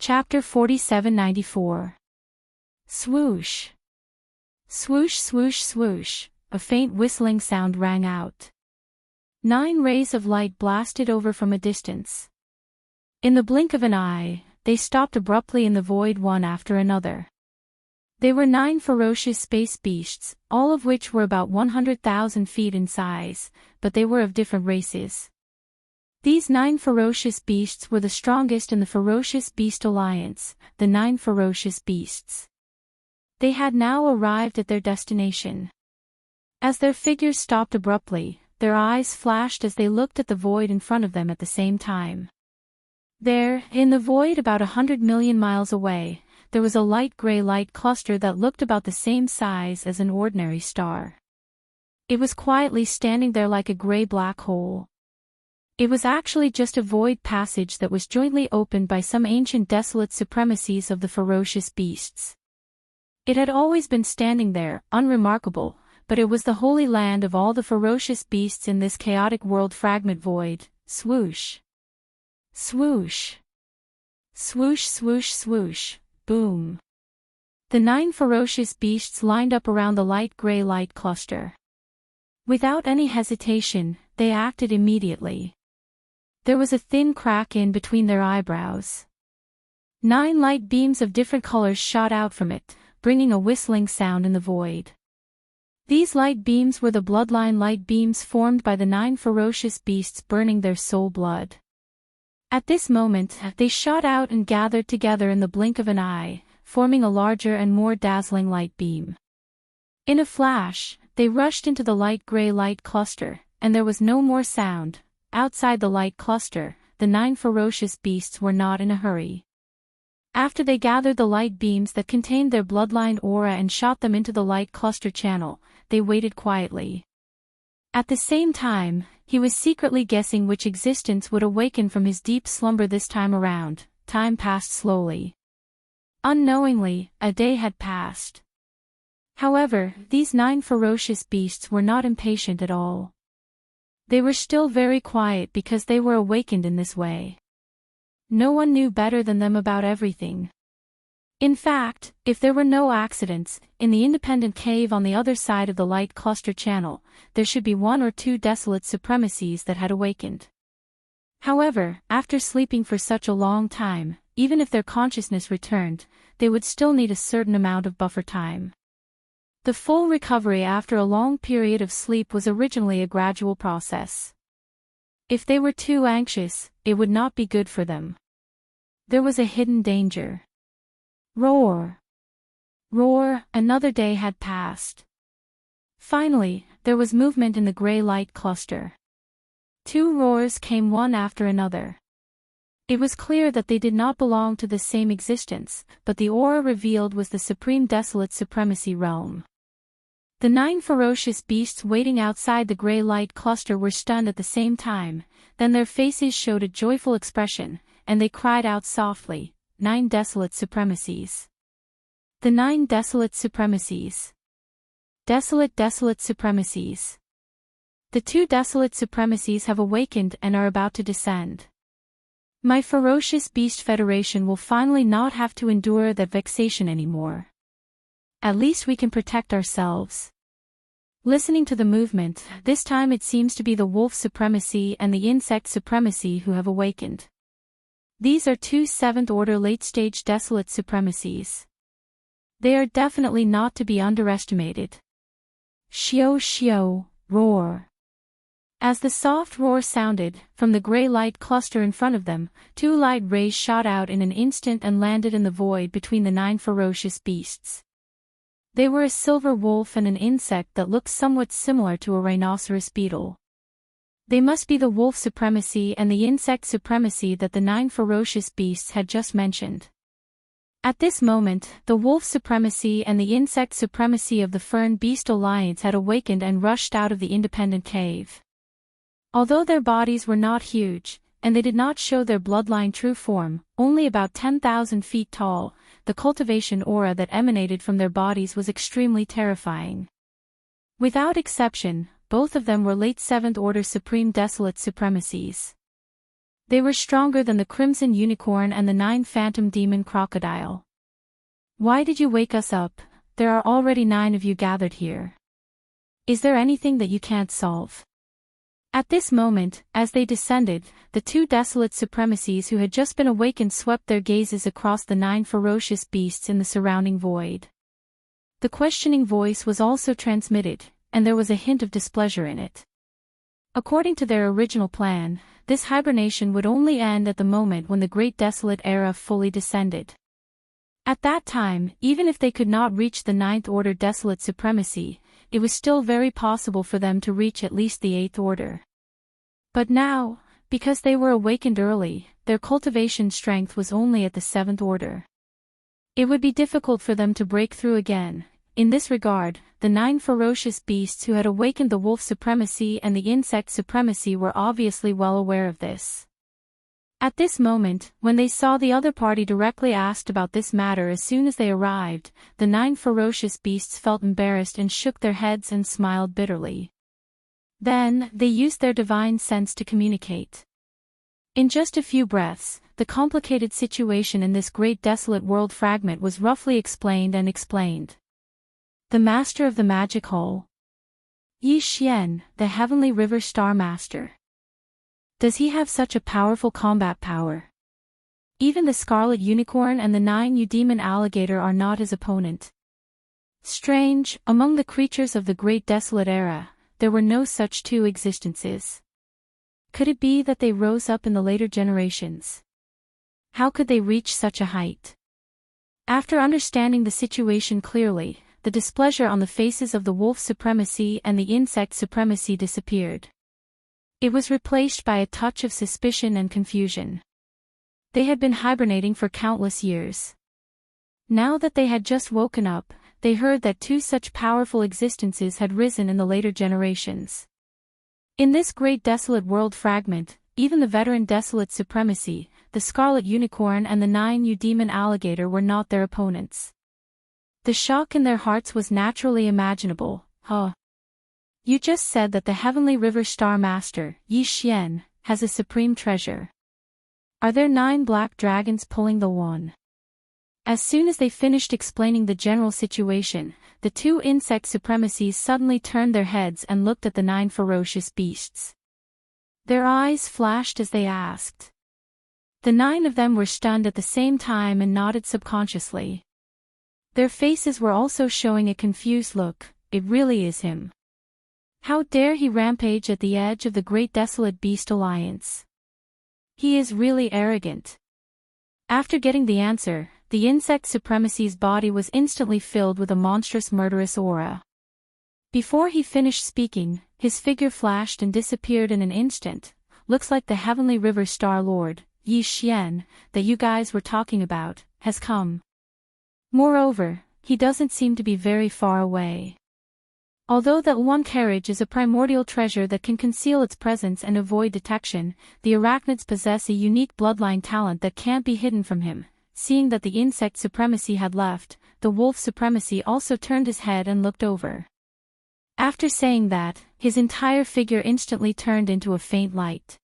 Chapter 4794. Swoosh. Swoosh, swoosh, swoosh, a faint whistling sound rang out. 9 rays of light blasted over from a distance. In the blink of an eye, they stopped abruptly in the void one after another. They were 9 ferocious space beasts, all of which were about 100,000 feet in size, but they were of different races. These 9 ferocious beasts were the strongest in the Ferocious Beast Alliance, the 9 ferocious beasts. They had now arrived at their destination. As their figures stopped abruptly, their eyes flashed as they looked at the void in front of them at the same time. There, in the void about 100 million miles away, there was a light gray light cluster that looked about the same size as an ordinary star. It was quietly standing there like a gray black hole. It was actually just a void passage that was jointly opened by some ancient desolate supremacies of the ferocious beasts. It had always been standing there, unremarkable, but it was the holy land of all the ferocious beasts in this chaotic world fragment void. Swoosh. Swoosh. Swoosh, swoosh, swoosh, boom. The 9 ferocious beasts lined up around the light gray light cluster. Without any hesitation, they acted immediately. There was a thin crack in between their eyebrows. 9 light beams of different colors shot out from it, bringing a whistling sound in the void. These light beams were the bloodline light beams formed by the 9 ferocious beasts burning their soul blood. At this moment, they shot out and gathered together in the blink of an eye, forming a larger and more dazzling light beam. In a flash, they rushed into the light gray light cluster, and there was no more sound. Outside the light cluster, the 9 ferocious beasts were not in a hurry. After they gathered the light beams that contained their bloodline aura and shot them into the light cluster channel, they waited quietly. At the same time, he was secretly guessing which existence would awaken from his deep slumber this time around. Time passed slowly. Unknowingly, a day had passed. However, these 9 ferocious beasts were not impatient at all. They were still very quiet because they were awakened in this way. No one knew better than them about everything. In fact, if there were no accidents, in the independent cave on the other side of the light cluster channel, there should be 1 or 2 desolate supremacies that had awakened. However, after sleeping for such a long time, even if their consciousness returned, they would still need a certain amount of buffer time. The full recovery after a long period of sleep was originally a gradual process. If they were too anxious, it would not be good for them. There was a hidden danger. Roar! Roar! Another day had passed. Finally, there was movement in the gray light cluster. 2 roars came one after another. It was clear that they did not belong to the same existence, but the aura revealed was the supreme desolate supremacy realm. The 9 ferocious beasts waiting outside the gray light cluster were stunned at the same time, then their faces showed a joyful expression, and they cried out softly, 9 desolate supremacies. The 9 desolate supremacies. Desolate, desolate supremacies. The 2 desolate supremacies have awakened and are about to descend. My ferocious beast federation will finally not have to endure that vexation anymore. At least we can protect ourselves. Listening to the movement, this time it seems to be the wolf supremacy and the insect supremacy who have awakened. These are 2 7th-order late-stage desolate supremacies. They are definitely not to be underestimated. Shio shio, roar. As the soft roar sounded, from the gray light cluster in front of them, 2 light rays shot out in an instant and landed in the void between the 9 ferocious beasts. They were a silver wolf and an insect that looked somewhat similar to a rhinoceros beetle. They must be the wolf supremacy and the insect supremacy that the 9 ferocious beasts had just mentioned. At this moment, the wolf supremacy and the insect supremacy of the Fern Beast Alliance had awakened and rushed out of the independent cave. Although their bodies were not huge, and they did not show their bloodline true form, only about 10,000 feet tall, the cultivation aura that emanated from their bodies was extremely terrifying. Without exception, both of them were late 7th-order supreme desolate supremacies. They were stronger than the Crimson Unicorn and the 9 Phantom Demon Crocodile. Why did you wake us up? There are already 9 of you gathered here. Is there anything that you can't solve? At this moment, as they descended, the 2 desolate supremacies who had just been awakened swept their gazes across the 9 ferocious beasts in the surrounding void. The questioning voice was also transmitted, and there was a hint of displeasure in it. According to their original plan, this hibernation would only end at the moment when the Great Desolate Era fully descended. At that time, even if they could not reach the 9th Order Desolate Supremacy, it was still very possible for them to reach at least the 8th Order. But now, because they were awakened early, their cultivation strength was only at the 7th Order. It would be difficult for them to break through again. In this regard, the 9 ferocious beasts who had awakened the wolf supremacy and the insect supremacy were obviously well aware of this. At this moment, when they saw the other party directly asked about this matter as soon as they arrived, the 9 ferocious beasts felt embarrassed and shook their heads and smiled bitterly. Then, they used their divine sense to communicate. In just a few breaths, the complicated situation in this great desolate world fragment was roughly explained and explained. The Master of the Magic Hole. Yi Xian, the Heavenly River Star Master. Does he have such a powerful combat power? Even the Scarlet Unicorn and the 9 Demon Alligator are not his opponent. Strange, among the creatures of the Great Desolate Era, there were no such 2 existences. Could it be that they rose up in the later generations? How could they reach such a height? After understanding the situation clearly, the displeasure on the faces of the wolf supremacy and the insect supremacy disappeared. It was replaced by a touch of suspicion and confusion. They had been hibernating for countless years. Now that they had just woken up, they heard that 2 such powerful existences had risen in the later generations. In this great desolate world fragment, even the veteran desolate supremacy, the Scarlet Unicorn and the 9 Demon Alligator were not their opponents. The shock in their hearts was naturally imaginable. Huh? You just said that the Heavenly River Star Master, Yi Xian, has a supreme treasure. Are there 9 black dragons pulling the one? As soon as they finished explaining the general situation, the 2 insect supremacies suddenly turned their heads and looked at the 9 ferocious beasts. Their eyes flashed as they asked. The 9 of them were stunned at the same time and nodded subconsciously. Their faces were also showing a confused look. It really is him. How dare he rampage at the edge of the Great Desolate Beast Alliance? He is really arrogant. After getting the answer, the insect supremacy's body was instantly filled with a monstrous murderous aura. Before he finished speaking, his figure flashed and disappeared in an instant. Looks like the Heavenly River Star Lord, Yi Xian, that you guys were talking about, has come. Moreover, he doesn't seem to be very far away. Although that one carriage is a primordial treasure that can conceal its presence and avoid detection, the arachnids possess a unique bloodline talent that can't be hidden from him. Seeing that the insect supremacy had left, the wolf supremacy also turned his head and looked over. After saying that, his entire figure instantly turned into a faint light.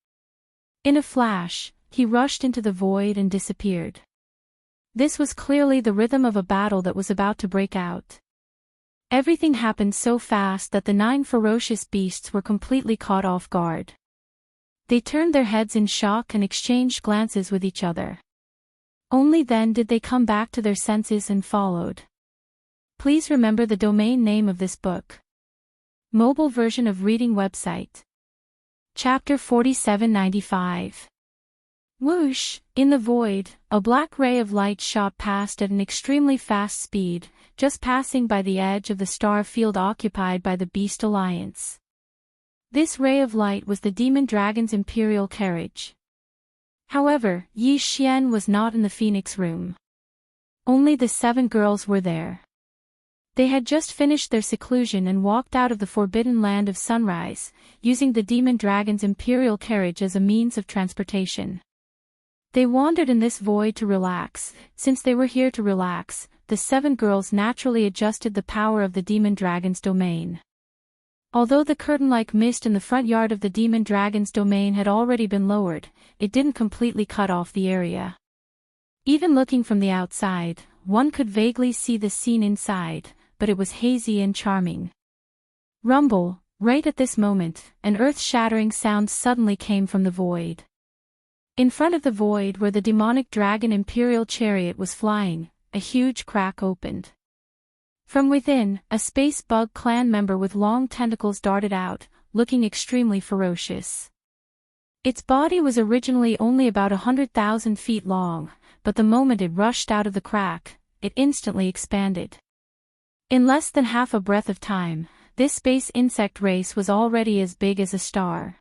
In a flash, he rushed into the void and disappeared. This was clearly the rhythm of a battle that was about to break out. Everything happened so fast that the 9 ferocious beasts were completely caught off guard. They turned their heads in shock and exchanged glances with each other. Only then did they come back to their senses and followed. Please remember the domain name of this book. Mobile version of reading website. Chapter 4795. Whoosh! In the void, a black ray of light shot past at an extremely fast speed, just passing by the edge of the star field occupied by the Beast Alliance. This ray of light was the demon dragon's imperial carriage. However, Yi Xian was not in the Phoenix Room. Only the 7 girls were there. They had just finished their seclusion and walked out of the forbidden land of sunrise, using the demon dragon's imperial carriage as a means of transportation. They wandered in this void to relax. Since they were here to relax, the 7 girls naturally adjusted the power of the demon dragon's domain. Although the curtain-like mist in the front yard of the demon dragon's domain had already been lowered, it didn't completely cut off the area. Even looking from the outside, one could vaguely see the scene inside, but it was hazy and charming. Rumble, right at this moment, an earth-shattering sound suddenly came from the void. In front of the void where the demonic dragon imperial chariot was flying, a huge crack opened. From within, a space bug clan member with long tentacles darted out, looking extremely ferocious. Its body was originally only about 100,000 feet long, but the moment it rushed out of the crack, it instantly expanded. In less than half a breath of time, this space insect race was already as big as a star.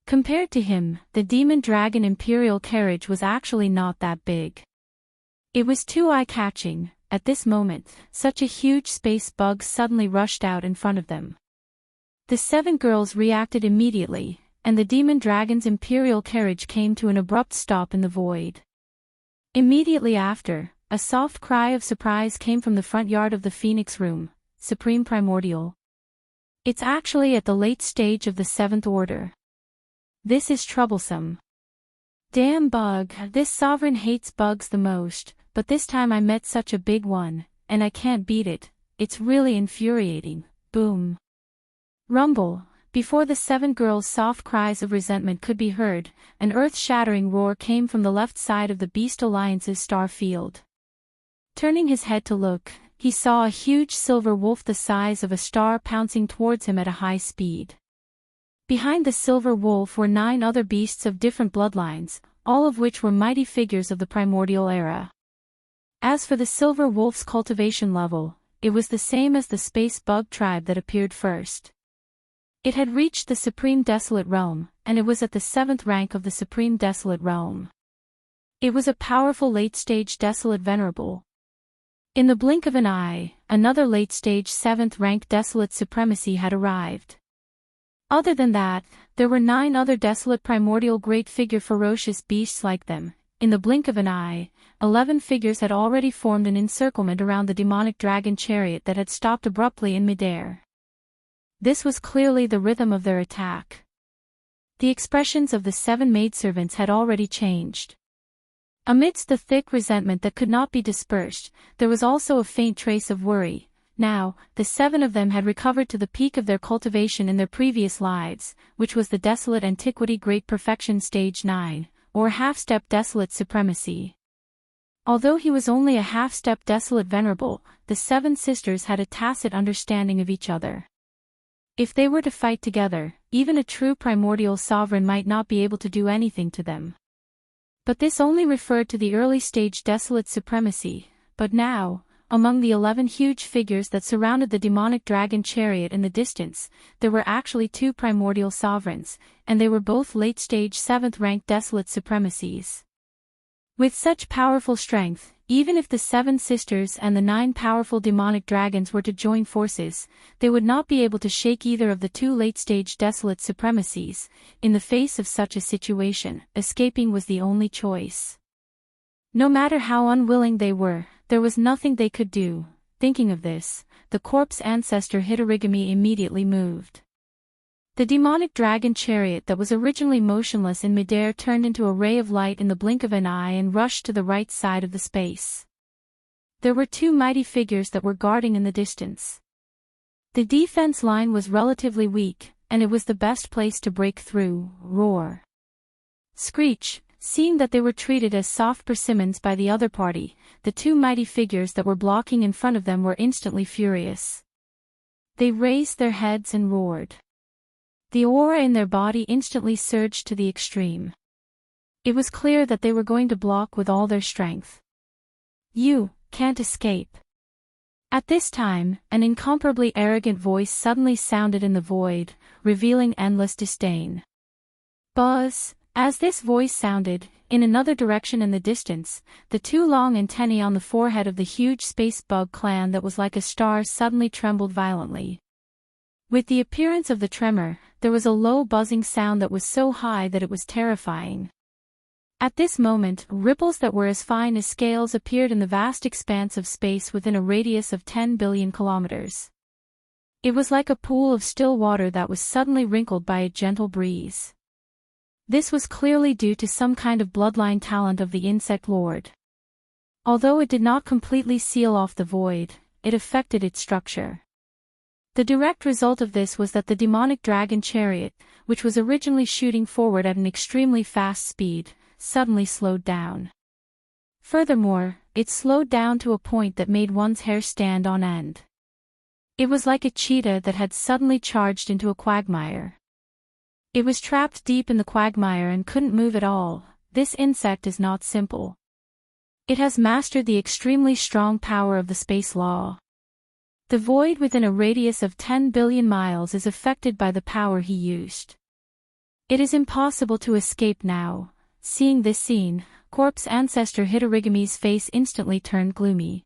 Compared to him, the demon dragon imperial carriage was actually not that big. It was too eye-catching. At this moment, such a huge space bug suddenly rushed out in front of them. The 7 girls reacted immediately, and the demon dragon's imperial carriage came to an abrupt stop in the void. Immediately after, a soft cry of surprise came from the front yard of the Phoenix Room, Supreme Primordial. It's actually at the late stage of the 7th order. This is troublesome. Damn bug, this sovereign hates bugs the most. But this time I met such a big one, and I can't beat it. It's really infuriating. Boom. Rumble. Before the 7 girls' soft cries of resentment could be heard, an earth-shattering roar came from the left side of the Beast Alliance's star field. Turning his head to look, he saw a huge silver wolf the size of a star pouncing towards him at a high speed. Behind the silver wolf were 9 other beasts of different bloodlines, all of which were mighty figures of the primordial era. As for the silver wolf's cultivation level, it was the same as the space bug tribe that appeared first. It had reached the Supreme Desolate Realm, and it was at the 7th rank of the Supreme Desolate Realm. It was a powerful late-stage Desolate Venerable. In the blink of an eye, another late-stage 7th rank Desolate Supremacy had arrived. Other than that, there were 9 other Desolate Primordial Great Figure ferocious beasts like them. In the blink of an eye, 11 figures had already formed an encirclement around the demonic dragon chariot that had stopped abruptly in midair. This was clearly the rhythm of their attack. The expressions of the 7 maidservants had already changed. Amidst the thick resentment that could not be dispersed, there was also a faint trace of worry. Now, the 7 of them had recovered to the peak of their cultivation in their previous lives, which was the Desolate Antiquity Great Perfection Stage 9. Or half-step Desolate Supremacy. Although he was only a half-step Desolate Venerable, the 7 sisters had a tacit understanding of each other. If they were to fight together, even a true primordial sovereign might not be able to do anything to them. But this only referred to the early-stage Desolate Supremacy, but now, among the 11 huge figures that surrounded the demonic dragon chariot in the distance, there were actually 2 primordial sovereigns, and they were both late-stage 7th-rank Desolate Supremacies. With such powerful strength, even if the 7 sisters and the 9 powerful demonic dragons were to join forces, they would not be able to shake either of the 2 late-stage Desolate Supremacies. In the face of such a situation, escaping was the only choice. No matter how unwilling they were, there was nothing they could do. Thinking of this, the corpse ancestor Hitorigami immediately moved. The demonic dragon chariot that was originally motionless in midair turned into a ray of light in the blink of an eye and rushed to the right side of the space. There were 2 mighty figures that were guarding in the distance. The defense line was relatively weak, and it was the best place to break through. Roar. Screech. Seeing that they were treated as soft persimmons by the other party, the 2 mighty figures that were blocking in front of them were instantly furious. They raised their heads and roared. The aura in their body instantly surged to the extreme. It was clear that they were going to block with all their strength. You can't escape. At this time, an incomparably arrogant voice suddenly sounded in the void, revealing endless disdain. Buzz. As this voice sounded, in another direction in the distance, the 2 long antennae on the forehead of the huge space bug clan that was like a star suddenly trembled violently. With the appearance of the tremor, there was a low buzzing sound that was so high that it was terrifying. At this moment, ripples that were as fine as scales appeared in the vast expanse of space within a radius of 10 billion kilometers. It was like a pool of still water that was suddenly wrinkled by a gentle breeze. This was clearly due to some kind of bloodline talent of the insect lord. Although it did not completely seal off the void, it affected its structure. The direct result of this was that the demonic dragon chariot, which was originally shooting forward at an extremely fast speed, suddenly slowed down. Furthermore, it slowed down to a point that made one's hair stand on end. It was like a cheetah that had suddenly charged into a quagmire. It was trapped deep in the quagmire and couldn't move at all. This insect is not simple. It has mastered the extremely strong power of the space law. The void within a radius of 10 billion miles is affected by the power he used. It is impossible to escape now. Seeing this scene, Corpse Ancestor Hitorigami's face instantly turned gloomy.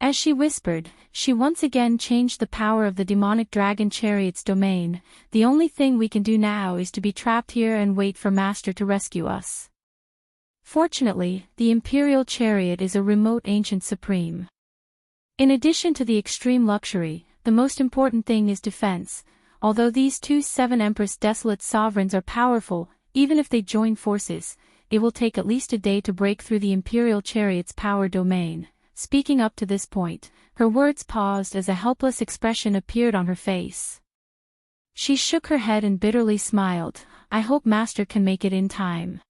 As she whispered, she once again changed the power of the demonic dragon chariot's domain. The only thing we can do now is to be trapped here and wait for Master to rescue us. Fortunately, the Imperial Chariot is a remote ancient supreme. In addition to the extreme luxury, the most important thing is defense. Although these two Seven Empress Desolate sovereigns are powerful, even if they join forces, it will take at least a day to break through the Imperial Chariot's power domain. Speaking up to this point, her words paused as a helpless expression appeared on her face. She shook her head and bitterly smiled. I hope Master can make it in time.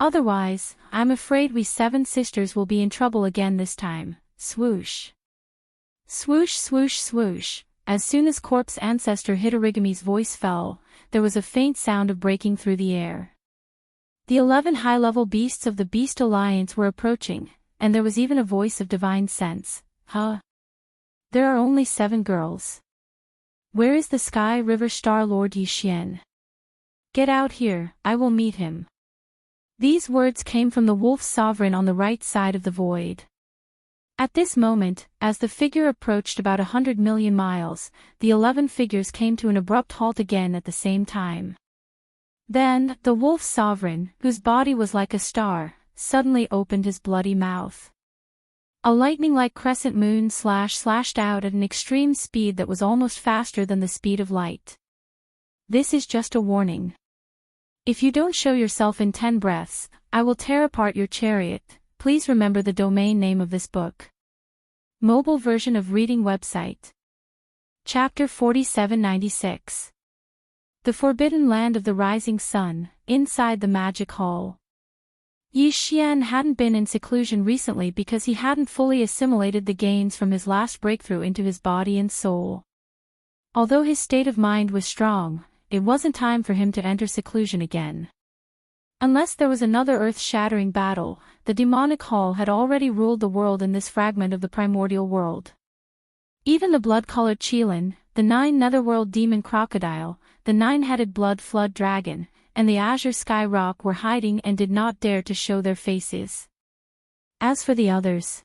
Otherwise, I'm afraid we seven sisters will be in trouble again this time. Swoosh. Swoosh swoosh swoosh. As soon as Corpse Ancestor Hitorigami's voice fell, there was a faint sound of breaking through the air. The 11 high-level beasts of the Beast Alliance were approaching, and there was even a voice of divine sense. Huh? There are only 7 girls. Where is the Sky River Star Lord Yi Xian? Get out here, I will meet him. These words came from the wolf sovereign on the right side of the void. At this moment, as the figure approached about 100 million miles, the 11 figures came to an abrupt halt again at the same time. Then, the wolf sovereign, whose body was like a star, suddenly opened his bloody mouth. A lightning-like crescent moon slashed out at an extreme speed that was almost faster than the speed of light. This is just a warning. If you don't show yourself in 10 breaths, I will tear apart your chariot. Please remember the domain name of this book. Mobile version of reading website. Chapter 4796. The Forbidden Land of the Rising Sun, inside the Magic Hall. Yi Xian hadn't been in seclusion recently because he hadn't fully assimilated the gains from his last breakthrough into his body and soul. Although his state of mind was strong, it wasn't time for him to enter seclusion again. Unless there was another earth-shattering battle, the demonic hall had already ruled the world in this fragment of the primordial world. Even the blood-colored Qilin, the 9 netherworld demon crocodile, the 9-headed blood flood dragon, and the azure sky rock were hiding and did not dare to show their faces. As for the others,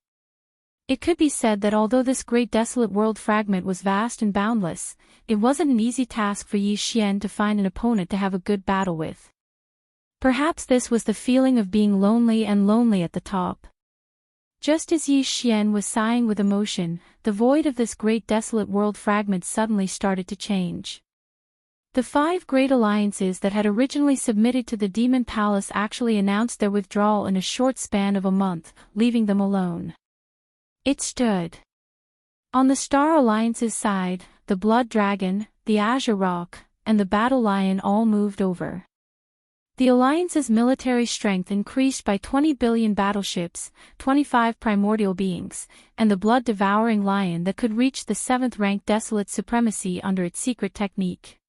it could be said that although this great desolate world fragment was vast and boundless, it wasn't an easy task for Yi Xian to find an opponent to have a good battle with. Perhaps this was the feeling of being lonely at the top. Just as Yi Xian was sighing with emotion, the void of this great desolate world fragment suddenly started to change. The 5 great alliances that had originally submitted to the Demon Palace actually announced their withdrawal in a short span of a month, leaving them alone. It stood. On the Star Alliance's side, the Blood Dragon, the Azure Rock, and the Battle Lion all moved over. The Alliance's military strength increased by 20 billion battleships, 25 primordial beings, and the blood-devouring lion that could reach the 7th-ranked desolate supremacy under its secret technique.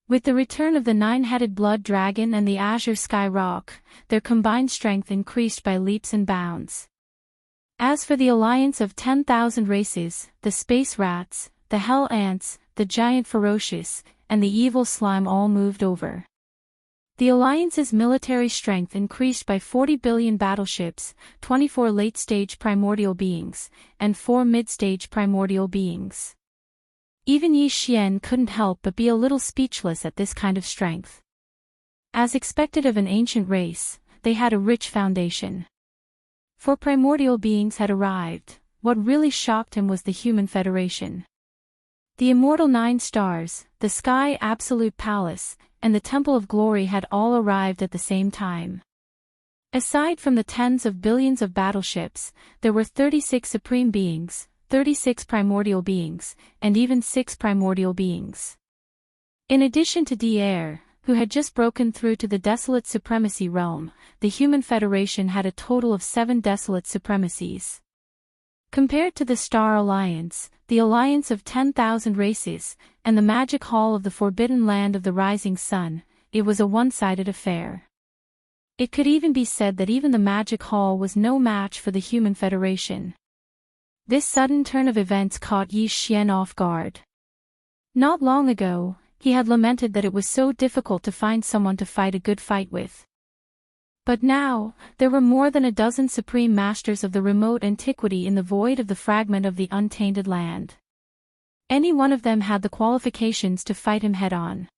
With the return of the 9-headed blood dragon and the azure sky rock, their combined strength increased by leaps and bounds. As for the alliance of 10,000 races, the space rats, the hell ants, the giant ferocious, and the evil slime all moved over. The alliance's military strength increased by 40 billion battleships, 24 late-stage primordial beings, and 4 mid-stage primordial beings. Even Yi Xian couldn't help but be a little speechless at this kind of strength. As expected of an ancient race, they had a rich foundation. 4 primordial beings had arrived. What really shocked him was the Human Federation. The immortal 9 stars, the sky absolute palace, and the temple of glory had all arrived at the same time. Aside from the tens of billions of battleships, there were 36 supreme beings, 36 primordial beings, and even 6 primordial beings. In addition to Devourer, who had just broken through to the Desolate Supremacy realm, the Human Federation had a total of 7 Desolate Supremacies. Compared to the Star Alliance, the alliance of 10,000 races, and the magic hall of the Forbidden Land of the Rising Sun, it was a one-sided affair. It could even be said that even the magic hall was no match for the Human Federation. This sudden turn of events caught Yi Xian off guard. Not long ago, he had lamented that it was so difficult to find someone to fight a good fight with. But now, there were more than a dozen supreme masters of the remote antiquity in the void of the fragment of the untainted land. Any one of them had the qualifications to fight him head-on.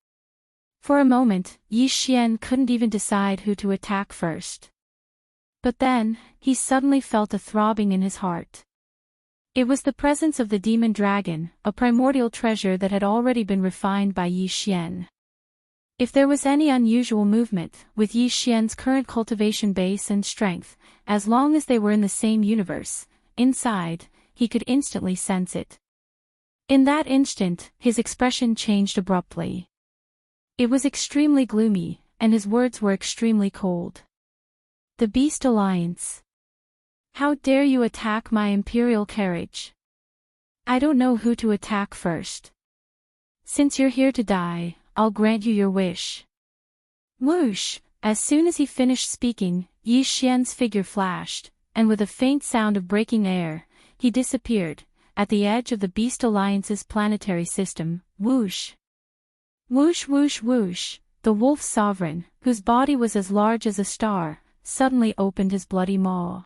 For a moment, Yi Xian couldn't even decide who to attack first. But then, he suddenly felt a throbbing in his heart. It was the presence of the demon dragon, a primordial treasure that had already been refined by Yi Xian. If there was any unusual movement, with Yi Xian's current cultivation base and strength, as long as they were in the same universe, inside, he could instantly sense it. In that instant, his expression changed abruptly. It was extremely gloomy, and his words were extremely cold. The Beast Alliance. How dare you attack my imperial carriage? I don't know who to attack first. Since you're here to die, I'll grant you your wish. Whoosh! As soon as he finished speaking, Yi Xian's figure flashed, and with a faint sound of breaking air, he disappeared, at the edge of the Beast Alliance's planetary system. Whoosh! Whoosh whoosh whoosh! The wolf sovereign, whose body was as large as a star, suddenly opened his bloody maw.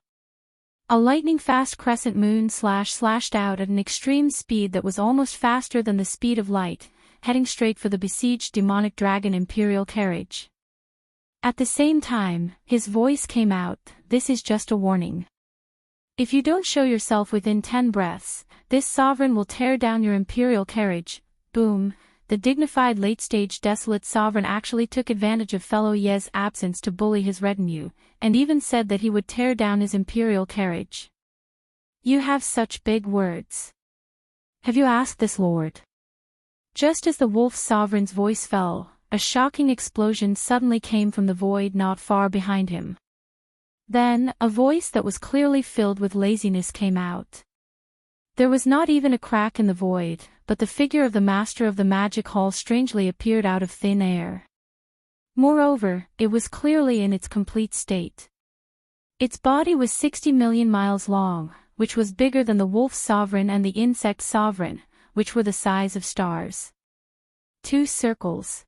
A lightning-fast crescent moon slashed out at an extreme speed that was almost faster than the speed of light, heading straight for the besieged demonic dragon imperial carriage. At the same time, his voice came out, "This is just a warning. If you don't show yourself within 10 breaths, this sovereign will tear down your imperial carriage." Boom! The dignified late-stage desolate sovereign actually took advantage of fellow Ye's absence to bully his retinue, and even said that he would tear down his imperial carriage. You have such big words. Have you asked this lord? Just as the wolf sovereign's voice fell, a shocking explosion suddenly came from the void not far behind him. Then, a voice that was clearly filled with laziness came out. There was not even a crack in the void, but the figure of the master of the magic hall strangely appeared out of thin air. Moreover, it was clearly in its complete state. Its body was 60 million miles long, which was bigger than the wolf sovereign and the insect sovereign, which were the size of stars. 2 circles.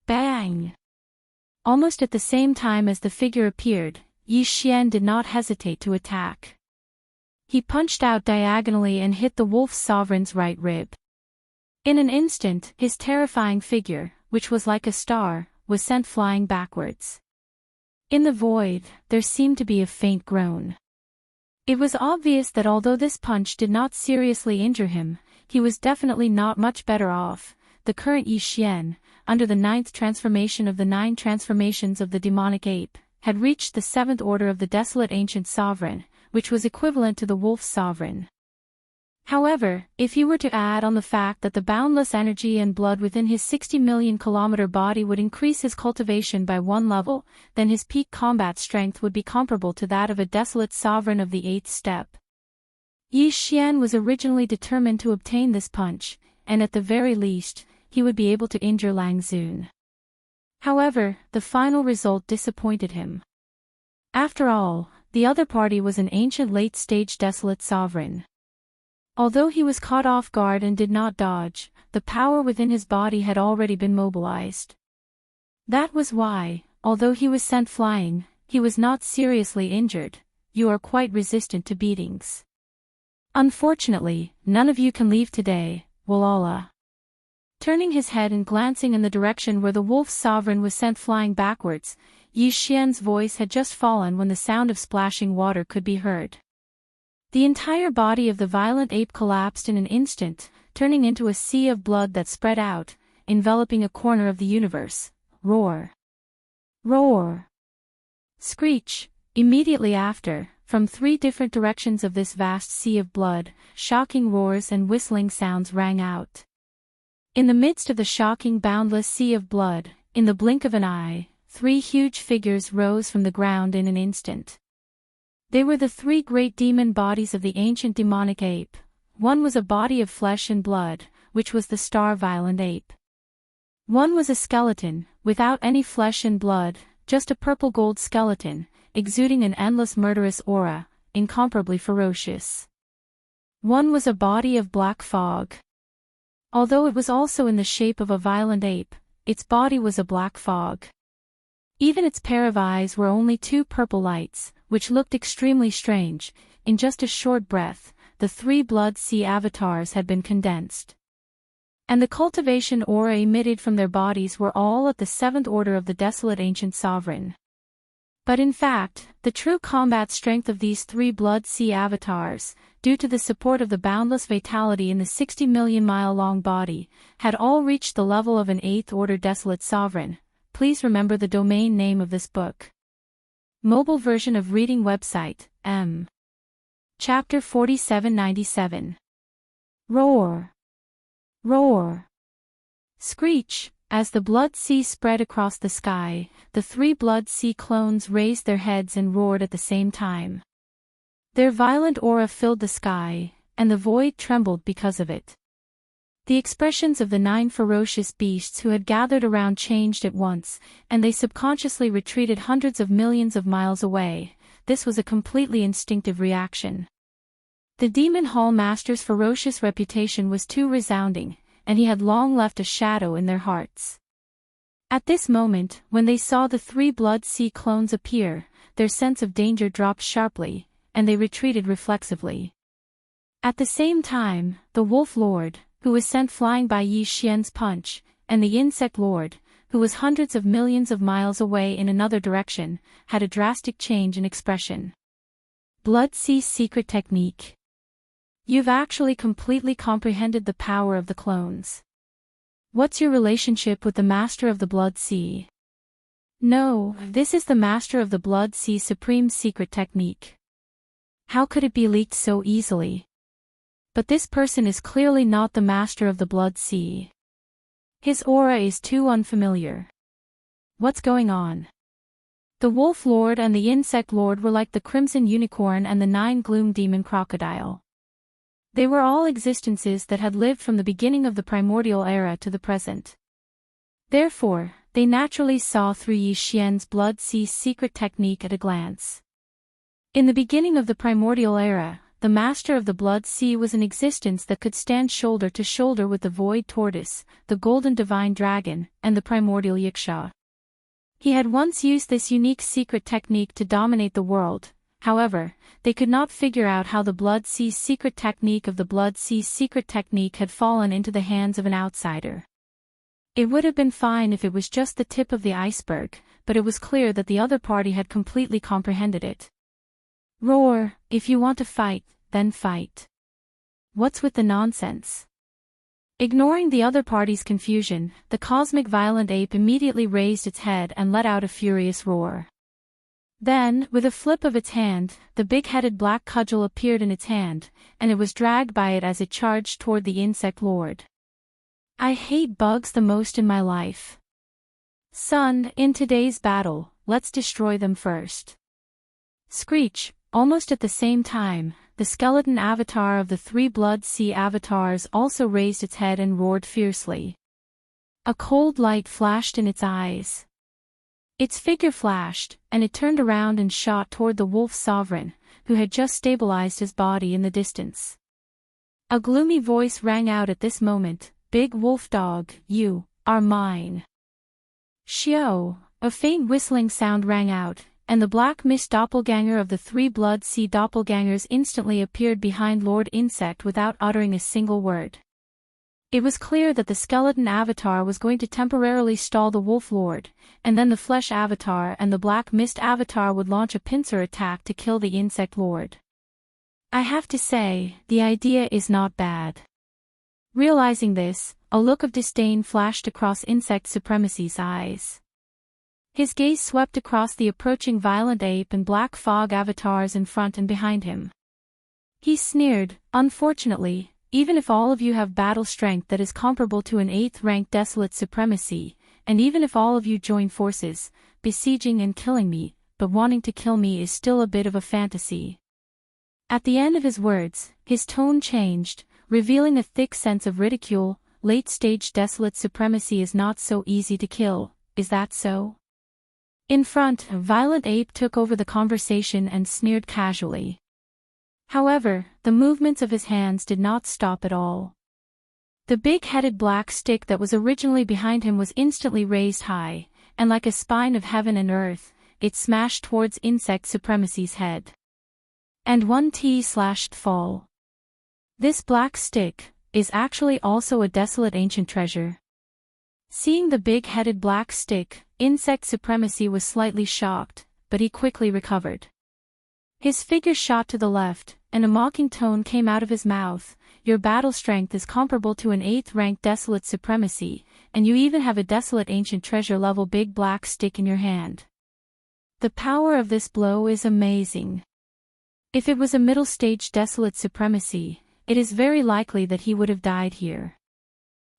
Bang! Almost at the same time as the figure appeared, Yi Xian did not hesitate to attack. He punched out diagonally and hit the wolf sovereign's right rib. In an instant, his terrifying figure, which was like a star, was sent flying backwards. In the void, there seemed to be a faint groan. It was obvious that although this punch did not seriously injure him, he was definitely not much better off. The current Yi Xian, under the 9th transformation of the 9 transformations of the demonic ape, had reached the 7th order of the desolate ancient sovereign, which was equivalent to the wolf sovereign. However, if he were to add on the fact that the boundless energy and blood within his 60 million kilometer body would increase his cultivation by 1 level, then his peak combat strength would be comparable to that of a desolate sovereign of the 8th step. Yi Xian was originally determined to obtain this punch, and at the very least, he would be able to injure Lang Zun. However, the final result disappointed him. After all, the other party was an ancient late-stage desolate sovereign. Although he was caught off guard and did not dodge, the power within his body had already been mobilized. That was why, although he was sent flying, he was not seriously injured. You are quite resistant to beatings. Unfortunately, none of you can leave today, Walala. Turning his head and glancing in the direction where the wolf sovereign was sent flying backwards, Yi Xian's voice had just fallen when the sound of splashing water could be heard. The entire body of the violent ape collapsed in an instant, turning into a sea of blood that spread out, enveloping a corner of the universe. Roar! Roar! Screech! Immediately after, from 3 different directions of this vast sea of blood, shocking roars and whistling sounds rang out. In the midst of the shocking boundless sea of blood, in the blink of an eye, 3 huge figures rose from the ground in an instant. They were the 3 great demon bodies of the ancient demonic ape. One was a body of flesh and blood, which was the star-violent ape. One was a skeleton, without any flesh and blood, just a purple-gold skeleton, exuding an endless murderous aura, incomparably ferocious. One was a body of black fog. Although it was also in the shape of a violent ape, its body was a black fog. Even its pair of eyes were only 2 purple lights, which looked extremely strange. In just a short breath, the 3 blood sea avatars had been condensed. And the cultivation aura emitted from their bodies were all at the 7th order of the desolate ancient sovereign. But in fact, the true combat strength of these 3 blood sea avatars, due to the support of the boundless vitality in the 60 million mile long body, had all reached the level of an 8th order desolate sovereign. Please remember the domain name of this book. Mobile version of reading website, M. Chapter 4797. Roar! Roar! Screech! As the blood sea spread across the sky, the 3 blood sea clones raised their heads and roared at the same time. Their violent aura filled the sky, and the void trembled because of it. The expressions of the 9 ferocious beasts who had gathered around changed at once, and they subconsciously retreated hundreds of millions of miles away. This was a completely instinctive reaction. The Demon Hall Master's ferocious reputation was too resounding, and he had long left a shadow in their hearts. At this moment, when they saw the 3 blood sea clones appear, their sense of danger dropped sharply, and they retreated reflexively. At the same time, the Wolf Lord, who was sent flying by Yi Xian's punch, and the Insect Lord, who was hundreds of millions of miles away in another direction, had a drastic change in expression. Blood Sea Secret Technique. You've actually completely comprehended the power of the clones. What's your relationship with the Master of the Blood Sea? No, this is the Master of the Blood Sea Supreme Secret Technique. How could it be leaked so easily? But this person is clearly not the Master of the Blood Sea. His aura is too unfamiliar. What's going on? The Wolf Lord and the Insect Lord were like the Crimson Unicorn and the 9 Gloom Demon Crocodile. They were all existences that had lived from the beginning of the primordial era to the present. Therefore, they naturally saw through Yi Xian's Blood Sea secret technique at a glance. In the beginning of the primordial era, the Master of the Blood Sea was an existence that could stand shoulder to shoulder with the Void Tortoise, the Golden Divine Dragon, and the Primordial Yiksha. He had once used this unique secret technique to dominate the world. However, they could not figure out how the Blood Sea secret technique of the Blood Sea secret technique had fallen into the hands of an outsider. It would have been fine if it was just the tip of the iceberg, but it was clear that the other party had completely comprehended it. Roar, if you want to fight, then fight. What's with the nonsense? Ignoring the other party's confusion, the cosmic violent ape immediately raised its head and let out a furious roar. Then, with a flip of its hand, the big-headed black cudgel appeared in its hand, and it was dragged by it as it charged toward the Insect Lord. I hate bugs the most in my life. Son, in today's battle, let's destroy them first. Screech, almost at the same time, the skeleton avatar of the 3 Blood Sea avatars also raised its head and roared fiercely. A cold light flashed in its eyes. Its figure flashed, and it turned around and shot toward the Wolf Sovereign, who had just stabilized his body in the distance. A gloomy voice rang out at this moment, Big Wolf Dog, you are mine. Xiao, a faint whistling sound rang out, and the Black Mist doppelganger of the 3 Blood Sea doppelgangers instantly appeared behind Lord Insect without uttering a single word. It was clear that the skeleton avatar was going to temporarily stall the Wolf Lord, and then the flesh avatar and the Black Mist avatar would launch a pincer attack to kill the Insect Lord. I have to say, the idea is not bad. Realizing this, a look of disdain flashed across Insect Supremacy's eyes. His gaze swept across the approaching violent ape and black fog avatars in front and behind him. He sneered, "Unfortunately, even if all of you have battle strength that is comparable to an 8th rank Desolate Supremacy, and even if all of you join forces, besieging and killing me, but wanting to kill me is still a bit of a fantasy." At the end of his words, his tone changed, revealing a thick sense of ridicule. "Late-stage Desolate Supremacy is not so easy to kill, is that so?" In front, a violent ape took over the conversation and sneered casually. However, the movements of his hands did not stop at all. The big-headed black stick that was originally behind him was instantly raised high, and like a spine of heaven and earth, it smashed towards Insect Supremacy's head. And one T/fall. This black stick is actually also a desolate ancient treasure. Seeing the big-headed black stick, Insect Supremacy was slightly shocked, but he quickly recovered. His figure shot to the left, and a mocking tone came out of his mouth. "Your battle strength is comparable to an 8th rank Desolate Supremacy, and you even have a desolate ancient treasure level big black stick in your hand. The power of this blow is amazing. If it was a middle-stage Desolate Supremacy, it is very likely that he would have died here.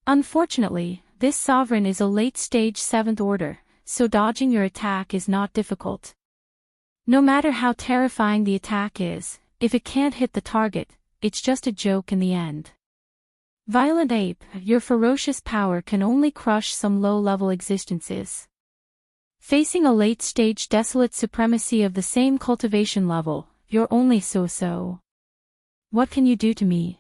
Unfortunately, this sovereign is a late-stage 7th order, so dodging your attack is not difficult. No matter how terrifying the attack is, if it can't hit the target, it's just a joke in the end. Violent ape, your ferocious power can only crush some low-level existences. Facing a late-stage Desolate Supremacy of the same cultivation level, you're only so-so. What can you do to me?"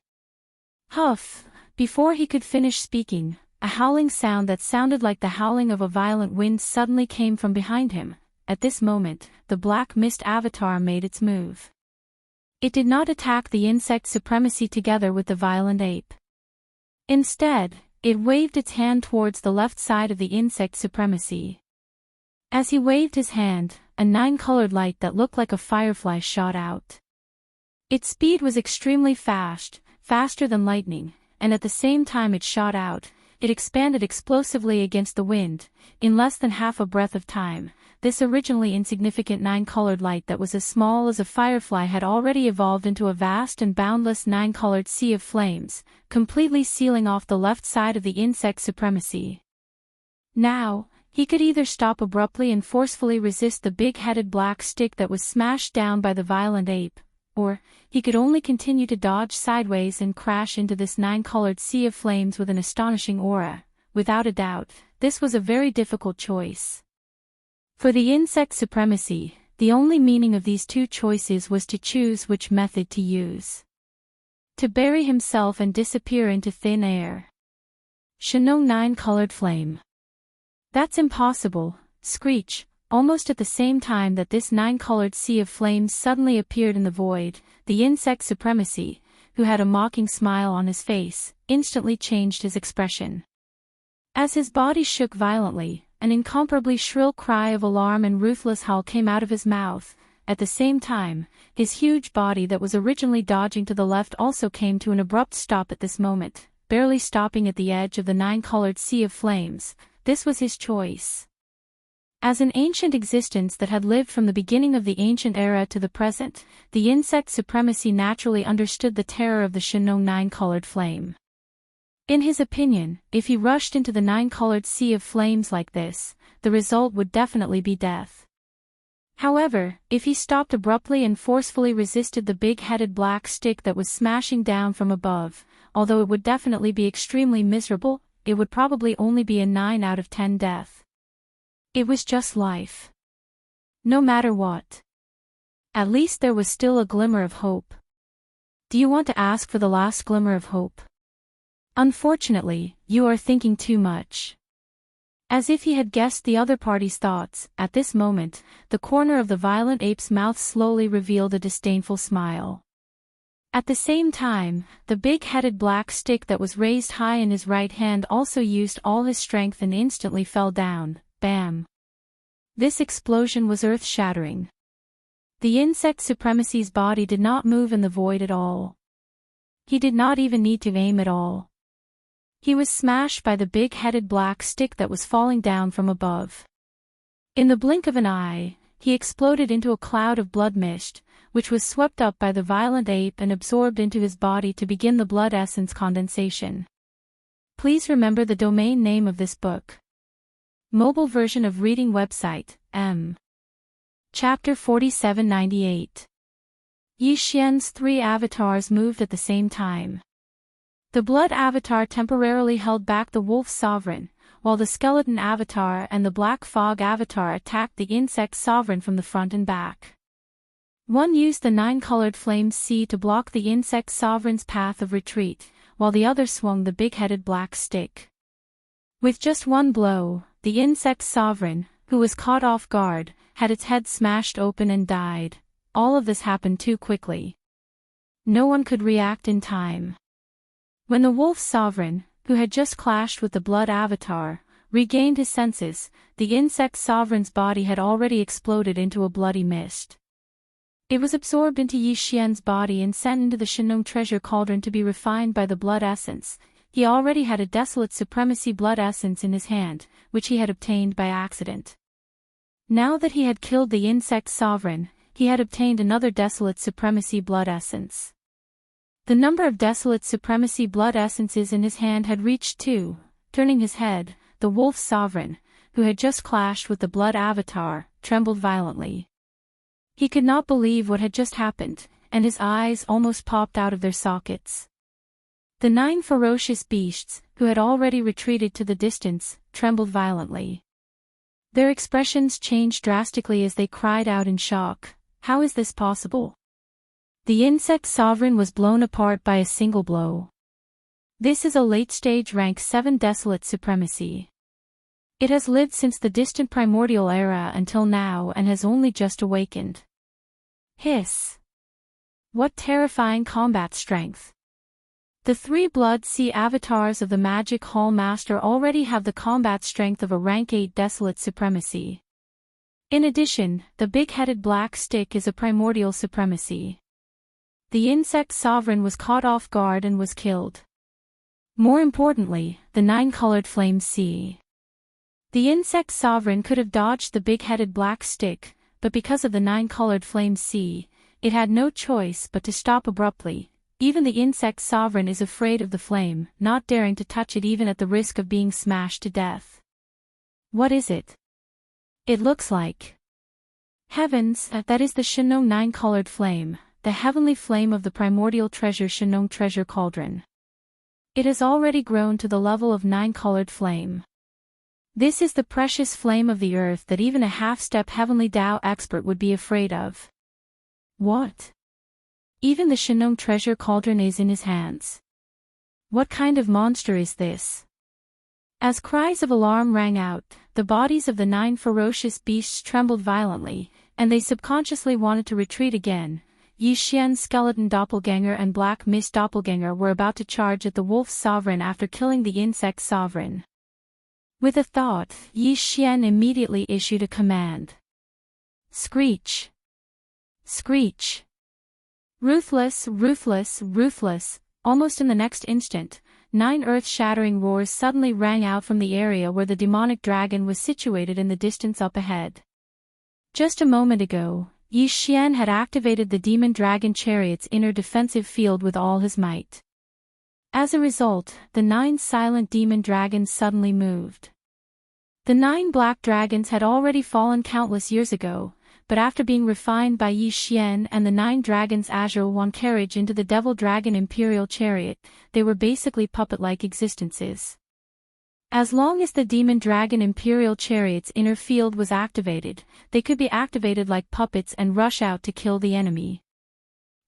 Huff! Before he could finish speaking, a howling sound that sounded like the howling of a violent wind suddenly came from behind him. At this moment, the black mist avatar made its move. It did not attack the Insect Supremacy together with the violent ape. Instead, it waved its hand towards the left side of the Insect Supremacy. As he waved his hand, a 9-colored light that looked like a firefly shot out. Its speed was extremely fast, faster than lightning, and at the same time it shot out, it expanded explosively against the wind. In less than half a breath of time, this originally insignificant 9-colored light that was as small as a firefly had already evolved into a vast and boundless 9-colored sea of flames, completely sealing off the left side of the Insect Supremacy. Now, he could either stop abruptly and forcefully resist the big-headed black stick that was smashed down by the violent ape, or he could only continue to dodge sideways and crash into this 9-colored sea of flames with an astonishing aura. Without a doubt, this was a very difficult choice. For the Insect Supremacy, the only meaning of these two choices was to choose which method to use. To bury himself and disappear into thin air. Shinong 9-colored flame. That's impossible, screech. Almost at the same time that this 9-colored sea of flames suddenly appeared in the void, the Insect Supremacy, who had a mocking smile on his face, instantly changed his expression. As his body shook violently, an incomparably shrill cry of alarm and ruthless howl came out of his mouth. At the same time, his huge body that was originally dodging to the left also came to an abrupt stop at this moment, barely stopping at the edge of the 9-colored sea of flames. This was his choice. As an ancient existence that had lived from the beginning of the ancient era to the present, the Insect Supremacy naturally understood the terror of the Shinong 9-colored flame. In his opinion, if he rushed into the 9-colored sea of flames like this, the result would definitely be death. However, if he stopped abruptly and forcefully resisted the big-headed black stick that was smashing down from above, although it would definitely be extremely miserable, it would probably only be a 9 out of 10 death. It was just life. No matter what. At least there was still a glimmer of hope. Do you want to ask for the last glimmer of hope? Unfortunately, you are thinking too much. As if he had guessed the other party's thoughts, at this moment, the corner of the violent ape's mouth slowly revealed a disdainful smile. At the same time, the big-headed black stick that was raised high in his right hand also used all his strength and instantly fell down. Bam! This explosion was earth-shattering. The Insect Supremacy's body did not move in the void at all. He did not even need to aim at all. He was smashed by the big-headed black stick that was falling down from above. In the blink of an eye, he exploded into a cloud of blood mist, which was swept up by the violent ape and absorbed into his body to begin the blood essence condensation. Please remember the domain name of this book. Mobile version of reading website, M. Chapter 4798. Yi Xian's three avatars moved at the same time. The blood avatar temporarily held back the wolf sovereign, while the skeleton avatar and the black fog avatar attacked the insect sovereign from the front and back. One used the nine-colored flame sea to block the insect sovereign's path of retreat, while the other swung the big-headed black stick. With just one blow, the insect sovereign, who was caught off guard, had its head smashed open and died. All of this happened too quickly. No one could react in time. When the wolf sovereign, who had just clashed with the blood avatar, regained his senses, the insect sovereign's body had already exploded into a bloody mist. It was absorbed into Yi Xian's body and sent into the Shenong treasure cauldron to be refined by the blood essence. He already had a desolate supremacy blood essence in his hand, which he had obtained by accident. Now that he had killed the insect sovereign, he had obtained another desolate supremacy blood essence. The number of desolate supremacy blood essences in his hand had reached 2. Turning his head, the wolf sovereign, who had just clashed with the blood avatar, trembled violently. He could not believe what had just happened, and his eyes almost popped out of their sockets. The 9 ferocious beasts, who had already retreated to the distance, trembled violently. Their expressions changed drastically as they cried out in shock. How is this possible? The insect sovereign was blown apart by a single blow. This is a late-stage rank 7 desolate supremacy. It has lived since the distant primordial era until now and has only just awakened. Hiss! What terrifying combat strength! The 3 Blood Sea avatars of the Magic Hall Master already have the combat strength of a rank 8 desolate supremacy. In addition, the big-headed black stick is a primordial supremacy. The insect sovereign was caught off guard and was killed. More importantly, the 9-colored flame sea. The insect sovereign could have dodged the big-headed black stick, but because of the 9-colored flame sea, it had no choice but to stop abruptly. Even the insect sovereign is afraid of the flame, not daring to touch it even at the risk of being smashed to death. What is it? It looks like... Heavens, that is the Shenong 9-colored flame, the heavenly flame of the primordial treasure Shenong treasure cauldron. It has already grown to the level of 9-colored flame. This is the precious flame of the earth that even a half-step heavenly Tao expert would be afraid of. What? Even the Shenong treasure cauldron is in his hands. What kind of monster is this? As cries of alarm rang out, the bodies of the 9 ferocious beasts trembled violently, and they subconsciously wanted to retreat again. Yi Xian's skeleton doppelganger and black mist doppelganger were about to charge at the wolf sovereign after killing the insect sovereign. With a thought, Yi Xian immediately issued a command. Screech! Screech! Ruthless, ruthless, ruthless! Almost in the next instant, 9 earth-shattering roars suddenly rang out from the area where the demonic dragon was situated in the distance up ahead. Just a moment ago, Yi Xian had activated the demon dragon chariot's inner defensive field with all his might. As a result, the 9 silent demon dragons suddenly moved. The 9 black dragons had already fallen countless years ago, but after being refined by Yi Xian and the 9 dragons' Azure One carriage into the Devil Dragon Imperial Chariot, they were basically puppet-like existences. As long as the Demon Dragon Imperial Chariot's inner field was activated, they could be activated like puppets and rush out to kill the enemy.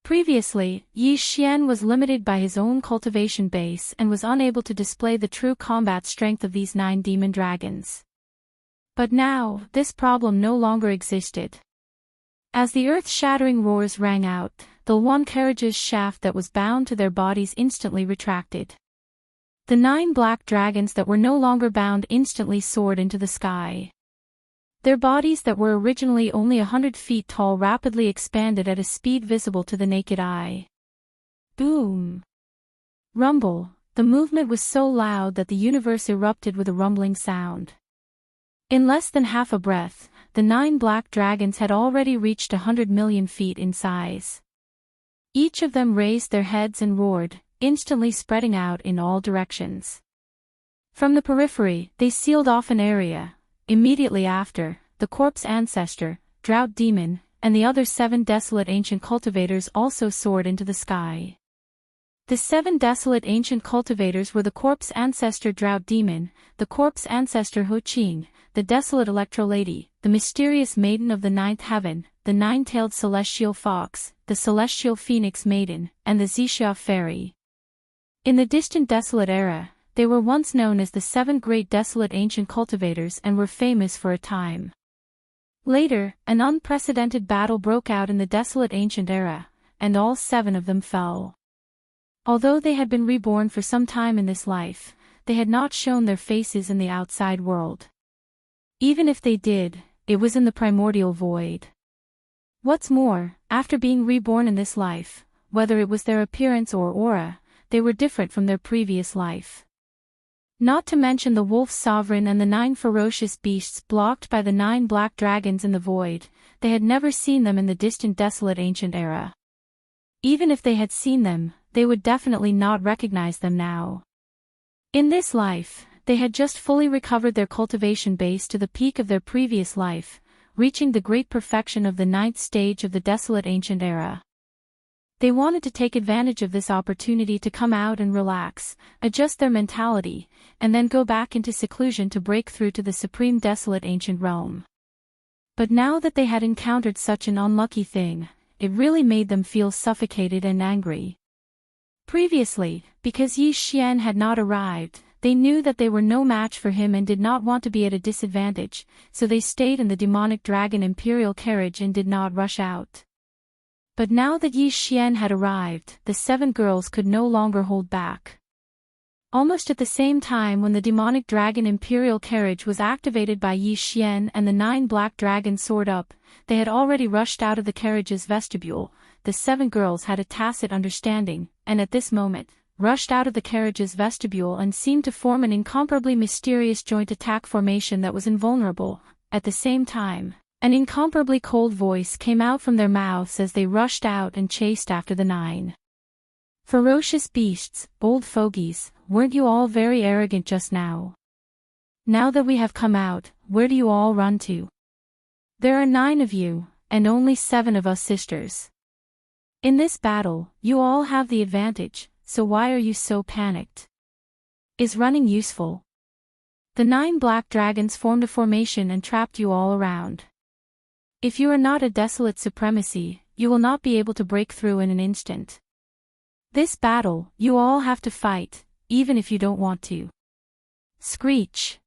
Previously, Yi Xian was limited by his own cultivation base and was unable to display the true combat strength of these 9 demon dragons. But now, this problem no longer existed. As the earth-shattering roars rang out, the one carriage's shaft that was bound to their bodies instantly retracted. The 9 black dragons that were no longer bound instantly soared into the sky. Their bodies that were originally only 100 feet tall rapidly expanded at a speed visible to the naked eye. Boom! Rumble! The movement was so loud that the universe erupted with a rumbling sound. In less than half a breath, the 9 black dragons had already reached 100 million feet in size. Each of them raised their heads and roared, instantly spreading out in all directions. From the periphery, they sealed off an area. Immediately after, the corpse ancestor, drought demon, and the other 7 desolate ancient cultivators also soared into the sky. The 7 desolate ancient cultivators were the corpse ancestor drought demon, the corpse ancestor Ho Ching, the desolate electro lady, the mysterious maiden of the 9th heaven, the 9-tailed celestial fox, the celestial phoenix maiden, and the Xixia fairy. In the distant desolate era, they were once known as the 7 great desolate ancient cultivators and were famous for a time. Later, an unprecedented battle broke out in the desolate ancient era, and all 7 of them fell. Although they had been reborn for some time in this life, they had not shown their faces in the outside world. Even if they did, it was in the primordial void. What's more, after being reborn in this life, whether it was their appearance or aura, they were different from their previous life. Not to mention the wolf sovereign and the 9 ferocious beasts blocked by the 9 black dragons in the void, they had never seen them in the distant desolate ancient era. Even if they had seen them, they would definitely not recognize them now. In this life, they had just fully recovered their cultivation base to the peak of their previous life, reaching the great perfection of the 9th stage of the desolate ancient era. They wanted to take advantage of this opportunity to come out and relax, adjust their mentality, and then go back into seclusion to break through to the supreme desolate ancient realm. But now that they had encountered such an unlucky thing, it really made them feel suffocated and angry. Previously, because Yi Xian had not arrived, they knew that they were no match for him and did not want to be at a disadvantage, so they stayed in the demonic dragon imperial carriage and did not rush out. But now that Yi Xian had arrived, the 7 girls could no longer hold back. Almost at the same time when the demonic dragon imperial carriage was activated by Yi Xian and the 9 black dragons soared up, they had already rushed out of the carriage's vestibule. The 7 girls had a tacit understanding, and at this moment, rushed out of the carriage's vestibule and seemed to form an incomparably mysterious joint attack formation that was invulnerable. At the same time, an incomparably cold voice came out from their mouths as they rushed out and chased after the 9 ferocious beasts. Old fogies, weren't you all very arrogant just now? Now that we have come out, where do you all run to? There are 9 of you, and only 7 of us sisters. In this battle, you all have the advantage, so why are you so panicked? Is running useful? The 9 black dragons formed a formation and trapped you all around. If you are not a desolate supremacy, you will not be able to break through in an instant. This battle, you all have to fight, even if you don't want to. Screech!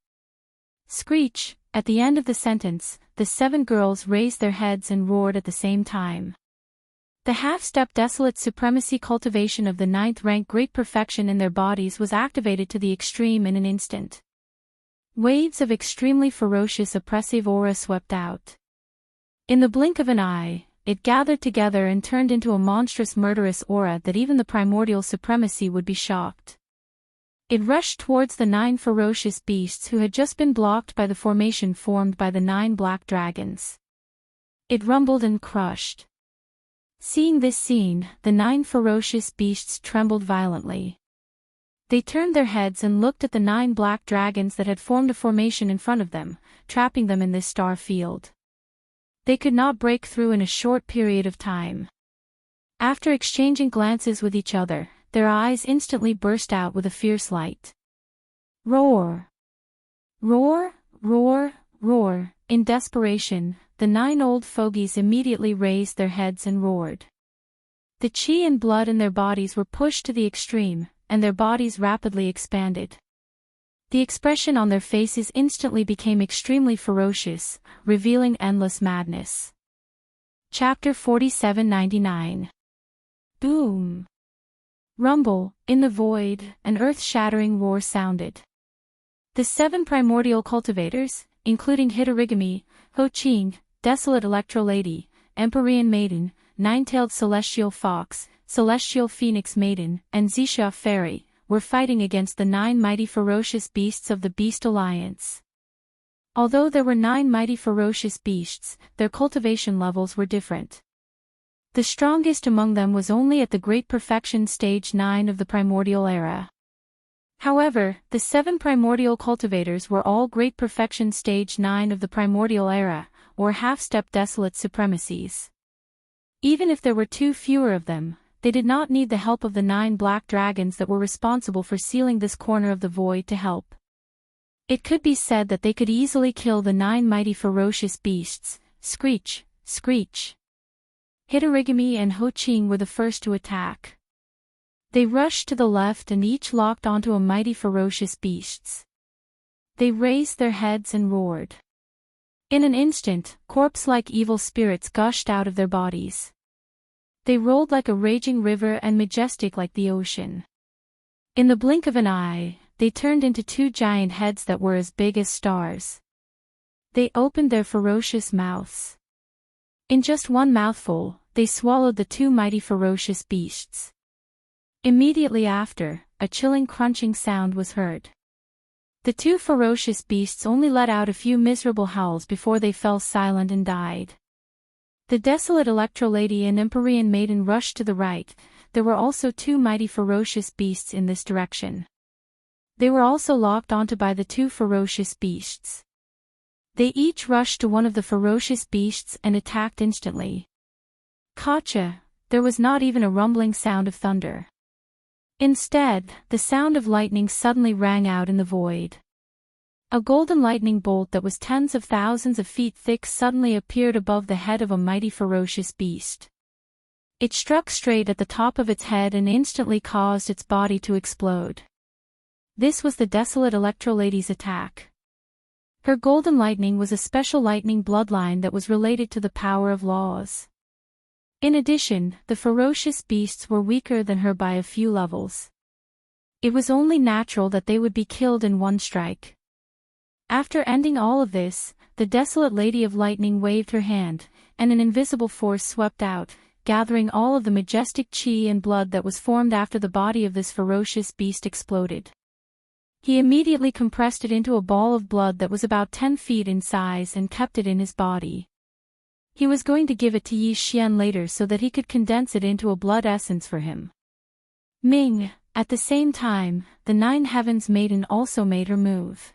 Screech! At the end of the sentence, the 7 girls raised their heads and roared at the same time. The half-step desolate supremacy cultivation of the 9th rank great perfection in their bodies was activated to the extreme in an instant. Waves of extremely ferocious oppressive aura swept out. In the blink of an eye, it gathered together and turned into a monstrous murderous aura that even the primordial supremacy would be shocked. It rushed towards the 9 ferocious beasts who had just been blocked by the formation formed by the 9 black dragons. It rumbled and crushed. Seeing this scene, the 9 ferocious beasts trembled violently. They turned their heads and looked at the 9 black dragons that had formed a formation in front of them, trapping them in this star field. They could not break through in a short period of time. After exchanging glances with each other, their eyes instantly burst out with a fierce light. Roar! Roar, roar, roar! In desperation, the 9 old fogies immediately raised their heads and roared. The chi and blood in their bodies were pushed to the extreme, and their bodies rapidly expanded. The expression on their faces instantly became extremely ferocious, revealing endless madness. Chapter 4799. Boom! Rumble, in the void, an earth-shattering roar sounded. The 7 primordial cultivators, including Hitorigami, Ho Ching, Desolate Electro Lady, Empyrean Maiden, 9-tailed Celestial Fox, Celestial Phoenix Maiden, and Xixia Fairy, were fighting against the 9 mighty ferocious beasts of the Beast Alliance. Although there were 9 mighty ferocious beasts, their cultivation levels were different. The strongest among them was only at the Great Perfection Stage 9 of the Primordial Era. However, the 7 primordial cultivators were all Great Perfection Stage 9 of the Primordial Era, or half-step desolate supremacies. Even if there were 2 fewer of them, they did not need the help of the 9 black dragons that were responsible for sealing this corner of the void to help. It could be said that they could easily kill the 9 mighty ferocious beasts. Screech, screech. Hitorigami and Ho-Ching were the first to attack. They rushed to the left and each locked onto a mighty ferocious beasts. They raised their heads and roared. In an instant, corpse-like evil spirits gushed out of their bodies. They rolled like a raging river and majestic like the ocean. In the blink of an eye, they turned into 2 giant heads that were as big as stars. They opened their ferocious mouths. In just one mouthful, they swallowed the 2 mighty ferocious beasts. Immediately after, a chilling crunching sound was heard. The 2 ferocious beasts only let out a few miserable howls before they fell silent and died. The desolate Electro-Lady and Empyrean Maiden rushed to the right. There were also 2 mighty ferocious beasts in this direction. They were also locked onto by the 2 ferocious beasts. They each rushed to one of the ferocious beasts and attacked instantly. Gotcha! There was not even a rumbling sound of thunder. Instead, the sound of lightning suddenly rang out in the void. A golden lightning bolt that was tens of thousands of feet thick suddenly appeared above the head of a mighty ferocious beast. It struck straight at the top of its head and instantly caused its body to explode. This was the desolate Electro-Lady's attack. Her golden lightning was a special lightning bloodline that was related to the power of laws. In addition, the ferocious beasts were weaker than her by a few levels. It was only natural that they would be killed in one strike. After ending all of this, the desolate Lady of Lightning waved her hand, and an invisible force swept out, gathering all of the majestic chi and blood that was formed after the body of this ferocious beast exploded. He immediately compressed it into a ball of blood that was about 10 feet in size and kept it in his body. He was going to give it to Yi Xian later so that he could condense it into a blood essence for him. Ming, at the same time, the 9 Heavens Maiden also made her move.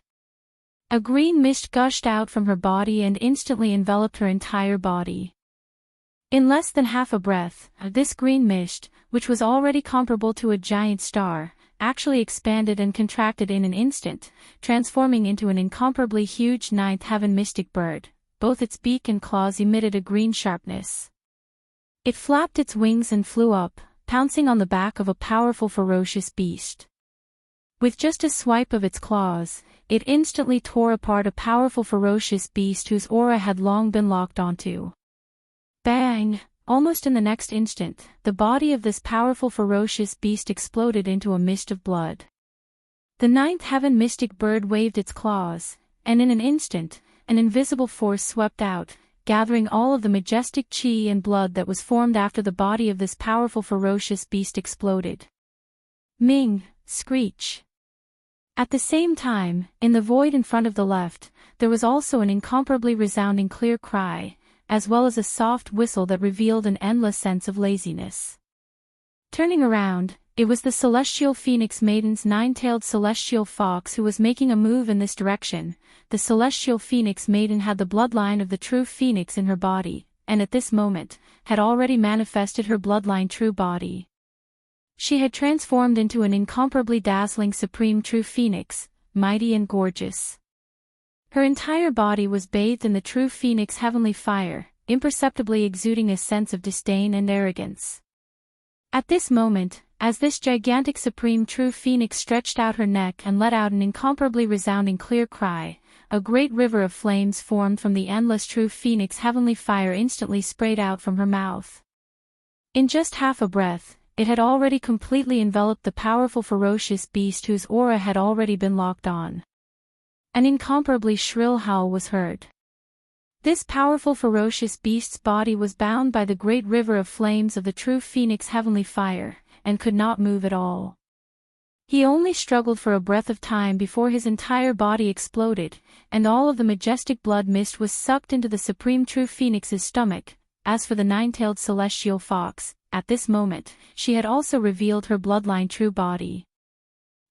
A green mist gushed out from her body and instantly enveloped her entire body. In less than half a breath, this green mist, which was already comparable to a giant star, actually expanded and contracted in an instant, transforming into an incomparably huge 9th heaven mystic bird. Both its beak and claws emitted a green sharpness. It flapped its wings and flew up, pouncing on the back of a powerful ferocious beast. With just a swipe of its claws, it instantly tore apart a powerful ferocious beast whose aura had long been locked onto. Bang! Almost in the next instant, the body of this powerful ferocious beast exploded into a mist of blood. The 9th heaven mystic bird waved its claws, and in an instant, an invisible force swept out, gathering all of the majestic chi and blood that was formed after the body of this powerful ferocious beast exploded. Ming, screech! At the same time, in the void in front of the left, there was also an incomparably resounding clear cry, as well as a soft whistle that revealed an endless sense of laziness. Turning around, it was the Celestial Phoenix Maiden's 9-tailed Celestial Fox who was making a move in this direction. The Celestial Phoenix Maiden had the bloodline of the true Phoenix in her body, and at this moment, had already manifested her bloodline true body. She had transformed into an incomparably dazzling supreme true Phoenix, mighty and gorgeous. Her entire body was bathed in the true Phoenix heavenly fire, imperceptibly exuding a sense of disdain and arrogance. At this moment, as this gigantic supreme true Phoenix stretched out her neck and let out an incomparably resounding clear cry, a great river of flames formed from the endless true Phoenix heavenly fire instantly sprayed out from her mouth. In just half a breath, it had already completely enveloped the powerful ferocious beast whose aura had already been locked on. An incomparably shrill howl was heard. This powerful ferocious beast's body was bound by the great river of flames of the true Phoenix heavenly fire, and could not move at all. He only struggled for a breath of time before his entire body exploded, and all of the majestic blood mist was sucked into the supreme true phoenix's stomach. As for the nine-tailed celestial fox, at this moment, she had also revealed her bloodline true body.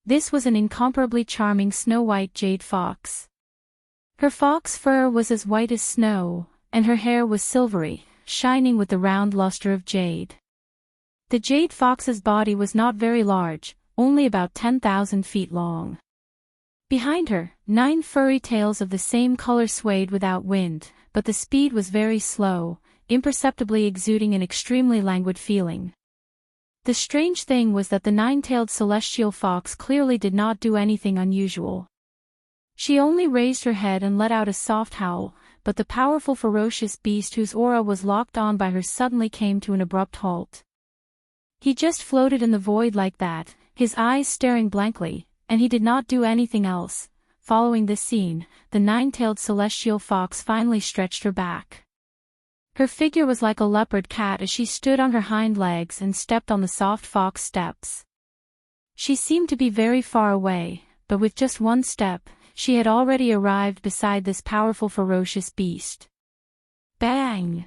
This was an incomparably charming snow-white jade fox. Her fox fur was as white as snow, and her hair was silvery, shining with the round luster of jade. The jade fox's body was not very large, only about 10,000 feet long. Behind her, 9 furry tails of the same color swayed without wind, but the speed was very slow, imperceptibly exuding an extremely languid feeling. The strange thing was that the 9-tailed celestial fox clearly did not do anything unusual. She only raised her head and let out a soft howl, but the powerful ferocious beast whose aura was locked on by her suddenly came to an abrupt halt. He just floated in the void like that, his eyes staring blankly, and he did not do anything else. Following this scene, the 9-tailed celestial fox finally stretched her back. Her figure was like a leopard cat as she stood on her hind legs and stepped on the soft fox steps. She seemed to be very far away, but with just one step, she had already arrived beside this powerful ferocious beast. Bang!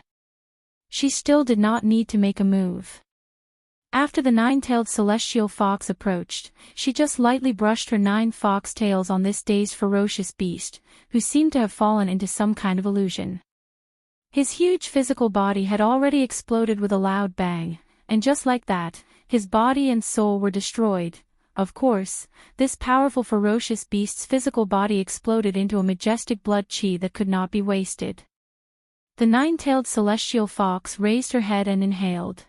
She still did not need to make a move. After the 9-tailed celestial fox approached, she just lightly brushed her 9 fox tails on this dazed ferocious beast, who seemed to have fallen into some kind of illusion. His huge physical body had already exploded with a loud bang, and just like that, his body and soul were destroyed. Of course, this powerful ferocious beast's physical body exploded into a majestic blood chi that could not be wasted. The 9-tailed celestial fox raised her head and inhaled.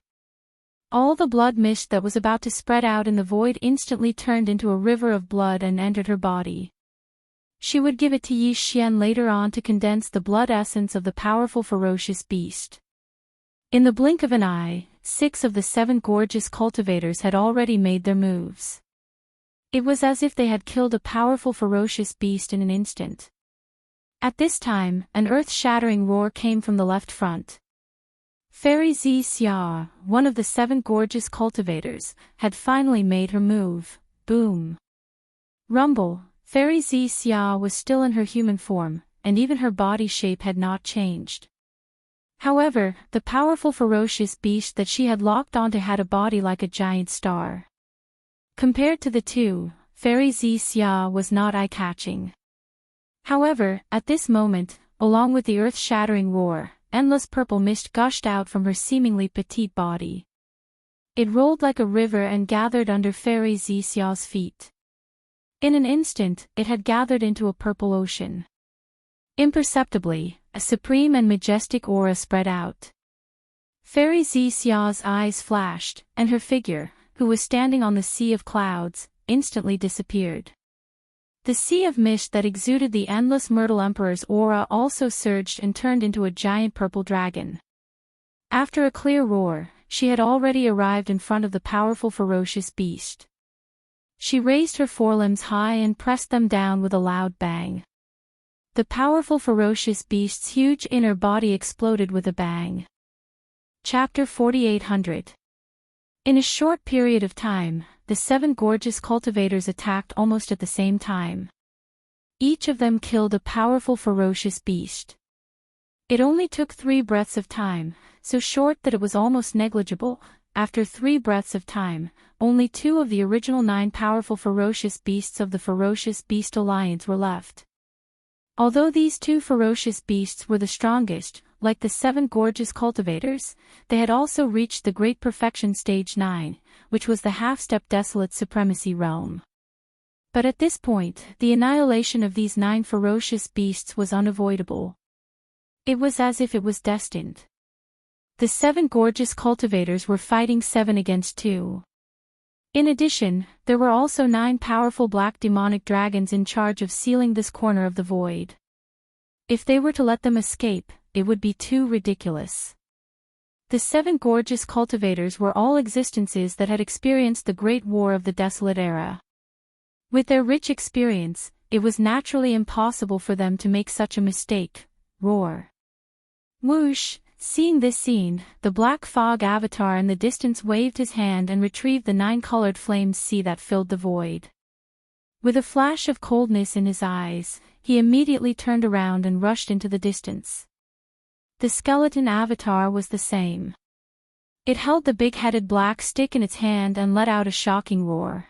All the blood mist that was about to spread out in the void instantly turned into a river of blood and entered her body. She would give it to Yi Xian later on to condense the blood essence of the powerful ferocious beast. In the blink of an eye, 6 of the 7 gorgeous cultivators had already made their moves. It was as if they had killed a powerful ferocious beast in an instant. At this time, an earth-shattering roar came from the left front. Fairy Zi Xia, one of the 7 gorgeous cultivators, had finally made her move. Boom! Rumble! Fairy Zi Xia was still in her human form, and even her body shape had not changed. However, the powerful ferocious beast that she had locked onto had a body like a giant star. Compared to the two, Fairy Zi Xia was not eye-catching. However, at this moment, along with the earth-shattering roar, endless purple mist gushed out from her seemingly petite body. It rolled like a river and gathered under Fairy Zi Xia's feet. In an instant, it had gathered into a purple ocean. Imperceptibly, a supreme and majestic aura spread out. Fairy Zi Xia's eyes flashed, and her figure, who was standing on the sea of clouds, instantly disappeared. The sea of mist that exuded the endless Myrtle Emperor's aura also surged and turned into a giant purple dragon. After a clear roar, she had already arrived in front of the powerful ferocious beast. She raised her forelimbs high and pressed them down with a loud bang. The powerful ferocious beast's huge inner body exploded with a bang. Chapter 4800. In a short period of time, the 7 gorgeous cultivators attacked almost at the same time. Each of them killed a powerful ferocious beast. It only took 3 breaths of time, so short that it was almost negligible. After 3 breaths of time, only 2 of the original 9 powerful ferocious beasts of the Ferocious Beast Alliance were left. Although these 2 ferocious beasts were the strongest, like the 7 gorgeous cultivators, they had also reached the Great Perfection Stage 9, which was the half-step desolate supremacy realm. But at this point, the annihilation of these 9 ferocious beasts was unavoidable. It was as if it was destined. The 7 gorgeous cultivators were fighting 7 against 2. In addition, there were also 9 powerful black demonic dragons in charge of sealing this corner of the void. If they were to let them escape, it would be too ridiculous. The 7 gorgeous cultivators were all existences that had experienced the Great War of the Desolate Era. With their rich experience, it was naturally impossible for them to make such a mistake. Roar! Whoosh! Seeing this scene, the black fog avatar in the distance waved his hand and retrieved the 9-colored flames sea that filled the void. With a flash of coldness in his eyes, he immediately turned around and rushed into the distance. The skeleton avatar was the same. It held the big-headed black stick in its hand and let out a shocking roar.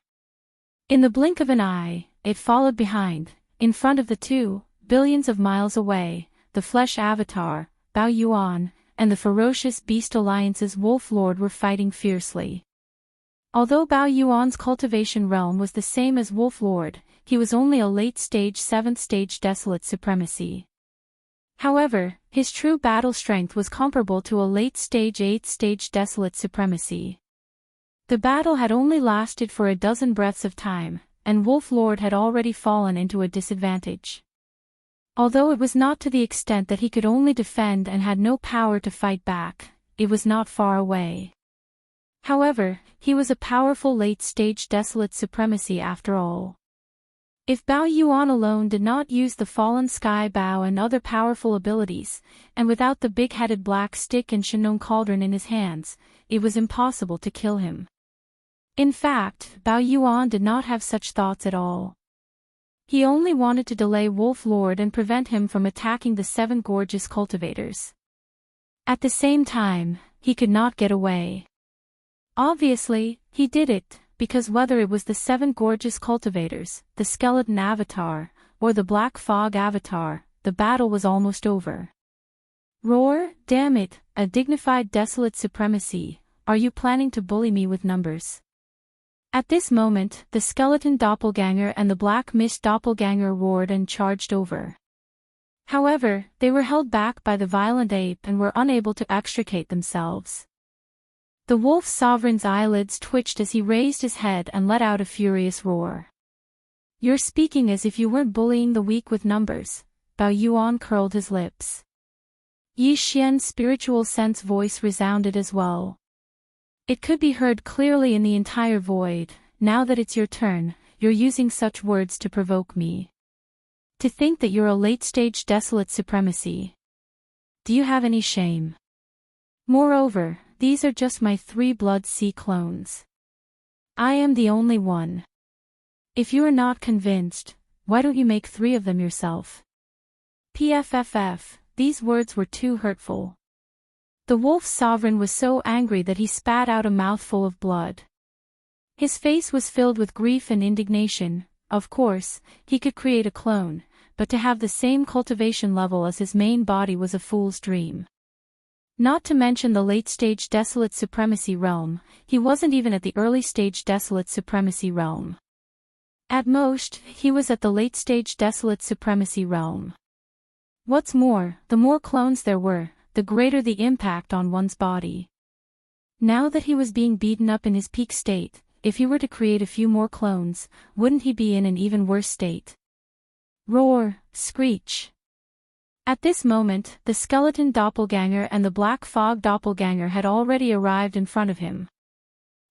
In the blink of an eye, it followed behind, in front of the two, billions of miles away, the flesh avatar, Bao Yuan, and the ferocious Beast Alliance's Wolf Lord were fighting fiercely. Although Bao Yuan's cultivation realm was the same as Wolf Lord, he was only a late-stage 7th-stage Desolate Supremacy. However, his true battle strength was comparable to a late-stage 8th-stage Desolate Supremacy. The battle had only lasted for a dozen breaths of time, and Wolf Lord had already fallen into a disadvantage. Although it was not to the extent that he could only defend and had no power to fight back, it was not far away. However, he was a powerful late-stage Desolate Supremacy after all. If Bao Yuan alone did not use the Fallen Sky Bao and other powerful abilities, and without the big-headed black stick and Shinong Cauldron in his hands, it was impossible to kill him. In fact, Bao Yuan did not have such thoughts at all. He only wanted to delay Wolf Lord and prevent him from attacking the 7 gorgeous cultivators. At the same time, he could not get away. Obviously, he did it, because whether it was the 7 gorgeous cultivators, the skeleton avatar, or the black fog avatar, the battle was almost over. Roar, damn it, a dignified Desolate Supremacy, are you planning to bully me with numbers? At this moment, the skeleton doppelganger and the black mist doppelganger roared and charged over. However, they were held back by the violent ape and were unable to extricate themselves. The wolf sovereign's eyelids twitched as he raised his head and let out a furious roar. You're speaking as if you weren't bullying the weak with numbers, Bao Yuan curled his lips. Yi Xian's spiritual sense voice resounded as well. It could be heard clearly in the entire void. Now that it's your turn, you're using such words to provoke me. To think that you're a late-stage Desolate Supremacy. Do you have any shame? Moreover, these are just my 3 Blood Sea clones. I am the only one. If you are not convinced, why don't you make 3 of them yourself? PFFF, these words were too hurtful. The wolf sovereign was so angry that he spat out a mouthful of blood. His face was filled with grief and indignation. Of course, he could create a clone, but to have the same cultivation level as his main body was a fool's dream. Not to mention the late-stage Desolate Supremacy realm, he wasn't even at the early-stage Desolate Supremacy realm. At most, he was at the late-stage Desolate Supremacy realm. What's more, the more clones there were, the greater the impact on one's body. Now that he was being beaten up in his peak state, if he were to create a few more clones, wouldn't he be in an even worse state? Roar, screech. At this moment, the skeleton doppelganger and the black fog doppelganger had already arrived in front of him.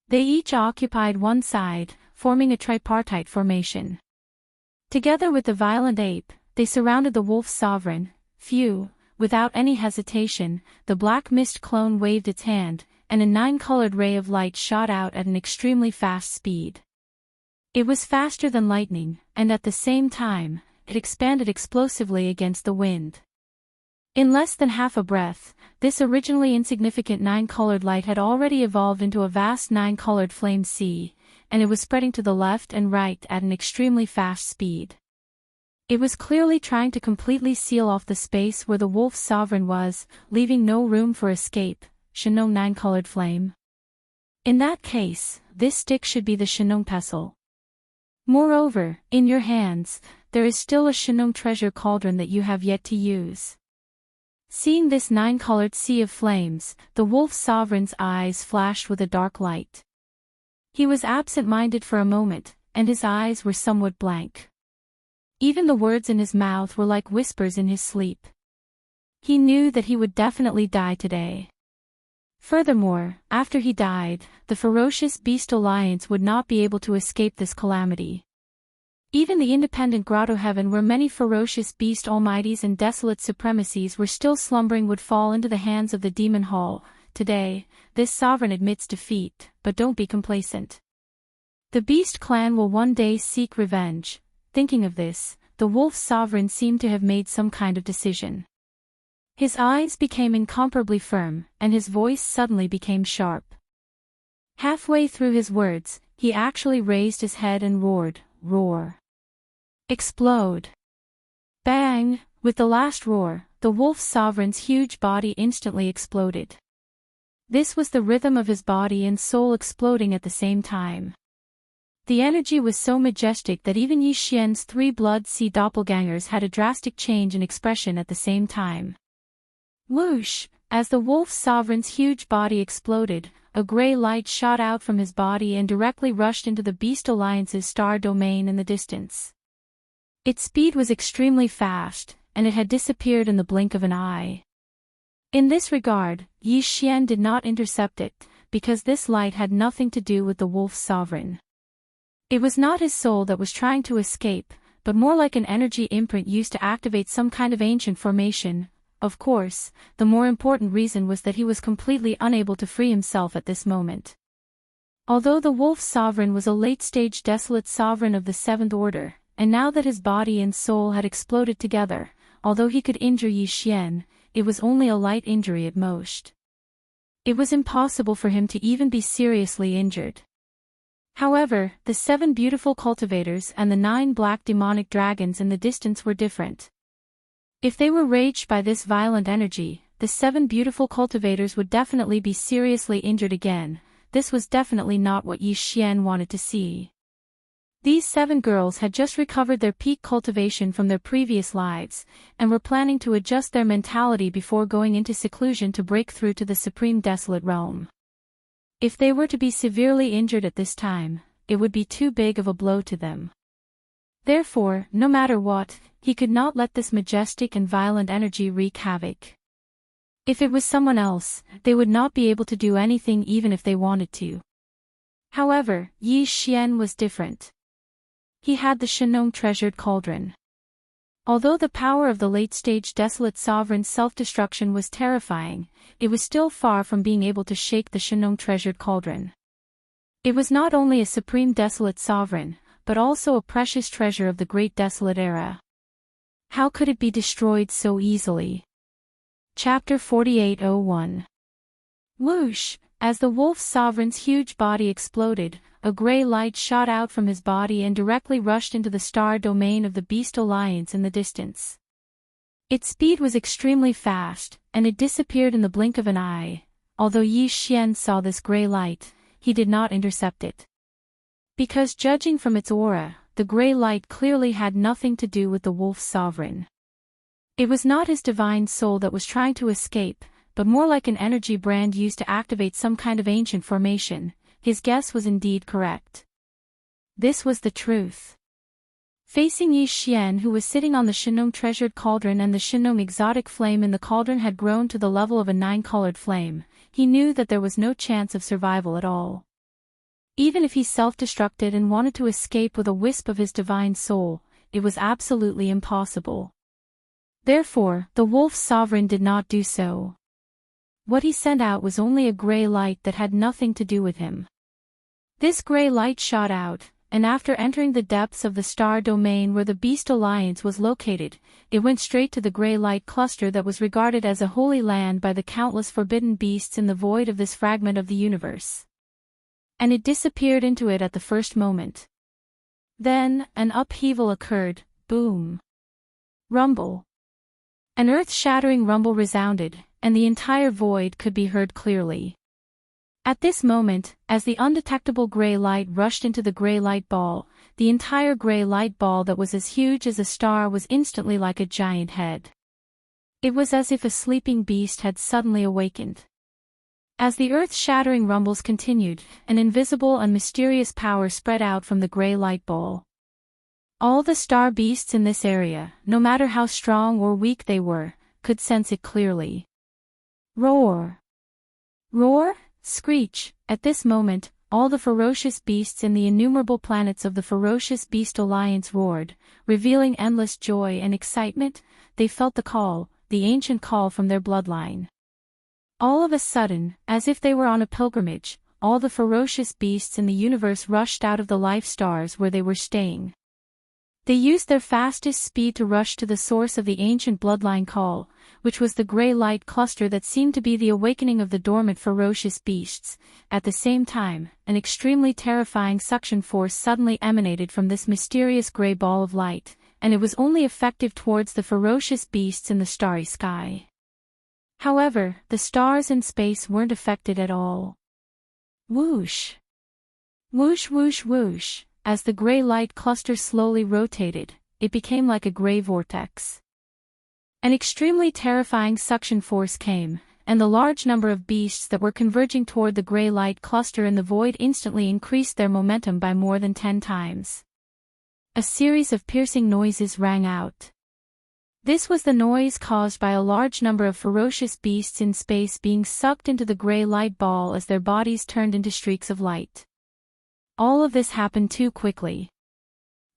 They each occupied one side, forming a tripartite formation. Together with the violent ape, they surrounded the wolf sovereign. Without any hesitation, the black mist clone waved its hand, and a 9-colored ray of light shot out at an extremely fast speed. It was faster than lightning, and at the same time, it expanded explosively against the wind. In less than half a breath, this originally insignificant 9-colored light had already evolved into a vast 9-colored flame sea, and it was spreading to the left and right at an extremely fast speed. It was clearly trying to completely seal off the space where the wolf sovereign was, leaving no room for escape. Shinong 9-colored flame. In that case, this stick should be the Shinong pestle. Moreover, in your hands, there is still a Shinong treasure cauldron that you have yet to use. Seeing this 9-colored sea of flames, the wolf sovereign's eyes flashed with a dark light. He was absent-minded for a moment, and his eyes were somewhat blank. Even the words in his mouth were like whispers in his sleep. He knew that he would definitely die today. Furthermore, after he died, the ferocious Beast Alliance would not be able to escape this calamity. Even the independent grotto heaven where many ferocious beast almighties and desolate supremacies were still slumbering would fall into the hands of the demon hall. Today, this sovereign admits defeat, but don't be complacent. The beast clan will one day seek revenge. Thinking of this, the wolf sovereign seemed to have made some kind of decision. His eyes became incomparably firm, and his voice suddenly became sharp. Halfway through his words, he actually raised his head and roared, roar. Explode. Bang! With the last roar, the wolf sovereign's huge body instantly exploded. This was the rhythm of his body and soul exploding at the same time. The energy was so majestic that even Yi Xian's three Blood Sea doppelgangers had a drastic change in expression at the same time. Whoosh! As the wolf sovereign's huge body exploded, a gray light shot out from his body and directly rushed into the Beast Alliance's star domain in the distance. Its speed was extremely fast, and it had disappeared in the blink of an eye. In this regard, Yi Xian did not intercept it, because this light had nothing to do with the wolf sovereign. It was not his soul that was trying to escape, but more like an energy imprint used to activate some kind of ancient formation. Of course, the more important reason was that he was completely unable to free himself at this moment. Although the wolf sovereign was a late-stage desolate sovereign of the Seventh Order, and now that his body and soul had exploded together, although he could injure Yi Xian, it was only a light injury at most. It was impossible for him to even be seriously injured. However, the 7 beautiful cultivators and the 9 black demonic dragons in the distance were different. If they were raged by this violent energy, the 7 beautiful cultivators would definitely be seriously injured again. This was definitely not what Yi Xian wanted to see. These 7 girls had just recovered their peak cultivation from their previous lives, and were planning to adjust their mentality before going into seclusion to break through to the Supreme Desolate Realm. If they were to be severely injured at this time, it would be too big of a blow to them. Therefore, no matter what, he could not let this majestic and violent energy wreak havoc. If it was someone else, they would not be able to do anything even if they wanted to. However, Yi Xian was different. He had the Shenong treasured cauldron. Although the power of the late-stage desolate sovereign's self-destruction was terrifying, it was still far from being able to shake the Shenong treasured cauldron. It was not only a supreme desolate sovereign, but also a precious treasure of the great desolate era. How could it be destroyed so easily? Chapter 48:01. Whoosh! As the wolf sovereign's huge body exploded, a gray light shot out from his body and directly rushed into the star domain of the Beast Alliance in the distance. Its speed was extremely fast, and it disappeared in the blink of an eye. Although Yi Xian saw this gray light, he did not intercept it. Because judging from its aura, the gray light clearly had nothing to do with the wolf sovereign. It was not his divine soul that was trying to escape, but more like an energy brand used to activate some kind of ancient formation. His guess was indeed correct. This was the truth. Facing Yi Xian, who was sitting on the Shenong treasured cauldron, and the Shenong exotic flame in the cauldron had grown to the level of a 9-colored flame, he knew that there was no chance of survival at all. Even if he self-destructed and wanted to escape with a wisp of his divine soul, it was absolutely impossible. Therefore, the wolf sovereign did not do so. What he sent out was only a gray light that had nothing to do with him. This gray light shot out, and after entering the depths of the star domain where the Beast Alliance was located, it went straight to the gray light cluster that was regarded as a holy land by the countless forbidden beasts in the void of this fragment of the universe. And it disappeared into it at the first moment. Then, an upheaval occurred. Boom. Rumble. An earth-shattering rumble resounded, and the entire void could be heard clearly. At this moment, as the undetectable gray light rushed into the gray light ball, the entire gray light ball that was as huge as a star was instantly like a giant head. It was as if a sleeping beast had suddenly awakened. As the earth-shattering rumbles continued, an invisible and mysterious power spread out from the gray light ball. All the star beasts in this area, no matter how strong or weak they were, could sense it clearly. Roar! Roar! Screech! At this moment, all the ferocious beasts in the innumerable planets of the Ferocious Beast Alliance roared, revealing endless joy and excitement. They felt the call, the ancient call from their bloodline. All of a sudden, as if they were on a pilgrimage, all the ferocious beasts in the universe rushed out of the life stars where they were staying. They used their fastest speed to rush to the source of the ancient bloodline call, which was the gray light cluster that seemed to be the awakening of the dormant ferocious beasts. At the same time, an extremely terrifying suction force suddenly emanated from this mysterious gray ball of light, and it was only effective towards the ferocious beasts in the starry sky. However, the stars in space weren't affected at all. Whoosh! Whoosh whoosh whoosh! As the gray light cluster slowly rotated, it became like a gray vortex. An extremely terrifying suction force came, and the large number of beasts that were converging toward the gray light cluster in the void instantly increased their momentum by more than 10 times. A series of piercing noises rang out. This was the noise caused by a large number of ferocious beasts in space being sucked into the gray light ball as their bodies turned into streaks of light. All of this happened too quickly.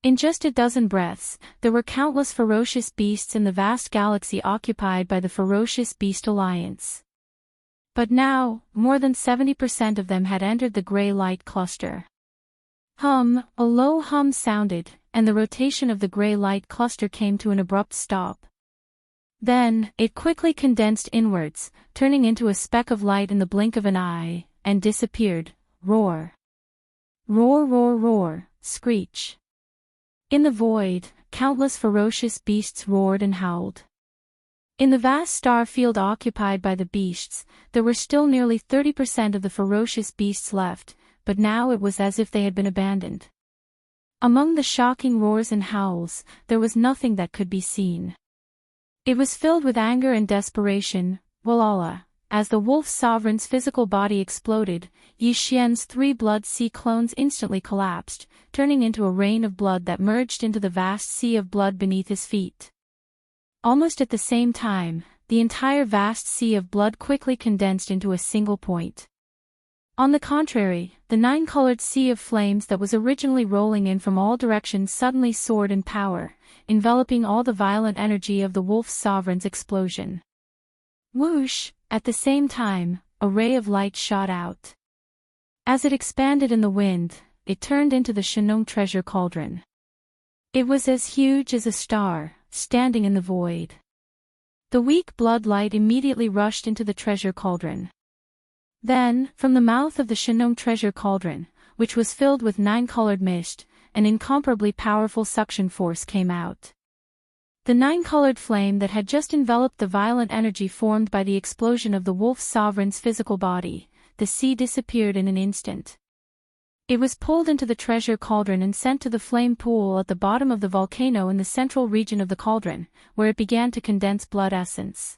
In just a dozen breaths, there were countless ferocious beasts in the vast galaxy occupied by the Ferocious Beast Alliance. But now, more than 70% of them had entered the gray light cluster. A low hum sounded, and the rotation of the gray light cluster came to an abrupt stop. Then, it quickly condensed inwards, turning into a speck of light in the blink of an eye, and disappeared. Roar! Roar, roar, roar, screech. In the void, countless ferocious beasts roared and howled. In the vast star field occupied by the beasts, there were still nearly 30% of the ferocious beasts left, but now it was as if they had been abandoned. Among the shocking roars and howls, there was nothing that could be seen. It was filled with anger and desperation. Walala. As the wolf sovereign's physical body exploded, Yi Xian's 3 blood sea clones instantly collapsed, turning into a rain of blood that merged into the vast sea of blood beneath his feet. Almost at the same time, the entire vast sea of blood quickly condensed into a single point. On the contrary, the 9-colored sea of flames that was originally rolling in from all directions suddenly soared in power, enveloping all the violent energy of the wolf sovereign's explosion. Whoosh! At the same time, a ray of light shot out. As it expanded in the wind, it turned into the Shenong treasure cauldron. It was as huge as a star, standing in the void. The weak blood light immediately rushed into the treasure cauldron. Then, from the mouth of the Shenong treasure cauldron, which was filled with 9-colored mist, an incomparably powerful suction force came out. The 9-colored flame that had just enveloped the violent energy formed by the explosion of the wolf sovereign's physical body, the sea disappeared in an instant. It was pulled into the treasure cauldron and sent to the flame pool at the bottom of the volcano in the central region of the cauldron, where it began to condense blood essence.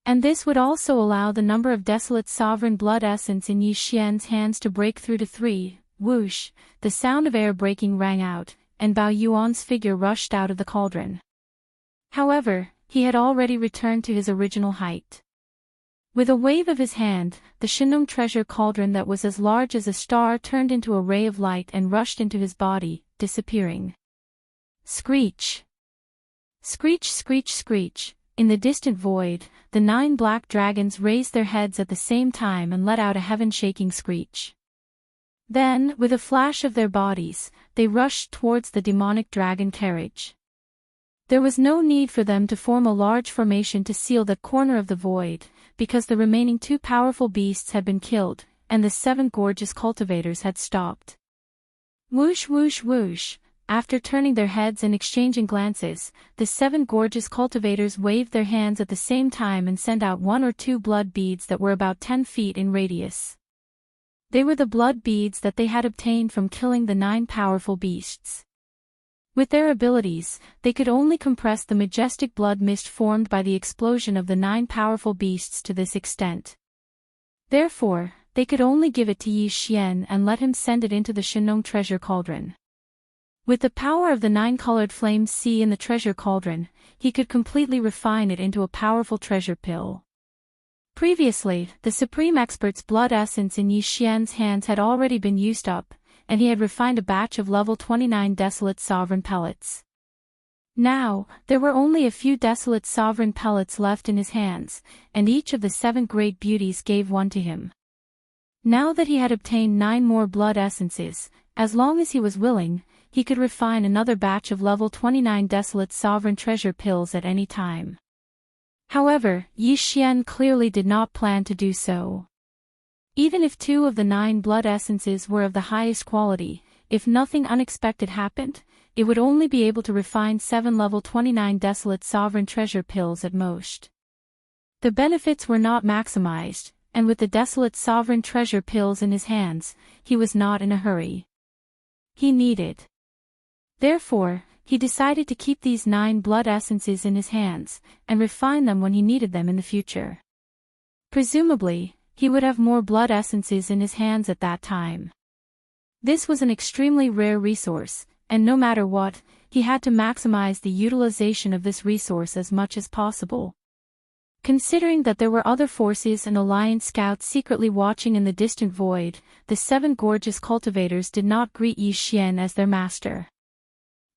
And this would also allow the number of desolate sovereign blood essence in Yi Xian's hands to break through to 3. Whoosh! The sound of air breaking rang out, and Bao Yuan's figure rushed out of the cauldron. However, he had already returned to his original height. With a wave of his hand, the Shenong treasure cauldron that was as large as a star turned into a ray of light and rushed into his body, disappearing. Screech! Screech, screech, screech! In the distant void, the 9 black dragons raised their heads at the same time and let out a heaven-shaking screech. Then, with a flash of their bodies, they rushed towards the demonic dragon carriage. There was no need for them to form a large formation to seal that corner of the void, because the remaining 2 powerful beasts had been killed, and the 7 gorgeous cultivators had stopped. Whoosh whoosh whoosh! After turning their heads and exchanging glances, the 7 gorgeous cultivators waved their hands at the same time and sent out 1 or 2 blood beads that were about 10 feet in radius. They were the blood beads that they had obtained from killing the 9 powerful beasts. With their abilities, they could only compress the majestic blood mist formed by the explosion of the 9 powerful beasts to this extent. Therefore, they could only give it to Yi Xian and let him send it into the Shenong treasure cauldron. With the power of the 9-colored flame sea in the treasure cauldron, he could completely refine it into a powerful treasure pill. Previously, the Supreme Expert's blood essence in Yi Xian's hands had already been used up, and he had refined a batch of level 29 Desolate Sovereign pellets. Now, there were only a few Desolate Sovereign pellets left in his hands, and each of the 7 great beauties gave one to him. Now that he had obtained 9 more blood essences, as long as he was willing, he could refine another batch of level 29 Desolate Sovereign treasure pills at any time. However, Yi Xian clearly did not plan to do so. Even if 2 of the 9 blood essences were of the highest quality, if nothing unexpected happened, it would only be able to refine 7 level 29 Desolate Sovereign treasure pills at most. The benefits were not maximized, and with the Desolate Sovereign treasure pills in his hands, he was not in a hurry. He needed. Therefore, he decided to keep these 9 blood essences in his hands, and refine them when he needed them in the future. Presumably, he would have more blood essences in his hands at that time. This was an extremely rare resource, and no matter what, he had to maximize the utilization of this resource as much as possible. Considering that there were other forces and Alliance scouts secretly watching in the distant void, the 7 gorgeous cultivators did not greet Yi Xian as their master.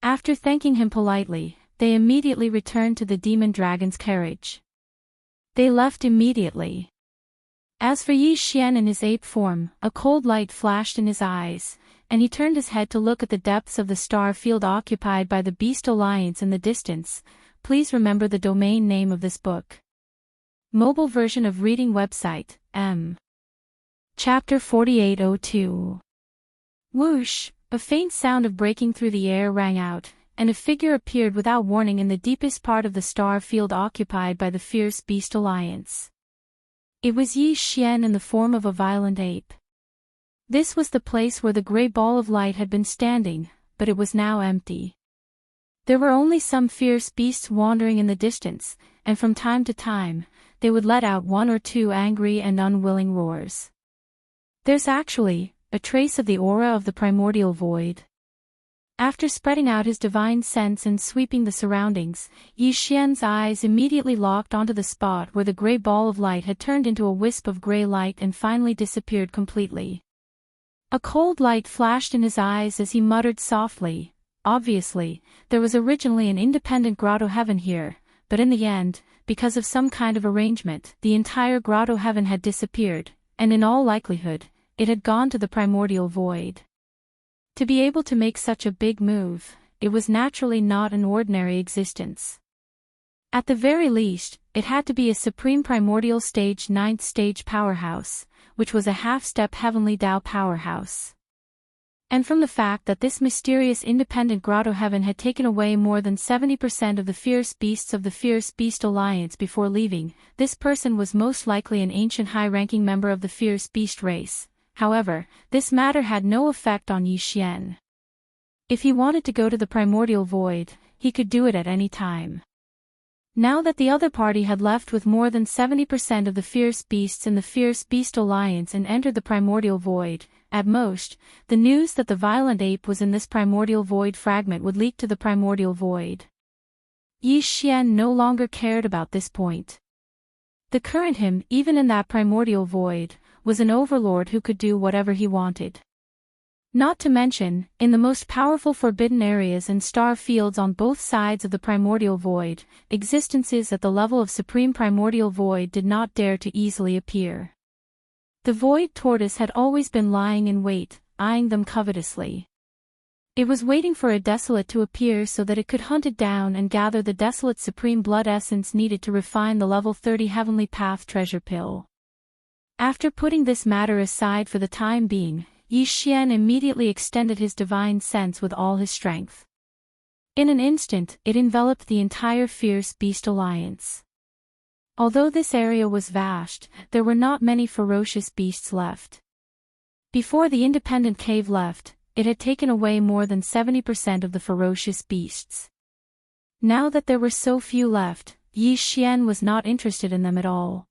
After thanking him politely, they immediately returned to the demon dragon's carriage. They left immediately. As for Yi Xian in his ape form, a cold light flashed in his eyes, and he turned his head to look at the depths of the star field occupied by the Beast Alliance in the distance. Please remember the domain name of this book. Mobile version of reading website, M. Chapter 4802. Whoosh! A faint sound of breaking through the air rang out, and a figure appeared without warning in the deepest part of the star field occupied by the fierce Beast Alliance. It was Yi Xian in the form of a violent ape. This was the place where the grey ball of light had been standing, but it was now empty. There were only some fierce beasts wandering in the distance, and from time to time, they would let out 1 or 2 angry and unwilling roars. There's actually a trace of the aura of the primordial void. After spreading out his divine sense and sweeping the surroundings, Yi Xian's eyes immediately locked onto the spot where the grey ball of light had turned into a wisp of grey light and finally disappeared completely. A cold light flashed in his eyes as he muttered softly. Obviously, there was originally an independent grotto heaven here, but in the end, because of some kind of arrangement, the entire grotto heaven had disappeared, and in all likelihood, it had gone to the primordial void. To be able to make such a big move, it was naturally not an ordinary existence. At the very least, it had to be a supreme primordial stage 9th stage powerhouse, which was a half-step heavenly Tao powerhouse. And from the fact that this mysterious independent grotto heaven had taken away more than 70% of the fierce beasts of the Fierce Beast Alliance before leaving, this person was most likely an ancient high-ranking member of the Fierce Beast race. However, this matter had no effect on Yi Xian. If he wanted to go to the primordial void, he could do it at any time. Now that the other party had left with more than 70% of the fierce beasts in the Fierce Beast Alliance and entered the primordial void, at most, the news that the violent ape was in this primordial void fragment would leak to the primordial void. Yi Xian no longer cared about this point. The current him, even in that primordial void, was an overlord who could do whatever he wanted. Not to mention, in the most powerful forbidden areas and star fields on both sides of the primordial void, existences at the level of supreme primordial void did not dare to easily appear. The void tortoise had always been lying in wait, eyeing them covetously. It was waiting for a desolate to appear so that it could hunt it down and gather the desolate supreme blood essence needed to refine the level 30 heavenly path treasure pill. After putting this matter aside for the time being, Yi Xian immediately extended his divine sense with all his strength. In an instant, it enveloped the entire Fierce Beast Alliance. Although this area was vast, there were not many ferocious beasts left. Before the independent cave left, it had taken away more than 70% of the ferocious beasts. Now that there were so few left, Yi Xian was not interested in them at all.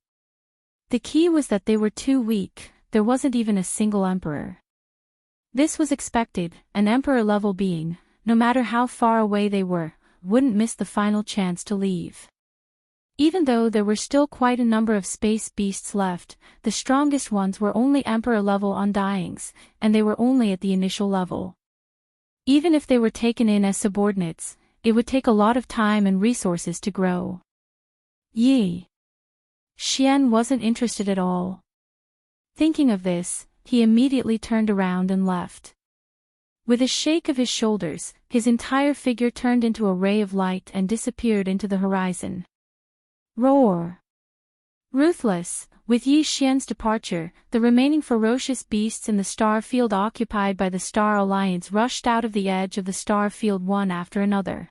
The key was that they were too weak, there wasn't even a single emperor. This was expected, an emperor-level being, no matter how far away they were, wouldn't miss the final chance to leave. Even though there were still quite a number of space beasts left, the strongest ones were only Emperor-level undyings, and they were only at the initial level. Even if they were taken in as subordinates, it would take a lot of time and resources to grow. Yi Xian wasn't interested at all. Thinking of this, he immediately turned around and left. With a shake of his shoulders, his entire figure turned into a ray of light and disappeared into the horizon. Roar! Ruthless, with Yi Xian's departure, the remaining ferocious beasts in the star field occupied by the Star Alliance rushed out of the edge of the star field one after another.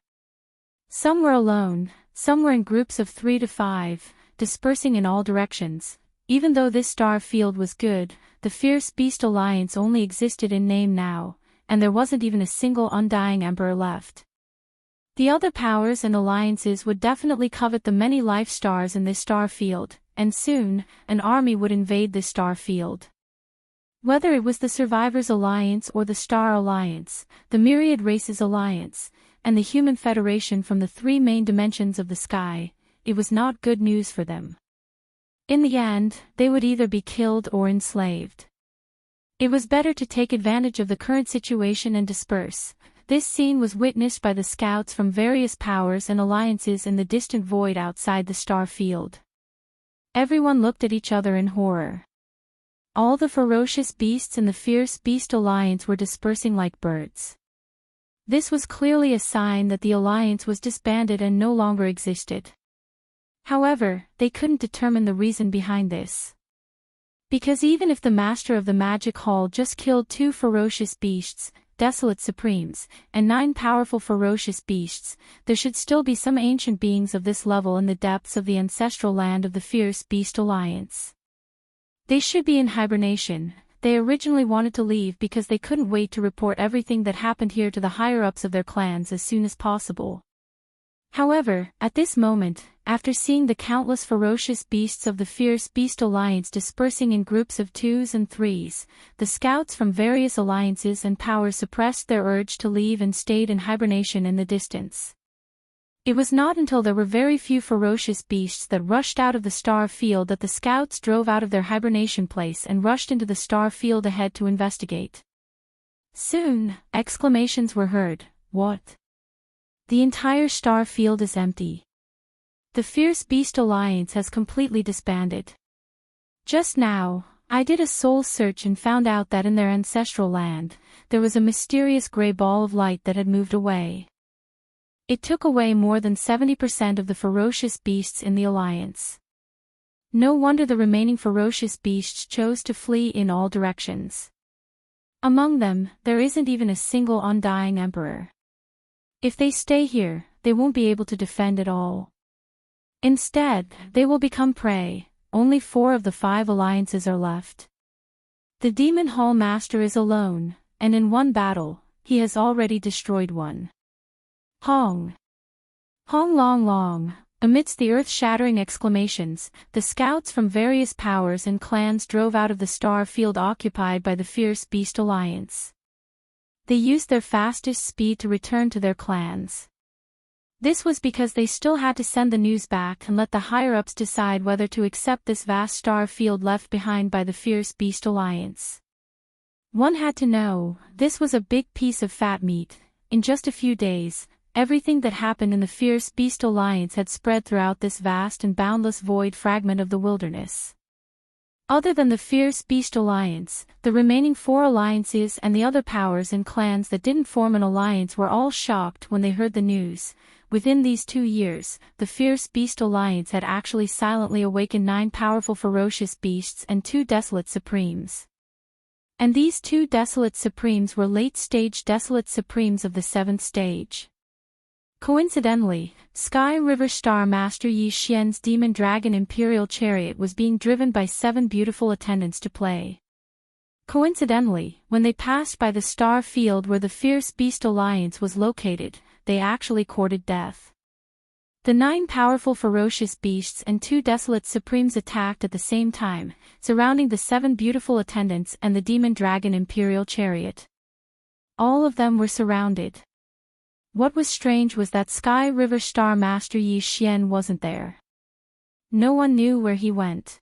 Some were alone, some were in groups of 3 to 5, dispersing in all directions. Even though this star field was good, the Fierce Beast Alliance only existed in name now, and there wasn't even a single undying emperor left. The other powers and alliances would definitely covet the many life stars in this star field, and soon, an army would invade this star field. Whether it was the Survivors Alliance or the Star Alliance, the Myriad Races Alliance, and the Human Federation from the 3 main dimensions of the sky, it was not good news for them. In the end, they would either be killed or enslaved. It was better to take advantage of the current situation and disperse. This scene was witnessed by the scouts from various powers and alliances in the distant void outside the star field. Everyone looked at each other in horror. All the ferocious beasts in the Fierce Beast Alliance were dispersing like birds. This was clearly a sign that the alliance was disbanded and no longer existed. However, they couldn't determine the reason behind this. Because even if the master of the magic hall just killed 2 ferocious beasts, Desolate Supremes, and 9 powerful ferocious beasts, there should still be some ancient beings of this level in the depths of the ancestral land of the Fierce Beast Alliance. They should be in hibernation. They originally wanted to leave because they couldn't wait to report everything that happened here to the higher-ups of their clans as soon as possible. However, at this moment, after seeing the countless ferocious beasts of the Fierce Beast Alliance dispersing in groups of 2s and 3s, the scouts from various alliances and powers suppressed their urge to leave and stayed in hibernation in the distance. It was not until there were very few ferocious beasts that rushed out of the star field that the scouts drove out of their hibernation place and rushed into the star field ahead to investigate. Soon, exclamations were heard. What? The entire star field is empty. The Fierce Beast Alliance has completely disbanded. Just now, I did a soul search and found out that in their ancestral land, there was a mysterious gray ball of light that had moved away. It took away more than 70% of the ferocious beasts in the alliance. No wonder the remaining ferocious beasts chose to flee in all directions. Among them, there isn't even a single undying emperor. If they stay here, they won't be able to defend at all. Instead, they will become prey. Only 4 of the 5 alliances are left. The Demon Hall Master is alone, and in one battle, he has already destroyed one. Hong! Hong long long! Amidst the earth-shattering exclamations, the scouts from various powers and clans drove out of the star field occupied by the Fierce Beast Alliance. They used their fastest speed to return to their clans. This was because they still had to send the news back and let the higher-ups decide whether to accept this vast star field left behind by the Fierce Beast Alliance. One had to know, this was a big piece of fat meat. In just a few days, everything that happened in the Fierce Beast Alliance had spread throughout this vast and boundless void fragment of the wilderness. Other than the Fierce Beast Alliance, the remaining 4 alliances and the other powers and clans that didn't form an alliance were all shocked when they heard the news. Within these 2 years, the Fierce Beast Alliance had actually silently awakened 9 powerful ferocious beasts and 2 Desolate Supremes. And these 2 Desolate Supremes were late-stage Desolate Supremes of the 7th stage. Coincidentally, Sky River Star Master Yi Xian's Demon Dragon Imperial Chariot was being driven by 7 beautiful attendants to play. Coincidentally, when they passed by the star field where the Fierce Beast Alliance was located, they actually courted death. The 9 powerful ferocious beasts and 2 Desolate Supremes attacked at the same time, surrounding the 7 beautiful attendants and the Demon Dragon Imperial Chariot. All of them were surrounded. What was strange was that Sky River Star Master Yi Xian wasn't there. no one knew where he went.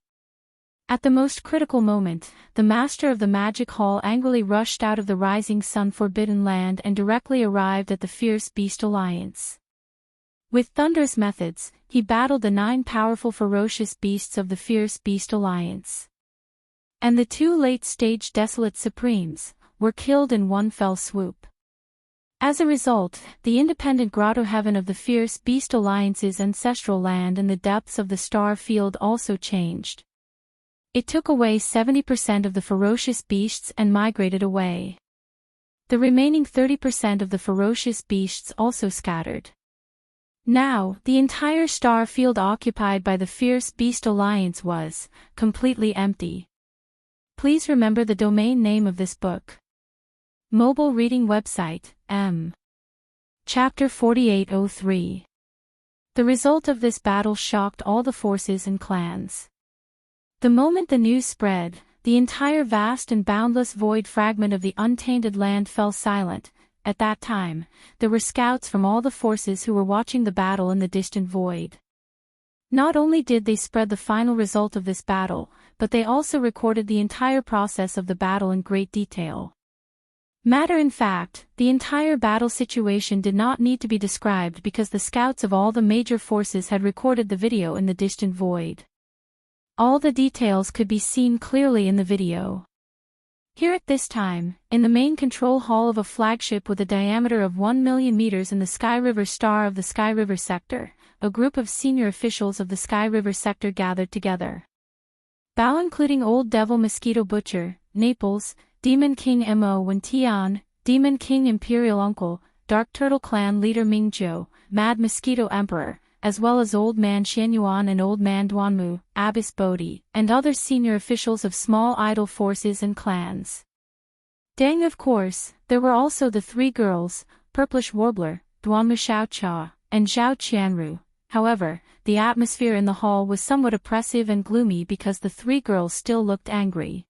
At the most critical moment, the master of the magic hall angrily rushed out of the rising sun forbidden land and directly arrived at the fierce beast alliance. With thunderous methods, he battled the 9 powerful ferocious beasts of the fierce beast alliance. And the 2 late-stage desolate supremes were killed in one fell swoop. As a result, the independent grotto heaven of the fierce beast alliance's ancestral land and the depths of the star field also changed. It took away 70% of the ferocious beasts and migrated away. The remaining 30% of the ferocious beasts also scattered. Now, the entire star field occupied by the fierce beast alliance was completely empty. Please remember the domain name of this book. Mobile reading website, M. Chapter 4803. The result of this battle shocked all the forces and clans. The moment the news spread, the entire vast and boundless void fragment of the untainted land fell silent. At that time, there were scouts from all the forces who were watching the battle in the distant void. Not only did they spread the final result of this battle, but they also recorded the entire process of the battle in great detail. In fact, the entire battle situation did not need to be described because the scouts of all the major forces had recorded the video in the distant void. All the details could be seen clearly in the video. Here at this time, in the main control hall of a flagship with a diameter of 1 million meters in the Sky River Star of the Sky River Sector, a group of senior officials of the Sky River Sector gathered together. Bao including Old Devil Mosquito Butcher, Naples, Demon King Mo Wen Tian, Demon King Imperial Uncle, Dark Turtle Clan Leader Mingzhou, Mad Mosquito Emperor, as well as Old Man Xianyuan and Old Man Duanmu, Abbess Bodhi, and other senior officials of small idol forces and clans. Dang, of course, there were also the 3 girls, Purplish Warbler, Duanmu Xiaocha, and Zhao Qianru. However, the atmosphere in the hall was somewhat oppressive and gloomy because the 3 girls still looked angry.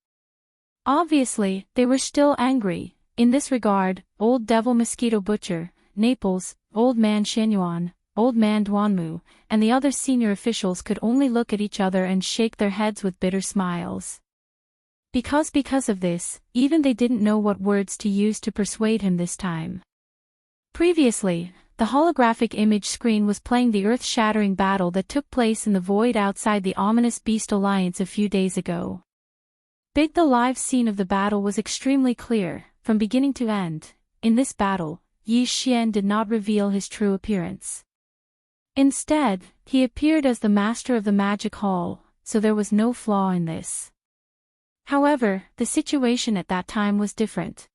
Obviously, they were still angry. In this regard, Old Devil Mosquito Butcher, Naples, Old Man Xianyuan, Old Man Duanmu, and the other senior officials could only look at each other and shake their heads with bitter smiles. Because of this, even they didn't know what words to use to persuade him this time. Previously, the holographic image screen was playing the earth-shattering battle that took place in the void outside the ominous Beast Alliance a few days ago. The live scene of the battle was extremely clear, from beginning to end. In this battle, Yi Xian did not reveal his true appearance. Instead, he appeared as the master of the magic hall, so there was no flaw in this. However, the situation at that time was different.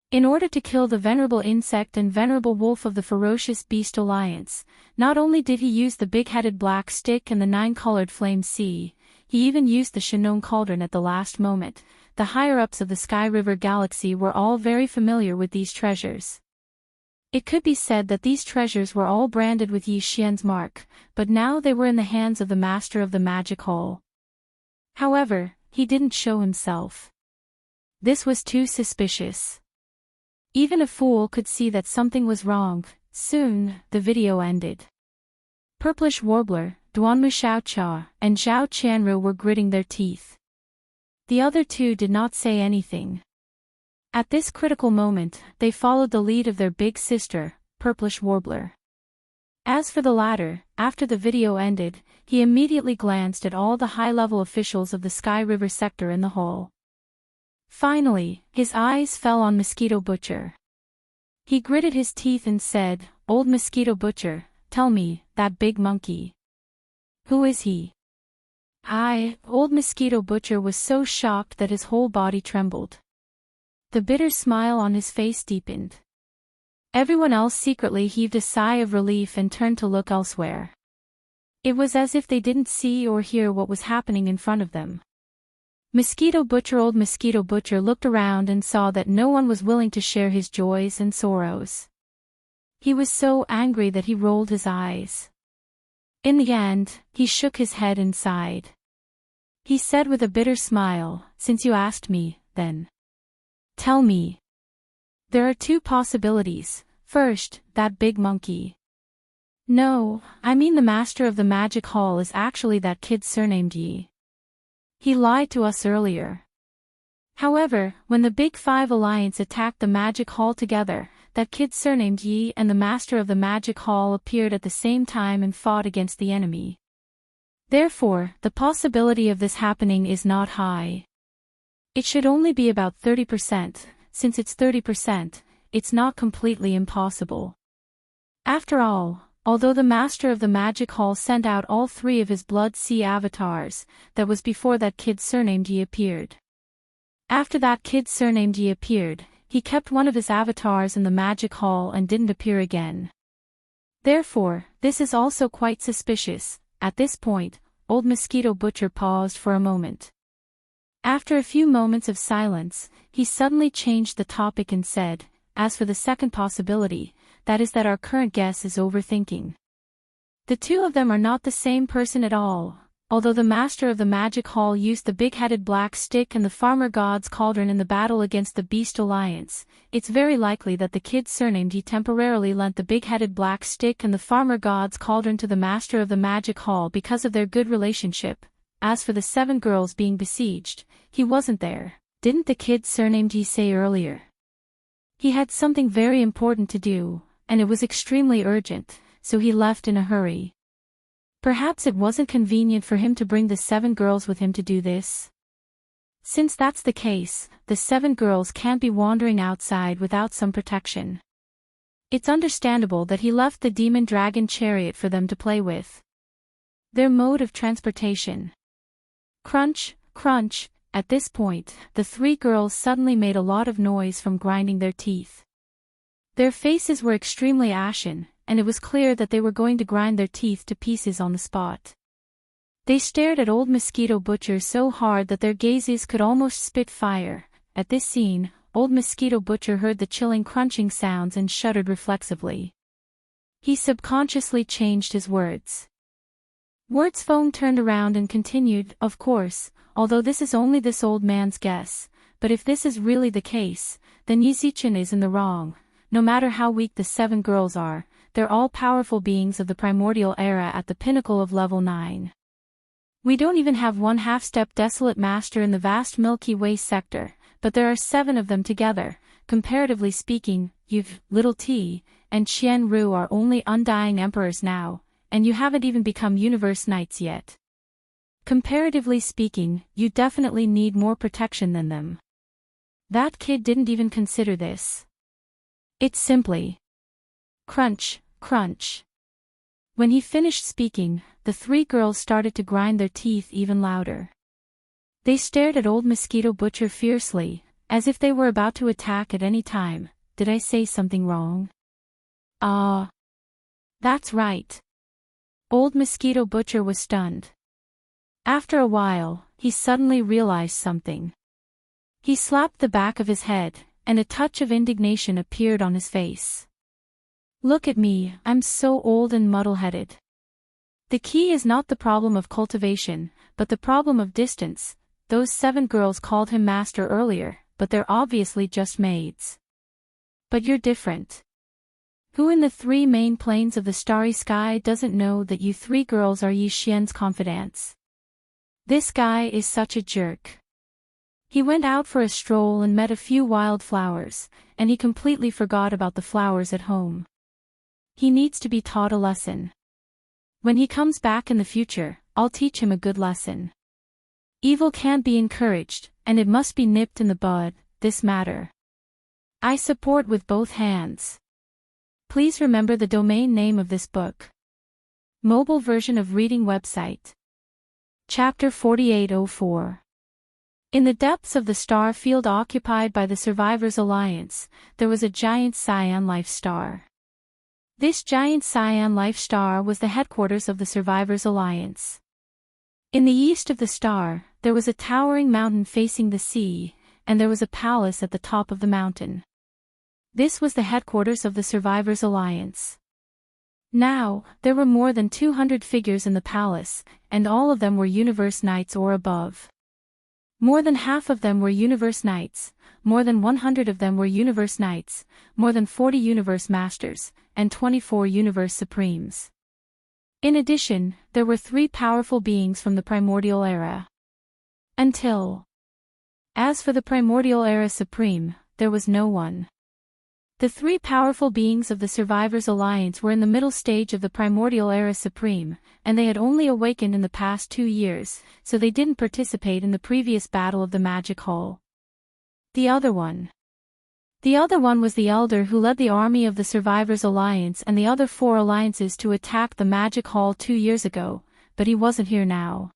In order to kill the venerable insect and venerable wolf of the ferocious beast alliance, not only did he use the big-headed black stick and the 9-colored flame sea, he even used the Shanong cauldron at the last moment. The higher-ups of the Sky River Galaxy were all very familiar with these treasures. It could be said that these treasures were all branded with Yi Xian's mark, but now they were in the hands of the master of the magic hall. However, he didn't show himself. This was too suspicious. Even a fool could see that something was wrong. Soon, the video ended. Purplish Warbler, Duanmu Xiaocha, and Zhao Qianru were gritting their teeth. The other 2 did not say anything. At this critical moment, they followed the lead of their big sister, Purplish Warbler. As for the latter, after the video ended, he immediately glanced at all the high-level officials of the Sky River sector in the hall. Finally, his eyes fell on Mosquito Butcher. He gritted his teeth and said, "Old Mosquito Butcher, tell me, that big monkey. Who is he?" Old Mosquito Butcher was so shocked that his whole body trembled. The bitter smile on his face deepened. Everyone else secretly heaved a sigh of relief and turned to look elsewhere. It was as if they didn't see or hear what was happening in front of them. Old Mosquito Butcher looked around and saw that no one was willing to share his joys and sorrows. He was so angry that he rolled his eyes. In the end, he shook his head and sighed. He said with a bitter smile, "Since you asked me, then. Tell me. There are 2 possibilities. First, that big monkey. No, I mean the master of the magic hall is actually that kid surnamed Yi. He lied to us earlier. However, when the Big Five Alliance attacked the magic hall together, that kid surnamed Yi and the master of the magic hall appeared at the same time and fought against the enemy. Therefore, the possibility of this happening is not high. It should only be about 30%, since it's 30%, it's not completely impossible. After all, although the master of the magic hall sent out all three of his Blood Sea avatars, that was before that kid surnamed Yi appeared. After that kid surnamed Yi appeared, he kept one of his avatars in the magic hall and didn't appear again. Therefore, this is also quite suspicious. At this point, Old Mosquito Butcher paused for a moment. After a few moments of silence, he suddenly changed the topic and said, as for the second possibility, that is that our current guess is overthinking. The two of them are not the same person at all. Although the master of the magic hall used the big-headed black stick and the farmer god's cauldron in the battle against the Beast Alliance, it's very likely that the kid surnamed Yi temporarily lent the big-headed black stick and the farmer god's cauldron to the master of the magic hall because of their good relationship. As for the 7 girls being besieged, he wasn't there, didn't the kid surnamed Yi say earlier? He had something very important to do, and it was extremely urgent, so he left in a hurry. Perhaps it wasn't convenient for him to bring the 7 girls with him to do this. Since that's the case, the 7 girls can't be wandering outside without some protection. It's understandable that he left the demon dragon chariot for them to play with. Their mode of transportation. Crunch, crunch. At this point, the 3 girls suddenly made a lot of noise from grinding their teeth. Their faces were extremely ashen, and it was clear that they were going to grind their teeth to pieces on the spot. They stared at Old Mosquito Butcher so hard that their gazes could almost spit fire. At this scene, Old Mosquito Butcher heard the chilling crunching sounds and shuddered reflexively. He subconsciously changed his words. Wordsphone turned around and continued, of course, although this is only this old man's guess, but if this is really the case, then Yizichin is in the wrong. No matter how weak the 7 girls are, they're all powerful beings of the primordial era at the pinnacle of level 9. We don't even have one half-step desolate master in the vast Milky Way sector, but there are 7 of them together. Comparatively speaking, you've, Little T, and Qian Ru are only undying emperors now, and you haven't even become universe knights yet. Comparatively speaking, you definitely need more protection than them. That kid didn't even consider this. It's simply crunch, crunch. When he finished speaking, the 3 girls started to grind their teeth even louder. They stared at Old Mosquito Butcher fiercely, as if they were about to attack at any time. Did I say something wrong? That's right. Old Mosquito Butcher was stunned. After a while, he suddenly realized something. He slapped the back of his head, and a touch of indignation appeared on his face. Look at me, I'm so old and muddle-headed. The key is not the problem of cultivation, but the problem of distance. Those 7 girls called him master earlier, but they're obviously just maids. But you're different. Who in the 3 main planes of the starry sky doesn't know that you 3 girls are Yi Xian's confidants? This guy is such a jerk. He went out for a stroll and met a few wildflowers, and he completely forgot about the flowers at home. He needs to be taught a lesson. When he comes back in the future, I'll teach him a good lesson. Evil can't be encouraged, and it must be nipped in the bud, this matter. I support with both hands. Please remember the domain name of this book. Mobile version of reading website. Chapter 4804. In the depths of the star field occupied by the Survivors Alliance, there was a giant cyan life star. This giant cyan life star was the headquarters of the Survivors Alliance. In the east of the star, there was a towering mountain facing the sea, and there was a palace at the top of the mountain. This was the headquarters of the Survivors Alliance. Now, there were more than 200 figures in the palace, and all of them were Universe Knights or above. More than half of them were Universe Knights, more than 100 of them were Universe Knights, more than 40 Universe Masters, and 24 Universe Supremes. In addition, there were 3 powerful beings from the primordial era. As for the primordial era supreme, there was no one. The 3 powerful beings of the Survivors Alliance were in the middle stage of the primordial era supreme, and they had only awakened in the past 2 years, so they didn't participate in the previous battle of the Magic Hall. The other one was the Elder who led the army of the Survivors Alliance and the other 4 alliances to attack the Magic Hall 2 years ago, but he wasn't here now.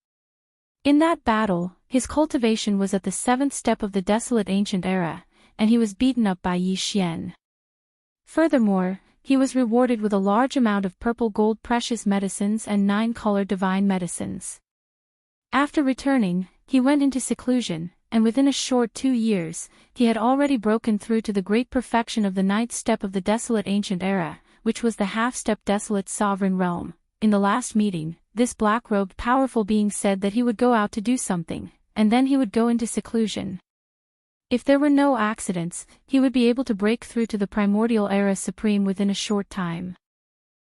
In that battle, his cultivation was at the 7th step of the Desolate Ancient Era, and he was beaten up by Yi Xian. Furthermore, he was rewarded with a large amount of purple gold precious medicines and 9 colored divine medicines. After returning, he went into seclusion, and within a short 2 years, he had already broken through to the great perfection of the 9th step of the Desolate Ancient Era, which was the half-step Desolate Sovereign Realm. In the last meeting, this black-robed powerful being said that he would go out to do something, and then he would go into seclusion. If there were no accidents, he would be able to break through to the primordial era supreme within a short time.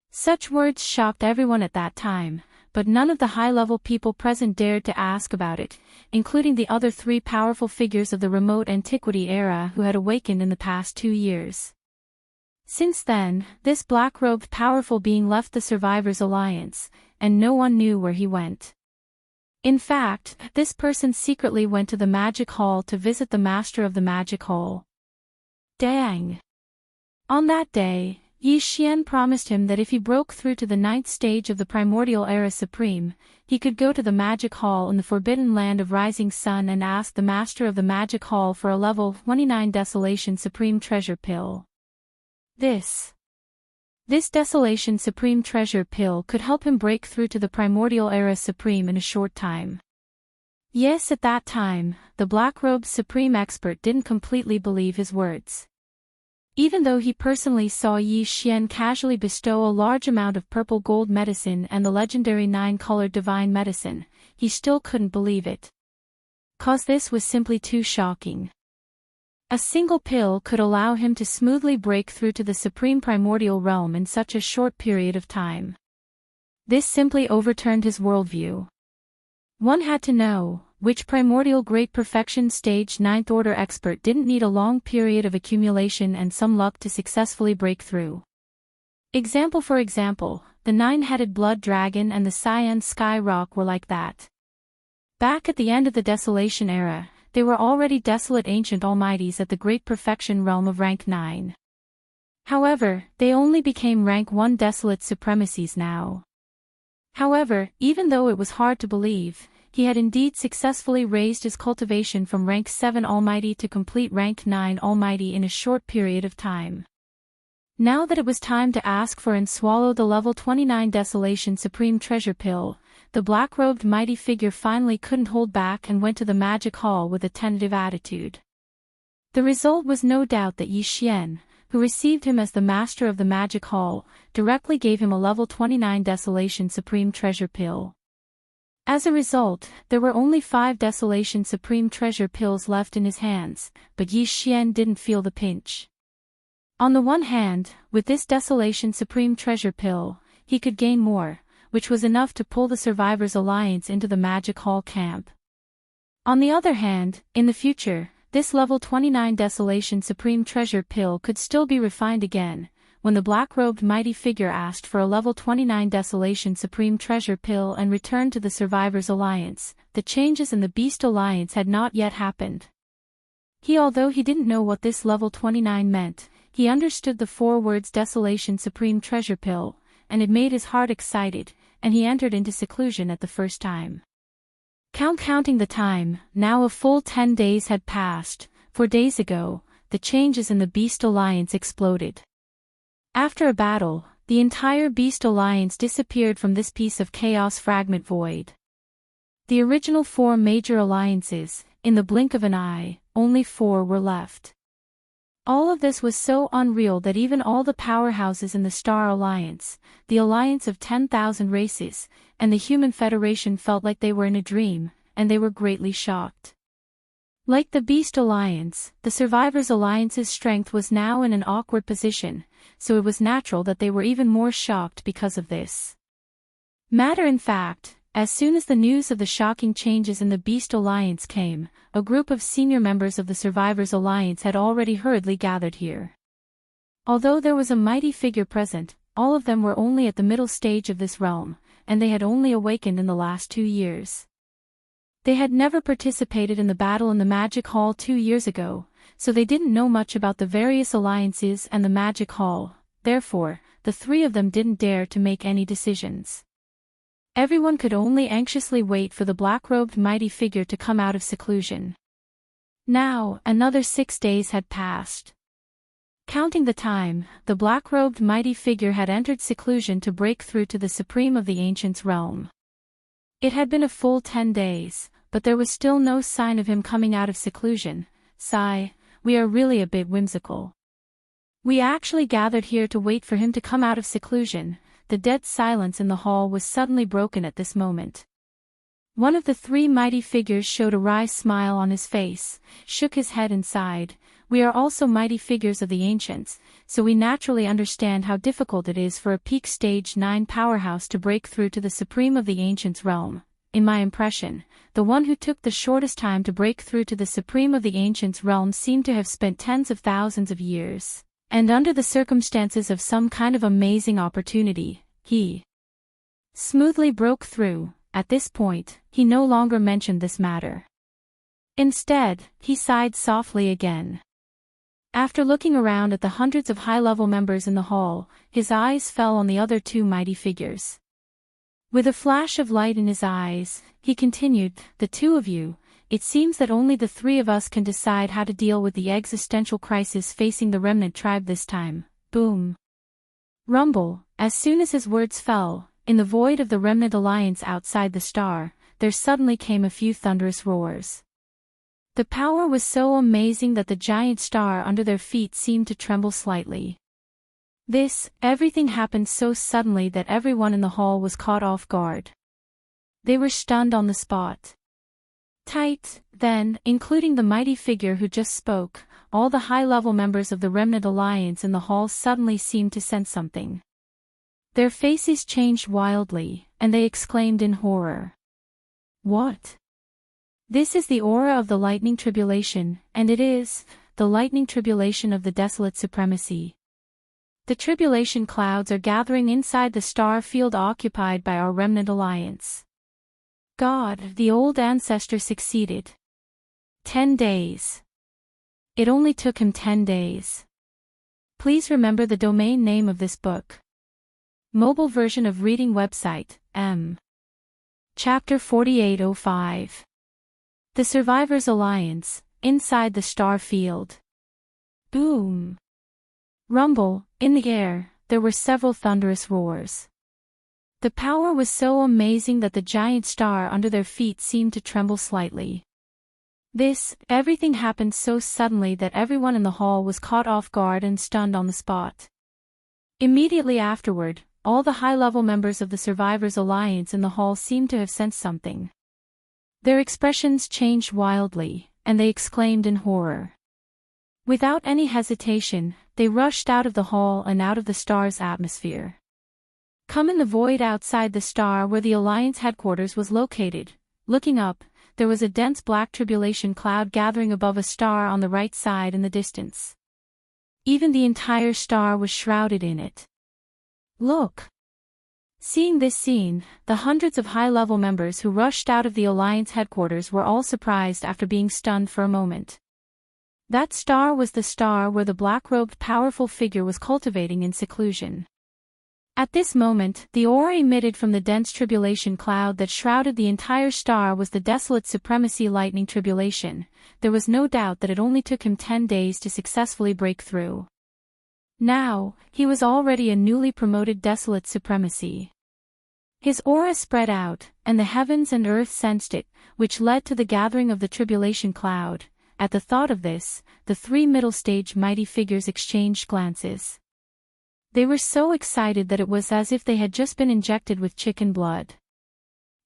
Such words shocked everyone at that time, but none of the high-level people present dared to ask about it, including the other 3 powerful figures of the remote antiquity era who had awakened in the past 2 years. Since then, this black-robed powerful being left the Survivors Alliance, and no one knew where he went. In fact, this person secretly went to the Magic Hall to visit the Master of the Magic Hall. Dang! On that day, Yi Xian promised him that if he broke through to the 9th stage of the Primordial Era Supreme, he could go to the Magic Hall in the Forbidden Land of Rising Sun and ask the Master of the Magic Hall for a level 29 Desolation Supreme Treasure Pill. This Desolation Supreme Treasure Pill could help him break through to the Primordial Era Supreme in a short time. Yes, at that time, the black-robed Supreme Expert didn't completely believe his words. Even though he personally saw Yi Xian casually bestow a large amount of purple gold medicine and the legendary 9-colored divine medicine, he still couldn't believe it. 'Cause this was simply too shocking. A single pill could allow him to smoothly break through to the supreme primordial realm in such a short period of time. This simply overturned his worldview. One had to know which primordial great perfection stage 9th order expert didn't need a long period of accumulation and some luck to successfully break through. For example, the 9-headed blood dragon and the cyan sky rock were like that. Back at the end of the Desolation Era, they were already desolate ancient almighties at the great perfection realm of rank 9. However, they only became rank 1 desolate supremacies now. However, even though it was hard to believe, he had indeed successfully raised his cultivation from rank 7 almighty to complete rank 9 almighty in a short period of time. Now that it was time to ask for and swallow the level 29 Desolation Supreme Treasure Pill, the black-robed mighty figure finally couldn't hold back and went to the Magic Hall with a tentative attitude. The result was no doubt that Yi Xian, who received him as the Master of the Magic Hall, directly gave him a level 29 Desolation Supreme Treasure Pill. As a result, there were only 5 Desolation Supreme Treasure Pills left in his hands, but Yi Xian didn't feel the pinch. On the one hand, with this Desolation Supreme Treasure Pill, he could gain more, which was enough to pull the Survivors Alliance into the Magic Hall camp. On the other hand, in the future, this level 29 Desolation Supreme Treasure Pill could still be refined again. When the black-robed mighty figure asked for a level 29 Desolation Supreme Treasure Pill and returned to the Survivors Alliance, the changes in the Beast Alliance had not yet happened. Although he didn't know what this level 29 meant, he understood the 4 words Desolation Supreme Treasure Pill, and it made his heart excited, and he entered into seclusion at the first time. Counting the time, now a full 10 days had passed. 4 days ago, the changes in the Beast Alliance exploded. After a battle, the entire Beast Alliance disappeared from this piece of chaos fragment void. The original 4 major alliances, in the blink of an eye, only 4 were left. All of this was so unreal that even all the powerhouses in the Star Alliance, the alliance of 10,000 races, and the Human Federation felt like they were in a dream, and they were greatly shocked. Like the Beast Alliance, the Survivors Alliance's strength was now in an awkward position, so it was natural that they were even more shocked because of this. Matter in fact, as soon as the news of the shocking changes in the Beast Alliance came, a group of senior members of the Survivors Alliance had already hurriedly gathered here. Although there was a mighty figure present, all of them were only at the middle stage of this realm, and they had only awakened in the last 2 years. They had never participated in the battle in the Magic Hall 2 years ago, so they didn't know much about the various alliances and the Magic Hall. Therefore, the 3 of them didn't dare to make any decisions. Everyone could only anxiously wait for the black-robed mighty figure to come out of seclusion. Now, another 6 days had passed. Counting the time, the black-robed mighty figure had entered seclusion to break through to the Supreme of the Ancients' realm. It had been a full 10 days, but there was still no sign of him coming out of seclusion. Sigh, we are really a bit whimsical. We actually gathered here to wait for him to come out of seclusion. The dead silence in the hall was suddenly broken at this moment. One of the 3 mighty figures showed a wry smile on his face, shook his head and sighed. We are also mighty figures of the ancients, so we naturally understand how difficult it is for a peak stage 9 powerhouse to break through to the Supreme of the Ancients' realm. In my impression, the one who took the shortest time to break through to the Supreme of the Ancients' realm seemed to have spent tens of thousands of years. And under the circumstances of some kind of amazing opportunity, he smoothly broke through. At this point, he no longer mentioned this matter. Instead, he sighed softly again. After looking around at the hundreds of high-level members in the hall, his eyes fell on the other 2 mighty figures. With a flash of light in his eyes, he continued, "The 2 of you, it seems that only the 3 of us can decide how to deal with the existential crisis facing the remnant tribe this time." Boom. Rumble. As soon as his words fell, in the void of the remnant alliance outside the star, there suddenly came a few thunderous roars. The power was so amazing that the giant star under their feet seemed to tremble slightly. Everything happened so suddenly that everyone in the hall was caught off guard. They were stunned on the spot. Then, including the mighty figure who just spoke, all the high-level members of the Remnant Alliance in the hall suddenly seemed to sense something. Their faces changed wildly, and they exclaimed in horror. "What? This is the aura of the lightning tribulation, and it is the lightning tribulation of the desolate supremacy. The tribulation clouds are gathering inside the star field occupied by our Remnant Alliance." God, the old ancestor succeeded. 10 days. It only took him 10 days. Please remember the domain name of this book. Mobile version of reading website, M. Chapter 4805. The Survivors Alliance, inside the star field. Boom. Rumble. In the air, there were several thunderous roars. The power was so amazing that the giant star under their feet seemed to tremble slightly. Everything happened so suddenly that everyone in the hall was caught off guard and stunned on the spot. Immediately afterward, all the high-level members of the Survivors Alliance in the hall seemed to have sensed something. Their expressions changed wildly, and they exclaimed in horror. Without any hesitation, they rushed out of the hall and out of the star's atmosphere. Come in the void outside the star where the Alliance headquarters was located. Looking up, there was a dense black tribulation cloud gathering above a star on the right side in the distance. Even the entire star was shrouded in it. Look! Seeing this scene, the hundreds of high-level members who rushed out of the Alliance headquarters were all surprised after being stunned for a moment. That star was the star where the black-robed powerful figure was cultivating in seclusion. At this moment, the aura emitted from the dense tribulation cloud that shrouded the entire star was the desolate supremacy lightning tribulation. There was no doubt that it only took him 10 days to successfully break through. Now, he was already a newly promoted desolate supremacy. His aura spread out, and the heavens and earth sensed it, which led to the gathering of the tribulation cloud. At the thought of this, the 3 middle-stage mighty figures exchanged glances. They were so excited that it was as if they had just been injected with chicken blood.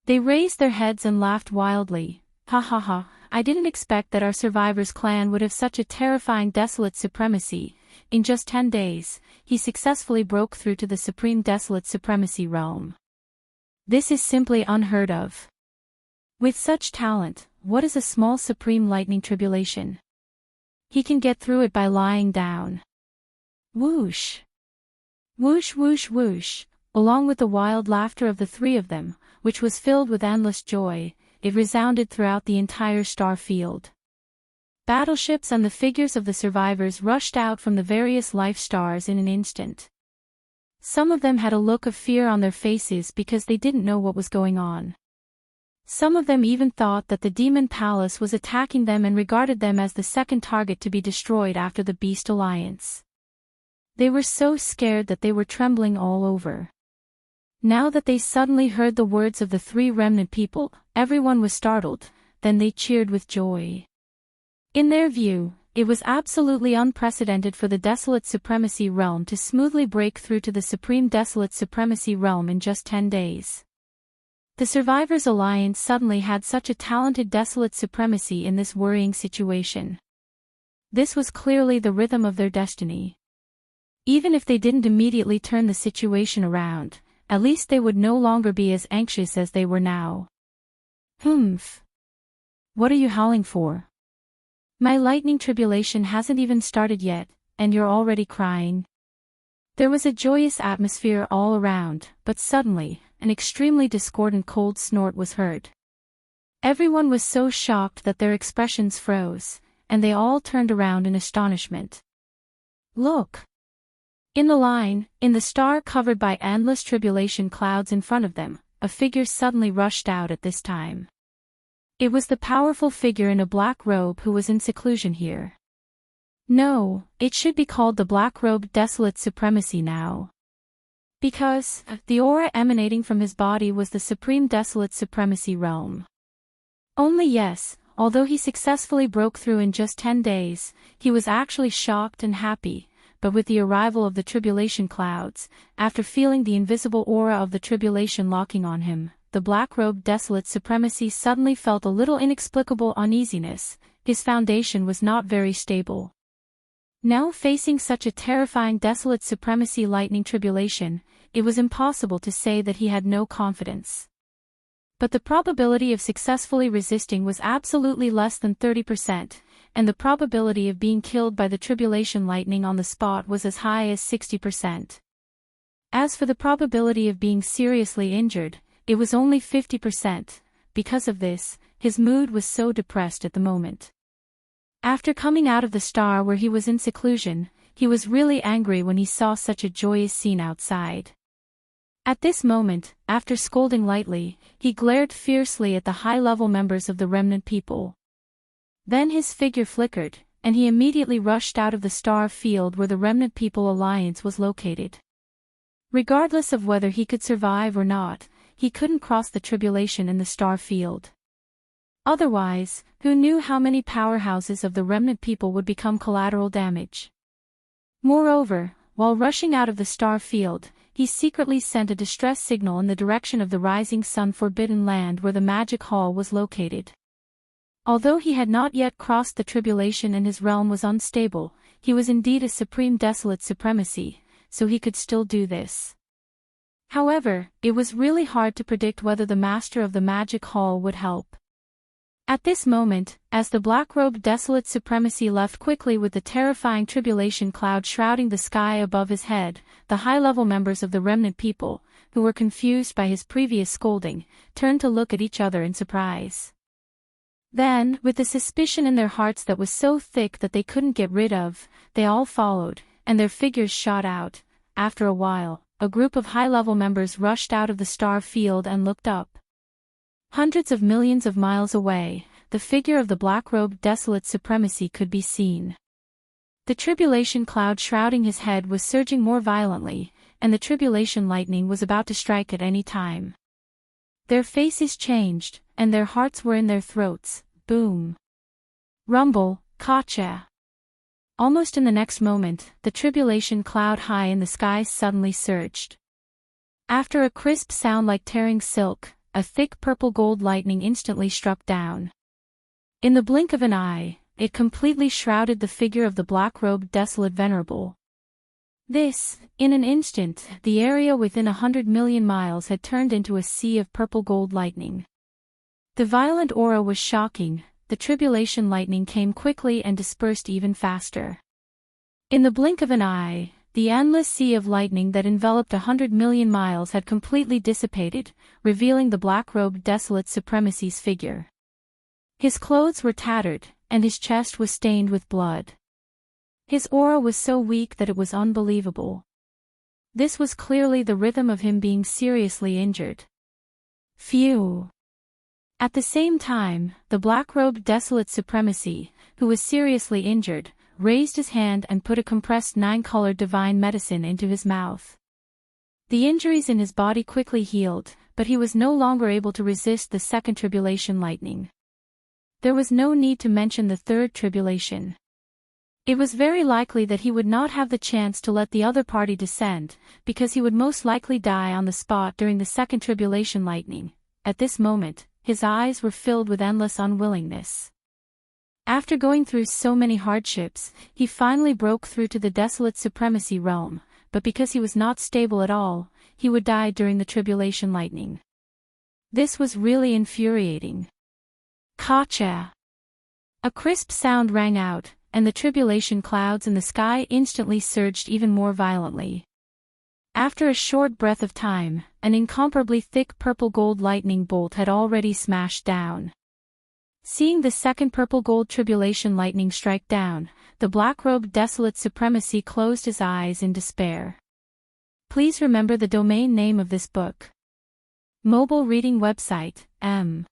They raised their heads and laughed wildly. "Ha ha ha, I didn't expect that our Survivors clan would have such a terrifying desolate supremacy. In just 10 days, he successfully broke through to the supreme desolate supremacy realm." This is simply unheard of. With such talent, what is a small supreme lightning tribulation? He can get through it by lying down. Whoosh! Whoosh whoosh whoosh, along with the wild laughter of the three of them, which was filled with endless joy, it resounded throughout the entire star field. Battleships and the figures of the survivors rushed out from the various life stars in an instant. Some of them had a look of fear on their faces because they didn't know what was going on. Some of them even thought that the Demon Palace was attacking them and regarded them as the second target to be destroyed after the Beast Alliance. They were so scared that they were trembling all over. Now that they suddenly heard the words of the three remnant people, everyone was startled, then they cheered with joy. In their view, it was absolutely unprecedented for the Desolate Supremacy Realm to smoothly break through to the Supreme Desolate Supremacy Realm in just 10 days. The Survivors Alliance suddenly had such a talented Desolate Supremacy in this worrying situation. This was clearly the rhythm of their destiny. Even if they didn't immediately turn the situation around, at least they would no longer be as anxious as they were now. Humph. What are you howling for? My lightning tribulation hasn't even started yet, and you're already crying. There was a joyous atmosphere all around, but suddenly, an extremely discordant cold snort was heard. Everyone was so shocked that their expressions froze, and they all turned around in astonishment. Look! In the star covered by endless tribulation clouds in front of them, a figure suddenly rushed out at this time. It was the powerful figure in a black robe who was in seclusion here. No, it should be called the Black-Robed Desolate Supremacy now. Because, the aura emanating from his body was the Supreme Desolate Supremacy Realm. Only yes, although he successfully broke through in just 10 days, he was actually shocked and happy. But with the arrival of the tribulation clouds, after feeling the invisible aura of the tribulation locking on him, the black-robed Desolate Supremacy suddenly felt a little inexplicable uneasiness. His foundation was not very stable. Now facing such a terrifying Desolate Supremacy lightning tribulation, it was impossible to say that he had no confidence. But the probability of successfully resisting was absolutely less than 30%. And the probability of being killed by the tribulation lightning on the spot was as high as 60%. As for the probability of being seriously injured, it was only 50%. Because of this, his mood was so depressed at the moment. After coming out of the star where he was in seclusion, he was really angry when he saw such a joyous scene outside. At this moment, after scolding lightly, he glared fiercely at the high-level members of the remnant people. Then his figure flickered, and he immediately rushed out of the star field where the Remnant People Alliance was located. Regardless of whether he could survive or not, he couldn't cross the tribulation in the star field. Otherwise, who knew how many powerhouses of the Remnant People would become collateral damage? Moreover, while rushing out of the star field, he secretly sent a distress signal in the direction of the rising sun Forbidden Land where the Magic Hall was located. Although he had not yet crossed the tribulation and his realm was unstable, he was indeed a Supreme Desolate Supremacy, so he could still do this. However, it was really hard to predict whether the Master of the Magic Hall would help. At this moment, as the black-robed Desolate Supremacy left quickly with the terrifying tribulation cloud shrouding the sky above his head, the high-level members of the Remnant People, who were confused by his previous scolding, turned to look at each other in surprise. Then, with the suspicion in their hearts that was so thick that they couldn't get rid of, they all followed, and their figures shot out. After a while, a group of high-level members rushed out of the star field and looked up. Hundreds of millions of miles away, the figure of the black-robed Desolate Supremacy could be seen. The tribulation cloud shrouding his head was surging more violently, and the tribulation lightning was about to strike at any time. Their faces changed, and their hearts were in their throats. Boom. Rumble, Kacha. Almost in the next moment, the tribulation cloud high in the sky suddenly surged. After a crisp sound like tearing silk, a thick purple-gold lightning instantly struck down. In the blink of an eye, it completely shrouded the figure of the black-robed Desolate Venerable. In an instant, the area within 100 million miles had turned into a sea of purple gold lightning. The violent aura was shocking. The tribulation lightning came quickly and dispersed even faster. In the blink of an eye, the endless sea of lightning that enveloped 100 million miles had completely dissipated, revealing the black-robed desolate supremacy's figure. His clothes were tattered, and his chest was stained with blood. His aura was so weak that it was unbelievable. This was clearly the rhythm of him being seriously injured. Phew! At the same time, the black-robed desolate supremacy, who was seriously injured, raised his hand and put a compressed 9-colored divine medicine into his mouth. The injuries in his body quickly healed, but he was no longer able to resist the second tribulation lightning. There was no need to mention the third tribulation. It was very likely that he would not have the chance to let the other party descend, because he would most likely die on the spot during the second tribulation lightning. At this moment, his eyes were filled with endless unwillingness. After going through so many hardships, he finally broke through to the desolate supremacy realm, but because he was not stable at all, he would die during the tribulation lightning. This was really infuriating. Kacha! A crisp sound rang out, and the tribulation clouds in the sky instantly surged even more violently. After a short breath of time, an incomparably thick purple-gold lightning bolt had already smashed down. Seeing the second purple-gold tribulation lightning strike down, the black-robed desolate supremacy closed his eyes in despair. Please remember the domain name of this book. Mobile reading website, M.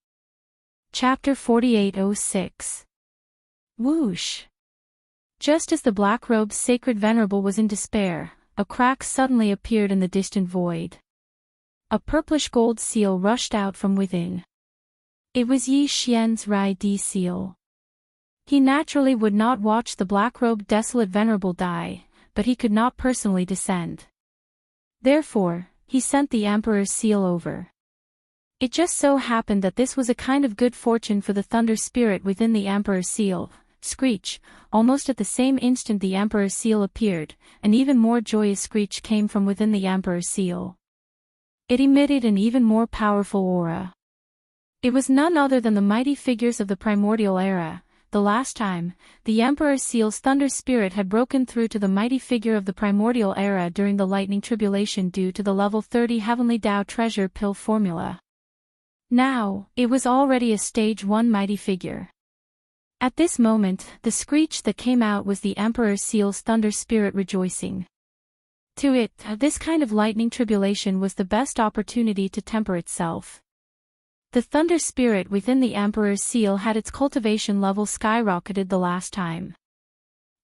Chapter 4806. Whoosh! Just as the black-robed sacred venerable was in despair, a crack suddenly appeared in the distant void. A purplish gold seal rushed out from within. It was Yi Xian's Rai Di seal. He naturally would not watch the black-robed desolate venerable die, but he could not personally descend. Therefore, he sent the Emperor's seal over. It just so happened that this was a kind of good fortune for the thunder spirit within the Emperor's seal. Screech! Almost at the same instant the Emperor's seal appeared, an even more joyous screech came from within the Emperor's seal. It emitted an even more powerful aura. It was none other than the mighty figures of the primordial era. The last time, the Emperor's seal's thunder spirit had broken through to the mighty figure of the primordial era during the lightning tribulation due to the level 30 Heavenly Tao treasure pill formula. Now, it was already a stage 1 mighty figure. At this moment, the screech that came out was the Emperor's seal's thunder spirit rejoicing. To it, this kind of lightning tribulation was the best opportunity to temper itself. The thunder spirit within the Emperor's seal had its cultivation level skyrocketed the last time.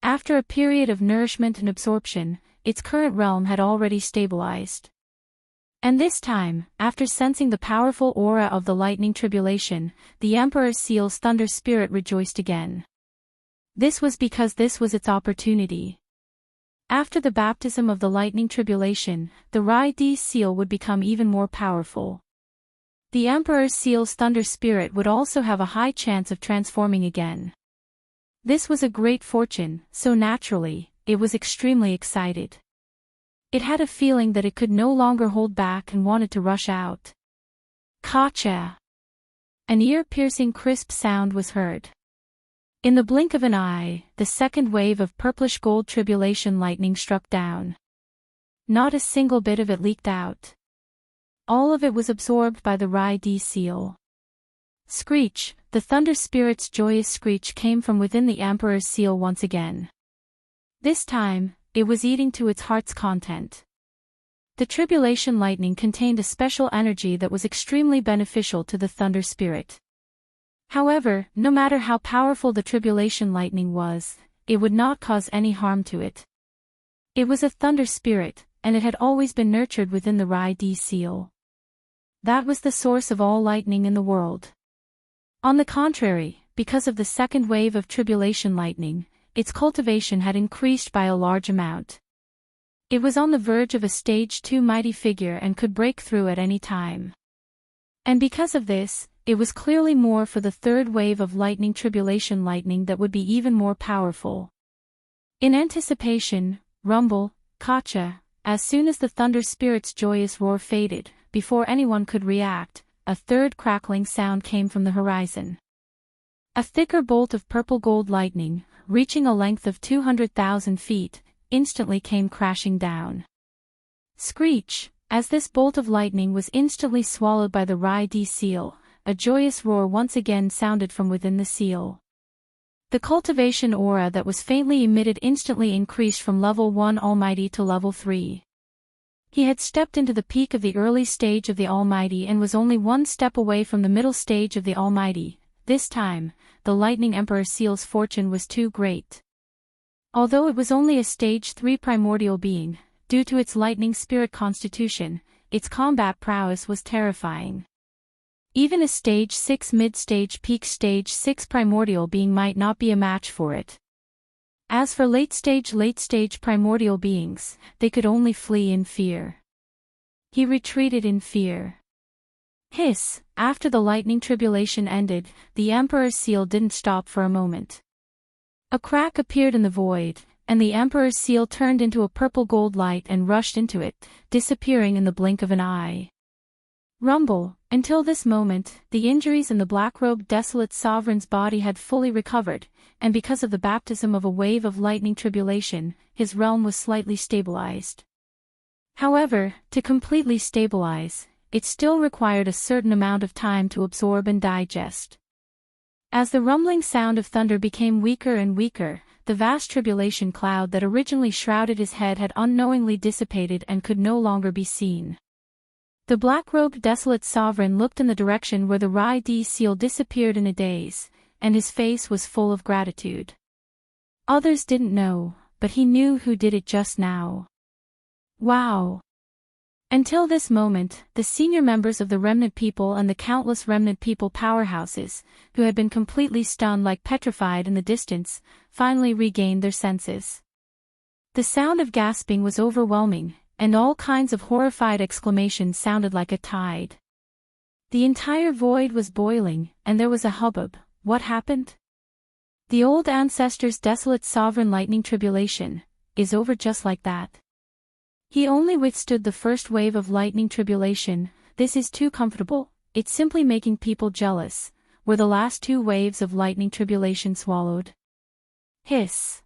After a period of nourishment and absorption, its current realm had already stabilized. And this time, after sensing the powerful aura of the lightning tribulation, the Emperor's seal's thunder spirit rejoiced again. This was because this was its opportunity. After the baptism of the lightning tribulation, the Rai Di seal would become even more powerful. The Emperor's seal's thunder spirit would also have a high chance of transforming again. This was a great fortune, so naturally, it was extremely excited. It had a feeling that it could no longer hold back and wanted to rush out. Kacha! An ear-piercing crisp sound was heard. In the blink of an eye, the second wave of purplish gold tribulation lightning struck down. Not a single bit of it leaked out. All of it was absorbed by the Rai Di seal. Screech! The thunder spirit's joyous screech came from within the Emperor's seal once again. This time, it was eating to its heart's content. The tribulation lightning contained a special energy that was extremely beneficial to the thunder spirit. However, no matter how powerful the tribulation lightning was, it would not cause any harm to it. It was a thunder spirit, and it had always been nurtured within the Rai Di seal. That was the source of all lightning in the world. On the contrary, because of the second wave of tribulation lightning, its cultivation had increased by a large amount. It was on the verge of a stage 2 mighty figure and could break through at any time. And because of this, it was clearly more for the third wave of lightning tribulation lightning that would be even more powerful. In anticipation, rumble, Kacha. As soon as the thunder spirit's joyous roar faded, before anyone could react, a third crackling sound came from the horizon. A thicker bolt of purple-gold lightning, reaching a length of 200,000 feet, instantly came crashing down. Screech! As this bolt of lightning was instantly swallowed by the Rai-D seal, a joyous roar once again sounded from within the seal. The cultivation aura that was faintly emitted instantly increased from level 1 Almighty to level 3. He had stepped into the peak of the early stage of the Almighty and was only one step away from the middle stage of the Almighty. This time, the Lightning Emperor Seal's fortune was too great. Although it was only a stage 3 primordial being, due to its lightning spirit constitution, its combat prowess was terrifying. Even a stage 6 mid-stage peak stage 6 primordial being might not be a match for it. As for late-stage primordial beings, they could only flee in fear. He retreated in fear. Hiss! After the lightning tribulation ended, the Emperor's seal didn't stop for a moment. A crack appeared in the void, and the Emperor's seal turned into a purple-gold light and rushed into it, disappearing in the blink of an eye. Rumble! Until this moment, the injuries in the black-robed desolate sovereign's body had fully recovered, and because of the baptism of a wave of lightning tribulation, his realm was slightly stabilized. However, to completely stabilize, it still required a certain amount of time to absorb and digest. As the rumbling sound of thunder became weaker and weaker, the vast tribulation cloud that originally shrouded his head had unknowingly dissipated and could no longer be seen. The black-robed desolate sovereign looked in the direction where the Rai-D seal disappeared in a daze, and his face was full of gratitude. Others didn't know, but he knew who did it just now. Wow! Until this moment, the senior members of the Remnant People and the countless Remnant People powerhouses, who had been completely stunned like petrified in the distance, finally regained their senses. The sound of gasping was overwhelming, and all kinds of horrified exclamations sounded like a tide. The entire void was boiling, and there was a hubbub. What happened? The old ancestor's desolate sovereign lightning tribulation is over just like that. He only withstood the first wave of lightning tribulation. This is too comfortable, it's simply making people jealous. Were the last 2 waves of lightning tribulation swallowed? Hiss!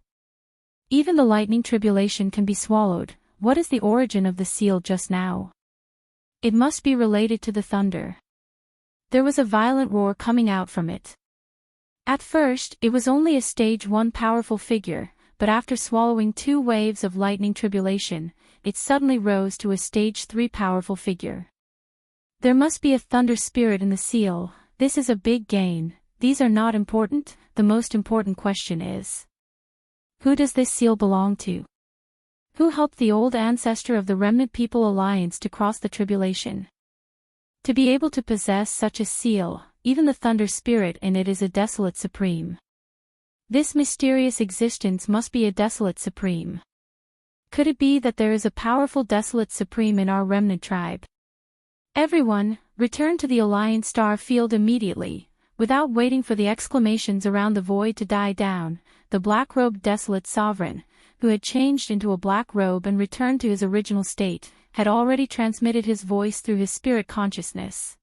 Even the lightning tribulation can be swallowed. What is the origin of the seal just now? It must be related to the thunder. There was a violent roar coming out from it. At first, it was only a stage 1 powerful figure, but after swallowing 2 waves of lightning tribulation, it suddenly rose to a stage 3 powerful figure. There must be a thunder spirit in the seal. This is a big gain. These are not important. The most important question is, who does this seal belong to? Who helped the old ancestor of the Remnant People Alliance to cross the tribulation? To be able to possess such a seal, even the thunder spirit in it is a desolate supreme. This mysterious existence must be a desolate supreme. Could it be that there is a powerful desolate supreme in our remnant tribe? Everyone, return to the Alliance star field immediately. Without waiting for the exclamations around the void to die down, the black-robed desolate sovereign, who had changed into a black robe and returned to his original state, had already transmitted his voice through his spirit consciousness.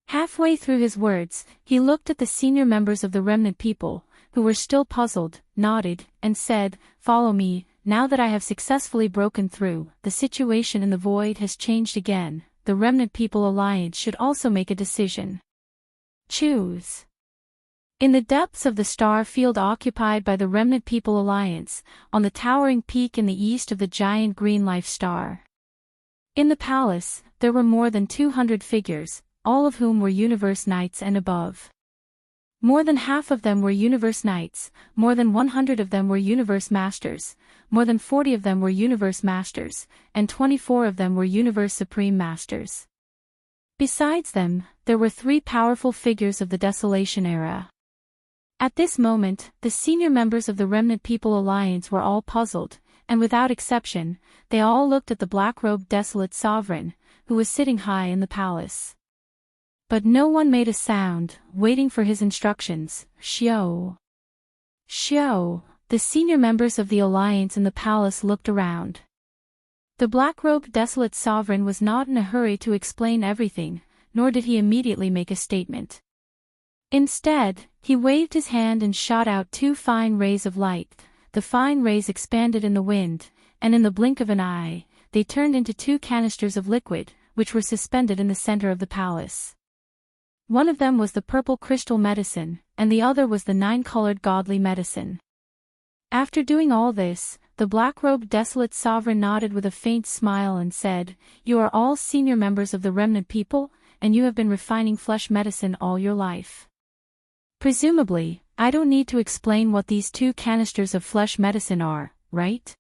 Halfway through his words, he looked at the senior members of the Remnant People, who were still puzzled, nodded, and said, "Follow me. Now that I have successfully broken through, the situation in the void has changed again. The Remnant People Alliance should also make a decision. Choose." In the depths of the star field occupied by the Remnant People Alliance, on the towering peak in the east of the giant green life star. In the palace, there were more than 200 figures, all of whom were Universe Knights and above. More than half of them were Universe Knights, more than 100 of them were Universe Masters, more than 40 of them were Universe Masters, and 24 of them were Universe Supreme Masters. Besides them, there were 3 powerful figures of the Desolation era. At this moment, the senior members of the Remnant People Alliance were all puzzled, and without exception, they all looked at the black-robed desolate sovereign, who was sitting high in the palace. But no one made a sound, waiting for his instructions. Xiao. Xiao. The senior members of the Alliance in the palace looked around. The black-robed desolate sovereign was not in a hurry to explain everything, nor did he immediately make a statement. Instead, he waved his hand and shot out two fine rays of light. The fine rays expanded in the wind, and in the blink of an eye, they turned into two canisters of liquid, which were suspended in the center of the palace. One of them was the purple crystal medicine, and the other was the nine-colored godly medicine. After doing all this, the black-robed desolate sovereign nodded with a faint smile and said, "You are all senior members of the remnant people, and you have been refining flesh medicine all your life. Presumably, I don't need to explain what these two canisters of flesh medicine are, right?"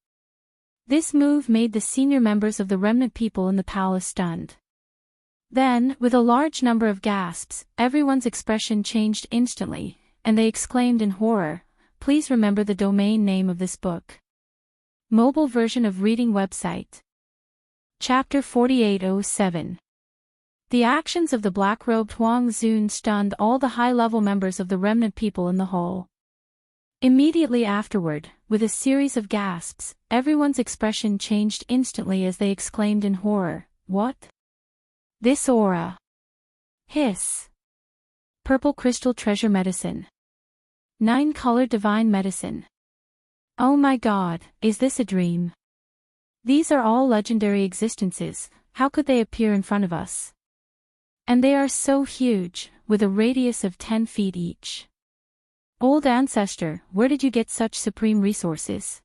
This move made the senior members of the remnant people in the palace stunned. Then, with a large number of gasps, everyone's expression changed instantly, and they exclaimed in horror, "Please remember the domain name of this book." Mobile version of reading website. Chapter 4807. The actions of the black-robed Huang Zun stunned all the high-level members of the remnant people in the hall. Immediately afterward, with a series of gasps, everyone's expression changed instantly as they exclaimed in horror, "What? This aura! Hiss! Purple crystal treasure medicine! Nine-colored divine medicine! Oh my God, is this a dream? These are all legendary existences, how could they appear in front of us? And they are so huge, with a radius of 10 feet each. Old ancestor, where did you get such supreme resources?"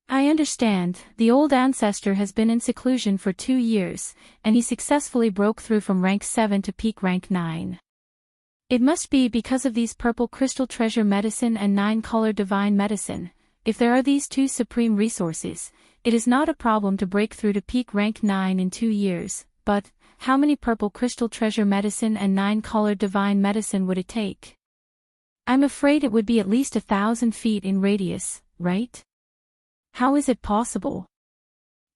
"I understand, the old ancestor has been in seclusion for 2 years, and he successfully broke through from rank 7 to peak rank 9. It must be because of these purple crystal treasure medicine and nine-colored divine medicine. If there are these two supreme resources, it is not a problem to break through to peak rank 9 in 2 years, but how many purple crystal treasure medicine and nine-colored divine medicine would it take? I'm afraid it would be at least 1,000 feet in radius, right? How is it possible?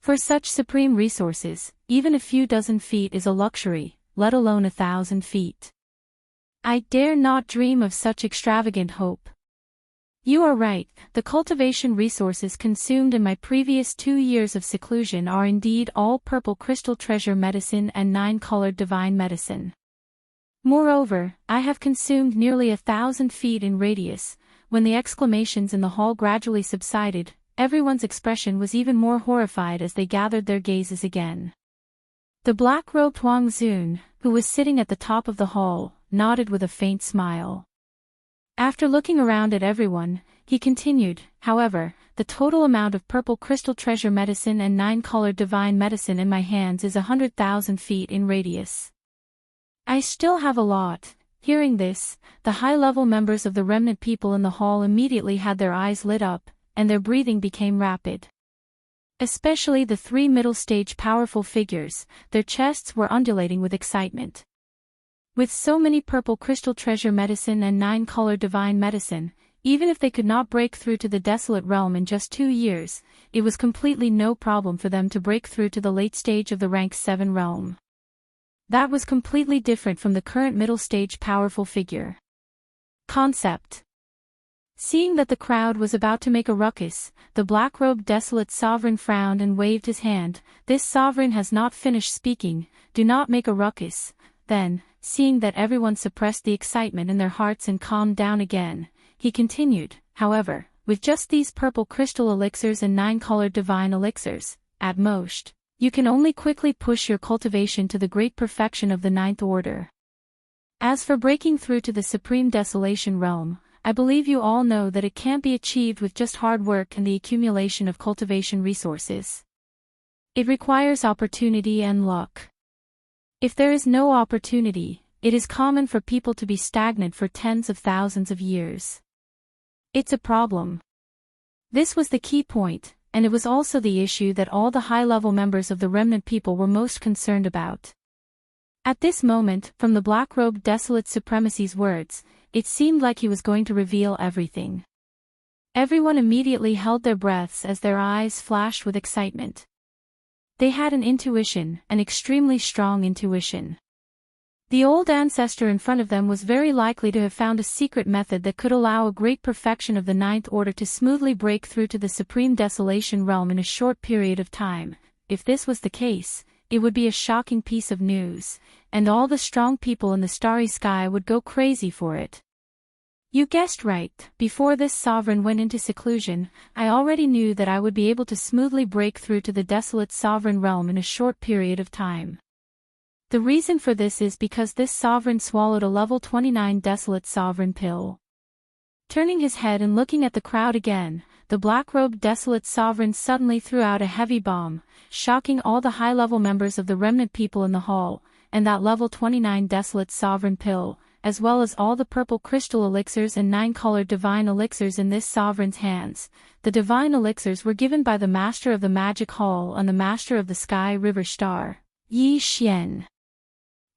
For such supreme resources, even a few dozen feet is a luxury, let alone 1,000 feet. I dare not dream of such extravagant hope." "You are right, the cultivation resources consumed in my previous 2 years of seclusion are indeed all purple crystal treasure medicine and nine-colored divine medicine. Moreover, I have consumed nearly 1,000 feet in radius." When the exclamations in the hall gradually subsided, everyone's expression was even more horrified as they gathered their gazes again. The black-robed Huang Zun, who was sitting at the top of the hall, nodded with a faint smile. After looking around at everyone, he continued, "However, the total amount of purple crystal treasure medicine and nine-colored divine medicine in my hands is 100,000 feet in radius. I still have a lot." Hearing this, the high-level members of the remnant people in the hall immediately had their eyes lit up, and their breathing became rapid. Especially the 3 middle-stage powerful figures, their chests were undulating with excitement. With so many purple crystal treasure medicine and nine-colored divine medicine, even if they could not break through to the desolate realm in just 2 years, it was completely no problem for them to break through to the late stage of the rank 7 realm. That was completely different from the current middle-stage powerful figure. Concept. Seeing that the crowd was about to make a ruckus, the black-robed desolate sovereign frowned and waved his hand. "This sovereign has not finished speaking, do not make a ruckus." Then, seeing that everyone suppressed the excitement in their hearts and calmed down again, he continued, "However, with just these purple crystal elixirs and nine-colored divine elixirs, at most, you can only quickly push your cultivation to the great perfection of the 9th order. As for breaking through to the supreme desolation realm, I believe you all know that it can't be achieved with just hard work and the accumulation of cultivation resources. It requires opportunity and luck. If there is no opportunity, it is common for people to be stagnant for tens of thousands of years. It's a problem." This was the key point, and it was also the issue that all the high-level members of the remnant people were most concerned about. At this moment, from the black-robed desolate supremacy's words, it seemed like he was going to reveal everything. Everyone immediately held their breaths as their eyes flashed with excitement. They had an intuition, an extremely strong intuition. The old ancestor in front of them was very likely to have found a secret method that could allow a great perfection of the 9th order to smoothly break through to the supreme desolation realm in a short period of time. if this was the case, it would be a shocking piece of news, and all the strong people in the starry sky would go crazy for it. You guessed right, before this sovereign went into seclusion, I already knew that I would be able to smoothly break through to the desolate sovereign realm in a short period of time. The reason for this is because this sovereign swallowed a level 29 desolate sovereign pill. Turning his head and looking at the crowd again, the black-robed desolate sovereign suddenly threw out a heavy bomb, shocking all the high-level members of the remnant people in the hall, and that level 29 desolate sovereign pill, as well as all the purple crystal elixirs and 9-colored divine elixirs in this sovereign's hands. The divine elixirs were given by the master of the magic hall and the master of the sky river star, Yi Xian.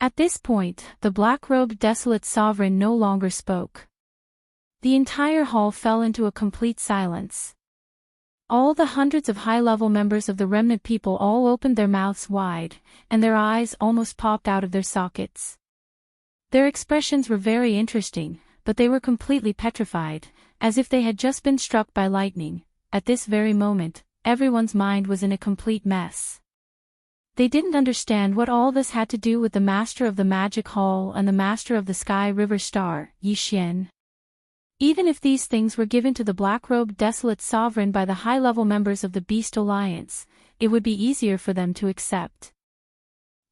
At this point, the black-robed desolate sovereign no longer spoke. The entire hall fell into a complete silence. All the hundreds of high-level members of the remnant people all opened their mouths wide, and their eyes almost popped out of their sockets. Their expressions were very interesting, but they were completely petrified, as if they had just been struck by lightning. At this very moment, everyone's mind was in a complete mess. They didn't understand what all this had to do with the master of the magic hall and the master of the sky river star, Yi Xian. Even if these things were given to the black-robed desolate sovereign by the high-level members of the Beast Alliance, it would be easier for them to accept.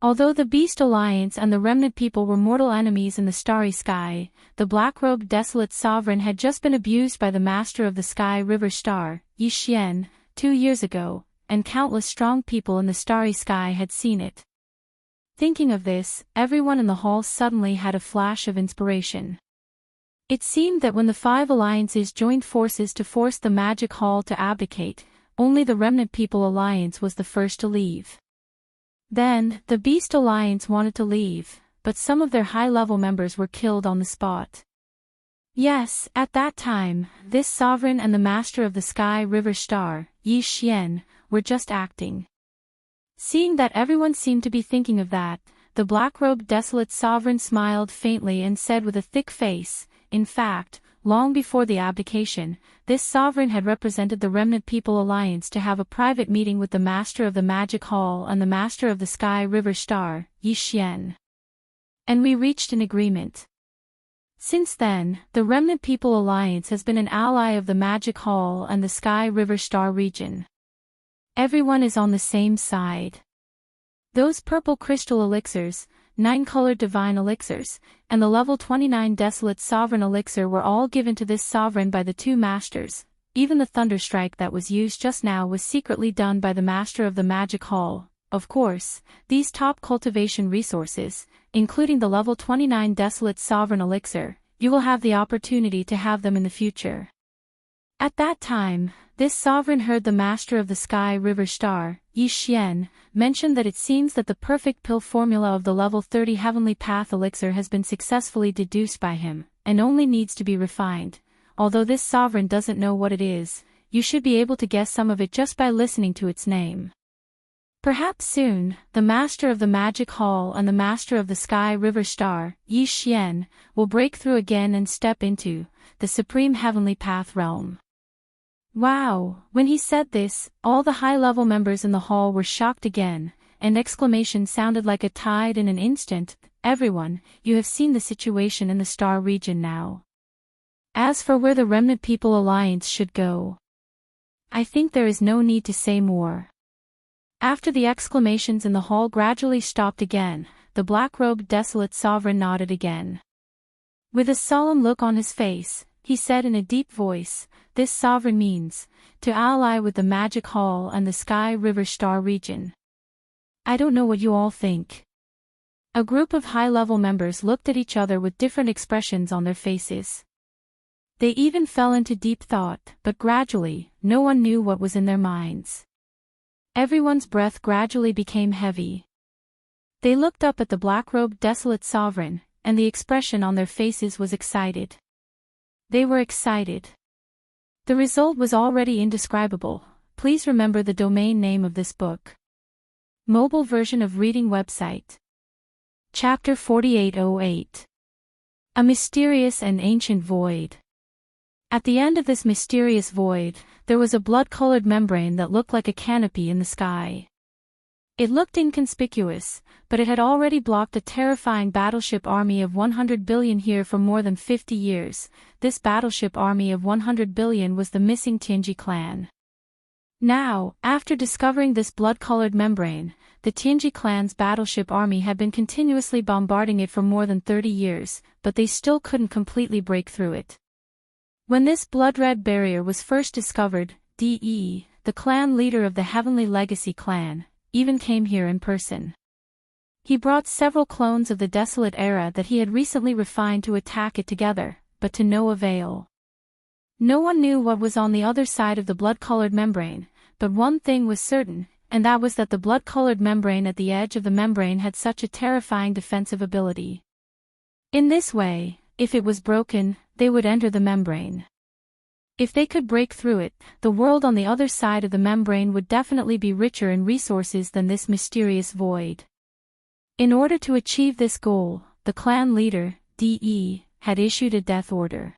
Although the Beast Alliance and the remnant people were mortal enemies in the starry sky, the black-robed desolate sovereign had just been abused by the master of the sky river star, Yi Xian, 2 years ago, and countless strong people in the starry sky had seen it. Thinking of this, everyone in the hall suddenly had a flash of inspiration. It seemed that when the 5 alliances joined forces to force the magic hall to abdicate, only the remnant people alliance was the first to leave. Then, the Beast Alliance wanted to leave, but some of their high-level members were killed on the spot. Yes, at that time, this sovereign and the master of the sky river star, Yi Xian, were just acting. Seeing that everyone seemed to be thinking of that, the black-robed desolate sovereign smiled faintly and said with a thick face, in fact, long before the abdication, this sovereign had represented the Remnant People Alliance to have a private meeting with the master of the magic hall and the master of the sky river star, Yi Xian. And we reached an agreement. Since then, the Remnant People Alliance has been an ally of the magic hall and the sky river star region. Everyone is on the same side. Those purple crystal elixirs, 9-colored divine elixirs, and the level 29 desolate sovereign elixir were all given to this sovereign by the 2 masters. Even the thunderstrike that was used just now was secretly done by the master of the magic hall. Of course, these top cultivation resources, including the level 29 desolate sovereign elixir, you will have the opportunity to have them in the future. At that time, this sovereign heard the master of the sky river star, Yi Xian, mention that it seems that the perfect pill formula of the level 30 heavenly path elixir has been successfully deduced by him, and only needs to be refined. Although this sovereign doesn't know what it is, you should be able to guess some of it just by listening to its name. Perhaps soon, the master of the magic hall and the master of the sky river star, Yi Xian, will break through again and step into the supreme heavenly path realm. Wow! When he said this, all the high-level members in the hall were shocked again, and exclamations sounded like a tide in an instant. Everyone, you have seen the situation in the star region now. As for where the Remnant People Alliance should go, I think there is no need to say more. After the exclamations in the hall gradually stopped again, the black-robed desolate sovereign nodded again. With a solemn look on his face, he said in a deep voice, "This sovereign means to ally with the magic hall and the sky river star region." I don't know what you all think. A group of high-level members looked at each other with different expressions on their faces. They even fell into deep thought, but gradually, no one knew what was in their minds. Everyone's breath gradually became heavy. They looked up at the black-robed desolate sovereign, and the expression on their faces was excited. They were excited. The result was already indescribable. Please remember the domain name of this book. Mobile version of reading website. Chapter 4808. A mysterious and ancient void. At the end of this mysterious void, there was a blood-colored membrane that looked like a canopy in the sky. It looked inconspicuous, but it had already blocked a terrifying battleship army of 100 billion here for more than 50 years. This battleship army of 100 billion was the missing Tianji clan. Now, after discovering this blood-colored membrane, the Tianji clan's battleship army had been continuously bombarding it for more than 30 years, but they still couldn't completely break through it. When this blood-red barrier was first discovered, the clan leader of the Heavenly Legacy clan, even came here in person. He brought several clones of the Desolate Era that he had recently refined to attack it together, but to no avail. No one knew what was on the other side of the blood-colored membrane, but one thing was certain, and that was that the blood-colored membrane at the edge of the membrane had such a terrifying defensive ability. In this way, if it was broken, they would enter the membrane. If they could break through it, the world on the other side of the membrane would definitely be richer in resources than this mysterious void. In order to achieve this goal, the clan leader, had issued a death order.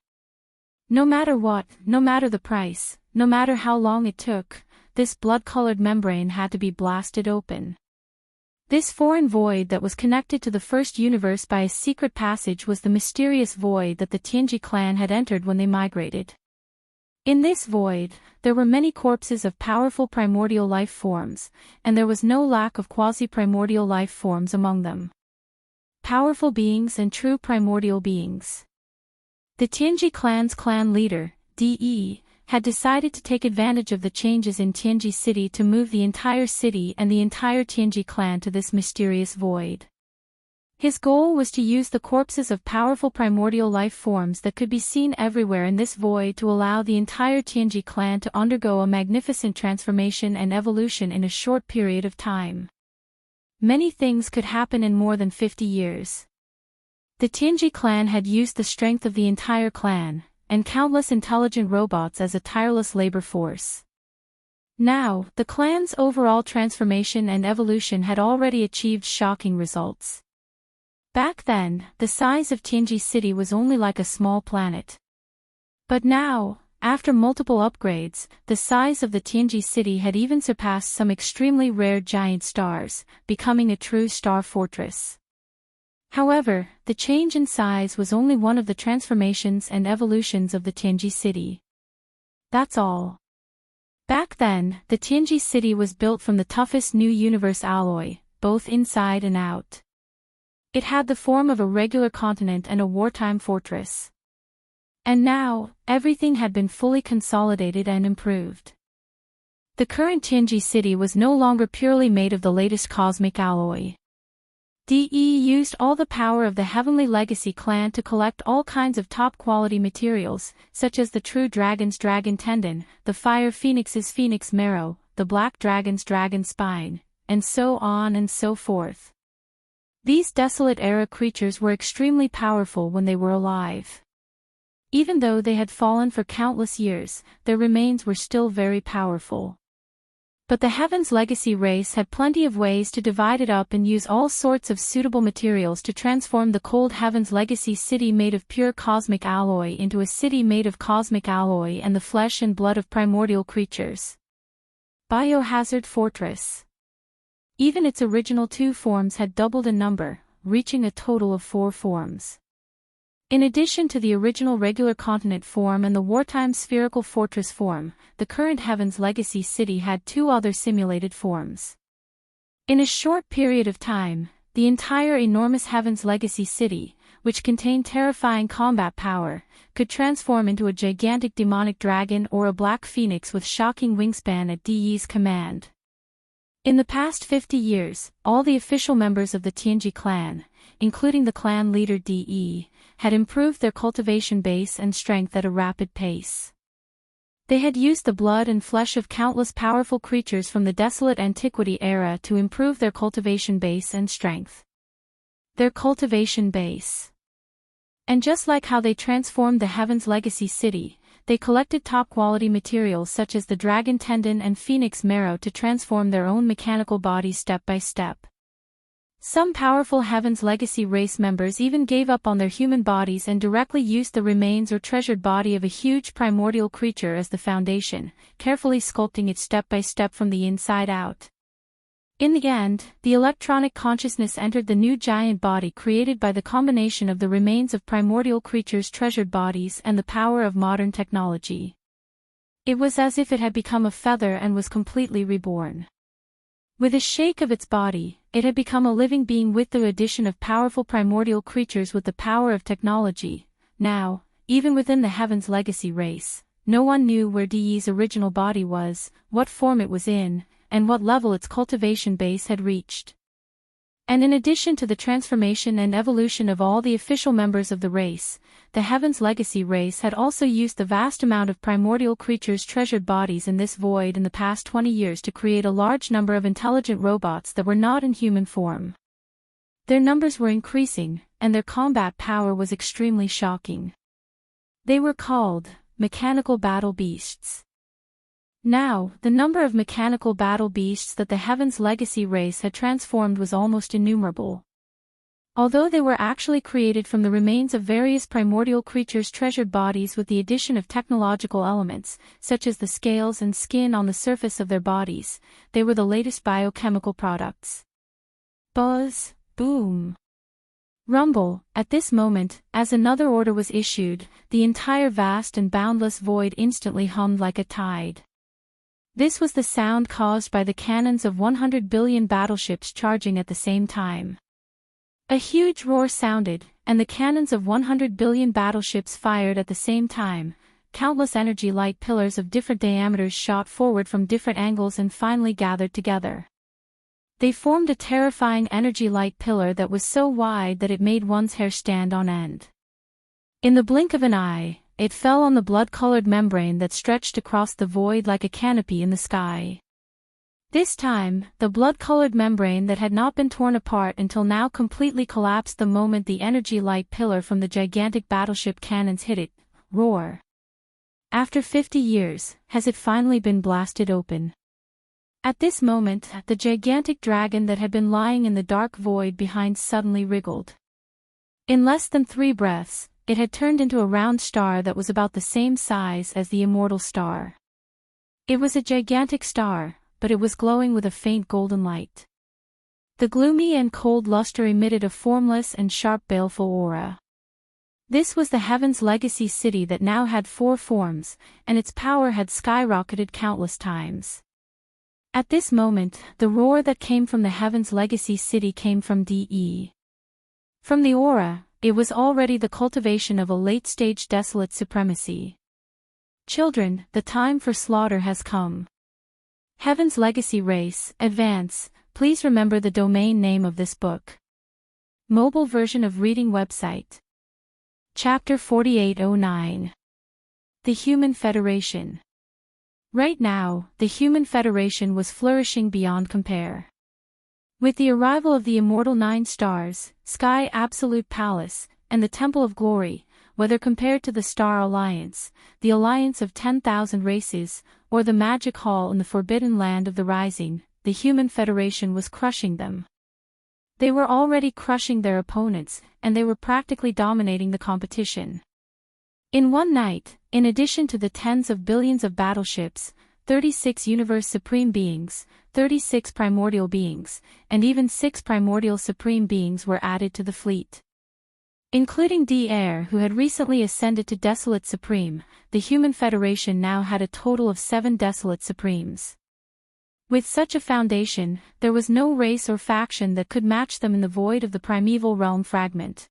No matter what, no matter the price, no matter how long it took, this blood-colored membrane had to be blasted open. This foreign void that was connected to the first universe by a secret passage was the mysterious void that the Tianji clan had entered when they migrated. In this void, there were many corpses of powerful primordial life forms, and there was no lack of quasi-primordial life forms among them. Powerful beings and true primordial beings. The Tianji clan's clan leader, had decided to take advantage of the changes in Tianji City to move the entire city and the entire Tianji clan to this mysterious void. His goal was to use the corpses of powerful primordial life forms that could be seen everywhere in this void to allow the entire Tianji clan to undergo a magnificent transformation and evolution in a short period of time. Many things could happen in more than 50 years. The Tianji clan had used the strength of the entire clan, and countless intelligent robots as a tireless labor force. Now, the clan's overall transformation and evolution had already achieved shocking results. Back then, the size of Tianji City was only like a small planet. But now, after multiple upgrades, the size of the Tianji City had even surpassed some extremely rare giant stars, becoming a true star fortress. However, the change in size was only one of the transformations and evolutions of the Tianji City. That's all. Back then, the Tianji City was built from the toughest new universe alloy, both inside and out. It had the form of a regular continent and a wartime fortress. And now, everything had been fully consolidated and improved. The current Tianji City was no longer purely made of the latest cosmic alloy. Used all the power of the Heavenly Legacy clan to collect all kinds of top-quality materials, such as the True Dragon's dragon tendon, the Fire Phoenix's phoenix marrow, the Black Dragon's dragon spine, and so on and so forth. These Desolate Era creatures were extremely powerful when they were alive. Even though they had fallen for countless years, their remains were still very powerful. But the Heaven's Legacy race had plenty of ways to divide it up and use all sorts of suitable materials to transform the cold Heaven's Legacy city made of pure cosmic alloy into a city made of cosmic alloy and the flesh and blood of primordial creatures. Biohazard Fortress. Even its original 2 forms had doubled in number, reaching a total of 4 forms. In addition to the original regular continent form and the wartime spherical fortress form, the current Heaven's Legacy city had 2 other simulated forms. In a short period of time, the entire enormous Heaven's Legacy city, which contained terrifying combat power, could transform into a gigantic demonic dragon or a black phoenix with shocking wingspan at DE's command. In the past 50 years, all the official members of the Tianji clan, including the clan leader DE, had improved their cultivation base and strength at a rapid pace. They had used the blood and flesh of countless powerful creatures from the Desolate Antiquity era to improve their cultivation base and strength. Their cultivation base. And just like how they transformed the Heaven's Legacy city, they collected top-quality materials such as the dragon tendon and phoenix marrow to transform their own mechanical bodies step by step. Some powerful Heaven's Legacy race members even gave up on their human bodies and directly used the remains or treasured body of a huge primordial creature as the foundation, carefully sculpting it step by step from the inside out. In the end, the electronic consciousness entered the new giant body created by the combination of the remains of primordial creatures' treasured bodies and the power of modern technology. It was as if it had become a feather and was completely reborn. With a shake of its body, it had become a living being with the addition of powerful primordial creatures with the power of technology. Now, even within the Heaven's Legacy race, no one knew where DE's original body was, what form it was in, and what level its cultivation base had reached. And in addition to the transformation and evolution of all the official members of the race, the Heaven's Legacy race had also used the vast amount of primordial creatures' treasured bodies in this void in the past 20 years to create a large number of intelligent robots that were not in human form. Their numbers were increasing, and their combat power was extremely shocking. They were called mechanical battle beasts. Now, the number of mechanical battle beasts that the Heaven's Legacy race had transformed was almost innumerable. Although they were actually created from the remains of various primordial creatures' treasured bodies with the addition of technological elements, such as the scales and skin on the surface of their bodies, they were the latest biochemical products. Buzz, boom, rumble. At this moment, as another order was issued, the entire vast and boundless void instantly hummed like a tide. This was the sound caused by the cannons of 100 billion battleships charging at the same time. A huge roar sounded, and the cannons of 100 billion battleships fired at the same time. Countless energy light pillars of different diameters shot forward from different angles and finally gathered together. They formed a terrifying energy light pillar that was so wide that it made one's hair stand on end. In the blink of an eye, it fell on the blood-colored membrane that stretched across the void like a canopy in the sky. This time, the blood-colored membrane that had not been torn apart until now completely collapsed the moment the energy light pillar from the gigantic battleship cannons hit it. Roar. After 50 years, has it finally been blasted open? At this moment, the gigantic dragon that had been lying in the dark void behind suddenly wriggled. In less than 3 breaths, it had turned into a round star that was about the same size as the immortal star. It was a gigantic star, but it was glowing with a faint golden light. The gloomy and cold luster emitted a formless and sharp baleful aura. This was the Heaven's Legacy city that now had 4 forms, and its power had skyrocketed countless times. At this moment, the roar that came from the Heaven's Legacy city came from DE. From the aura, it was already the cultivation of a late-stage desolate supremacy. Children, the time for slaughter has come. Heaven's Legacy race, advance, please remember the domain name of this book. Mobile version of reading website. Chapter 4809. The Human Federation. Right now, the Human Federation was flourishing beyond compare. With the arrival of the immortal 9 stars, Sky Absolute Palace, and the Temple of Glory, whether compared to the Star Alliance, the alliance of 10,000 races, or the Magic Hall in the Forbidden Land of the Rising, the Human Federation was crushing them. They were already crushing their opponents, and they were practically dominating the competition. In one night, in addition to the tens of billions of battleships, 36 Universe Supreme Beings, 36 Primordial Beings, and even 6 Primordial Supreme Beings were added to the fleet. Including D-Air, who had recently ascended to Desolate Supreme, the Human Federation now had a total of 7 Desolate Supremes. With such a foundation, there was no race or faction that could match them in the void of the primeval realm fragment.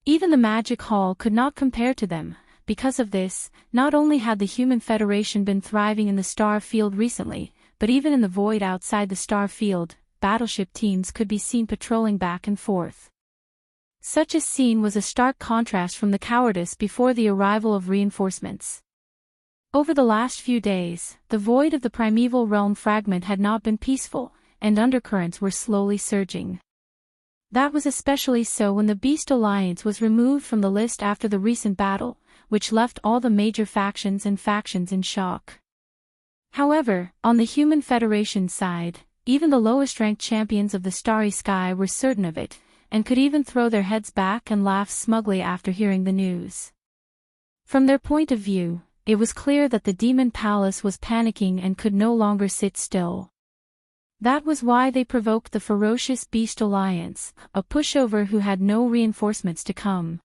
Even the Magic Hall could not compare to them. Because of this, not only had the Human Federation been thriving in the star field recently, but even in the void outside the star field, battleship teams could be seen patrolling back and forth. Such a scene was a stark contrast from the cowardice before the arrival of reinforcements. Over the last few days, the void of the primeval realm fragment had not been peaceful, and undercurrents were slowly surging. That was especially so when the Beast Alliance was removed from the list after the recent battle, which left all the major factions in shock. However, on the Human Federation side, even the lowest-ranked champions of the starry sky were certain of it, and could even throw their heads back and laugh smugly after hearing the news. From their point of view, it was clear that the Demon Palace was panicking and could no longer sit still. That was why they provoked the ferocious Beast Alliance, a pushover who had no reinforcements to come.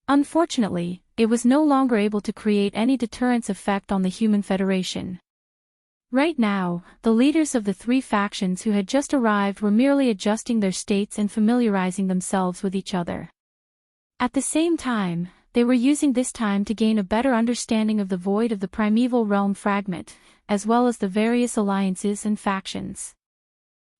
Unfortunately, it was no longer able to create any deterrence effect on the Human Federation. Right now, the leaders of the three factions who had just arrived were merely adjusting their states and familiarizing themselves with each other. At the same time, they were using this time to gain a better understanding of the void of the primeval realm fragment, as well as the various alliances and factions.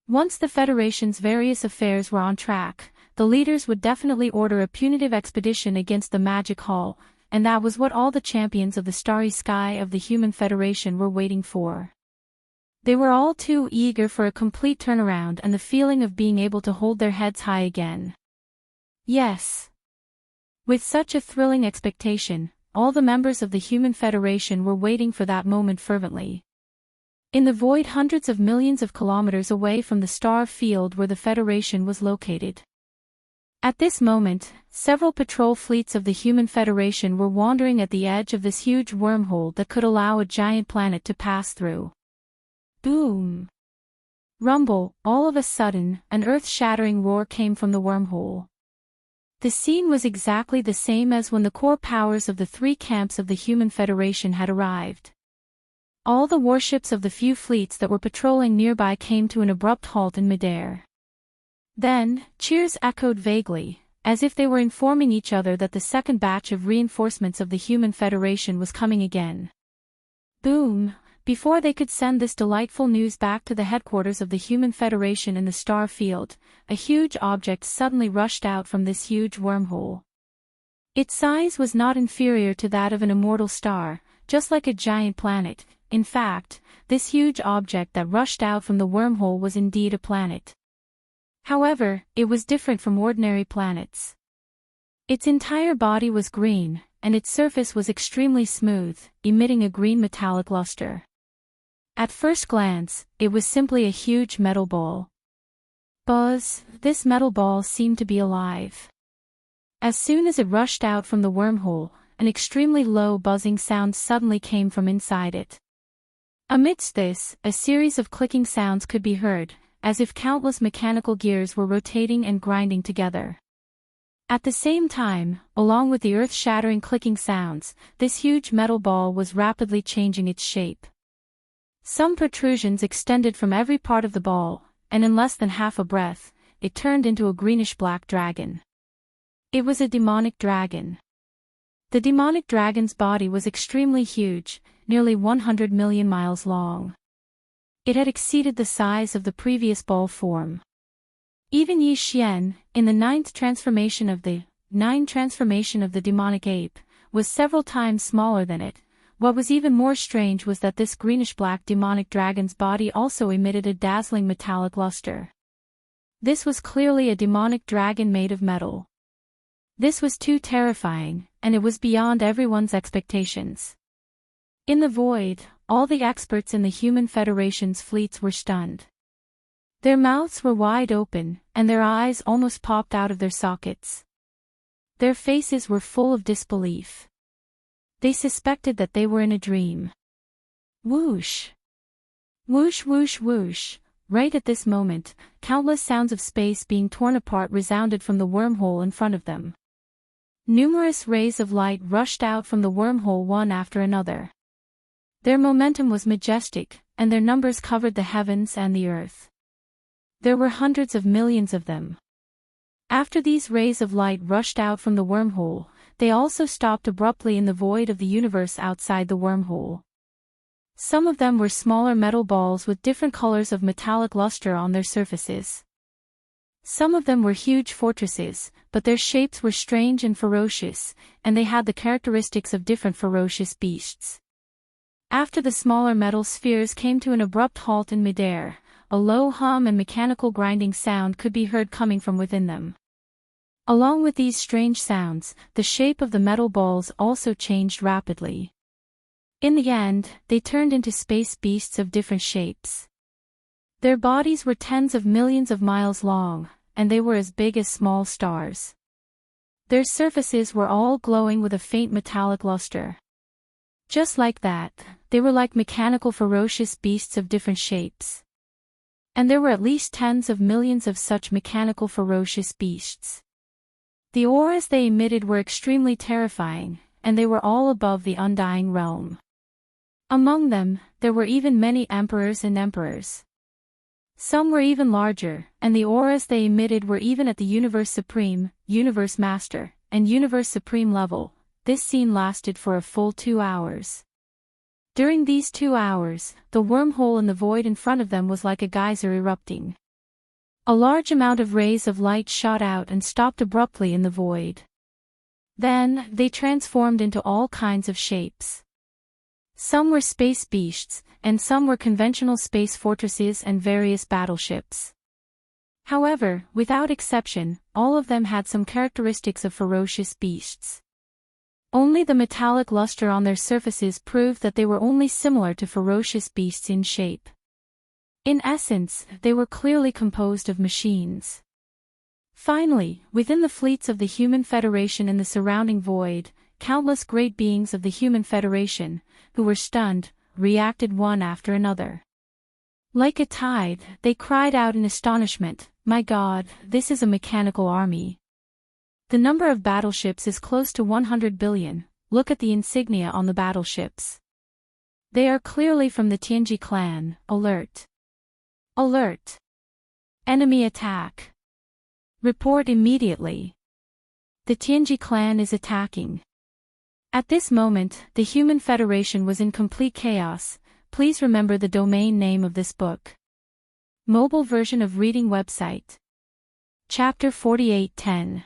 Once the Federation's various affairs were on track, the leaders would definitely order a punitive expedition against the Magic Hall, and that was what all the champions of the starry sky of the Human Federation were waiting for. They were all too eager for a complete turnaround and the feeling of being able to hold their heads high again. Yes. With such a thrilling expectation, all the members of the Human Federation were waiting for that moment fervently. In the void hundreds of millions of kilometers away from the star field where the Federation was located. At this moment, several patrol fleets of the Human Federation were wandering at the edge of this huge wormhole that could allow a giant planet to pass through. Boom! Rumble, all of a sudden, an earth-shattering roar came from the wormhole. The scene was exactly the same as when the core powers of the three camps of the Human Federation had arrived. All the warships of the few fleets that were patrolling nearby came to an abrupt halt in midair. Then, cheers echoed vaguely, as if they were informing each other that the second batch of reinforcements of the Human Federation was coming again. Boom! Before they could send this delightful news back to the headquarters of the Human Federation in the star field, a huge object suddenly rushed out from this huge wormhole. Its size was not inferior to that of an immortal star, just like a giant planet. In fact, this huge object that rushed out from the wormhole was indeed a planet. However, it was different from ordinary planets. Its entire body was green, and its surface was extremely smooth, emitting a green metallic luster. At first glance, it was simply a huge metal ball. Buzz, this metal ball seemed to be alive. As soon as it rushed out from the wormhole, an extremely low buzzing sound suddenly came from inside it. Amidst this, a series of clicking sounds could be heard, as if countless mechanical gears were rotating and grinding together. At the same time, along with the earth-shattering clicking sounds, this huge metal ball was rapidly changing its shape. Some protrusions extended from every part of the ball, and in less than half a breath, it turned into a greenish-black dragon. It was a demonic dragon. The demonic dragon's body was extremely huge, nearly 100 million miles long. It had exceeded the size of the previous ball form. Even Yi Xian, in the ninth transformation of the demonic ape, was several times smaller than it. What was even more strange was that this greenish-black demonic dragon's body also emitted a dazzling metallic luster. This was clearly a demonic dragon made of metal. This was too terrifying, and it was beyond everyone's expectations. In the void, all the experts in the Human Federation's fleets were stunned. Their mouths were wide open, and their eyes almost popped out of their sockets. Their faces were full of disbelief. They suspected that they were in a dream. Whoosh! Whoosh whoosh whoosh! Right at this moment, countless sounds of space being torn apart resounded from the wormhole in front of them. Numerous rays of light rushed out from the wormhole one after another. Their momentum was majestic, and their numbers covered the heavens and the earth. There were hundreds of millions of them. After these rays of light rushed out from the wormhole, they also stopped abruptly in the void of the universe outside the wormhole. Some of them were smaller metal balls with different colors of metallic luster on their surfaces. Some of them were huge fortresses, but their shapes were strange and ferocious, and they had the characteristics of different ferocious beasts. After the smaller metal spheres came to an abrupt halt in midair, a low hum and mechanical grinding sound could be heard coming from within them. Along with these strange sounds, the shape of the metal balls also changed rapidly. In the end, they turned into space beasts of different shapes. Their bodies were tens of millions of miles long, and they were as big as small stars. Their surfaces were all glowing with a faint metallic luster. Just like that, they were like mechanical ferocious beasts of different shapes. And there were at least tens of millions of such mechanical ferocious beasts. The auras they emitted were extremely terrifying, and they were all above the undying realm. Among them, there were even many emperors and emperors. Some were even larger, and the auras they emitted were even at the Universe Supreme, Universe Master, and Universe Supreme level. This scene lasted for a full 2 hours. During these 2 hours, the wormhole in the void in front of them was like a geyser erupting. A large amount of rays of light shot out and stopped abruptly in the void. Then, they transformed into all kinds of shapes. Some were space beasts, and some were conventional space fortresses and various battleships. However, without exception, all of them had some characteristics of ferocious beasts. Only the metallic luster on their surfaces proved that they were only similar to ferocious beasts in shape. In essence, they were clearly composed of machines. Finally, within the fleets of the Human Federation in the surrounding void, countless great beings of the Human Federation, who were stunned, reacted one after another. Like a tide, they cried out in astonishment, "My God, this is a mechanical army. The number of battleships is close to 100 billion, look at the insignia on the battleships. They are clearly from the Tianji clan, alert. Alert! Enemy attack! Report immediately. The Tianji clan is attacking." At this moment, the Human Federation was in complete chaos. Please remember the domain name of this book. Mobile version of reading website. Chapter 48:10.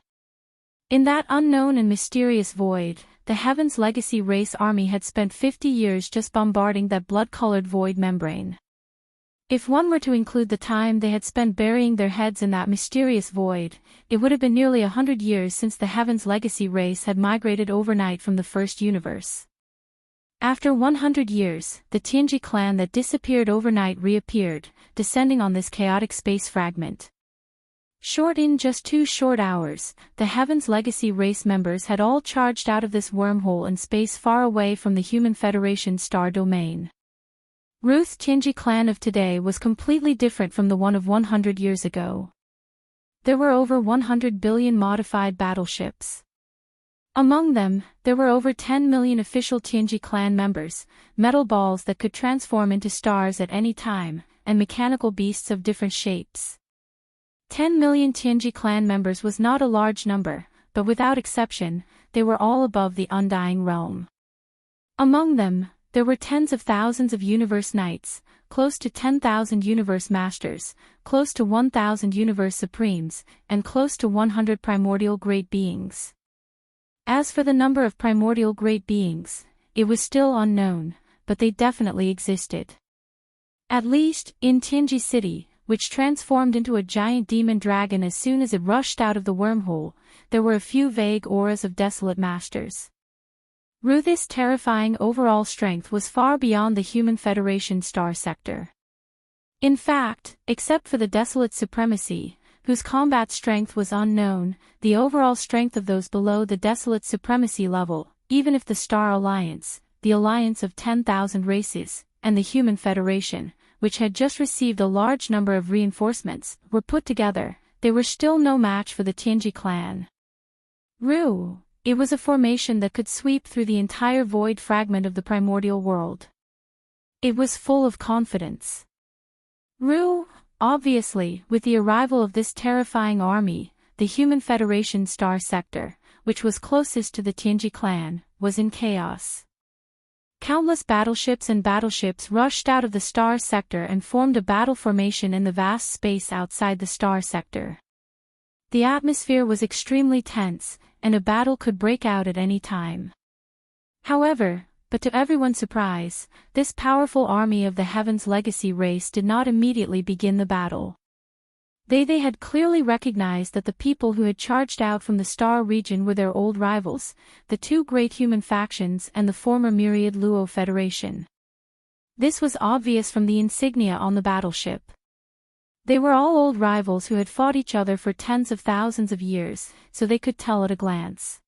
In that unknown and mysterious void, the Heaven's Legacy race army had spent 50 years just bombarding that blood-colored void membrane. If one were to include the time they had spent burying their heads in that mysterious void, it would have been nearly 100 years since the Heaven's Legacy race had migrated overnight from the first universe. After 100 years, the Tianji clan that disappeared overnight reappeared, descending on this chaotic space fragment. In just 2 short hours, the Heaven's Legacy race members had all charged out of this wormhole in space far away from the Human Federation star domain. Ruth's Tianji clan of today was completely different from the one of 100 years ago. There were over 100 billion modified battleships. Among them, there were over 10 million official Tianji clan members, metal balls that could transform into stars at any time, and mechanical beasts of different shapes. 10 million Tianji clan members was not a large number, but without exception, they were all above the undying realm. Among them, there were tens of thousands of Universe Knights, close to 10,000 Universe Masters, close to 1,000 Universe Supremes, and close to 100 Primordial Great Beings. As for the number of Primordial Great Beings, it was still unknown, but they definitely existed. At least, in Tianji City, which transformed into a giant demon dragon as soon as it rushed out of the wormhole, there were a few vague auras of desolate masters. Ruth's terrifying overall strength was far beyond the Human Federation star sector. In fact, except for the Desolate Supremacy, whose combat strength was unknown, the overall strength of those below the Desolate Supremacy level, even if the Star Alliance, the alliance of 10,000 races, and the Human Federation, which had just received a large number of reinforcements, were put together, they were still no match for the Tianji clan. It was a formation that could sweep through the entire void fragment of the primordial world. It was full of confidence. Obviously, with the arrival of this terrifying army, the Human Federation star sector, which was closest to the Tianji clan, was in chaos. Countless battleships rushed out of the star sector and formed a battle formation in the vast space outside the star sector. The atmosphere was extremely tense, and a battle could break out at any time. However, but to everyone's surprise, this powerful army of the Heaven's Legacy race did not immediately begin the battle. They had clearly recognized that the people who had charged out from the star region were their old rivals, the 2 great human factions and the former Myriad Luo Federation. This was obvious from the insignia on the battleship. They were all old rivals who had fought each other for tens of thousands of years, so they could tell at a glance.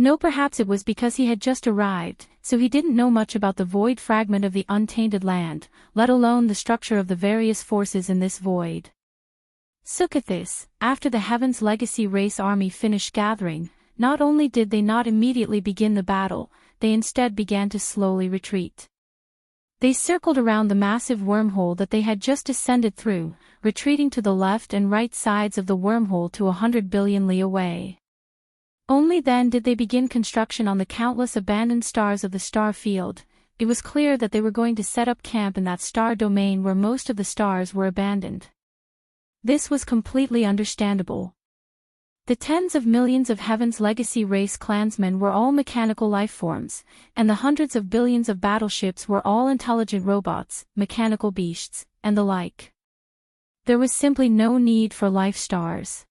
No, perhaps it was because he had just arrived, so he didn't know much about the void fragment of the untainted land, let alone the structure of the various forces in this void. Sukathis, after the Heaven's Legacy race army finished gathering, not only did they not immediately begin the battle, they instead began to slowly retreat. They circled around the massive wormhole that they had just descended through, retreating to the left and right sides of the wormhole to 100 billion li away. Only then did they begin construction on the countless abandoned stars of the star field. It was clear that they were going to set up camp in that star domain where most of the stars were abandoned. This was completely understandable. The tens of millions of Heaven's Legacy race clansmen were all mechanical lifeforms, and the hundreds of billions of battleships were all intelligent robots, mechanical beasts, and the like. There was simply no need for life stars.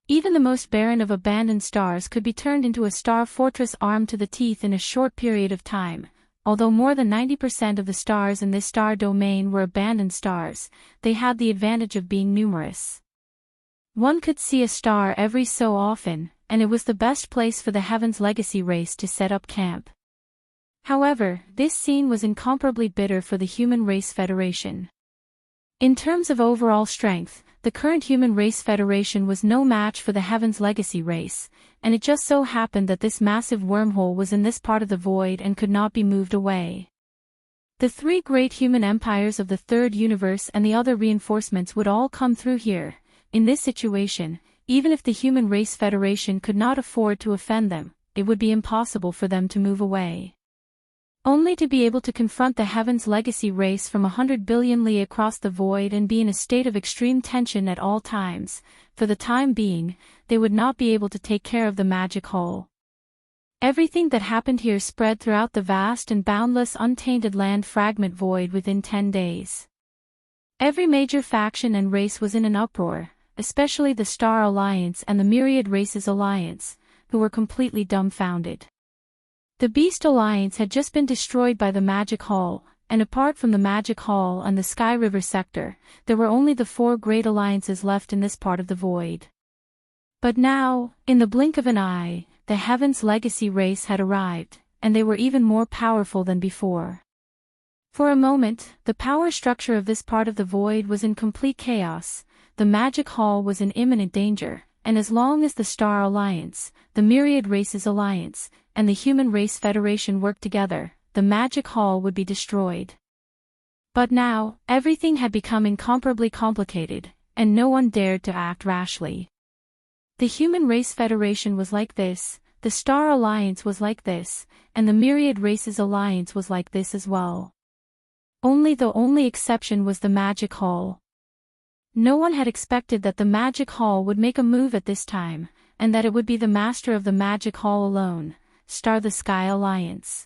Even the most barren of abandoned stars could be turned into a star fortress armed to the teeth in a short period of time. Although more than 90% of the stars in this star domain were abandoned stars, they had the advantage of being numerous. One could see a star every so often, and it was the best place for the Heaven's Legacy race to set up camp. However, this scene was incomparably bitter for the Human Race Federation. In terms of overall strength, the current Human Race Federation was no match for the Heaven's Legacy race, and it just so happened that this massive wormhole was in this part of the void and could not be moved away. The three great human empires of the Third Universe and the other reinforcements would all come through here. In this situation, even if the Human Race Federation could not afford to offend them, it would be impossible for them to move away. Only to be able to confront the Heaven's Legacy race from 100 billion li across the void and be in a state of extreme tension at all times. For the time being, they would not be able to take care of the magic hole. Everything that happened here spread throughout the vast and boundless untainted land fragment void within 10 days. Every major faction and race was in an uproar, especially the Star Alliance and the Myriad Races Alliance, who were completely dumbfounded. The Beast Alliance had just been destroyed by the Magic Hall, and apart from the Magic Hall and the Sky River sector, there were only the four great alliances left in this part of the void. But now, in the blink of an eye, the Heaven's Legacy race had arrived, and they were even more powerful than before. For a moment, the power structure of this part of the void was in complete chaos. The Magic Hall was in imminent danger, and as long as the Star Alliance, the Myriad Races Alliance, and the Human Race Federation worked together, the Magic Hall would be destroyed. But now, everything had become incomparably complicated, and no one dared to act rashly. The Human Race Federation was like this, the Star Alliance was like this, and the Myriad Races Alliance was like this as well. Only the only exception was the Magic Hall. No one had expected that the Magic Hall would make a move at this time, and that it would be the master of the Magic Hall alone, Star the Sky Alliance.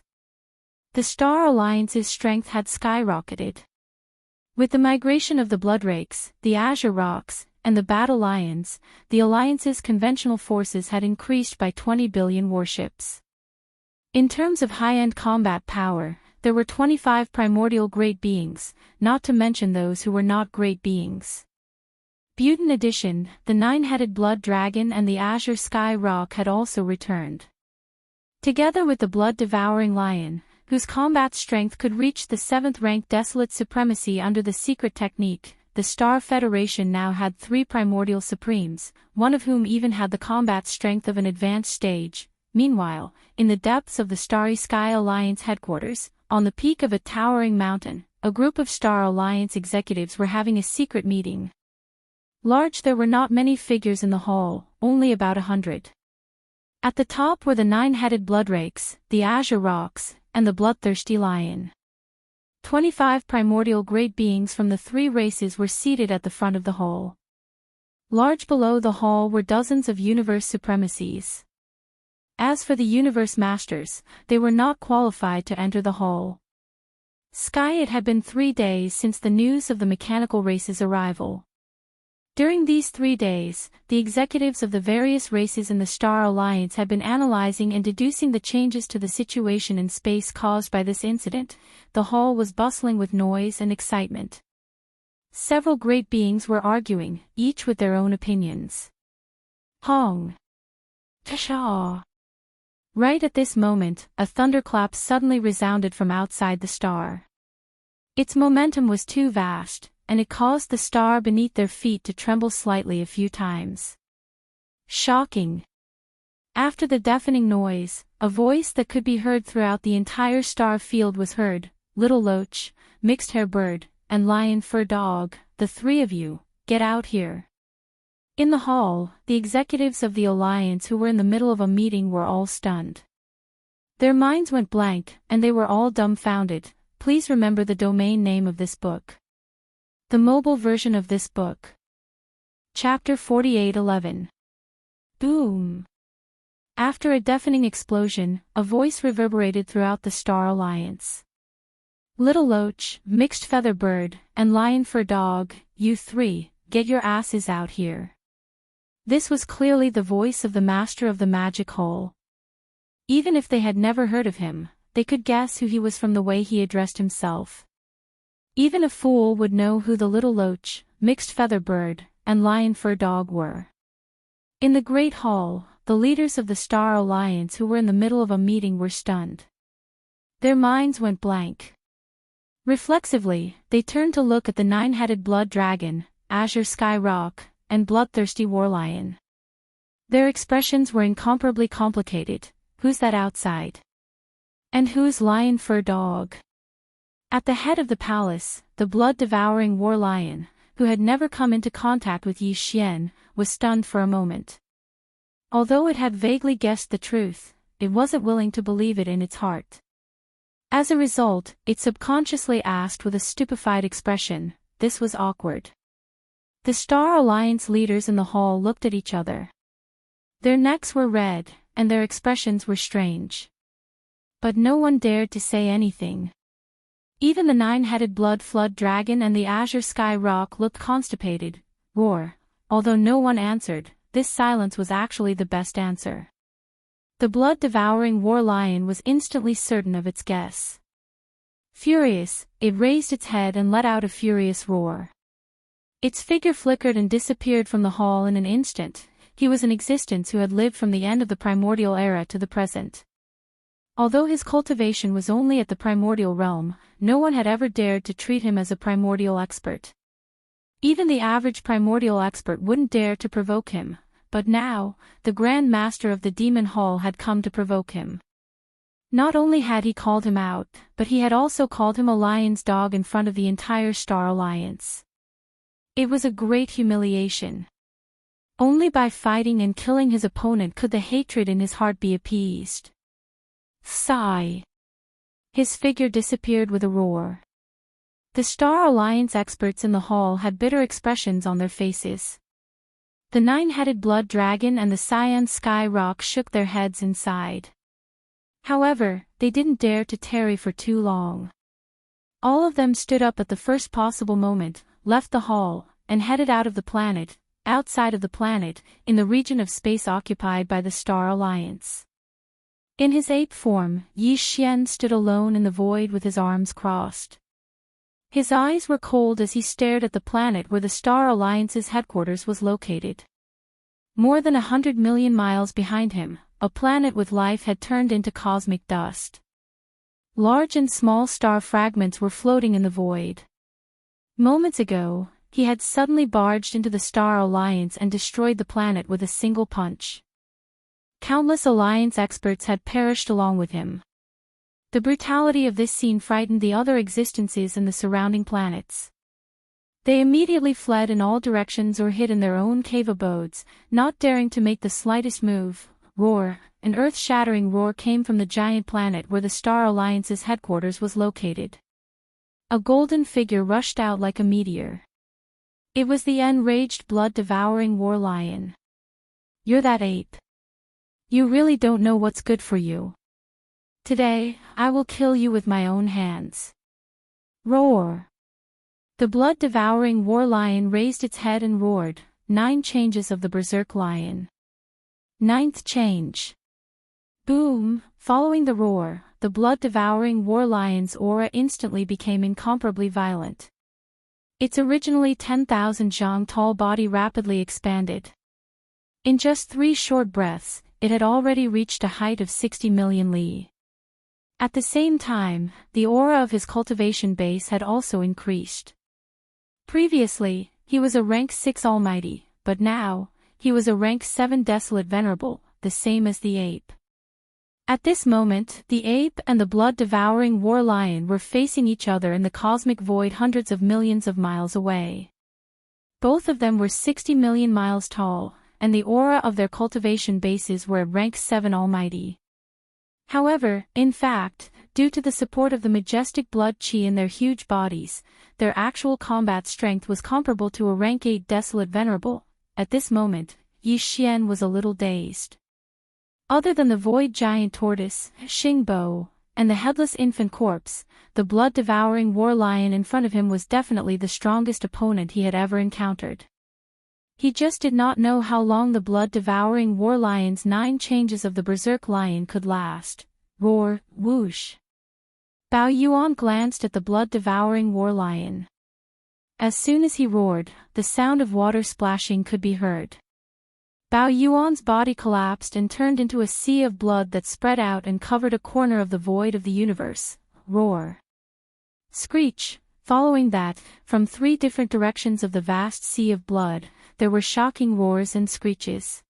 The Star Alliance's strength had skyrocketed. With the migration of the Bloodrakes, the Azure Rocks, and the Battle Lions, the Alliance's conventional forces had increased by 20 billion warships. In terms of high-end combat power, there were 25 primordial great beings, not to mention those who were not great beings. In addition, the nine-headed Blood Dragon and the Azure Sky Rock had also returned. Together with the blood-devouring lion, whose combat strength could reach the 7th rank Desolate Supremacy under the secret technique, the Star Federation now had 3 primordial supremes, one of whom even had the combat strength of an advanced stage. Meanwhile, in the depths of the Starry Sky Alliance headquarters, on the peak of a towering mountain, a group of Star Alliance executives were having a secret meeting. Large, there were not many figures in the hall, only about 100. At the top were the 9-headed Bloodrakes, the Azure Rocks, and the Bloodthirsty Lion. 25 primordial great beings from the 3 races were seated at the front of the hall. Large below the hall were dozens of universe supremacies. As for the universe masters, they were not qualified to enter the hall. It had been 3 days since the news of the mechanical race's arrival. During these 3 days, the executives of the various races in the Star Alliance had been analyzing and deducing the changes to the situation in space caused by this incident. The hall was bustling with noise and excitement. Several great beings were arguing, each with their own opinions. Hong. Tashaw. Right at this moment, a thunderclap suddenly resounded from outside the star. Its momentum was too vast, and it caused the star beneath their feet to tremble slightly a few times. Shocking! After the deafening noise, a voice that could be heard throughout the entire star field was heard. "Little Loach, mixed-hair bird, and lion-fur dog, the three of you, get out here." In the hall, the executives of the Alliance who were in the middle of a meeting were all stunned. Their minds went blank, and they were all dumbfounded. Please remember the domain name of this book. The mobile version of this book. Chapter 48:11. Boom! After a deafening explosion, a voice reverberated throughout the Star Alliance. "Little Loach, mixed feather bird, and lion-fur dog, you three, get your asses out here." This was clearly the voice of the master of the magic hole. Even if they had never heard of him, they could guess who he was from the way he addressed himself. Even a fool would know who the Little Loach, mixed feather bird, and lion-fur dog were. In the Great Hall, the leaders of the Star Alliance who were in the middle of a meeting were stunned. Their minds went blank. Reflexively, they turned to look at the nine-headed blood dragon, azure sky rock, and bloodthirsty warlion. Their expressions were incomparably complicated. Who's that outside? And who's lion-fur dog? At the head of the palace, the blood-devouring warlion, who had never come into contact with Yi Xian, was stunned for a moment. Although it had vaguely guessed the truth, it wasn't willing to believe it in its heart. As a result, it subconsciously asked with a stupefied expression. This was awkward. The Star Alliance leaders in the hall looked at each other. Their necks were red, and their expressions were strange. But no one dared to say anything. Even the nine-headed blood flood dragon and the azure sky rock looked constipated. Although no one answered, this silence was actually the best answer. The blood-devouring warlion was instantly certain of its guess. Furious, it raised its head and let out a furious roar. Its figure flickered and disappeared from the hall in an instant. He was an existence who had lived from the end of the primordial era to the present. Although his cultivation was only at the primordial realm, no one had ever dared to treat him as a primordial expert. Even the average primordial expert wouldn't dare to provoke him, but now, the Grand Master of the Demon Hall had come to provoke him. Not only had he called him out, but he had also called him a lion's dog in front of the entire Star Alliance. It was a great humiliation. Only by fighting and killing his opponent could the hatred in his heart be appeased. Sigh. His figure disappeared with a roar. The Star Alliance experts in the hall had bitter expressions on their faces. The nine-headed blood dragon and the cyan sky rock shook their heads and sighed. However, they didn't dare to tarry for too long. All of them stood up at the first possible moment, left the hall, and headed out of the planet, outside of the planet, in the region of space occupied by the Star Alliance. In his ape form, Yi Xian stood alone in the void with his arms crossed. His eyes were cold as he stared at the planet where the Star Alliance's headquarters was located. More than 100 million miles behind him, a planet with life had turned into cosmic dust. Large and small star fragments were floating in the void. Moments ago, he had suddenly barged into the Star Alliance and destroyed the planet with a single punch. Countless Alliance experts had perished along with him. The brutality of this scene frightened the other existences in the surrounding planets. They immediately fled in all directions or hid in their own cave abodes, not daring to make the slightest move. Roar! An earth-shattering roar came from the giant planet where the Star Alliance's headquarters was located. A golden figure rushed out like a meteor. It was the enraged blood-devouring warlion. "You're that ape. You really don't know what's good for you. Today, I will kill you with my own hands." Roar! The blood-devouring warlion raised its head and roared. 9 changes of the berserk lion. 9th change. Boom! Following the roar, the blood-devouring warlion's aura instantly became incomparably violent. Its originally 10,000 zhang tall body rapidly expanded. In just 3 short breaths, it had already reached a height of 60 million li. At the same time, the aura of his cultivation base had also increased. Previously, he was a rank 6 almighty, but now, he was a rank 7 desolate venerable, the same as the ape. At this moment, the ape and the blood-devouring war lion were facing each other in the cosmic void hundreds of millions of miles away. Both of them were 60 million miles tall, and the aura of their cultivation bases were at rank 7 almighty. However, in fact, due to the support of the majestic blood chi in their huge bodies, their actual combat strength was comparable to a rank 8 desolate venerable. At this moment, Yi Xian was a little dazed. Other than the void giant tortoise, Xingbo, and the headless infant corpse, the blood-devouring war lion in front of him was definitely the strongest opponent he had ever encountered. He just did not know how long the blood-devouring war lion's 9 changes of the berserk lion could last. Roar, whoosh. Bao Yuan glanced at the blood-devouring war lion. As soon as he roared, the sound of water splashing could be heard. Bao Yuan's body collapsed and turned into a sea of blood that spread out and covered a corner of the void of the universe. Roar. Screech. Following that, from 3 different directions of the vast sea of blood, there were shocking roars and screeches.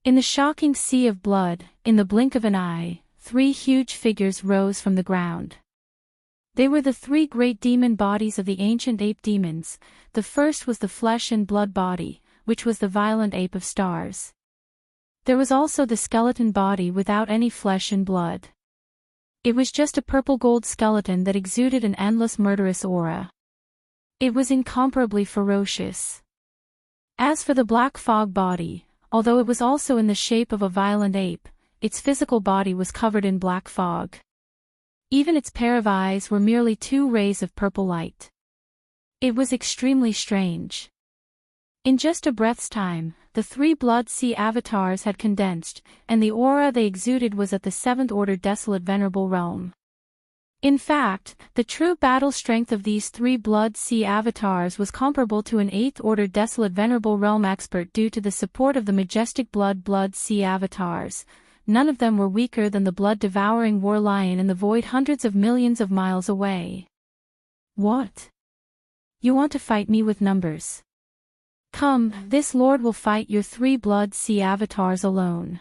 In the shocking sea of blood, in the blink of an eye, 3 huge figures rose from the ground. They were the 3 great demon bodies of the ancient ape demons. The first was the flesh and blood body, which was the violent ape of stars. There was also the skeleton body without any flesh and blood. It was just a purple-gold skeleton that exuded an endless murderous aura. It was incomparably ferocious. As for the black fog body, although it was also in the shape of a violent ape, its physical body was covered in black fog. Even its pair of eyes were merely 2 rays of purple light. It was extremely strange. In just a breath's time, the 3 blood sea avatars had condensed, and the aura they exuded was at the 7th order desolate venerable realm. In fact, the true battle strength of these 3 blood sea avatars was comparable to an 8th order desolate venerable realm expert due to the support of the majestic blood sea avatars. None of them were weaker than the blood-devouring war lion in the void hundreds of millions of miles away. What? You want to fight me with numbers? Come, this lord will fight your 3 blood sea avatars alone.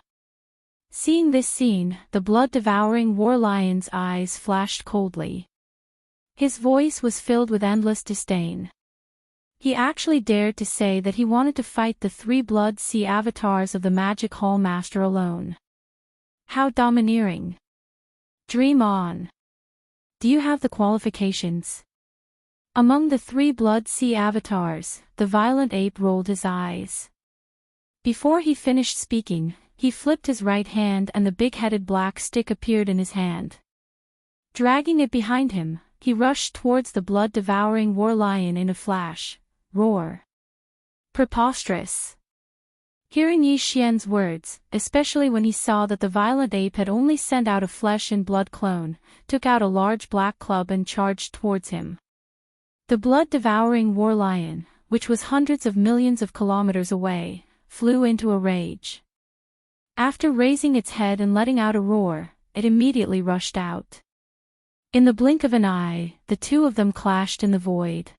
Seeing this scene, the blood-devouring war lion's eyes flashed coldly. His voice was filled with endless disdain. He actually dared to say that he wanted to fight the 3 blood sea avatars of the Magic Hall Master alone. How domineering. Dream on. Do you have the qualifications? Among the 3 blood sea avatars, the violent ape rolled his eyes. Before he finished speaking, he flipped his right hand and the big-headed black stick appeared in his hand. Dragging it behind him, he rushed towards the blood-devouring war lion in a flash. Roar. Preposterous. Hearing Yi Xian's words, especially when he saw that the violent ape had only sent out a flesh and blood clone, took out a large black club and charged towards him. The blood-devouring war lion, which was hundreds of millions of kilometers away, flew into a rage. After raising its head and letting out a roar, it immediately rushed out. In the blink of an eye, the 2 of them clashed in the void.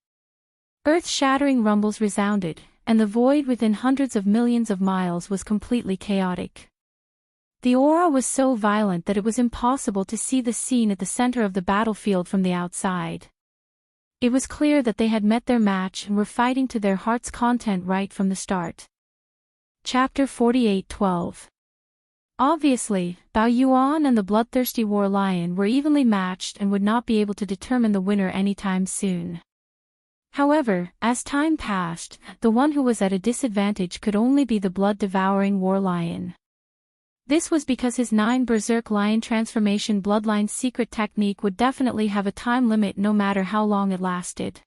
Earth-shattering rumbles resounded, and the void within hundreds of millions of miles was completely chaotic. The aura was so violent that it was impossible to see the scene at the center of the battlefield from the outside. It was clear that they had met their match and were fighting to their heart's content right from the start. Chapter 48:12. Obviously, Bao Yuan and the bloodthirsty war lion were evenly matched and would not be able to determine the winner anytime soon. However, as time passed, the one who was at a disadvantage could only be the blood-devouring war lion. This was because his 9 berserk lion transformation bloodline secret technique would definitely have a time limit no matter how long it lasted.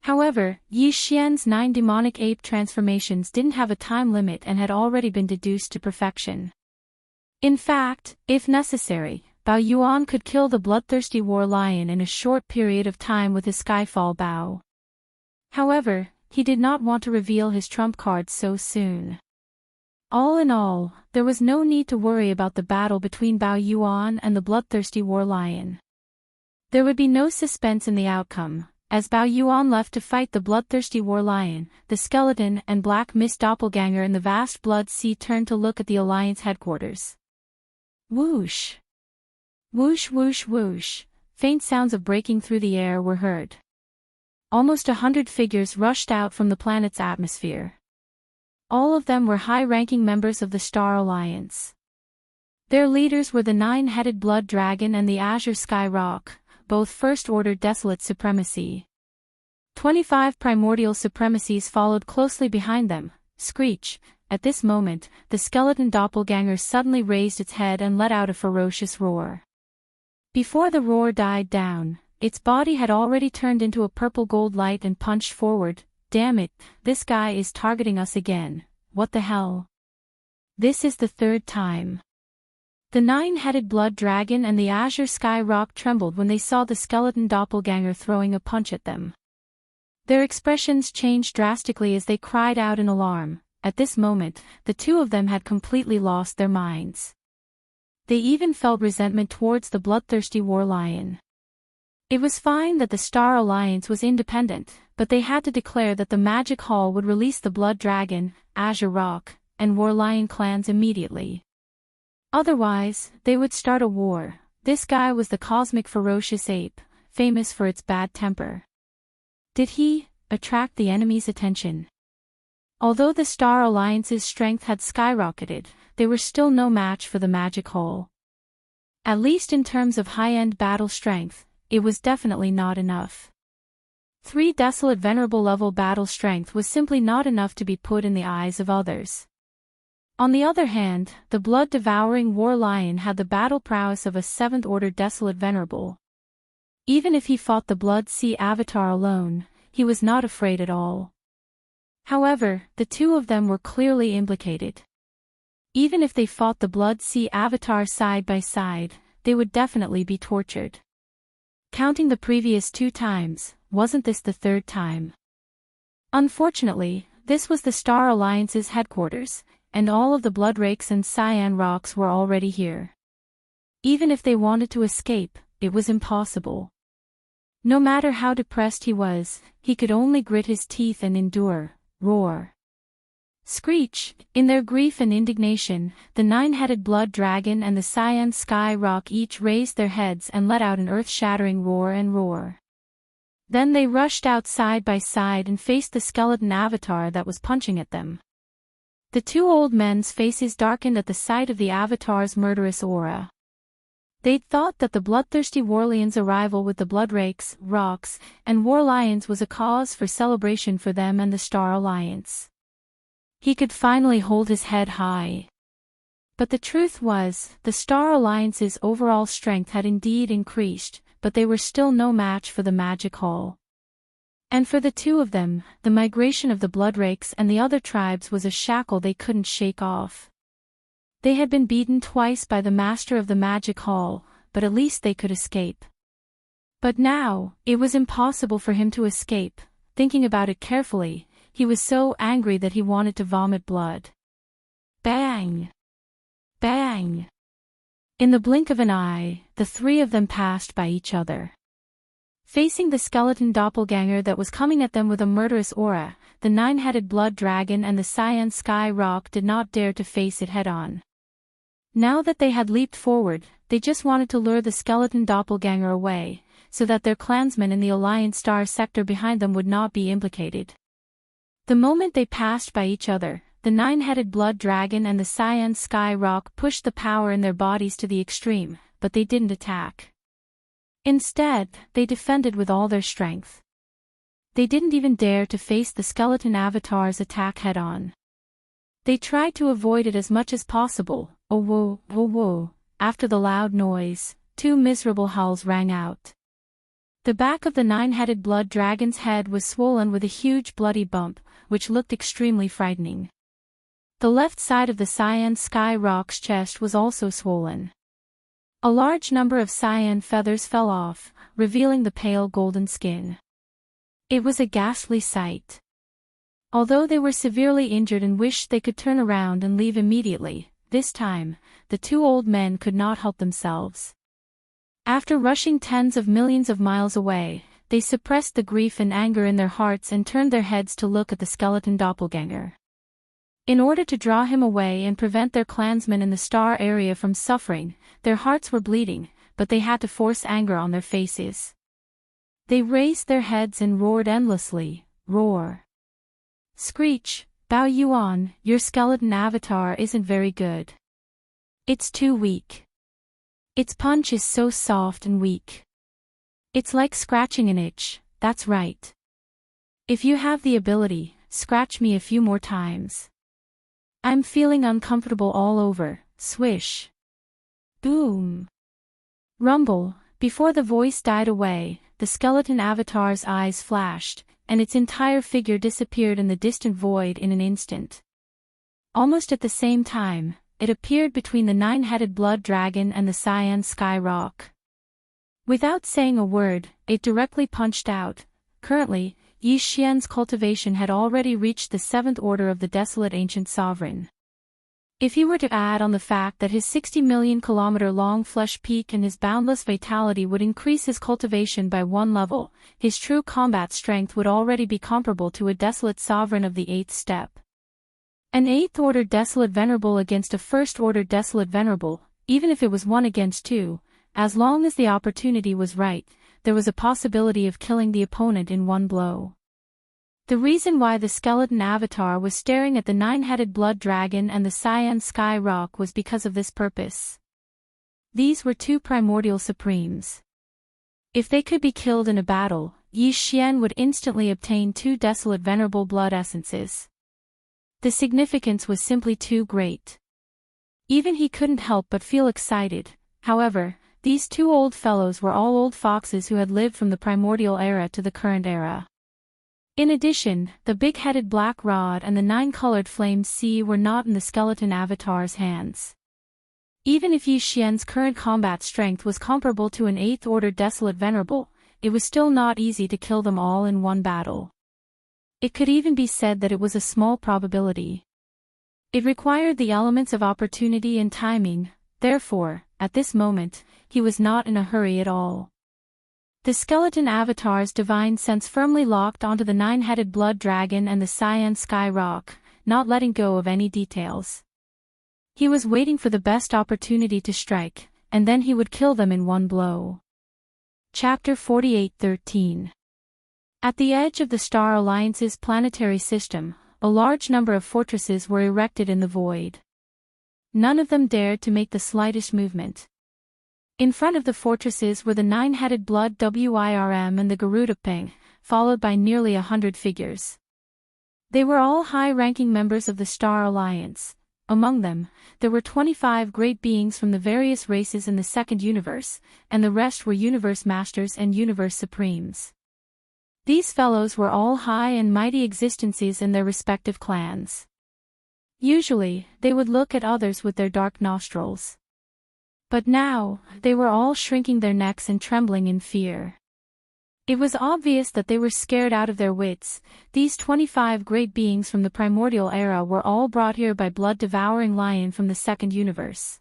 However, Yi Xian's 9 demonic ape transformations didn't have a time limit and had already been deduced to perfection. In fact, if necessary, Bao Yuan could kill the bloodthirsty war lion in a short period of time with his Skyfall Bao. However, he did not want to reveal his trump cards so soon. All in all, there was no need to worry about the battle between Bao Yuan and the bloodthirsty war lion. There would be no suspense in the outcome. As Bao Yuan left to fight the bloodthirsty war lion, the skeleton and Black Mist doppelganger in the vast blood sea turned to look at the Alliance headquarters. Whoosh! Whoosh whoosh whoosh, faint sounds of breaking through the air were heard. Almost 100 figures rushed out from the planet's atmosphere. All of them were high-ranking members of the Star Alliance. Their leaders were the nine-headed Blood Dragon and the Azure Sky Rock, both First-Order Desolate Supremacy. 25 Primordial Supremacies followed closely behind them. Screech! At this moment, the skeleton doppelganger suddenly raised its head and let out a ferocious roar. Before the roar died down, its body had already turned into a purple-gold light and punched forward. Damn it, this guy is targeting us again, what the hell? This is the third time. The nine-headed Blood Dragon and the Azure Sky Rock trembled when they saw the skeleton doppelganger throwing a punch at them. Their expressions changed drastically as they cried out in alarm. At this moment, the two of them had completely lost their minds. They even felt resentment towards the bloodthirsty war lion. It was fine that the Star Alliance was independent, but they had to declare that the Magic Hall would release the Blood Dragon, Azure Rock, and War Lion clans immediately. Otherwise, they would start a war. This guy was the cosmic ferocious ape, famous for its bad temper. Did he attract the enemy's attention? Although the Star Alliance's strength had skyrocketed, they were still no match for the Magic Hall. At least in terms of high-end battle strength, it was definitely not enough. 3 desolate venerable level battle strength was simply not enough to be put in the eyes of others. On the other hand, the blood-devouring war lion had the battle prowess of a 7th order desolate venerable. Even if he fought the Blood Sea Avatar alone, he was not afraid at all. However, the two of them were clearly implicated. Even if they fought the Blood Sea Avatar side by side, they would definitely be tortured. Counting the previous 2 times, wasn't this the 3rd time? Unfortunately, this was the Star Alliance's headquarters, and all of the Bloodrakes and Cyan Rocks were already here. Even if they wanted to escape, it was impossible. No matter how depressed he was, he could only grit his teeth and endure. Roar. Screech! In their grief and indignation, the nine-headed Blood Dragon and the Cyan Sky Rock each raised their heads and let out an earth-shattering roar and roar. Then they rushed out side by side and faced the skeleton avatar that was punching at them. The two old men's faces darkened at the sight of the avatar's murderous aura. They'd thought that the bloodthirsty warlion's arrival with the Bloodrakes, Rocks, and War Lions was a cause for celebration for them and the Star Alliance. He could finally hold his head high. But the truth was, the Star Alliance's overall strength had indeed increased, but they were still no match for the Magic Hall. And for the two of them, the migration of the Bloodrakes and the other tribes was a shackle they couldn't shake off. They had been beaten twice by the Master of the Magic Hall, but at least they could escape. But now, it was impossible for him to escape. Thinking about it carefully, he was so angry that he wanted to vomit blood. Bang! Bang! In the blink of an eye, the three of them passed by each other. Facing the skeleton doppelganger that was coming at them with a murderous aura, the nine-headed Blood Dragon and the Cyan Sky Rock did not dare to face it head-on. Now that they had leaped forward, they just wanted to lure the skeleton doppelganger away, so that their clansmen in the Alliance Star sector behind them would not be implicated. The moment they passed by each other, the nine-headed Blood Dragon and the Cyan Sky Rock pushed the power in their bodies to the extreme, but they didn't attack. Instead, they defended with all their strength. They didn't even dare to face the skeleton avatar's attack head-on. They tried to avoid it as much as possible. Oh whoa, whoa whoa. After the loud noise, 2 miserable howls rang out. The back of the nine-headed Blood Dragon's head was swollen with a huge bloody bump, which looked extremely frightening. The left side of the Cyan Sky Rock's chest was also swollen. A large number of cyan feathers fell off, revealing the pale golden skin. It was a ghastly sight. Although they were severely injured and wished they could turn around and leave immediately, this time, the two old men could not help themselves. After rushing tens of millions of miles away, they suppressed the grief and anger in their hearts and turned their heads to look at the skeleton doppelganger. In order to draw him away and prevent their clansmen in the star area from suffering, their hearts were bleeding, but they had to force anger on their faces. They raised their heads and roared endlessly, roar. Screech, Bao Yuan, your skeleton avatar isn't very good. It's too weak. Its punch is so soft and weak. It's like scratching an itch, that's right. If you have the ability, scratch me a few more times. I'm feeling uncomfortable all over, swish. Boom. Rumble. Before the voice died away, the skeleton avatar's eyes flashed, and its entire figure disappeared in the distant void in an instant. Almost at the same time, it appeared between the nine-headed blood dragon and the cyan sky rock. Without saying a word, it directly punched out. Currently, Yi Xian's cultivation had already reached the 7th order of the desolate ancient sovereign. If he were to add on the fact that his 60 million kilometer-long flesh peak and his boundless vitality would increase his cultivation by 1 level, his true combat strength would already be comparable to a desolate sovereign of the 8th step. An 8th order desolate venerable against a 1st order desolate venerable, even if it was 1 against 2, as long as the opportunity was right, there was a possibility of killing the opponent in 1 blow. The reason why the skeleton avatar was staring at the 9-headed blood dragon and the cyan sky rock was because of this purpose. These were 2 primordial supremes. If they could be killed in a battle, Yi Xian would instantly obtain 2 desolate venerable blood essences. The significance was simply too great. Even he couldn't help but feel excited. However, these 2 old fellows were all old foxes who had lived from the primordial era to the current era. In addition, the big-headed black rod and the 9-colored flame sea were not in the skeleton avatar's hands. Even if Yi Xian's current combat strength was comparable to an 8th order desolate venerable, it was still not easy to kill them all in 1 battle. It could even be said that it was a small probability. It required the elements of opportunity and timing, therefore, at this moment, he was not in a hurry at all. The skeleton avatar's divine sense firmly locked onto the 9-headed blood dragon and the cyan sky rock, not letting go of any details. He was waiting for the best opportunity to strike, and then he would kill them in 1 blow. Chapter 48:13. At the edge of the Star Alliance's planetary system, a large number of fortresses were erected in the void. None of them dared to make the slightest movement. In front of the fortresses were the 9-headed blood Wirm and the Garudapeng, followed by nearly 100 figures. They were all high-ranking members of the Star Alliance. Among them, there were 25 great beings from the various races in the 2nd universe, and the rest were universe masters and universe supremes. These fellows were all high and mighty existences in their respective clans. Usually, they would look at others with their dark nostrils. But now, they were all shrinking their necks and trembling in fear. It was obvious that they were scared out of their wits. These 25 great beings from the primordial era were all brought here by blood-devouring lion from the 2nd universe.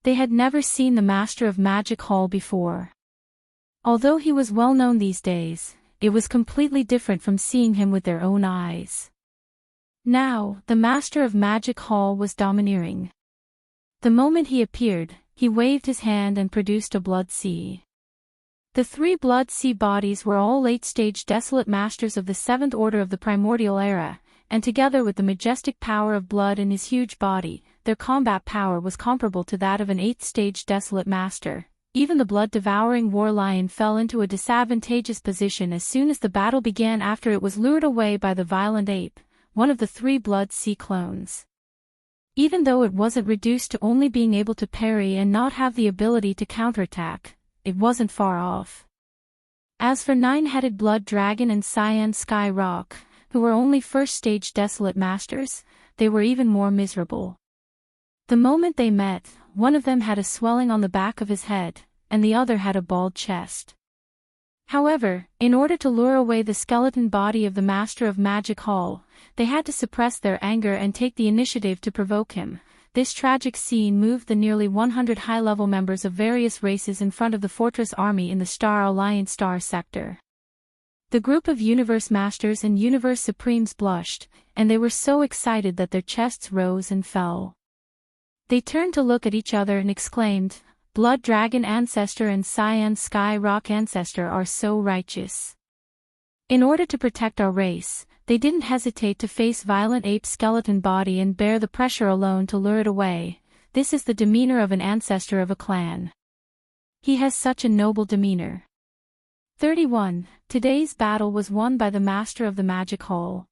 They had never seen the Master of Magic Hall before. Although he was well known these days, it was completely different from seeing him with their own eyes. Now, the Master of Magic Hall was domineering. The moment he appeared, he waved his hand and produced a blood sea. The 3 blood sea bodies were all late-stage desolate masters of the 7th order of the primordial era, and together with the majestic power of blood in his huge body, their combat power was comparable to that of an 8th-stage desolate master. Even the blood-devouring war lion fell into a disadvantageous position as soon as the battle began after it was lured away by the violent ape, one of the 3 blood sea clones. Even though it wasn't reduced to only being able to parry and not have the ability to counterattack, it wasn't far off. As for 9-headed blood dragon and cyan sky rock, who were only 1st-stage desolate masters, they were even more miserable. The moment they met, one of them had a swelling on the back of his head, and the other had a bald chest. However, in order to lure away the skeleton body of the Master of Magic Hall, they had to suppress their anger and take the initiative to provoke him. This tragic scene moved the nearly 100 high-level members of various races in front of the Fortress Army in the Star Alliance Star Sector. The group of Universe Masters and Universe Supremes blushed, and they were so excited that their chests rose and fell. They turned to look at each other and exclaimed, "Blood Dragon Ancestor and Cyan Sky Rock Ancestor are so righteous." In order to protect our race, they didn't hesitate to face Violent Ape Skeleton Body and bear the pressure alone to lure it away. This is the demeanor of an ancestor of a clan. He has such a noble demeanor. 31. Today's battle was won by the Master of the Magic Hall.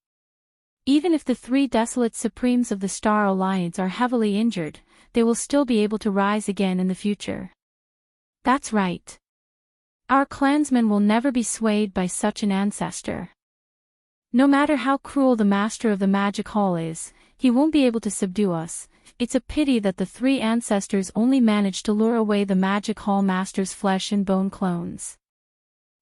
Even if the three desolate Supremes of the Star Alliance are heavily injured, they will still be able to rise again in the future. That's right. Our clansmen will never be swayed by such an ancestor. No matter how cruel the Master of the Magic Hall is, he won't be able to subdue us. It's a pity that the three ancestors only managed to lure away the Magic Hall Master's flesh and bone clones.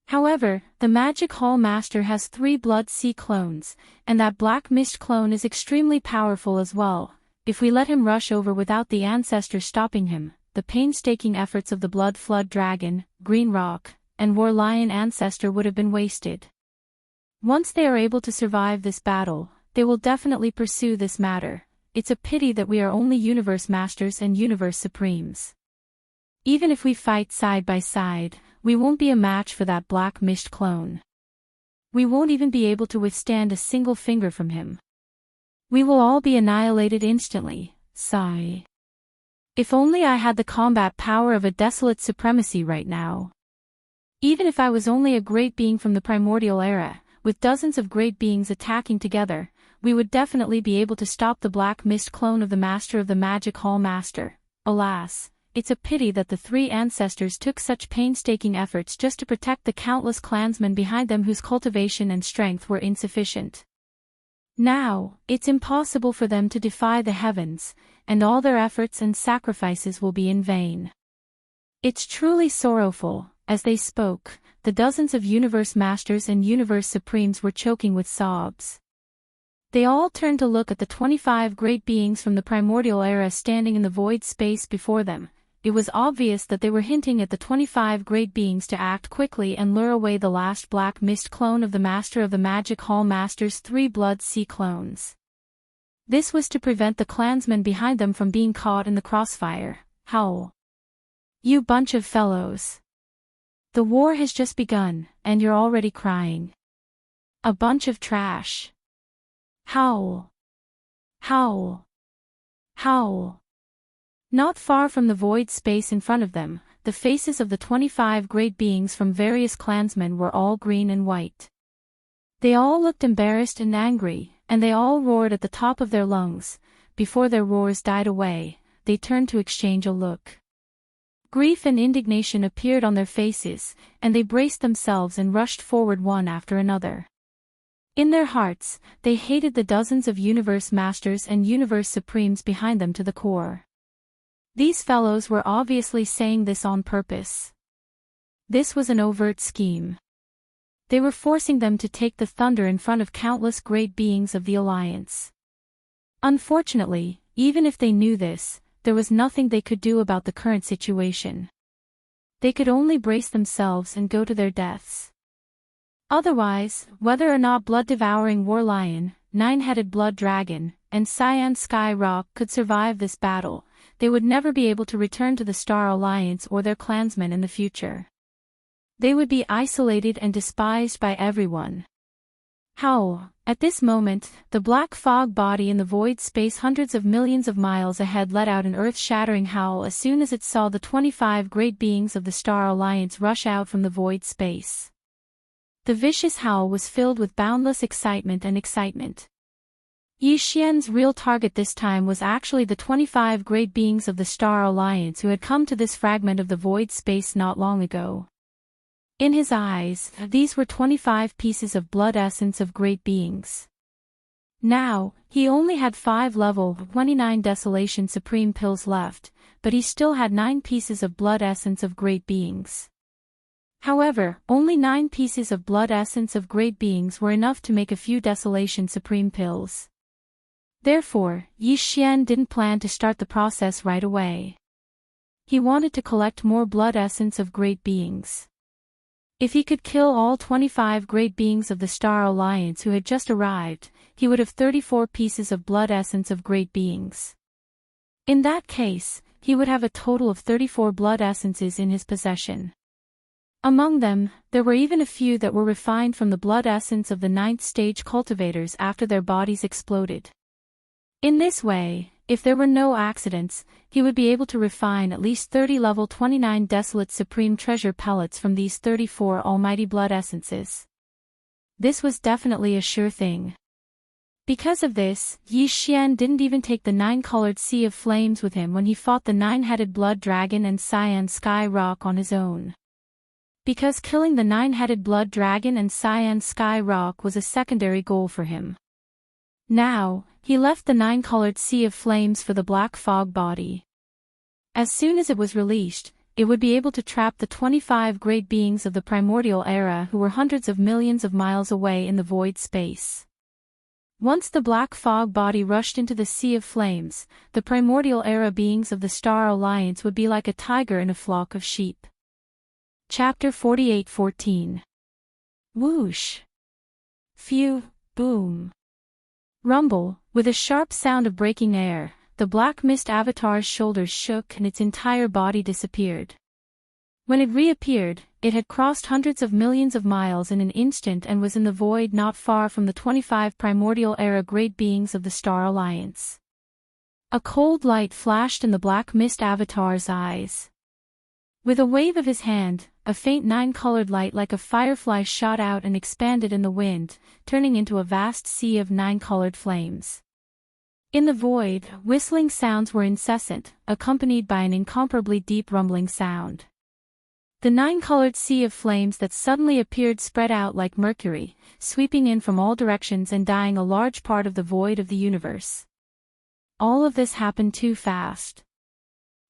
However, the Magic Hall Master has 3 Blood Sea clones, and that Black Mist clone is extremely powerful as well. If we let him rush over without the ancestor stopping him, the painstaking efforts of the Blood Flood Dragon, Green Rock, and War Lion ancestor would have been wasted. Once they are able to survive this battle, they will definitely pursue this matter. It's a pity that we are only Universe Masters and Universe Supremes. Even if we fight side by side, we won't be a match for that Black Mist clone. We won't even be able to withstand a single finger from him. We will all be annihilated instantly. Sigh. If only I had the combat power of a desolate supremacy right now. Even if I was only a great being from the primordial era, with dozens of great beings attacking together, we would definitely be able to stop the Black Mist clone of the Master of the Magic Hall Master. Alas, it's a pity that the 3 ancestors took such painstaking efforts just to protect the countless clansmen behind them whose cultivation and strength were insufficient. Now, it's impossible for them to defy the heavens, and all their efforts and sacrifices will be in vain. It's truly sorrowful. As they spoke, the dozens of Universe Masters and Universe Supremes were choking with sobs. They all turned to look at the 25 great beings from the primordial era standing in the void space before them. It was obvious that they were hinting at the 25 great beings to act quickly and lure away the last Black Mist clone of the Master of the Magic Hall Master's 3 Blood Sea clones. This was to prevent the clansmen behind them from being caught in the crossfire. Howl. You bunch of fellows. The war has just begun, and you're already crying. A bunch of trash. Howl. Howl. Howl. Not far from the void space in front of them, the faces of the 25 great beings from various clansmen were all green and white. They all looked embarrassed and angry, and they all roared at the top of their lungs. Before their roars died away, they turned to exchange a look. Grief and indignation appeared on their faces, and they braced themselves and rushed forward one after another. In their hearts, they hated the dozens of Universe Masters and Universe Supremes behind them to the core. These fellows were obviously saying this on purpose. This was an overt scheme. They were forcing them to take the thunder in front of countless great beings of the Alliance. Unfortunately, even if they knew this, there was nothing they could do about the current situation. They could only brace themselves and go to their deaths. Otherwise, whether or not blood-devouring War Lion, 9-headed Blood Dragon, and Cyan Sky Rock could survive this battle, they would never be able to return to the Star Alliance or their clansmen in the future. They would be isolated and despised by everyone. Howl. At this moment, the black fog body in the void space hundreds of millions of miles ahead let out an earth-shattering howl as soon as it saw the 25 great beings of the Star Alliance rush out from the void space. The vicious howl was filled with boundless excitement and excitement. Yi Xian's real target this time was actually the 25 great beings of the Star Alliance who had come to this fragment of the void space not long ago. In his eyes, these were 25 pieces of blood essence of great beings. Now, he only had 5 level 29 Desolation Supreme pills left, but he still had 9 pieces of blood essence of great beings. However, only 9 pieces of blood essence of great beings were enough to make a few Desolation Supreme pills. Therefore, Yi Xian didn't plan to start the process right away. He wanted to collect more blood essence of great beings. If he could kill all 25 great beings of the Star Alliance who had just arrived, he would have 34 pieces of blood essence of great beings. In that case, he would have a total of 34 blood essences in his possession. Among them, there were even a few that were refined from the blood essence of the 9th stage cultivators after their bodies exploded. In this way, if there were no accidents, he would be able to refine at least 30 level 29 Desolate Supreme Treasure pellets from these 34 almighty blood essences. This was definitely a sure thing. Because of this, Yi Xian didn't even take the 9-colored Sea of Flames with him when he fought the 9-headed Blood Dragon and Cyan Sky Rock on his own. Because killing the 9-headed Blood Dragon and Cyan Sky Rock was a secondary goal for him. Now, he left the 9-colored Sea of Flames for the Black Fog body. As soon as it was released, it would be able to trap the 25 great beings of the Primordial Era who were hundreds of millions of miles away in the void space. Once the Black Fog body rushed into the Sea of Flames, the Primordial Era beings of the Star Alliance would be like a tiger in a flock of sheep. Chapter 48:14. Whoosh. Phew, boom. Rumble, with a sharp sound of breaking air, the Black Mist Avatar's shoulders shook and its entire body disappeared. When it reappeared, it had crossed hundreds of millions of miles in an instant and was in the void not far from the 25 Primordial Era great beings of the Star Alliance. A cold light flashed in the Black Mist Avatar's eyes. With a wave of his hand, a faint 9-colored light like a firefly shot out and expanded in the wind, turning into a vast sea of 9-colored flames. In the void, whistling sounds were incessant, accompanied by an incomparably deep rumbling sound. The 9-colored sea of flames that suddenly appeared spread out like mercury, sweeping in from all directions and dyeing a large part of the void of the universe. All of this happened too fast.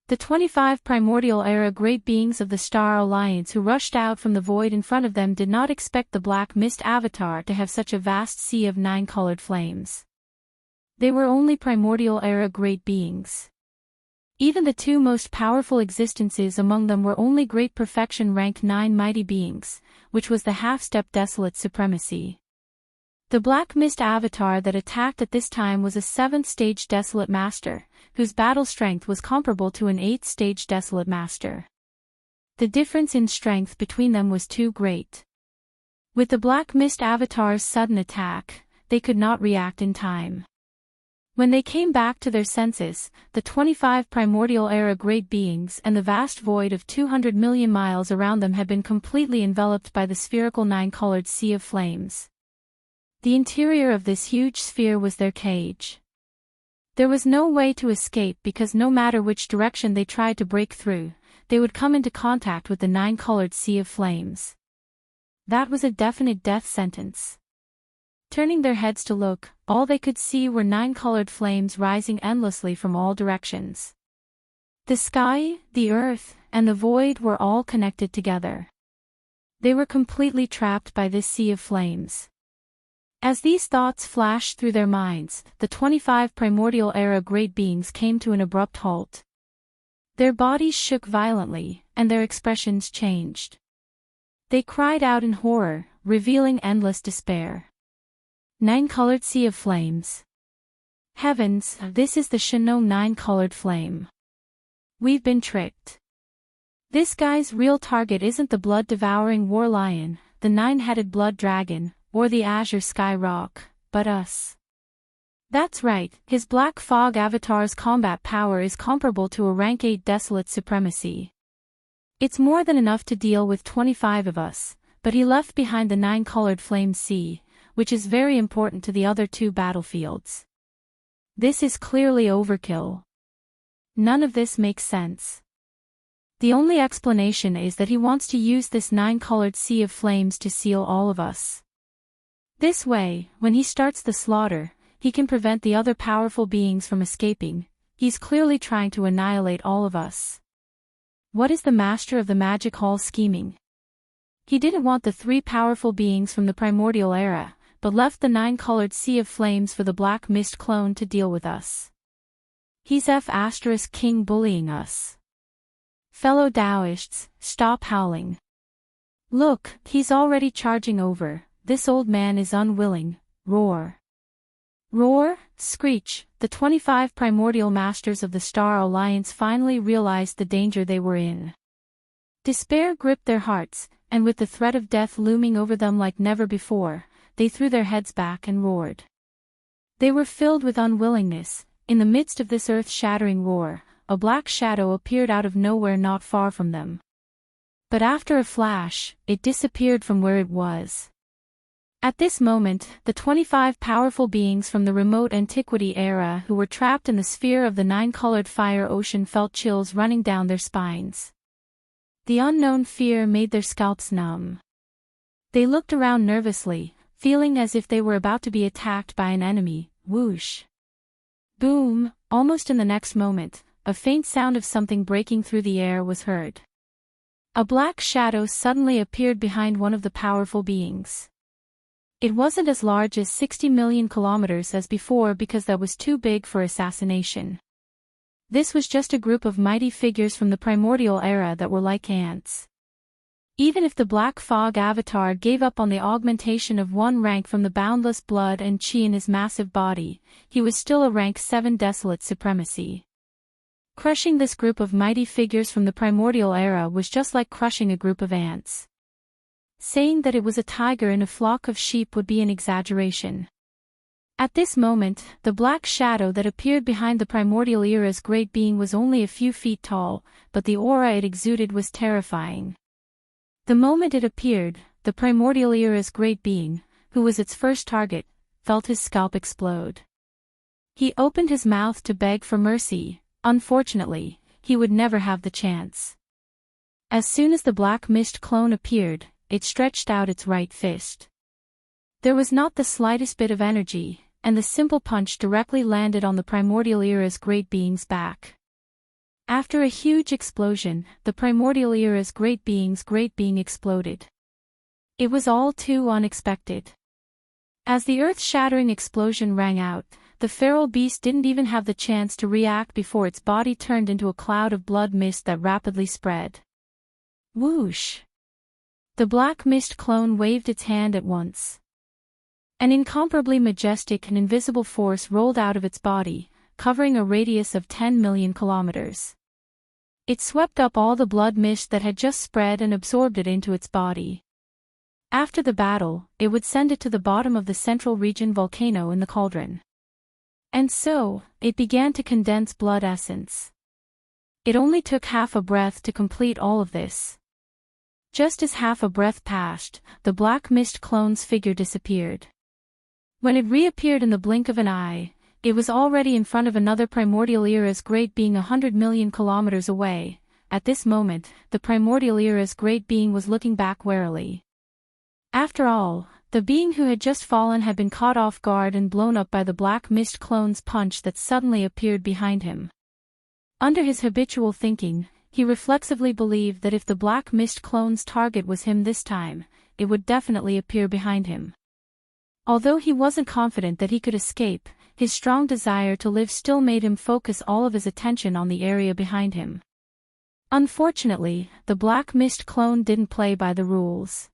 The 25 Primordial Era great beings of the Star Alliance who rushed out from the void in front of them did not expect the Black Mist Avatar to have such a vast sea of 9-colored flames. They were only Primordial Era great beings. Even the 2 most powerful existences among them were only Great Perfection rank 9 mighty beings, which was the half-step Desolate Supremacy. The Black Mist Avatar that attacked at this time was a 7th stage Desolate Master, whose battle strength was comparable to an 8th stage Desolate Master. The difference in strength between them was too great. With the Black Mist Avatar's sudden attack, they could not react in time. When they came back to their senses, the 25 Primordial Era great beings and the vast void of 200 million miles around them had been completely enveloped by the spherical 9-colored Sea of Flames. The interior of this huge sphere was their cage. There was no way to escape because no matter which direction they tried to break through, they would come into contact with the 9-colored Sea of Flames. That was a definite death sentence. Turning their heads to look, all they could see were 9-colored flames rising endlessly from all directions. The sky, the earth, and the void were all connected together. They were completely trapped by this sea of flames. As these thoughts flashed through their minds, the 25 Primordial Era great beings came to an abrupt halt. Their bodies shook violently, and their expressions changed. They cried out in horror, revealing endless despair. 9-colored Sea of Flames. Heavens, this is the Shinnong 9-colored flame. We've been tricked. This guy's real target isn't the blood-devouring war lion, the 9-headed blood dragon, or the azure sky rock, but us. That's right, his Black Fog Avatar's combat power is comparable to a rank 8 Desolate Supremacy. It's more than enough to deal with 25 of us, but he left behind the 9-colored flame sea, which is very important to the other 2 battlefields. This is clearly overkill. None of this makes sense. The only explanation is that he wants to use this 9-colored Sea of Flames to seal all of us. This way, when he starts the slaughter, he can prevent the other powerful beings from escaping. He's clearly trying to annihilate all of us. What is the Master of the Magic Hall scheming? He didn't want the three powerful beings from the primordial era, but left the nine-colored sea of flames for the black mist clone to deal with us. He's King bullying us. Fellow Taoists, stop howling. Look, he's already charging over, this old man is unwilling, roar. Roar, screech, the 25 primordial masters of the Star Alliance finally realized the danger they were in. Despair gripped their hearts, and with the threat of death looming over them like never before, they threw their heads back and roared. They were filled with unwillingness. In the midst of this earth-shattering roar, a black shadow appeared out of nowhere not far from them. But after a flash, it disappeared from where it was. At this moment, the 25 powerful beings from the remote antiquity era who were trapped in the sphere of the nine-colored fire ocean felt chills running down their spines. The unknown fear made their scalps numb. They looked around nervously, feeling as if they were about to be attacked by an enemy. Whoosh! Boom! Almost in the next moment, a faint sound of something breaking through the air was heard. A black shadow suddenly appeared behind one of the powerful beings. It wasn't as large as 60 million kilometers as before because that was too big for assassination. This was just a group of mighty figures from the primordial era that were like ants. Even if the Black Fog Avatar gave up on the augmentation of one rank from the boundless blood and chi in his massive body, he was still a rank 7 desolate supremacy. Crushing this group of mighty figures from the primordial era was just like crushing a group of ants. Saying that it was a tiger in a flock of sheep would be an exaggeration. At this moment, the black shadow that appeared behind the primordial era's great being was only a few feet tall, but the aura it exuded was terrifying. The moment it appeared, the primordial era's great being, who was its first target, felt his scalp explode. He opened his mouth to beg for mercy. Unfortunately, he would never have the chance. As soon as the black mist clone appeared, it stretched out its right fist. There was not the slightest bit of energy, and the simple punch directly landed on the primordial era's great being's back. After a huge explosion, the primordial era's great being exploded. It was all too unexpected. As the earth-shattering explosion rang out, the feral beast didn't even have the chance to react before its body turned into a cloud of blood mist that rapidly spread. Whoosh! The black mist clone waved its hand at once. An incomparably majestic and invisible force rolled out of its body, covering a radius of 10 million kilometers. It swept up all the blood mist that had just spread and absorbed it into its body. After the battle, it would send it to the bottom of the central region volcano in the cauldron. And so, it began to condense blood essence. It only took half a breath to complete all of this. Just as half a breath passed, the black mist clone's figure disappeared. When it reappeared in the blink of an eye, it was already in front of another primordial era's great being 100 million kilometers away. At this moment, the primordial era's great being was looking back warily. After all, the being who had just fallen had been caught off guard and blown up by the black mist clone's punch that suddenly appeared behind him. Under his habitual thinking, he reflexively believed that if the black mist clone's target was him this time, it would definitely appear behind him. Although he wasn't confident that he could escape, his strong desire to live still made him focus all of his attention on the area behind him. Unfortunately, the black mist clone didn't play by the rules.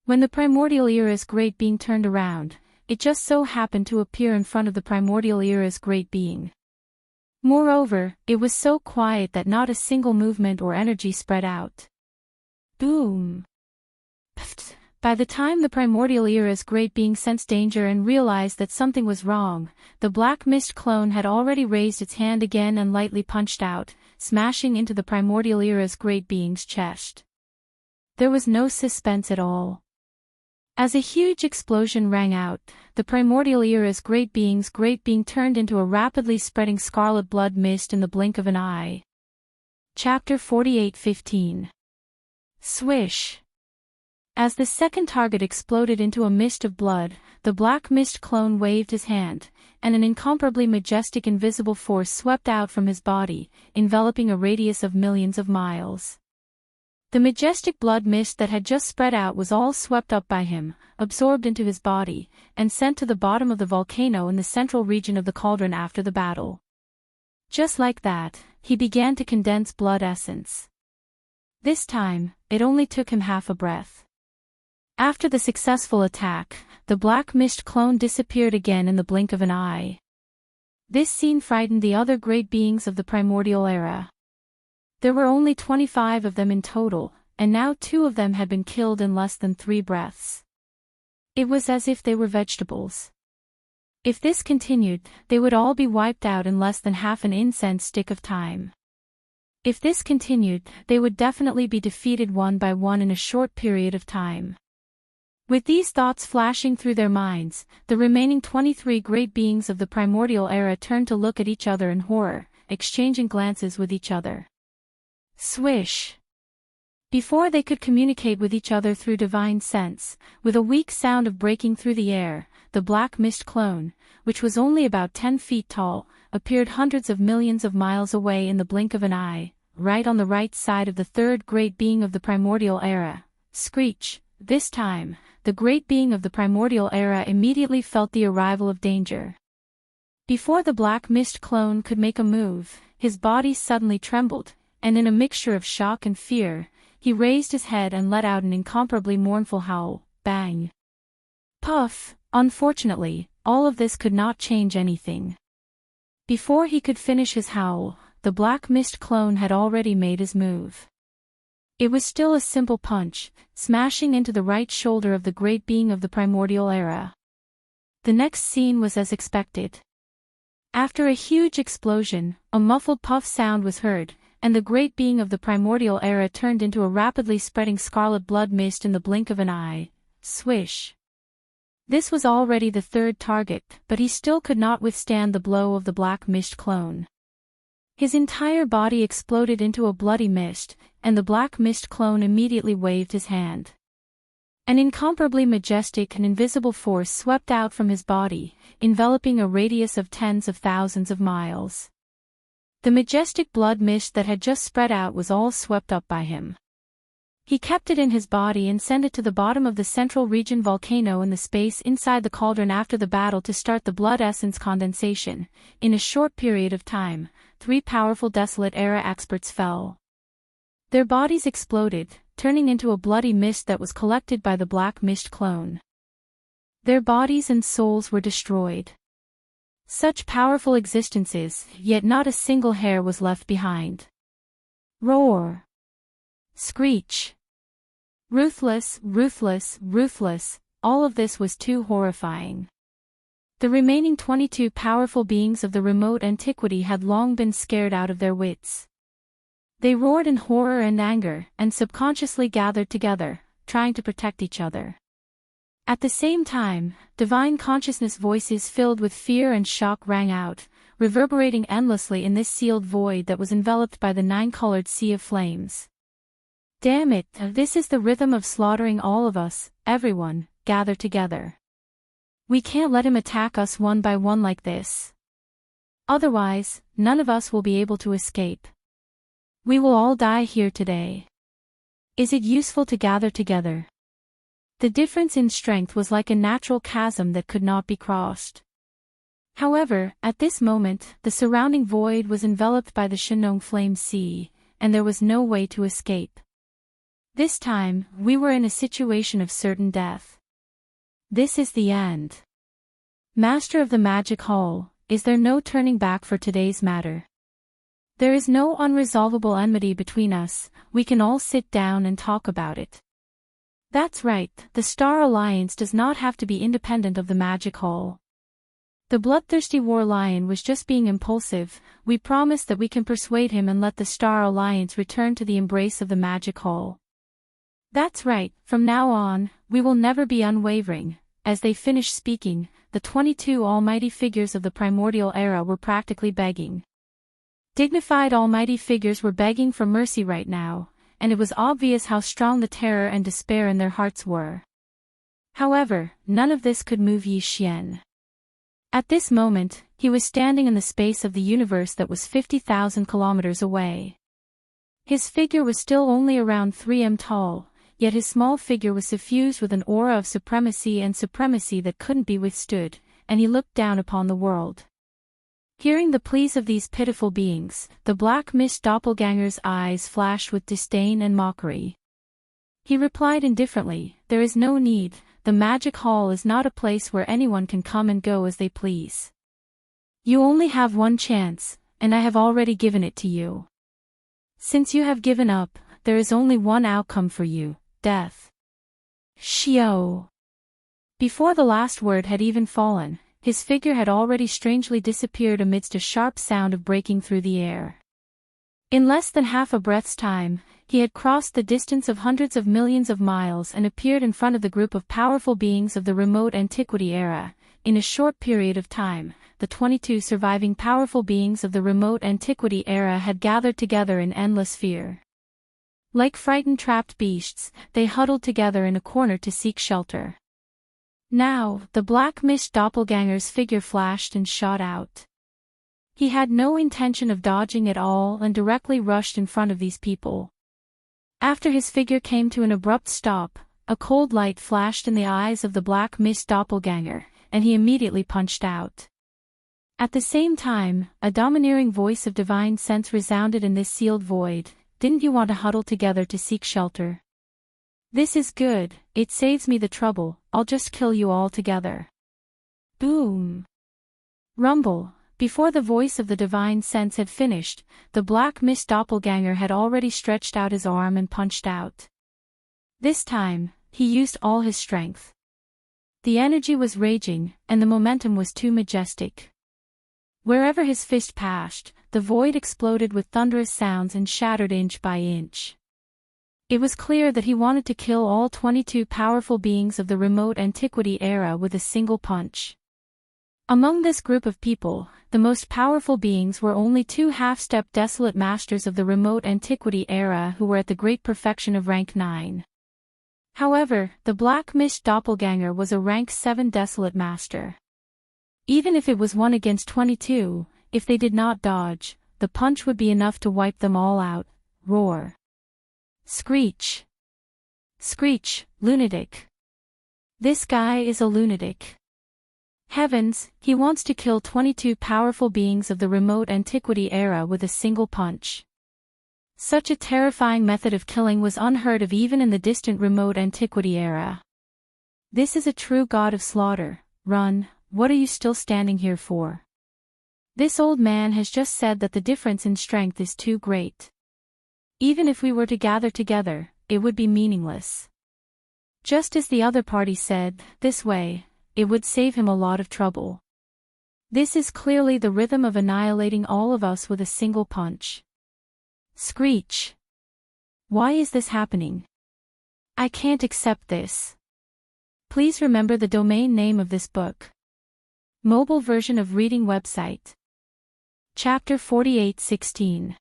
When the primordial era's great being turned around, it just so happened to appear in front of the primordial era's great being. Moreover, it was so quiet that not a single movement or energy spread out. Boom! Pfft. By the time the primordial era's great being sensed danger and realized that something was wrong, the black mist clone had already raised its hand again and lightly punched out, smashing into the primordial era's great being's chest. There was no suspense at all. As a huge explosion rang out, the primordial era's great being turned into a rapidly spreading scarlet blood mist in the blink of an eye. Chapter 48:15. Swish! As the second target exploded into a mist of blood, the black mist clone waved his hand, and an incomparably majestic invisible force swept out from his body, enveloping a radius of millions of miles. The majestic blood mist that had just spread out was all swept up by him, absorbed into his body, and sent to the bottom of the volcano in the central region of the cauldron after the battle. Just like that, he began to condense blood essence. This time, it only took him half a breath. After the successful attack, the black mist clone disappeared again in the blink of an eye. This scene frightened the other great beings of the primordial era. There were only 25 of them in total, and now 2 of them had been killed in less than 3 breaths. It was as if they were vegetables. If this continued, they would all be wiped out in less than half an incense stick of time. If this continued, they would definitely be defeated one by one in a short period of time. With these thoughts flashing through their minds, the remaining 23 great beings of the primordial era turned to look at each other in horror, exchanging glances with each other. Swish! Before they could communicate with each other through divine sense, with a weak sound of breaking through the air, the black mist clone, which was only about 10 feet tall, appeared hundreds of millions of miles away in the blink of an eye, right on the right side of the third great being of the primordial era. Screech! This time, the great being of the primordial era immediately felt the arrival of danger. Before the black mist clone could make a move, his body suddenly trembled, and in a mixture of shock and fear, he raised his head and let out an incomparably mournful howl. Bang! Puff! Unfortunately, all of this could not change anything. Before he could finish his howl, the black mist clone had already made his move. It was still a simple punch, smashing into the right shoulder of the great being of the primordial era. The next scene was as expected. After a huge explosion, a muffled puff sound was heard, and the great being of the primordial era turned into a rapidly spreading scarlet blood mist in the blink of an eye. Swish! This was already the third target, but he still could not withstand the blow of the black mist clone. His entire body exploded into a bloody mist, and the black mist clone immediately waved his hand. An incomparably majestic and invisible force swept out from his body, enveloping a radius of tens of thousands of miles. The majestic blood mist that had just spread out was all swept up by him. He kept it in his body and sent it to the bottom of the central region volcano in the space inside the cauldron after the battle to start the blood essence condensation. In a short period of time, 3 powerful Desolate Era experts fell. Their bodies exploded, turning into a bloody mist that was collected by the black mist clone. Their bodies and souls were destroyed. Such powerful existences, yet not a single hair was left behind. Roar! Screech! Ruthless, ruthless, ruthless, all of this was too horrifying. The remaining 22 powerful beings of the remote antiquity had long been scared out of their wits. They roared in horror and anger, and subconsciously gathered together, trying to protect each other. At the same time, divine consciousness voices filled with fear and shock rang out, reverberating endlessly in this sealed void that was enveloped by the 9-colored sea of flames. Damn it, this is the rhythm of slaughtering all of us, everyone, gather together. We can't let him attack us one by one like this. Otherwise, none of us will be able to escape. We will all die here today. Is it useful to gather together? The difference in strength was like a natural chasm that could not be crossed. However, at this moment, the surrounding void was enveloped by the Shenong flame sea, and there was no way to escape. This time, we were in a situation of certain death. This is the end. Master of the Magic Hall, is there no turning back for today's matter? There is no unresolvable enmity between us, we can all sit down and talk about it. That's right, the Star Alliance does not have to be independent of the Magic Hall. The bloodthirsty war lion was just being impulsive, we promise that we can persuade him and let the Star Alliance return to the embrace of the Magic Hall. That's right, from now on, we will never be unwavering. As they finished speaking, the 22 almighty figures of the primordial era were practically begging. Dignified almighty figures were begging for mercy right now, and it was obvious how strong the terror and despair in their hearts were. However, none of this could move Yi Xian. At this moment, he was standing in the space of the universe that was 50,000 kilometers away. His figure was still only around 3 m tall, yet his small figure was suffused with an aura of supremacy that couldn't be withstood, and he looked down upon the world. Hearing the pleas of these pitiful beings, the Black Mist doppelganger's eyes flashed with disdain and mockery. He replied indifferently, "There is no need, the magic hall is not a place where anyone can come and go as they please. You only have one chance, and I have already given it to you. Since you have given up, there is only one outcome for you, death." Shio! Before the last word had even fallen, his figure had already strangely disappeared amidst a sharp sound of breaking through the air. In less than half a breath's time, he had crossed the distance of hundreds of millions of miles and appeared in front of the group of powerful beings of the remote antiquity era. In a short period of time, the 22 surviving powerful beings of the remote antiquity era had gathered together in endless fear. Like frightened trapped beasts, they huddled together in a corner to seek shelter. Now, the Black Mist doppelganger's figure flashed and shot out. He had no intention of dodging at all and directly rushed in front of these people. After his figure came to an abrupt stop, a cold light flashed in the eyes of the Black Mist doppelganger, and he immediately punched out. At the same time, a domineering voice of divine sense resounded in this sealed void. "Didn't you want to huddle together to seek shelter? This is good, it saves me the trouble, I'll just kill you all together." Boom! Rumble! Before the voice of the divine sense had finished, the Black Mist doppelganger had already stretched out his arm and punched out. This time, he used all his strength. The energy was raging, and the momentum was too majestic. Wherever his fist passed, the void exploded with thunderous sounds and shattered inch by inch. It was clear that he wanted to kill all 22 powerful beings of the remote antiquity era with a single punch. Among this group of people, the most powerful beings were only 2 half-step desolate masters of the remote antiquity era who were at the great perfection of rank 9. However, the Black Mist doppelganger was a rank 7 desolate master. Even if it was 1 against 22, if they did not dodge, the punch would be enough to wipe them all out. Roar! Screech! Screech, lunatic! This guy is a lunatic. Heavens, he wants to kill 22 powerful beings of the remote antiquity era with a single punch. Such a terrifying method of killing was unheard of even in the distant remote antiquity era. This is a true god of slaughter. Run, what are you still standing here for? This old man has just said that the difference in strength is too great. Even if we were to gather together, it would be meaningless. Just as the other party said, this way, it would save him a lot of trouble. This is clearly the rhythm of annihilating all of us with a single punch. Screech! Why is this happening? I can't accept this. Please remember the domain name of this book. Mobile version of reading website. Chapter 48:16.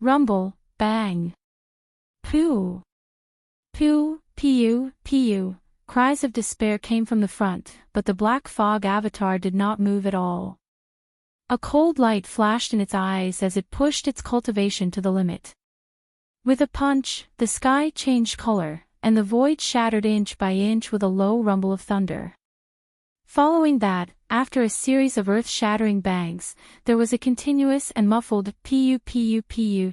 Rumble, bang. Pooh. Pooh, puu, puu. Cries of despair came from the front, but the black fog avatar did not move at all. A cold light flashed in its eyes as it pushed its cultivation to the limit. With a punch, the sky changed color, and the void shattered inch by inch with a low rumble of thunder. Following that, after a series of earth-shattering bangs, there was a continuous and muffled pu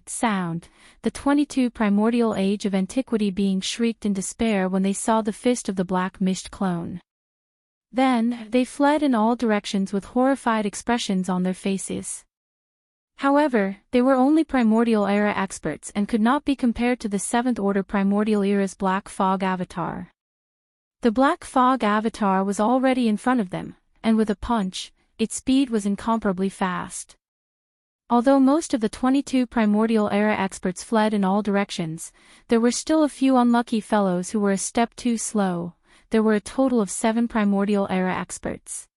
sound, the 22 primordial age of antiquity being shrieked in despair when they saw the fist of the Black Mist clone. Then, they fled in all directions with horrified expressions on their faces. However, they were only primordial era experts and could not be compared to the 7th Order primordial era's Black Fog avatar. The Black Fog avatar was already in front of them, and with a punch, its speed was incomparably fast. Although most of the 22 primordial era experts fled in all directions, there were still a few unlucky fellows who were a step too slow. There were a total of 7 primordial era experts.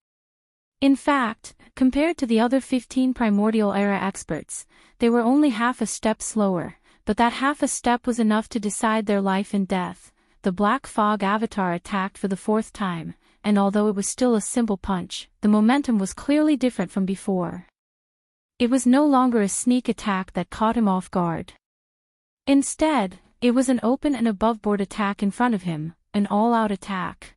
In fact, compared to the other 15 primordial era experts, they were only half a step slower, but that half a step was enough to decide their life and death. The Black Fog avatar attacked for the 4th time, and although it was still a simple punch, the momentum was clearly different from before. It was no longer a sneak attack that caught him off guard. Instead, it was an open and above-board attack in front of him, an all-out attack.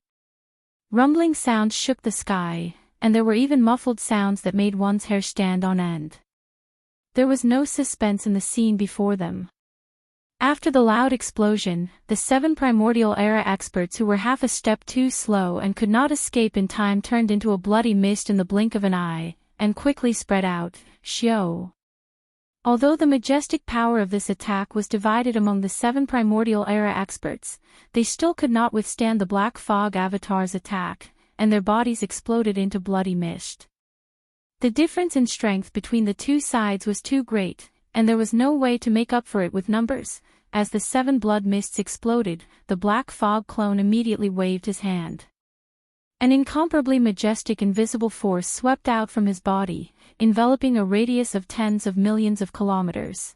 Rumbling sounds shook the sky, and there were even muffled sounds that made one's hair stand on end. There was no suspense in the scene before them. After the loud explosion, the 7 Primordial Era experts who were half a step too slow and could not escape in time turned into a bloody mist in the blink of an eye, and quickly spread out, shio. Although the majestic power of this attack was divided among the 7 Primordial Era experts, they still could not withstand the Black Fog Avatar's attack, and their bodies exploded into bloody mist. The difference in strength between the two sides was too great, and there was no way to make up for it with numbers. As the 7 blood mists exploded, the Black Fog clone immediately waved his hand. An incomparably majestic invisible force swept out from his body, enveloping a radius of tens of millions of kilometers.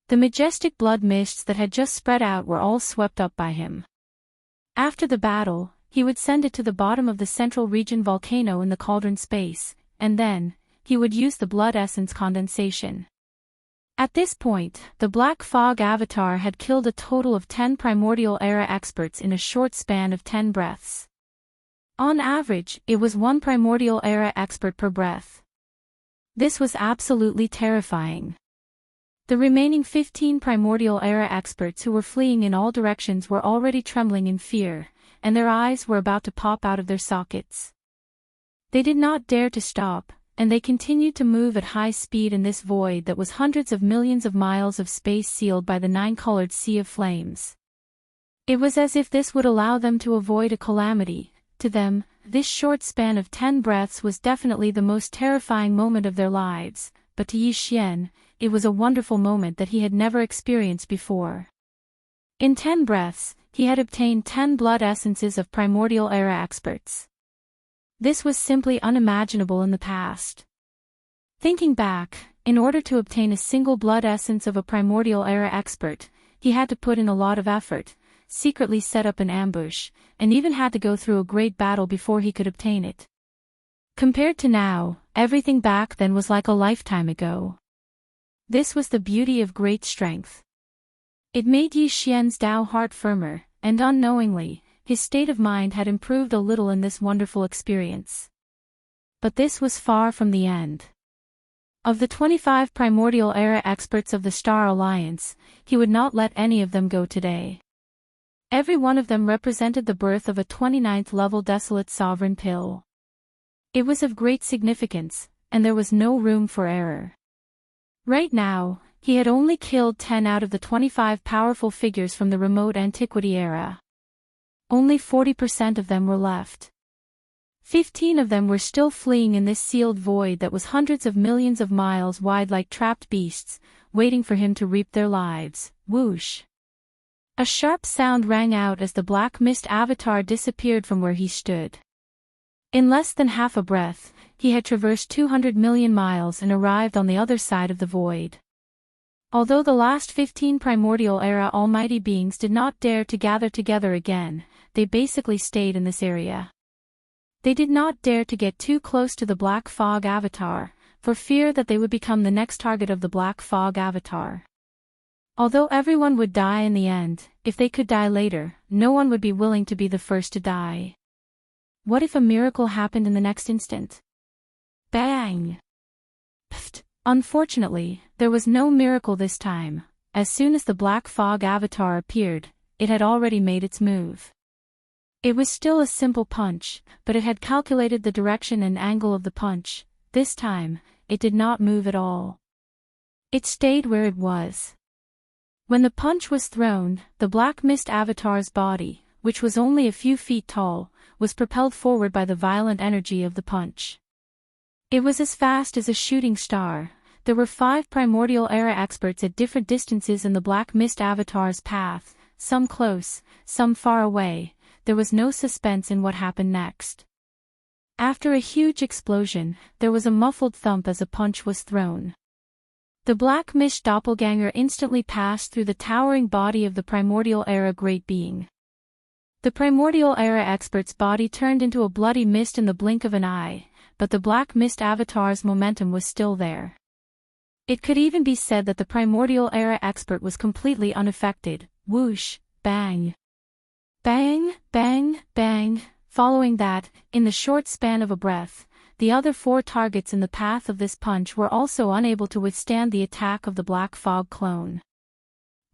The majestic blood mists that had just spread out were all swept up by him. After the battle, he would send it to the bottom of the central region volcano in the cauldron space, and then, he would use the blood essence condensation. At this point, the Black Fog Avatar had killed a total of 10 Primordial Era experts in a short span of 10 breaths. On average, it was 1 Primordial Era expert per breath. This was absolutely terrifying. The remaining 15 Primordial Era experts who were fleeing in all directions were already trembling in fear, and their eyes were about to pop out of their sockets. They did not dare to stop, and they continued to move at high speed in this void that was hundreds of millions of miles of space sealed by the 9-colored sea of flames. It was as if this would allow them to avoid a calamity. To them, this short span of 10 breaths was definitely the most terrifying moment of their lives, but to Yi Xian, it was a wonderful moment that he had never experienced before. In 10 breaths, he had obtained 10 blood essences of Primordial Era experts. This was simply unimaginable in the past. Thinking back, in order to obtain a single blood essence of a Primordial Era expert, he had to put in a lot of effort, secretly set up an ambush, and even had to go through a great battle before he could obtain it. Compared to now, everything back then was like a lifetime ago. This was the beauty of great strength. It made Yi Xian's Dao heart firmer, and unknowingly, his state of mind had improved a little in this wonderful experience. But this was far from the end. Of the 25 Primordial Era experts of the Star Alliance, he would not let any of them go today. Every one of them represented the birth of a 29th level Desolate Sovereign Pill. It was of great significance, and there was no room for error. Right now, he had only killed 10 out of the 25 powerful figures from the remote antiquity era. Only 40% of them were left. 15 of them were still fleeing in this sealed void that was hundreds of millions of miles wide like trapped beasts, waiting for him to reap their lives. Whoosh! A sharp sound rang out as the black mist avatar disappeared from where he stood. In less than half a breath, he had traversed 200 million miles and arrived on the other side of the void. Although the last 15 Primordial Era almighty beings did not dare to gather together again, they basically stayed in this area. They did not dare to get too close to the Black Fog Avatar, for fear that they would become the next target of the Black Fog Avatar. Although everyone would die in the end, if they could die later, no one would be willing to be the first to die. What if a miracle happened in the next instant? Bang! Pfft! Unfortunately, there was no miracle this time. As soon as the Black Fog Avatar appeared, it had already made its move. It was still a simple punch, but it had calculated the direction and angle of the punch. This time, it did not move at all. It stayed where it was. When the punch was thrown, the Black Mist Avatar's body, which was only a few feet tall, was propelled forward by the violent energy of the punch. It was as fast as a shooting star. There were 5 Primordial Era experts at different distances in the Black Mist Avatar's path, some close, some far away. There was no suspense in what happened next. After a huge explosion, there was a muffled thump as a punch was thrown. The Black Mist doppelganger instantly passed through the towering body of the Primordial Era Great Being. The Primordial Era expert's body turned into a bloody mist in the blink of an eye, but the Black Mist Avatar's momentum was still there. It could even be said that the primordial era expert was completely unaffected. Whoosh, bang. Bang, bang, bang. Following that, in the short span of a breath, the other 4 targets in the path of this punch were also unable to withstand the attack of the Black Fog clone.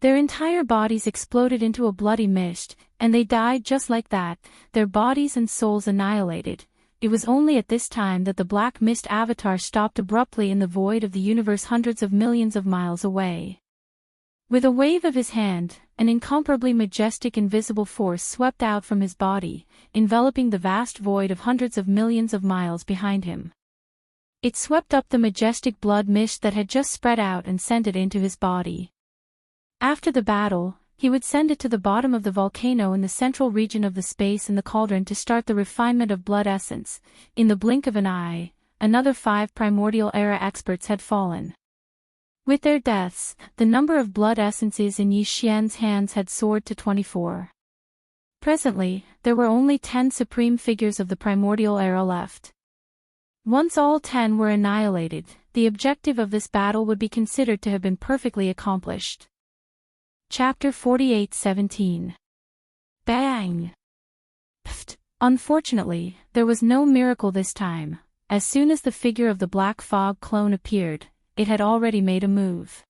Their entire bodies exploded into a bloody mist, and they died just like that, their bodies and souls annihilated. It was only at this time that the Black Mist avatar stopped abruptly in the void of the universe hundreds of millions of miles away. With a wave of his hand, an incomparably majestic invisible force swept out from his body, enveloping the vast void of hundreds of millions of miles behind him. It swept up the majestic blood mist that had just spread out and sent it into his body. After the battle, he would send it to the bottom of the volcano in the central region of the space in the cauldron to start the refinement of blood essence. In the blink of an eye, another 5 primordial era experts had fallen. With their deaths, the number of blood essences in Yi Xian's hands had soared to 24. Presently, there were only 10 supreme figures of the primordial era left. Once all 10 were annihilated, the objective of this battle would be considered to have been perfectly accomplished. Chapter 48:17. Bang! Pfft! Unfortunately, there was no miracle this time. As soon as the figure of the Black Fog clone appeared, it had already made a move.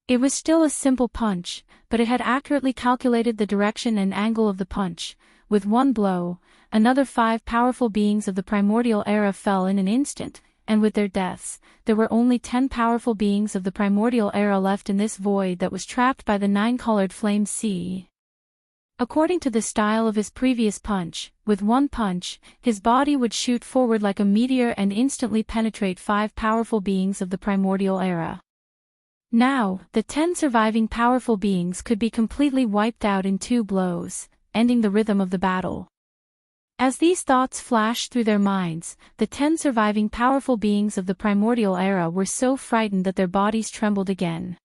It was still a simple punch, but it had accurately calculated the direction and angle of the punch. With one blow, another 5 powerful beings of the primordial era fell in an instant, and with their deaths, there were only 10 powerful beings of the primordial era left in this void that was trapped by the 9-colored flame sea. According to the style of his previous punch, with one punch, his body would shoot forward like a meteor and instantly penetrate 5 powerful beings of the primordial era. Now, the 10 surviving powerful beings could be completely wiped out in 2 blows, ending the rhythm of the battle. As these thoughts flashed through their minds, the 10 surviving powerful beings of the primordial era were so frightened that their bodies trembled again.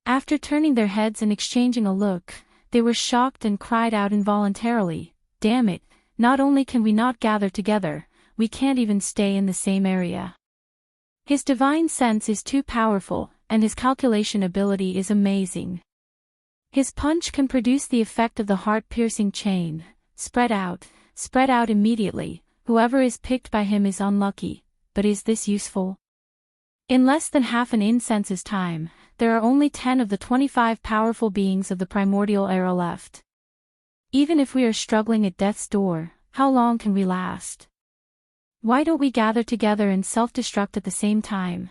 After turning their heads and exchanging a look, they were shocked and cried out involuntarily, "Damn it, not only can we not gather together, we can't even stay in the same area." His divine sense is too powerful, and his calculation ability is amazing. His punch can produce the effect of the heart-piercing chain, spread out immediately. Whoever is picked by him is unlucky, but is this useful? In less than half an incense's time, there are only 10 of the 25 powerful beings of the primordial era left. Even if we are struggling at death's door, how long can we last? Why don't we gather together and self-destruct at the same time?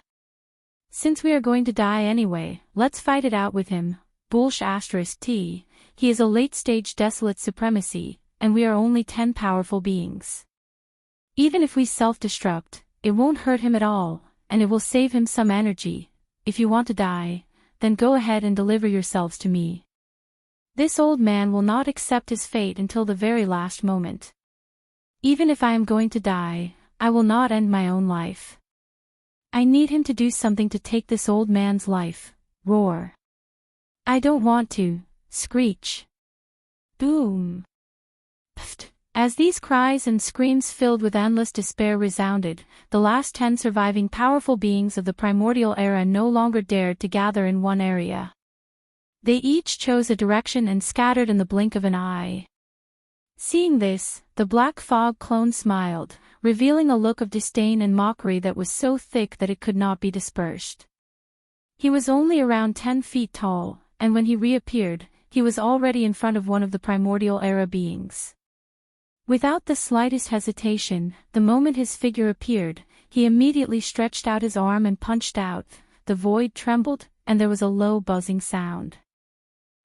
Since we are going to die anyway, let's fight it out with him. T. He is a late-stage desolate supremacy, and we are only 10 powerful beings. Even if we self-destruct, it won't hurt him at all, and it will save him some energy. If you want to die, then go ahead and deliver yourselves to me. This old man will not accept his fate until the very last moment. Even if I am going to die, I will not end my own life. I need him to do something to take this old man's life. Roar. I don't want to. Screech. Boom. Pfft. As these cries and screams filled with endless despair resounded, the last 10 surviving powerful beings of the primordial era no longer dared to gather in one area. They each chose a direction and scattered in the blink of an eye. Seeing this, the Black Fog clone smiled, revealing a look of disdain and mockery that was so thick that it could not be dispersed. He was only around 10 feet tall, and when he reappeared, he was already in front of one of the primordial era beings. Without the slightest hesitation, the moment his figure appeared, he immediately stretched out his arm and punched out. The void trembled, and there was a low buzzing sound.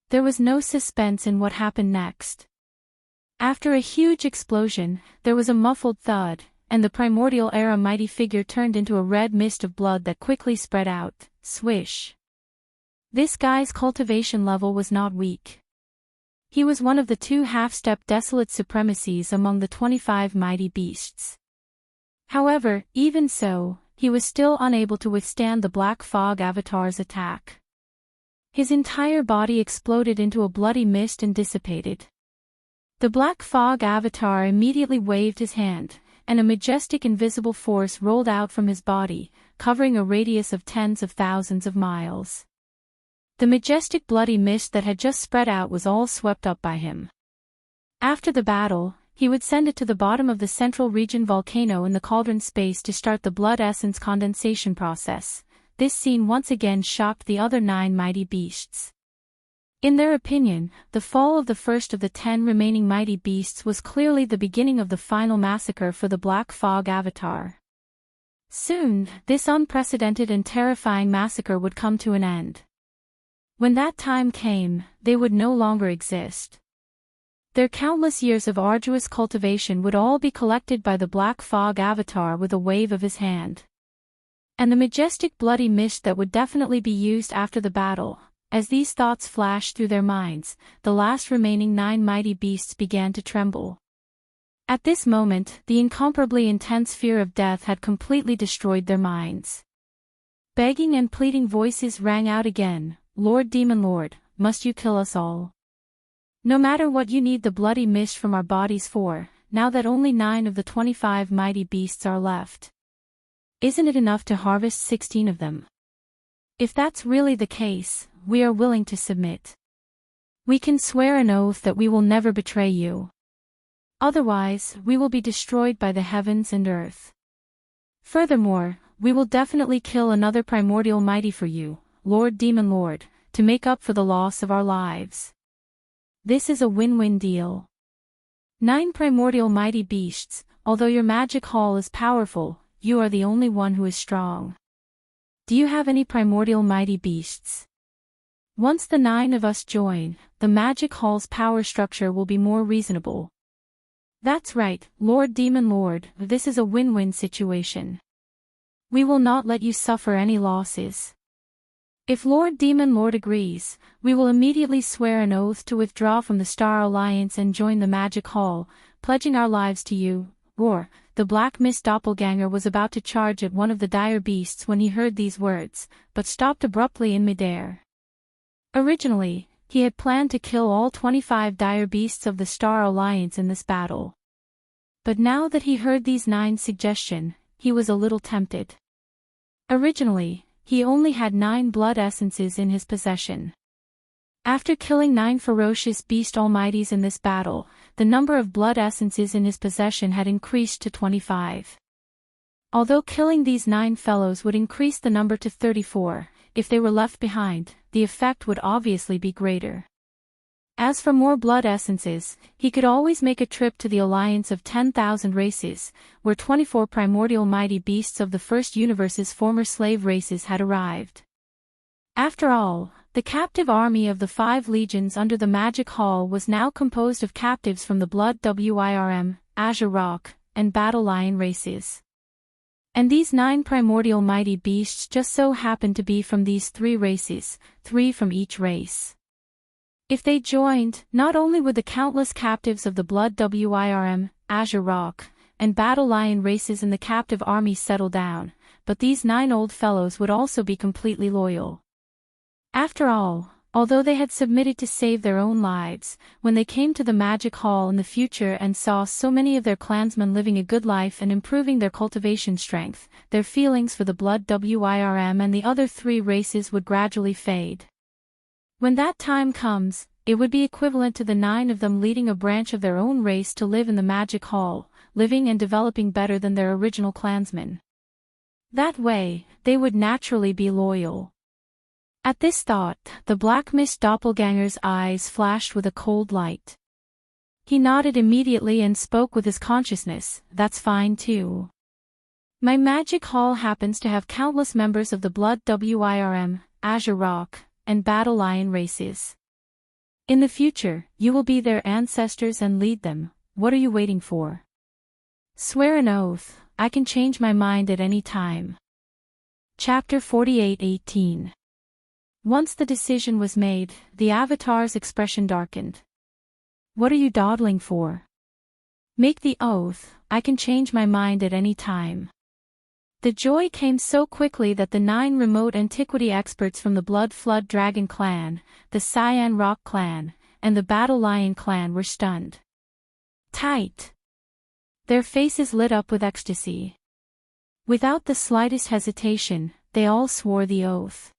There was no suspense in what happened next. After a huge explosion, there was a muffled thud, and the primordial era mighty figure turned into a red mist of blood that quickly spread out. Swish. This guy's cultivation level was not weak. He was one of the 2 half-step desolate supremacies among the 25 mighty beasts. However, even so, he was still unable to withstand the Black Fog avatar's attack. His entire body exploded into a bloody mist and dissipated. The Black Fog avatar immediately waved his hand, and a majestic invisible force rolled out from his body, covering a radius of tens of thousands of miles. The majestic bloody mist that had just spread out was all swept up by him. After the battle, he would send it to the bottom of the central region volcano in the cauldron space to start the blood essence condensation process. This scene once again shocked the other 9 mighty beasts. In their opinion, the fall of the first of the 10 remaining mighty beasts was clearly the beginning of the final massacre for the Black Fog Avatar. Soon, this unprecedented and terrifying massacre would come to an end. When that time came, they would no longer exist. Their countless years of arduous cultivation would all be collected by the Black Fog Avatar with a wave of his hand. And the majestic bloody mist that would definitely be used after the battle. As these thoughts flashed through their minds, the last remaining 9 mighty beasts began to tremble. At this moment, the incomparably intense fear of death had completely destroyed their minds. Begging and pleading voices rang out again, "Lord Demon Lord, must you kill us all? No matter what you need the bloody mist from our bodies for, now that only 9 of the 25 mighty beasts are left. Isn't it enough to harvest 16 of them? If that's really the case, we are willing to submit. We can swear an oath that we will never betray you. Otherwise, we will be destroyed by the heavens and earth. Furthermore, we will definitely kill another primordial mighty for you, Lord Demon Lord, to make up for the loss of our lives. This is a win-win deal. 9 primordial mighty beasts, although your magic hall is powerful, you are the only one who is strong. Do you have any primordial mighty beasts? Once the 9 of us join, the magic hall's power structure will be more reasonable. That's right, Lord Demon Lord, this is a win-win situation. We will not let you suffer any losses. If Lord Demon Lord agrees, we will immediately swear an oath to withdraw from the Star Alliance and join the Magic Hall, pledging our lives to you." Or, the Black Mist doppelganger was about to charge at one of the dire beasts when he heard these words, but stopped abruptly in midair. Originally, he had planned to kill all 25 dire beasts of the Star Alliance in this battle. But now that he heard these 9 suggestion, he was a little tempted. Originally, he only had 9 blood essences in his possession. After killing 9 ferocious beast almighties in this battle, the number of blood essences in his possession had increased to 25. Although killing these 9 fellows would increase the number to 34, if they were left behind, the effect would obviously be greater. As for more blood essences, he could always make a trip to the Alliance of 10,000 Races, where 24 primordial mighty beasts of the first universe's former slave races had arrived. After all, the captive army of the 5 legions under the Magic Hall was now composed of captives from the Blood Wyrm, Azure Rock, and Battle Lion races. And these 9 primordial mighty beasts just so happened to be from these 3 races, 3 from each race. If they joined, not only would the countless captives of the Blood Wyrm, Azure Rock, and Battle Lion races in the captive army settle down, but these 9 old fellows would also be completely loyal. After all, although they had submitted to save their own lives, when they came to the Magic Hall in the future and saw so many of their clansmen living a good life and improving their cultivation strength, their feelings for the Blood Wyrm and the other 3 races would gradually fade. When that time comes, it would be equivalent to the 9 of them leading a branch of their own race to live in the Magic Hall, living and developing better than their original clansmen. That way, they would naturally be loyal. At this thought, the Black Mist doppelganger's eyes flashed with a cold light. He nodded immediately and spoke with his consciousness, "That's fine too. My Magic Hall happens to have countless members of the Blood Wyrm, Azure Rock, and Battle Lion races. In the future, you will be their ancestors and lead them. What are you waiting for? Swear an oath, I can change my mind at any time." Chapter 48:18. Once the decision was made, the Avatar's expression darkened. "What are you dawdling for? Make the oath, I can change my mind at any time." The joy came so quickly that the 9 remote antiquity experts from the Blood Flood Dragon clan, the Cyan Rock clan, and the Battle Lion clan were stunned. Tight. Their faces lit up with ecstasy. Without the slightest hesitation, they all swore the oath.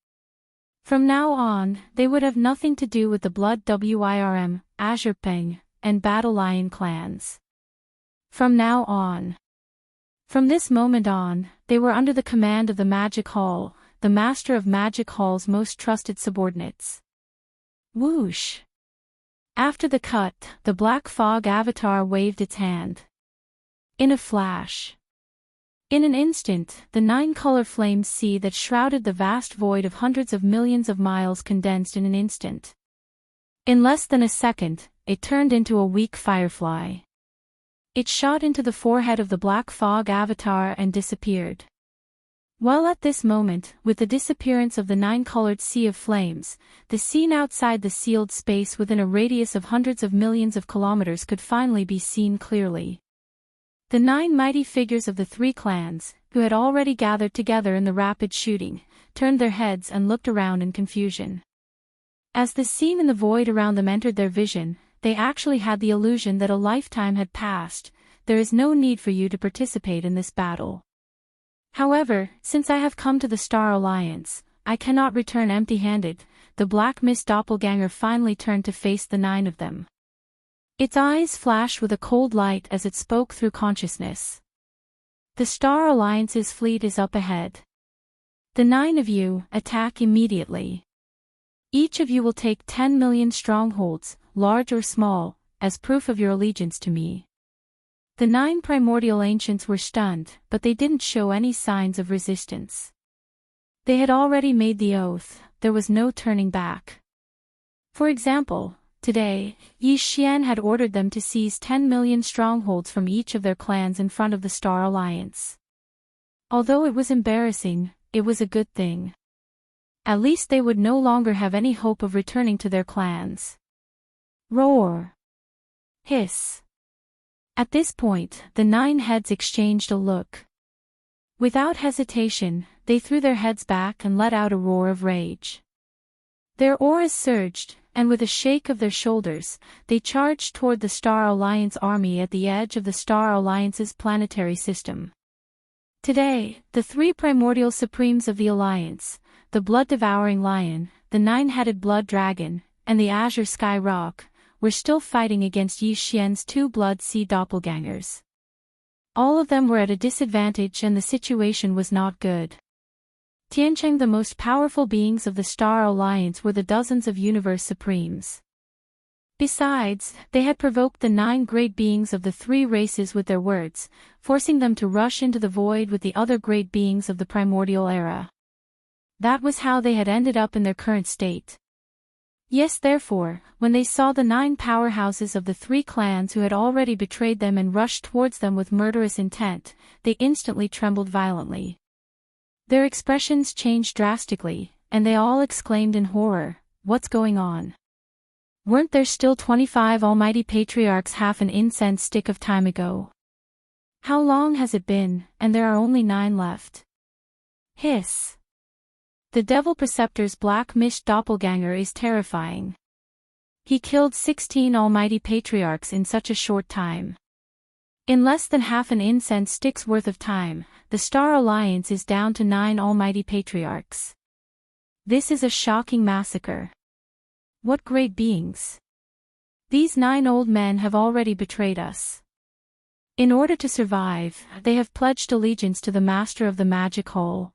From now on, they would have nothing to do with the Blood Wyrm, Azurpeng, and Battle Lion clans. From now on. From this moment on, they were under the command of the Magic Hall, the master of Magic Hall's most trusted subordinates. Whoosh! After the cut, the Black Fog avatar waved its hand. In a flash. In an instant, the 9-color flames sea that shrouded the vast void of hundreds of millions of miles condensed in an instant. In less than a second, it turned into a weak firefly. It shot into the forehead of the Black Fog avatar and disappeared. Well, at this moment, with the disappearance of the 9-colored sea of flames, the scene outside the sealed space within a radius of hundreds of millions of kilometers could finally be seen clearly. The 9 mighty figures of the 3 clans, who had already gathered together in the rapid shooting, turned their heads and looked around in confusion. As the scene in the void around them entered their vision, they actually had the illusion that a lifetime had passed. There is no need for you to participate in this battle. However, since I have come to the Star Alliance, I cannot return empty-handed. The Black Mist doppelganger finally turned to face the 9 of them. Its eyes flashed with a cold light as it spoke through consciousness. The Star Alliance's fleet is up ahead. The 9 of you, attack immediately. Each of you will take 10 million strongholds, large or small, as proof of your allegiance to me. The 9 primordial ancients were stunned, but they didn't show any signs of resistance. They had already made the oath, there was no turning back. For example, today, Yi Xian had ordered them to seize 10 million strongholds from each of their clans in front of the Star Alliance. Although it was embarrassing, it was a good thing. At least they would no longer have any hope of returning to their clans. Roar! Hiss! At this point, the 9 heads exchanged a look. Without hesitation, they threw their heads back and let out a roar of rage. Their auras surged, and with a shake of their shoulders, they charged toward the Star Alliance army at the edge of the Star Alliance's planetary system. Today, the 3 primordial supremes of the Alliance, the blood-devouring lion, the 9-headed blood dragon, and the azure sky rock, were still fighting against Yi Xian's 2 blood sea doppelgangers. All of them were at a disadvantage and the situation was not good. Tiancheng, the most powerful beings of the Star Alliance, were the dozens of universe supremes. Besides, they had provoked the 9 great beings of the 3 races with their words, forcing them to rush into the void with the other great beings of the primordial era. That was how they had ended up in their current state. Yes, therefore, when they saw the 9 powerhouses of the 3 clans who had already betrayed them and rushed towards them with murderous intent, they instantly trembled violently. Their expressions changed drastically, and they all exclaimed in horror, "What's going on? Weren't there still 25 almighty patriarchs half an incense stick of time ago? How long has it been, and there are only 9 left?" Hiss! The Devil Preceptor's Black Mist doppelganger is terrifying. He killed 16 almighty patriarchs in such a short time. In less than half an incense stick's worth of time, the Star Alliance is down to 9 almighty patriarchs. This is a shocking massacre. What great beings! These 9 old men have already betrayed us. In order to survive, they have pledged allegiance to the master of the Magic Hall.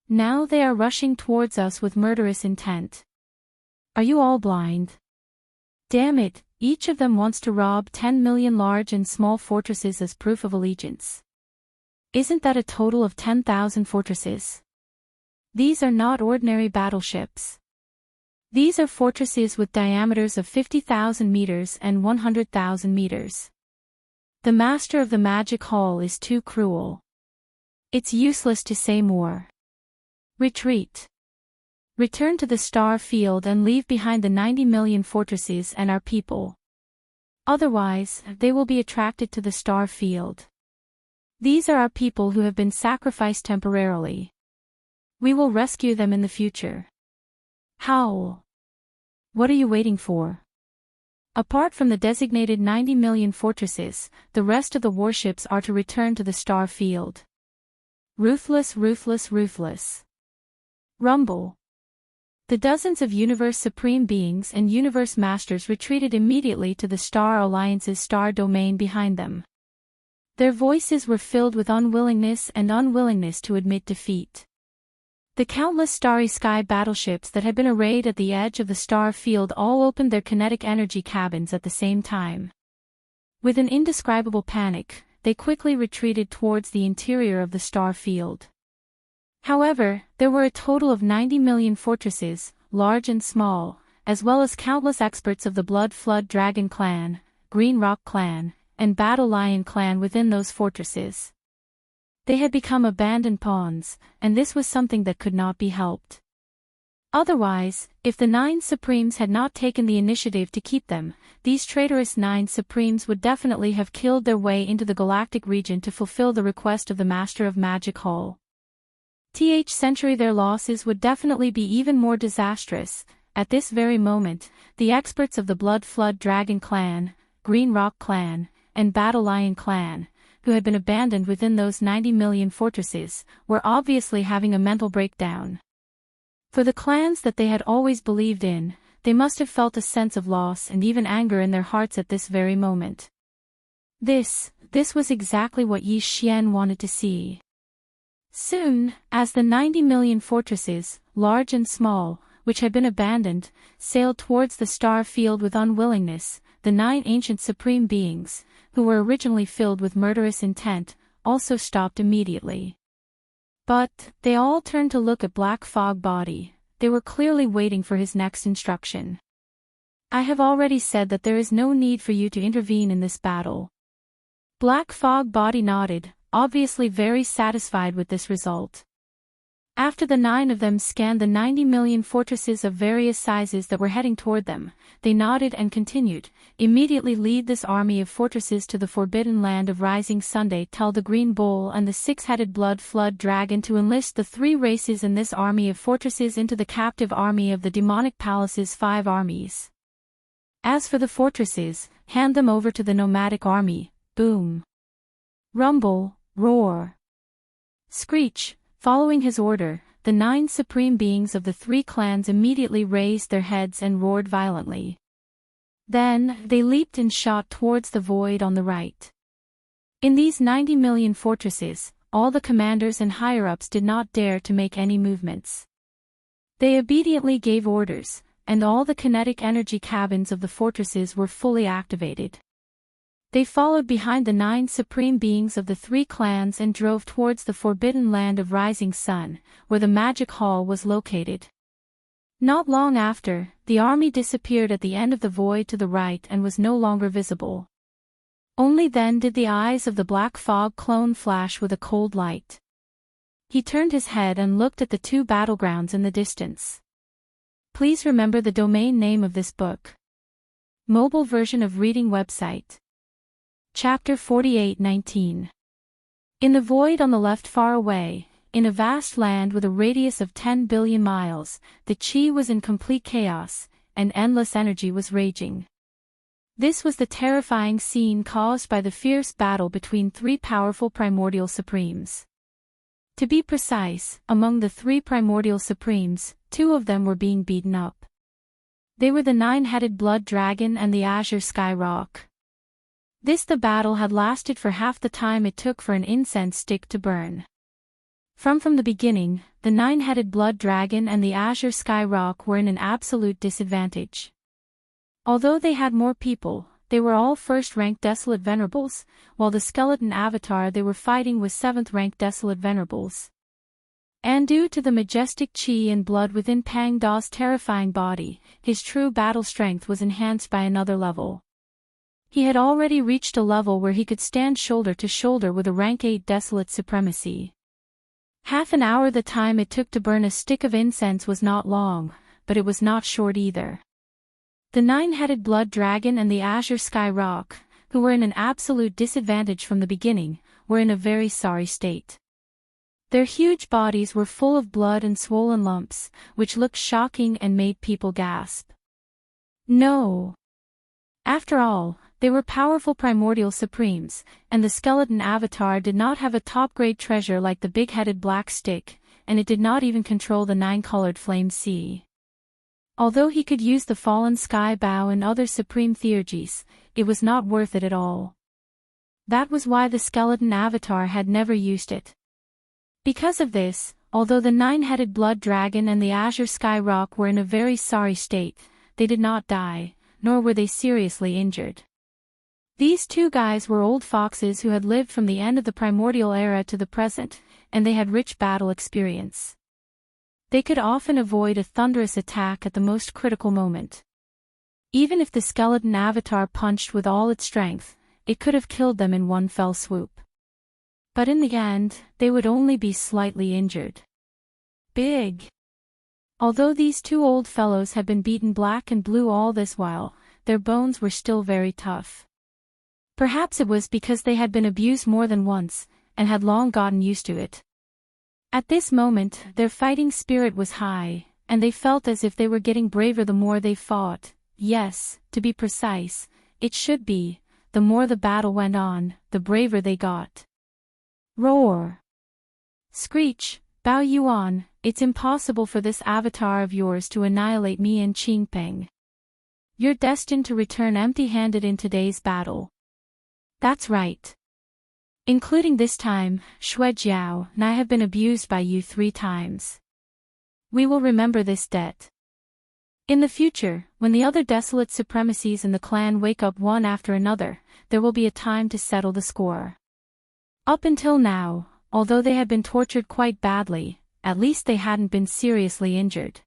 Now they are rushing towards us with murderous intent. Are you all blind? Damn it, each of them wants to rob 10 million large and small fortresses as proof of allegiance. Isn't that a total of 10,000 fortresses? These are not ordinary battleships. These are fortresses with diameters of 50,000 meters and 100,000 meters. The master of the Magic Hall is too cruel. It's useless to say more. Retreat. Return to the star field and leave behind the 90 million fortresses and our people. Otherwise, they will be attracted to the star field. These are our people who have been sacrificed temporarily. We will rescue them in the future. Howl. What are you waiting for? Apart from the designated 90 million fortresses, the rest of the warships are to return to the star field. Ruthless, ruthless, ruthless. Rumble. The dozens of Universe Supreme Beings and Universe Masters retreated immediately to the Star Alliance's star domain behind them. Their voices were filled with unwillingness to admit defeat. The countless starry sky battleships that had been arrayed at the edge of the star field all opened their kinetic energy cabins at the same time. With an indescribable panic, they quickly retreated towards the interior of the star field. However, there were a total of 90 million fortresses, large and small, as well as countless experts of the Blood Flood Dragon Clan, Green Rock Clan, and Battle Lion Clan within those fortresses. They had become abandoned pawns, and this was something that could not be helped. Otherwise, if the 9 Supremes had not taken the initiative to keep them, these traitorous 9 Supremes would definitely have killed their way into the galactic region to fulfill the request of the Master of Magic Hall. Century their losses would definitely be even more disastrous. At this very moment, the experts of the Blood Flood Dragon Clan, Green Rock Clan, and Battle Lion Clan, who had been abandoned within those 90 million fortresses, were obviously having a mental breakdown. For the clans that they had always believed in, they must have felt a sense of loss and even anger in their hearts at this very moment. This was exactly what Yi Xian wanted to see. Soon, as the 90 million fortresses, large and small, which had been abandoned, sailed towards the star field with unwillingness, the 9 ancient supreme beings, who were originally filled with murderous intent, also stopped immediately. But, they all turned to look at Black Fog Body. They were clearly waiting for his next instruction. I have already said that there is no need for you to intervene in this battle. Black Fog Body nodded, obviously very satisfied with this result. After the 9 of them scanned the 90 million fortresses of various sizes that were heading toward them, they nodded and continued, immediately lead this army of fortresses to the forbidden land of Rising Sunday. Tell the Green Bull and the 6-headed Blood Flood Dragon to enlist the 3 races in this army of fortresses into the captive army of the Demonic Palace's 5 armies. As for the fortresses, hand them over to the nomadic army. Boom. Rumble, roar. Screech. Following his order, the 9 supreme beings of the 3 clans immediately raised their heads and roared violently. Then, they leaped and shot towards the void on the right. In these 90 million fortresses, all the commanders and higher-ups did not dare to make any movements. They obediently gave orders, and all the kinetic energy cabins of the fortresses were fully activated. They followed behind the 9 supreme beings of the 3 clans and drove towards the forbidden land of Rising Sun, where the magic hall was located. Not long after, the army disappeared at the end of the void to the right and was no longer visible. Only then did the eyes of the Black Fog clone flash with a cold light. He turned his head and looked at the 2 battlegrounds in the distance. Please remember the domain name of this book. Mobile version of reading website. Chapter 48:19. In the void on the left far away, in a vast land with a radius of 10 billion miles, the Qi was in complete chaos, and endless energy was raging. This was the terrifying scene caused by the fierce battle between 3 powerful primordial supremes. To be precise, among the 3 primordial supremes, 2 of them were being beaten up. They were the 9-headed Blood Dragon and the Azure Sky Rock. The battle had lasted for half the time it took for an incense stick to burn. From the beginning, the 9-headed Blood Dragon and the Azure Sky Rock were in an absolute disadvantage. Although they had more people, they were all first-ranked Desolate Venerables, while the skeleton avatar they were fighting was 7th-ranked Desolate Venerables. And due to the majestic Qi and blood within Pang Da's terrifying body, his true battle strength was enhanced by another level. He had already reached a level where he could stand shoulder to shoulder with a rank 8 Desolate Supremacy. Half an hour the time it took to burn a stick of incense was not long, but it was not short either. The 9-headed Blood Dragon and the Azure Sky Rock, who were in an absolute disadvantage from the beginning, were in a very sorry state. Their huge bodies were full of blood and swollen lumps, which looked shocking and made people gasp. No. After all, They were powerful primordial supremes, and the skeleton avatar did not have a top-grade treasure like the big-headed black stick, and it did not even control the 9-colored flame sea. Although he could use the fallen sky bow and other supreme theurgies, it was not worth it at all. That was why the skeleton avatar had never used it. Because of this, although the 9-headed blood dragon and the azure sky rock were in a very sorry state, they did not die, nor were they seriously injured. These two guys were old foxes who had lived from the end of the primordial era to the present, and they had rich battle experience. They could often avoid a thunderous attack at the most critical moment. Even if the skeleton avatar punched with all its strength, it could have killed them in one fell swoop. But in the end, they would only be slightly injured. Big. Although these two old fellows had been beaten black and blue all this while, their bones were still very tough. Perhaps it was because they had been abused more than once, and had long gotten used to it. At this moment, their fighting spirit was high, and they felt as if they were getting braver the more they fought. Yes, to be precise, it should be, the more the battle went on, the braver they got. Roar! Screech, Bao Yuan, it's impossible for this avatar of yours to annihilate me and Qingpeng. You're destined to return empty-handed in today's battle. That's right. Including this time, Xuejiao and I have been abused by you 3 times. We will remember this debt. In the future, when the other desolate supremacies in the clan wake up one after another, there will be a time to settle the score. Up until now, although they had been tortured quite badly, at least they hadn't been seriously injured.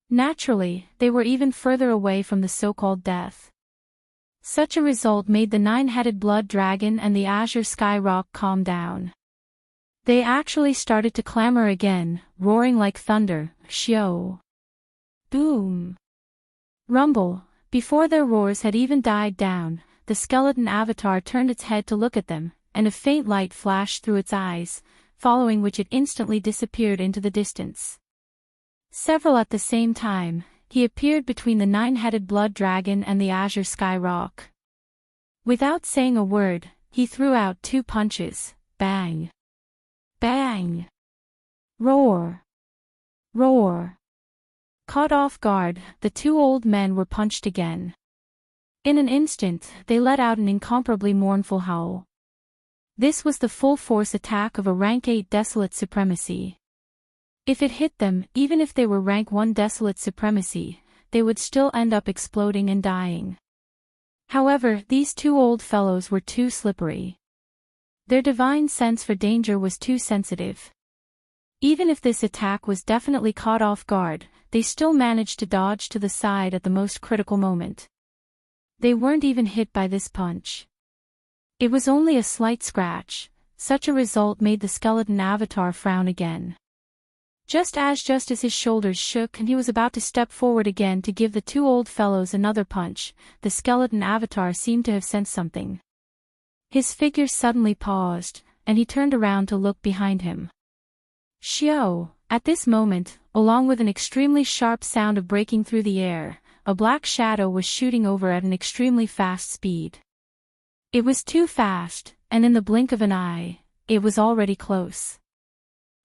Naturally, they were even further away from the so-called death. Such a result made the 9-headed blood dragon and the azure sky rock calm down. They actually started to clamor again, roaring like thunder, Xiao. Boom. Rumble. Before their roars had even died down, the skeleton avatar turned its head to look at them, and a faint light flashed through its eyes, following which it instantly disappeared into the distance. Several at the same time, he appeared between the 9-headed blood dragon and the azure sky rock. Without saying a word, he threw out 2 punches, bang. Bang. Roar. Roar. Caught off guard, the 2 old men were punched again. In an instant, they let out an incomparably mournful howl. This was the full-force attack of a rank 8 desolate supremacy. If it hit them, even if they were rank 1 desolate supremacy, they would still end up exploding and dying. However, these 2 old fellows were too slippery. Their divine sense for danger was too sensitive. Even if this attack was definitely caught off guard, they still managed to dodge to the side at the most critical moment. They weren't even hit by this punch. It was only a slight scratch. Such a result made the skeleton avatar frown again. Just as his shoulders shook and he was about to step forward again to give the 2 old fellows another punch, the skeleton avatar seemed to have sensed something. His figure suddenly paused, and he turned around to look behind him. Xiao, at this moment, along with an extremely sharp sound of breaking through the air, a black shadow was shooting over at an extremely fast speed. It was too fast, and in the blink of an eye, it was already close.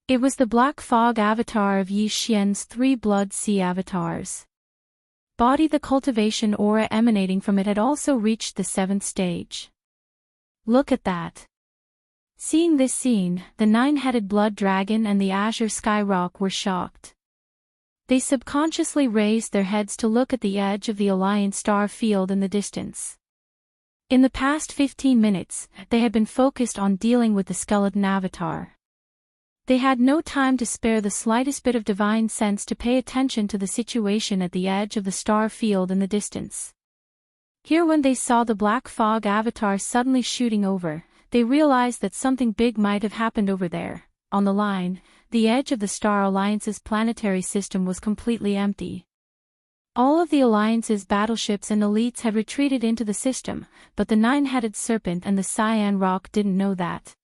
It was the black fog avatar of Yi Xian's 3 blood sea avatars. Body. The cultivation aura emanating from it had also reached the 7th stage. Look at that. Seeing this scene, the 9-headed blood dragon and the azure sky rock were shocked. They subconsciously raised their heads to look at the edge of the Alliance star field in the distance. In the past 15 minutes, they had been focused on dealing with the skeleton avatar. They had no time to spare the slightest bit of divine sense to pay attention to the situation at the edge of the star field in the distance. Here, when they saw the black fog avatar suddenly shooting over, they realized that something big might have happened over there. On the line, the edge of the Star Alliance's planetary system was completely empty. All of the Alliance's battleships and elites had retreated into the system, but the 9-headed serpent and the cyan rock didn't know that.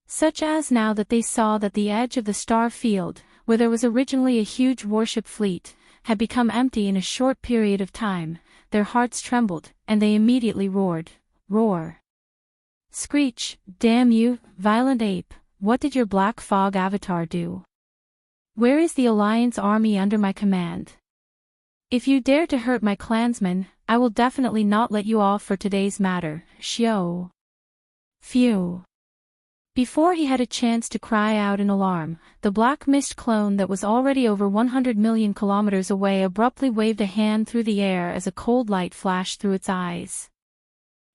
Such as now that they saw that the edge of the star field, where there was originally a huge warship fleet, had become empty in a short period of time, their hearts trembled, and they immediately roared. Roar. Screech, damn you, violent ape, what did your black fog avatar do? Where is the Alliance army under my command? If you dare to hurt my clansmen, I will definitely not let you off for today's matter, Shio. Phew. Before he had a chance to cry out in alarm, the black mist clone that was already over 100 million kilometers away abruptly waved a hand through the air as a cold light flashed through its eyes.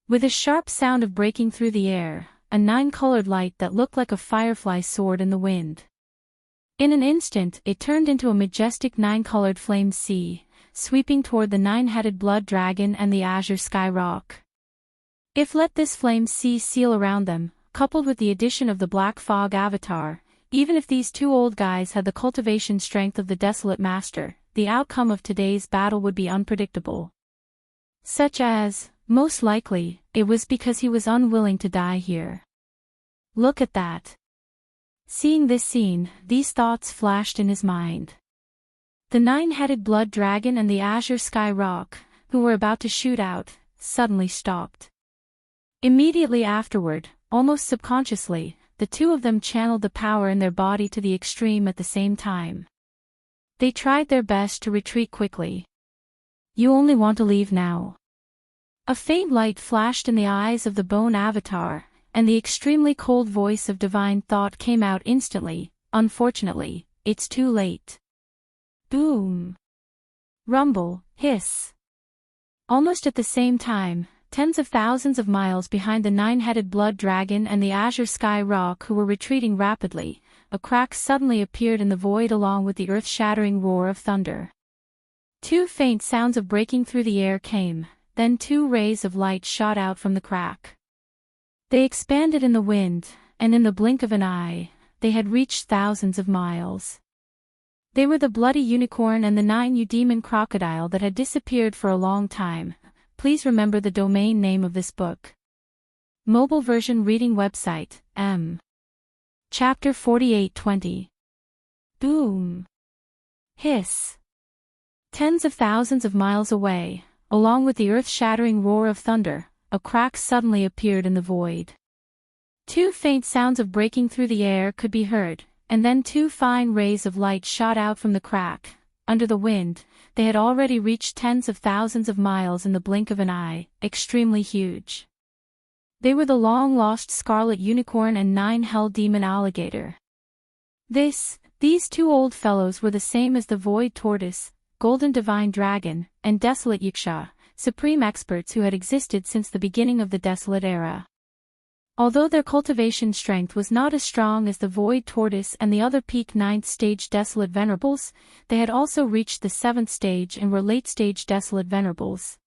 With a sharp sound of breaking through the air, a nine-colored light that looked like a firefly soared in the wind. In an instant, it turned into a majestic nine-colored flame sea, sweeping toward the nine-headed blood dragon and the azure sky rock. If let this flame sea seal around them, coupled with the addition of the black fog avatar, even if these two old guys had the cultivation strength of the desolate master, the outcome of today's battle would be unpredictable. Such as, most likely, it was because he was unwilling to die here. Look at that. Seeing this scene, these thoughts flashed in his mind. The nine-headed blood dragon and the azure sky rock, who were about to shoot out, suddenly stopped. Immediately afterward, almost subconsciously, the two of them channeled the power in their body to the extreme at the same time. They tried their best to retreat quickly. You only want to leave now. A faint light flashed in the eyes of the bone avatar, and the extremely cold voice of divine thought came out instantly. Unfortunately, it's too late. Boom. Rumble, hiss. Almost at the same time, tens of thousands of miles behind the nine-headed blood dragon and the azure sky rock who were retreating rapidly, a crack suddenly appeared in the void along with the earth-shattering roar of thunder. Two faint sounds of breaking through the air came, then two rays of light shot out from the crack. They expanded in the wind, and in the blink of an eye, they had reached thousands of miles. They were the bloody unicorn and the 9 demon crocodile that had disappeared for a long time. Please remember the domain name of this book. Mobile version reading website, M. Chapter 4820. Boom. Hiss. Tens of thousands of miles away, along with the earth-shattering roar of thunder, a crack suddenly appeared in the void. Two faint sounds of breaking through the air could be heard, and then two fine rays of light shot out from the crack. Under the wind, they had already reached tens of thousands of miles in the blink of an eye, extremely huge. They were the long-lost scarlet unicorn and 9 hell demon alligator. These two old fellows were the same as the void tortoise, golden divine dragon, and desolate Yiksha, supreme experts who had existed since the beginning of the desolate era. Although their cultivation strength was not as strong as the void tortoise and the other peak 9th stage desolate venerables, they had also reached the 7th stage and were late stage desolate venerables.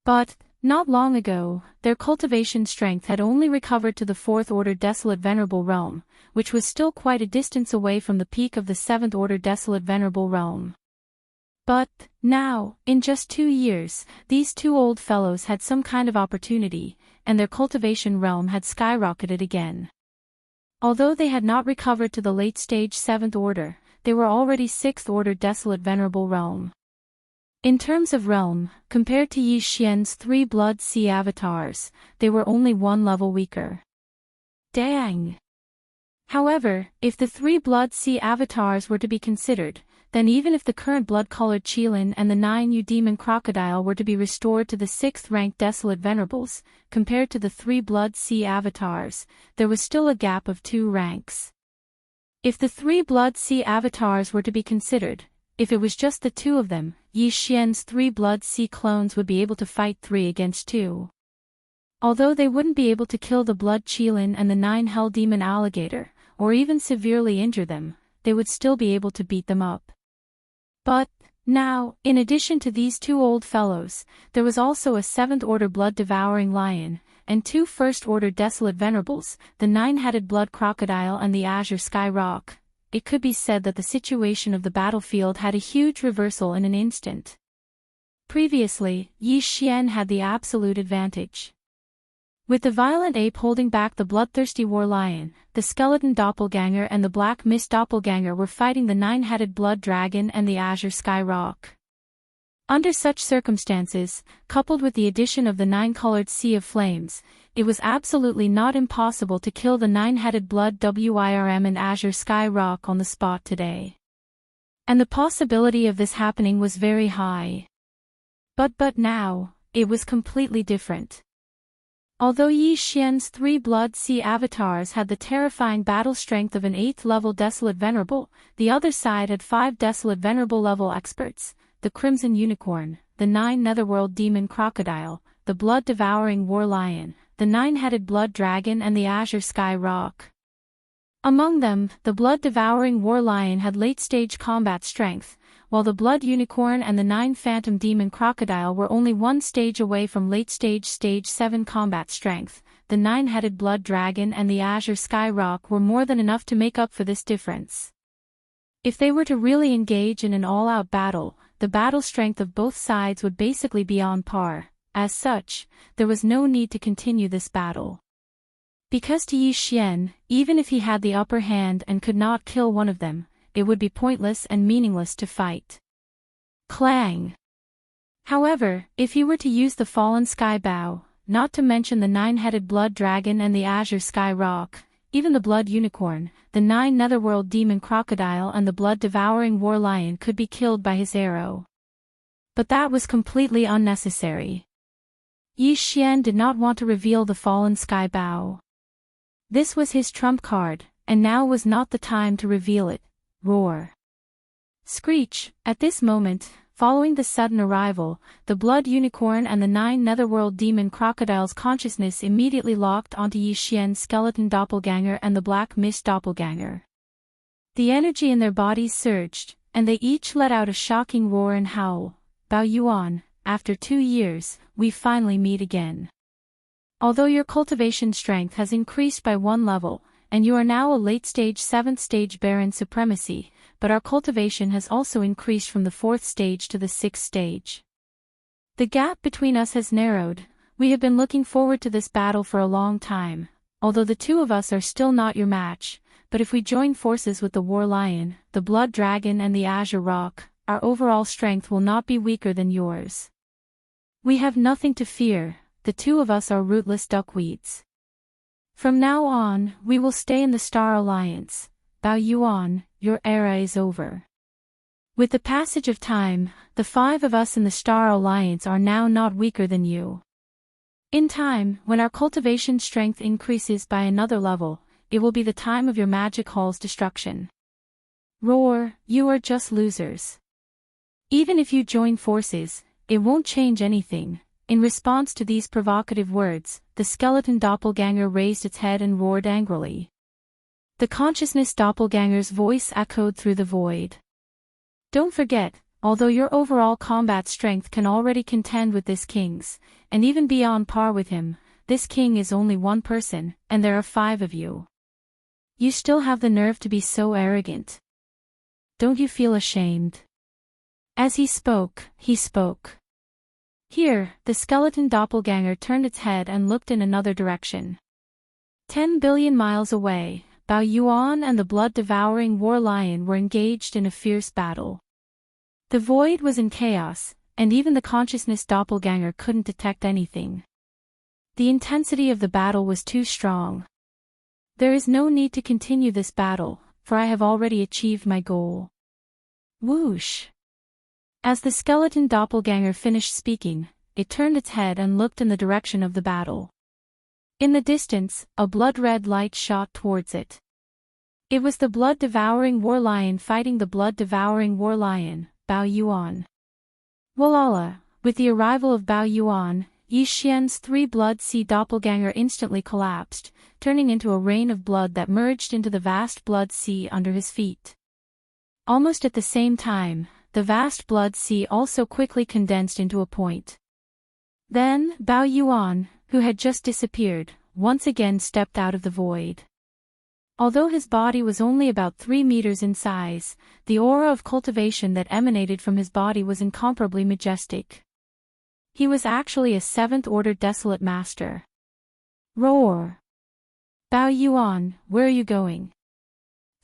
But, not long ago, their cultivation strength had only recovered to the 4th order desolate venerable realm, which was still quite a distance away from the peak of the 7th order desolate venerable realm. But, now, in just 2 years, these two old fellows had some kind of opportunity, and their cultivation realm had skyrocketed again. Although they had not recovered to the late-stage 7th order, they were already 6th order desolate venerable realm. In terms of realm, compared to Yi Xian's 3 blood sea avatars, they were only 1 level weaker. Dang! However, if the 3 blood sea avatars were to be considered, then even if the current blood-colored Qilin and the 9 demon crocodile were to be restored to the 6th-ranked desolate venerables, compared to the 3 blood sea avatars, there was still a gap of 2 ranks. If the 3 blood sea avatars were to be considered, if it was just the 2 of them, Yi Xian's 3 blood sea clones would be able to fight 3 against 2. Although they wouldn't be able to kill the blood Qilin and the 9 hell demon alligator, or even severely injure them, they would still be able to beat them up. But, now, in addition to these 2 old fellows, there was also a 7th order blood devouring lion, and 2 1st order desolate venerables, the 9-headed blood crocodile and the azure sky rock. It could be said that the situation of the battlefield had a huge reversal in an instant. Previously, Yi Xian had the absolute advantage. With the violent ape holding back the bloodthirsty war lion, the skeleton doppelganger and the black mist doppelganger were fighting the 9-headed blood dragon and the azure sky rock. Under such circumstances, coupled with the addition of the nine-colored sea of flames, it was absolutely not impossible to kill the nine-headed blood Wyrm and Azure Sky Rock on the spot today. And the possibility of this happening was very high. But now, it was completely different. Although Yi Xian's 3 Blood Sea avatars had the terrifying battle strength of an 8th-level Desolate Venerable, the other side had 5 Desolate Venerable level experts, the Crimson Unicorn, the 9 Netherworld Demon Crocodile, the Blood-Devouring War Lion, the 9-headed Blood Dragon and the Azure Sky Rock. Among them, the Blood-Devouring War Lion had late-stage combat strength, while the Blood Unicorn and the 9 Phantom Demon Crocodile were only one stage away from late-stage Stage 7 combat strength. The 9-headed Blood Dragon and the Azure Sky Rock were more than enough to make up for this difference. If they were to really engage in an all-out battle, the battle strength of both sides would basically be on par. As such, there was no need to continue this battle. Because to Yi Xian, even if he had the upper hand and could not kill one of them, it would be pointless and meaningless to fight. Clang! However, if he were to use the Fallen Sky Bow, not to mention the 9-headed Blood Dragon and the Azure Sky Rock, even the Blood Unicorn, the 9 Netherworld Demon Crocodile and the Blood-Devouring War Lion could be killed by his arrow. But that was completely unnecessary. Yi Xian did not want to reveal the Fallen Sky Bow. This was his trump card, and now was not the time to reveal it. Roar! Screech! At this moment, following the sudden arrival, the Blood Unicorn and the 9 Netherworld Demon Crocodile's consciousness immediately locked onto Yi Xian's skeleton doppelganger and the Black Mist doppelganger. The energy in their bodies surged, and they each let out a shocking roar and howl. Bao Yuan, after 2 years, we finally meet again. Although your cultivation strength has increased by 1 level, and you are now a late-stage 7th stage Baron Supremacy, but our cultivation has also increased from the 4th stage to the 6th stage. The gap between us has narrowed. We have been looking forward to this battle for a long time, although the 2 of us are still not your match, but if we join forces with the War Lion, the Blood Dragon and the Azure Rock, our overall strength will not be weaker than yours. We have nothing to fear, the 2 of us are rootless duckweeds. From now on, we will stay in the Star Alliance. Bao Yuan, your era is over. With the passage of time, the 5 of us in the Star Alliance are now not weaker than you. In time, when our cultivation strength increases by another level, it will be the time of your magic hall's destruction. Roar, you are just losers. Even if you join forces, it won't change anything. In response to these provocative words, the skeleton doppelganger raised its head and roared angrily. The consciousness doppelganger's voice echoed through the void. Don't forget, although your overall combat strength can already contend with this king's, and even be on par with him, this king is only one person, and there are 5 of you. You still have the nerve to be so arrogant. Don't you feel ashamed? As he spoke, Here, the skeleton doppelganger turned its head and looked in another direction. 10 billion miles away, Bao Yuan and the Blood-Devouring War Lion were engaged in a fierce battle. The void was in chaos, and even the consciousness doppelganger couldn't detect anything. The intensity of the battle was too strong. There is no need to continue this battle, for I have already achieved my goal. Whoosh! As the skeleton doppelganger finished speaking, it turned its head and looked in the direction of the battle. In the distance, a blood-red light shot towards it. It was the Blood-Devouring War Lion fighting the Blood-Devouring War Lion, Bao Yuan. Walala, with the arrival of Bao Yuan, Yi Xian's 3 Blood Sea doppelganger instantly collapsed, turning into a rain of blood that merged into the vast blood sea under his feet. Almost at the same time, the vast blood sea also quickly condensed into a point. Then, Bao Yuan, who had just disappeared, once again stepped out of the void. Although his body was only about 3 meters in size, the aura of cultivation that emanated from his body was incomparably majestic. He was actually a 7th-order Desolate Master. Roar! Bao Yuan, where are you going?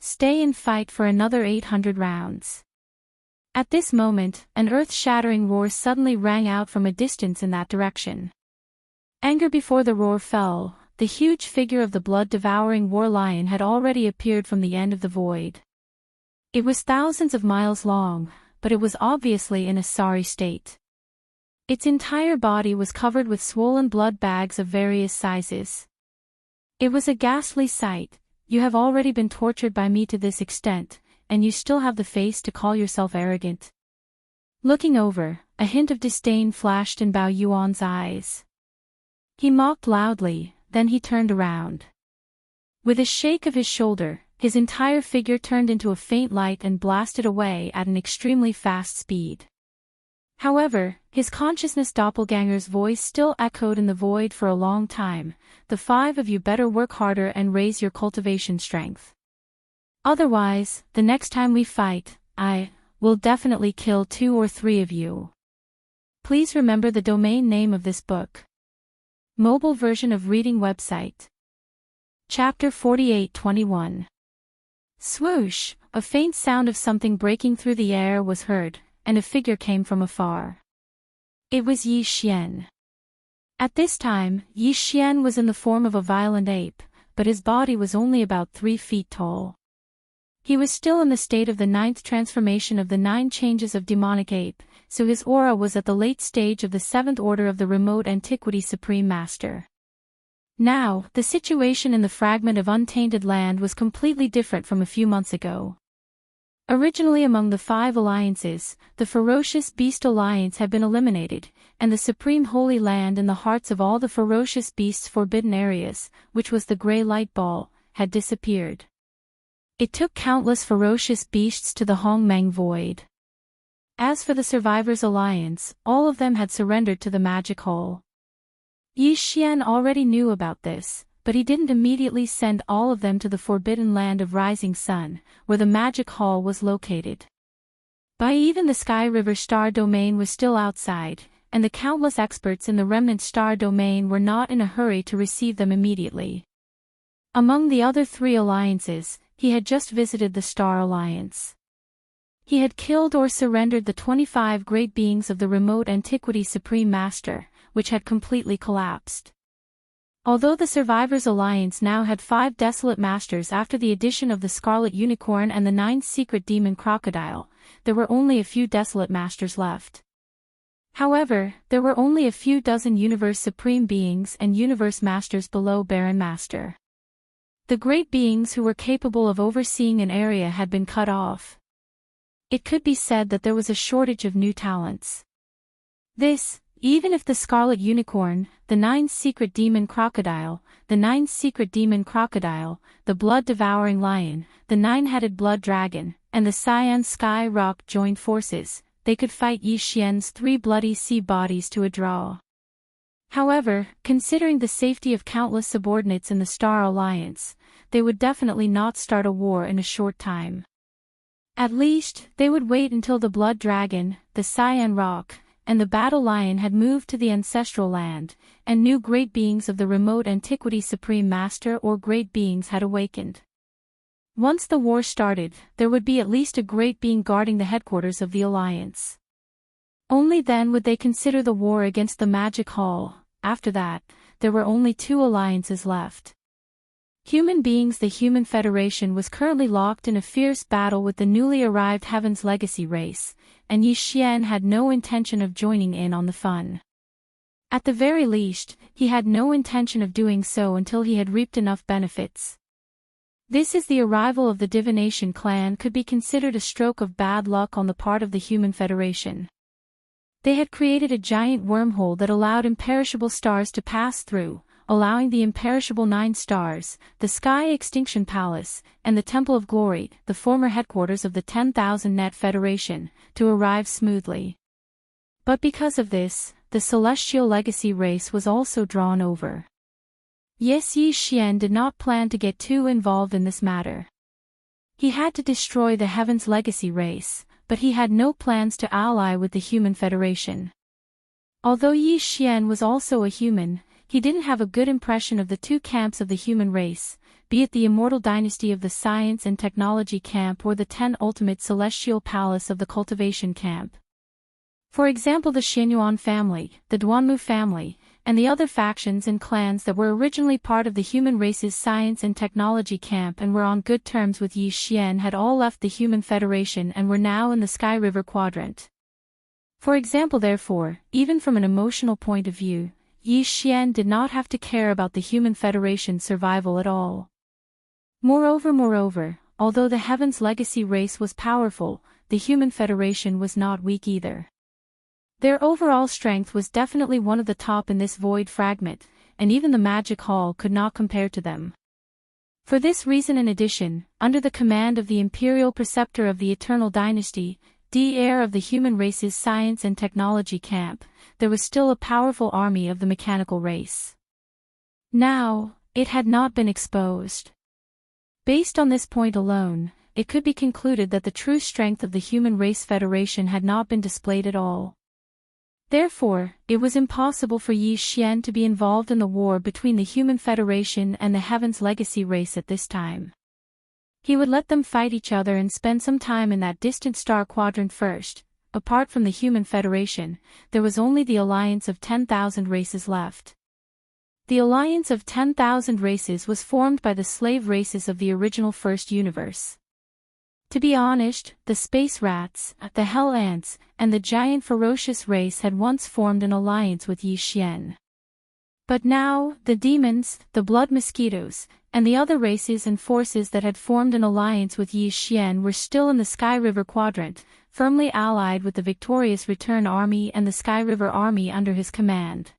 Stay and fight for another 800 rounds. At this moment, an earth-shattering roar suddenly rang out from a distance in that direction. Anger before the roar fell, the huge figure of the blood-devouring war lion had already appeared from the end of the void. It was thousands of miles long, but it was obviously in a sorry state. Its entire body was covered with swollen blood bags of various sizes. It was a ghastly sight. You have already been tortured by me to this extent, and you still have the face to call yourself arrogant. Looking over, a hint of disdain flashed in Bao Yuan's eyes. He mocked loudly, then he turned around. With a shake of his shoulder, his entire figure turned into a faint light and blasted away at an extremely fast speed. However, his consciousness doppelganger's voice still echoed in the void for a long time. The 5 of you better work harder and raise your cultivation strength. Otherwise, the next time we fight, I will definitely kill 2 or 3 of you. Please remember the domain name of this book. Mobile version of reading website. Chapter 48:21. Swoosh, a faint sound of something breaking through the air was heard, and a figure came from afar. It was Yi Xian. At this time, Yi Xian was in the form of a violent ape, but his body was only about 3 feet tall. He was still in the state of the 9th transformation of the 9 changes of demonic ape, so his aura was at the late stage of the 7th order of the remote antiquity Supreme Master. Now, the situation in the fragment of untainted land was completely different from a few months ago. Originally among the 5 alliances, the ferocious beast alliance had been eliminated, and the supreme holy land in the hearts of all the ferocious beasts' forbidden areas, which was the grey light ball, had disappeared. It took countless ferocious beasts to the Hongmeng void. As for the survivors' alliance, all of them had surrendered to the magic hall. Yi Xian already knew about this, but he didn't immediately send all of them to the forbidden land of Rising Sun, where the magic hall was located. By even the Sky River star domain was still outside, and the countless experts in the remnant star domain were not in a hurry to receive them immediately. Among the other 3 alliances, he had just visited the Star Alliance. He had killed or surrendered the 25 great beings of the remote antiquity Supreme Master, which had completely collapsed. Although the Survivors Alliance now had 5 desolate masters after the addition of the Scarlet Unicorn and the 9th Secret Demon Crocodile, there were only a few desolate masters left. However, there were only a few dozen Universe Supreme Beings and Universe Masters below Baron Master. The great beings who were capable of overseeing an area had been cut off. It could be said that there was a shortage of new talents. This, even if the Scarlet Unicorn, the 9th Secret Demon Crocodile, the 9th Secret Demon Crocodile, the Blood-Devouring Lion, the 9-Headed Blood Dragon, and the Cyan Sky Rock joined forces, they could fight Yi Xian's 3 bloody sea bodies to a draw. However, considering the safety of countless subordinates in the Star Alliance, they would definitely not start a war in a short time. At least, they would wait until the Blood Dragon, the Cyan Rock, and the Battle Lion had moved to the Ancestral Land, and new great beings of the remote antiquity Supreme Master or great beings had awakened. Once the war started, there would be at least a great being guarding the headquarters of the Alliance. Only then would they consider the war against the Magic Hall. After that, there were only 2 alliances left. Human beings. The Human Federation was currently locked in a fierce battle with the newly arrived Heaven's Legacy race, and Yi Xian had no intention of joining in on the fun. At the very least, he had no intention of doing so until he had reaped enough benefits. This is the arrival of the Divination clan could be considered a stroke of bad luck on the part of the Human Federation. They had created a giant wormhole that allowed imperishable stars to pass through, allowing the imperishable 9 stars, the Sky Extinction Palace, and the Temple of Glory, the former headquarters of the 10,000 Net Federation, to arrive smoothly. But because of this, the Celestial Legacy race was also drawn over. Yes, Yi Xian did not plan to get too involved in this matter. He had to destroy the Heaven's Legacy race, but he had no plans to ally with the Human Federation. Although Yi Xian was also a human, he didn't have a good impression of the 2 camps of the human race, be it the immortal dynasty of the science and technology camp or the 10 ultimate celestial palace of the cultivation camp. For example, the Xianyuan family, the Duanmu family, and the other factions and clans that were originally part of the human race's science and technology camp and were on good terms with Yi Xian had all left the Human Federation and were now in the Sky River Quadrant. For example, therefore, even from an emotional point of view, Yi Xian did not have to care about the Human Federation's survival at all. Moreover, although the Heaven's legacy race was powerful, the Human Federation was not weak either. Their overall strength was definitely one of the top in this void fragment, and even the Magic Hall could not compare to them. For this reason, in addition, under the command of the Imperial Preceptor of the Eternal Dynasty, heir of the human race's science and technology camp, there was still a powerful army of the mechanical race. Now, it had not been exposed. Based on this point alone, it could be concluded that the true strength of the Human Race Federation had not been displayed at all. Therefore, it was impossible for Yi Xian to be involved in the war between the Human Federation and the Heaven's Legacy race at this time. He would let them fight each other and spend some time in that distant star quadrant first. Apart from the Human Federation, there was only the alliance of 10,000 races left. The alliance of 10,000 races was formed by the slave races of the original first universe. To be honest, the space rats, the hell ants, and the giant ferocious race had once formed an alliance with Yi Xian. But now, the demons, the blood mosquitoes, and the other races and forces that had formed an alliance with Yi Xian were still in the Sky River Quadrant, firmly allied with the victorious Return Army and the Sky River Army under his command.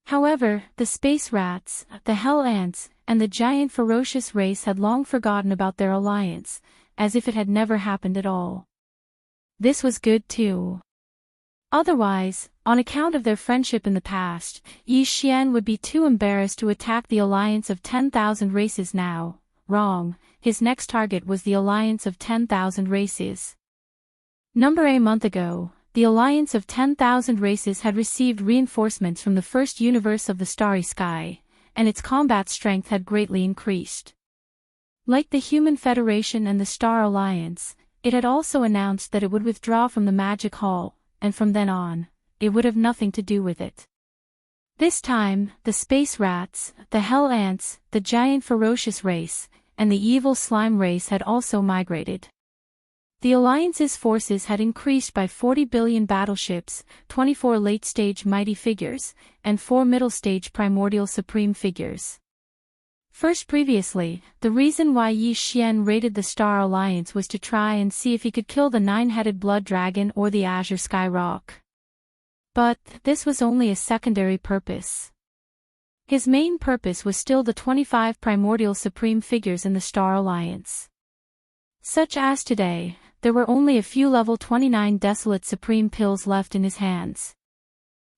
However, the space rats, the hell ants, and the giant ferocious race had long forgotten about their alliance, as if it had never happened at all. This was good too. Otherwise, on account of their friendship in the past, Yi Xian would be too embarrassed to attack the alliance of 10,000 races now. Wrong, his next target was the alliance of 10,000 races. A month ago, the alliance of 10,000 races had received reinforcements from the first universe of the starry sky, and its combat strength had greatly increased. Like the Human Federation and the Star Alliance, it had also announced that it would withdraw from the Magic Hall, and from then on, it would have nothing to do with it. This time, the space rats, the hell ants, the giant ferocious race, and the evil slime race had also migrated. The Alliance's forces had increased by 40 billion battleships, 24 late-stage mighty figures, and 4 middle-stage primordial supreme figures. Previously, the reason why Yi Xian raided the Star Alliance was to try and see if he could kill the 9-headed blood dragon or the Azure Sky Rock. But this was only a secondary purpose. His main purpose was still the 25 primordial supreme figures in the Star Alliance. Such as today, there were only a few level 29 desolate supreme pills left in his hands.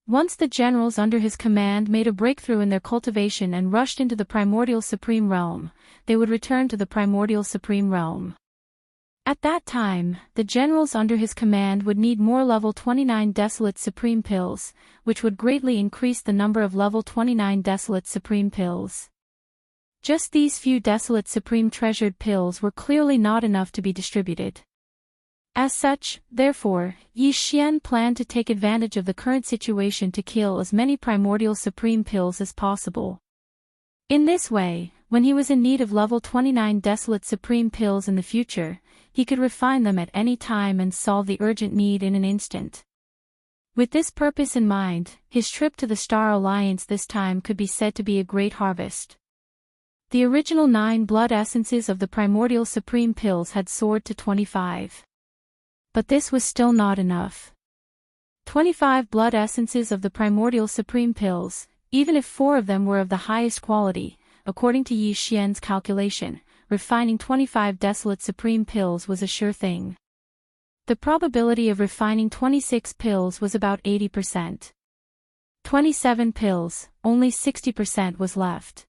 Once the generals under his command made a breakthrough in their cultivation and rushed into the Primordial Supreme Realm, they would return to the Primordial Supreme Realm. At that time, the generals under his command would need more level 29 Desolate Supreme Pills, which would greatly increase the number of level 29 Desolate Supreme Pills. Just these few Desolate Supreme Treasured Pills were clearly not enough to be distributed. As such, therefore, Yi Xian planned to take advantage of the current situation to kill as many primordial supreme pills as possible. In this way, when he was in need of level 29 desolate supreme pills in the future, he could refine them at any time and solve the urgent need in an instant. With this purpose in mind, his trip to the Star Alliance this time could be said to be a great harvest. The original 9 blood essences of the primordial supreme pills had soared to 25. But this was still not enough. 25 blood essences of the primordial supreme pills, even if 4 of them were of the highest quality, according to Yi Xian's calculation, refining 25 desolate supreme pills was a sure thing. The probability of refining 26 pills was about 80%. 27 pills, only 60% was left.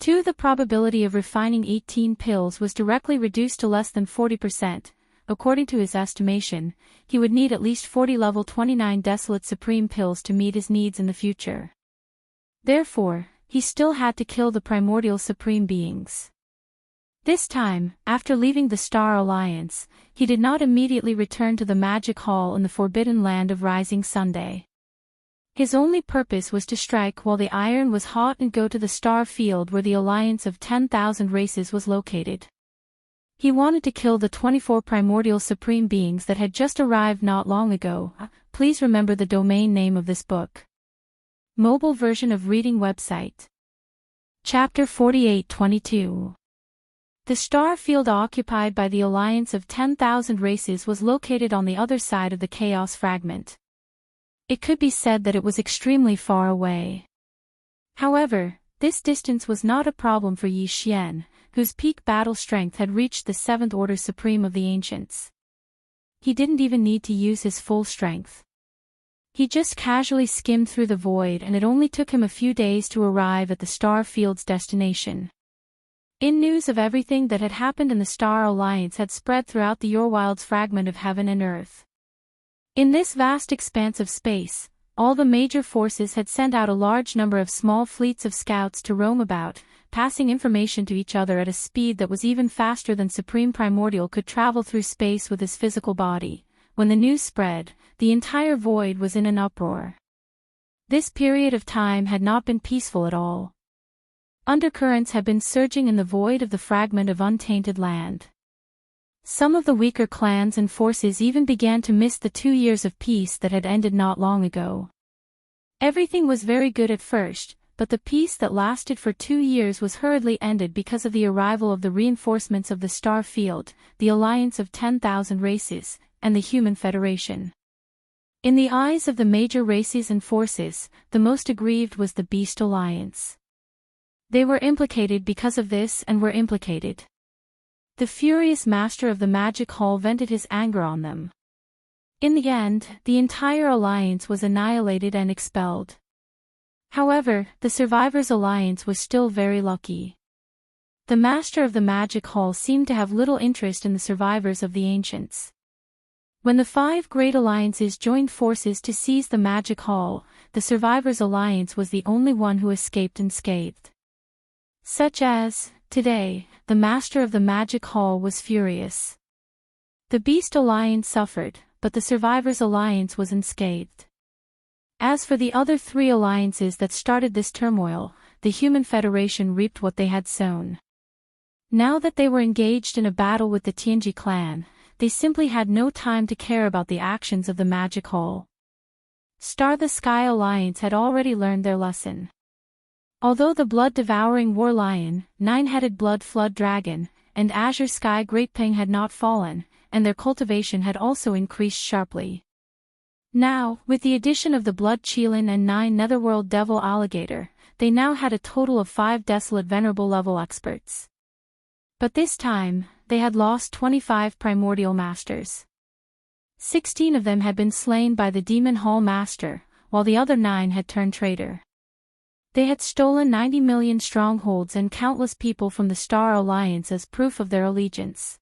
2. The probability of refining 18 pills was directly reduced to less than 40%. According to his estimation, he would need at least 40 level 29 desolate supreme pills to meet his needs in the future. Therefore, he still had to kill the primordial supreme beings. This time, after leaving the Star Alliance, he did not immediately return to the Magic Hall in the Forbidden Land of Rising Sunday. His only purpose was to strike while the iron was hot and go to the star field where the alliance of 10,000 races was located. He wanted to kill the 24 primordial supreme beings that had just arrived not long ago. Please remember the domain name of this book. Mobile version of reading website. Chapter 48-22. The star field occupied by the alliance of 10,000 races was located on the other side of the chaos fragment. It could be said that it was extremely far away. However, this distance was not a problem for Yi Xian, whose peak battle strength had reached the 7th order supreme of the ancients. He didn't even need to use his full strength. He just casually skimmed through the void, and it only took him a few days to arrive at the star field's destination. News of everything that had happened in the Star Alliance had spread throughout the Yorwild's fragment of heaven and earth. In this vast expanse of space, all the major forces had sent out a large number of small fleets of scouts to roam about, passing information to each other at a speed that was even faster than Supreme Primordial could travel through space with his physical body. When the news spread, the entire void was in an uproar. This period of time had not been peaceful at all. Undercurrents had been surging in the void of the fragment of untainted land. Some of the weaker clans and forces even began to miss the 2 years of peace that had ended not long ago. Everything was very good at first, but the peace that lasted for 2 years was hurriedly ended because of the arrival of the reinforcements of the Star Field, the alliance of 10,000 races, and the Human Federation. In the eyes of the major races and forces, the most aggrieved was the Beast Alliance. They were implicated because of this and were implicated. The furious master of the Magic Hall vented his anger on them. In the end, the entire alliance was annihilated and expelled. However, the Survivors' Alliance was still very lucky. The master of the Magic Hall seemed to have little interest in the survivors of the Ancients. When the 5 great alliances joined forces to seize the Magic Hall, the Survivors' Alliance was the only one who escaped unscathed. Such as, today, the master of the Magic Hall was furious. The Beast Alliance suffered, but the Survivors' Alliance was unscathed. As for the other 3 alliances that started this turmoil, the Human Federation reaped what they had sown. Now that they were engaged in a battle with the Tianji clan, they simply had no time to care about the actions of the Magic Hall. Star the Sky Alliance had already learned their lesson. Although the blood-devouring War Lion, 9-headed Blood Flood Dragon, and Azure Sky Great Peng had not fallen, and their cultivation had also increased sharply. Now, with the addition of the Blood Qilin and 9 Netherworld Devil Alligator, they now had a total of 5 Desolate Venerable level experts. But this time, they had lost 25 Primordial Masters. 16 of them had been slain by the Demon Hall Master, while the other 9 had turned traitor. They had stolen 90 million strongholds and countless people from the Star Alliance as proof of their allegiance.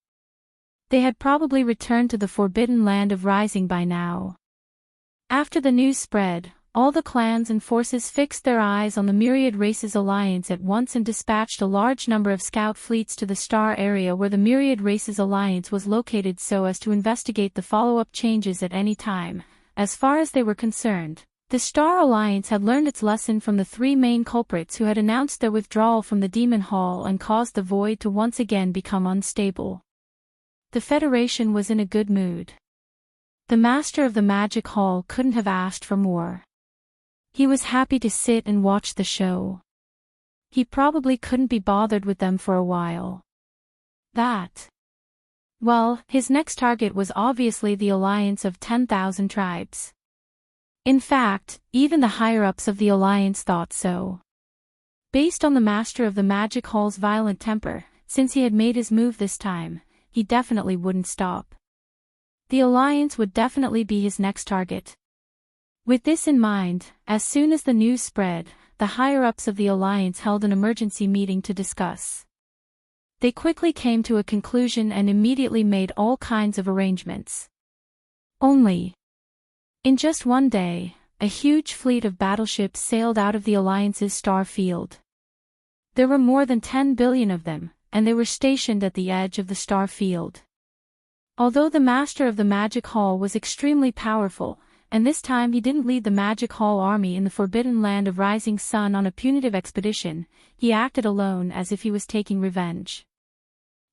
They had probably returned to the Forbidden Land of Rising by now. After the news spread, all the clans and forces fixed their eyes on the Myriad Races Alliance at once and dispatched a large number of scout fleets to the Star area where the Myriad Races Alliance was located so as to investigate the follow-up changes at any time. As far as they were concerned, the Star Alliance had learned its lesson from the 3 main culprits who had announced their withdrawal from the Demon Hall and caused the void to once again become unstable. The Federation was in a good mood. The master of the Magic Hall couldn't have asked for more. He was happy to sit and watch the show. He probably couldn't be bothered with them for a while. Well, his next target was obviously the alliance of 10,000 tribes. In fact, even the higher-ups of the alliance thought so. Based on the master of the Magic Hall's violent temper, since he had made his move this time, he definitely wouldn't stop. The alliance would definitely be his next target. With this in mind, as soon as the news spread, the higher-ups of the alliance held an emergency meeting to discuss. They quickly came to a conclusion and immediately made all kinds of arrangements. In just one day, a huge fleet of battleships sailed out of the Alliance's star field. There were more than 10 billion of them, and they were stationed at the edge of the star field. Although the master of the Magic Hall was extremely powerful, and this time he didn't lead the Magic Hall army in the forbidden land of Rising Sun on a punitive expedition, he acted alone as if he was taking revenge.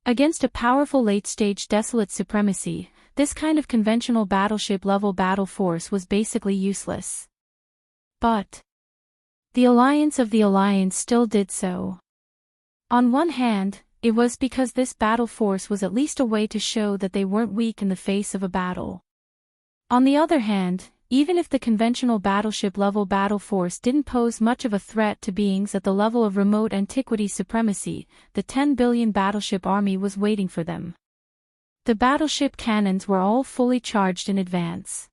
Against a powerful late-stage desolate supremacy, this kind of conventional battleship-level battle force was basically useless. But the Alliance of the Alliance still did so. On one hand, it was because this battle force was at least a way to show that they weren't weak in the face of a battle. On the other hand, even if the conventional battleship-level battle force didn't pose much of a threat to beings at the level of remote antiquity supremacy, the 10 billion battleship army was waiting for them. The battleship cannons were all fully charged in advance.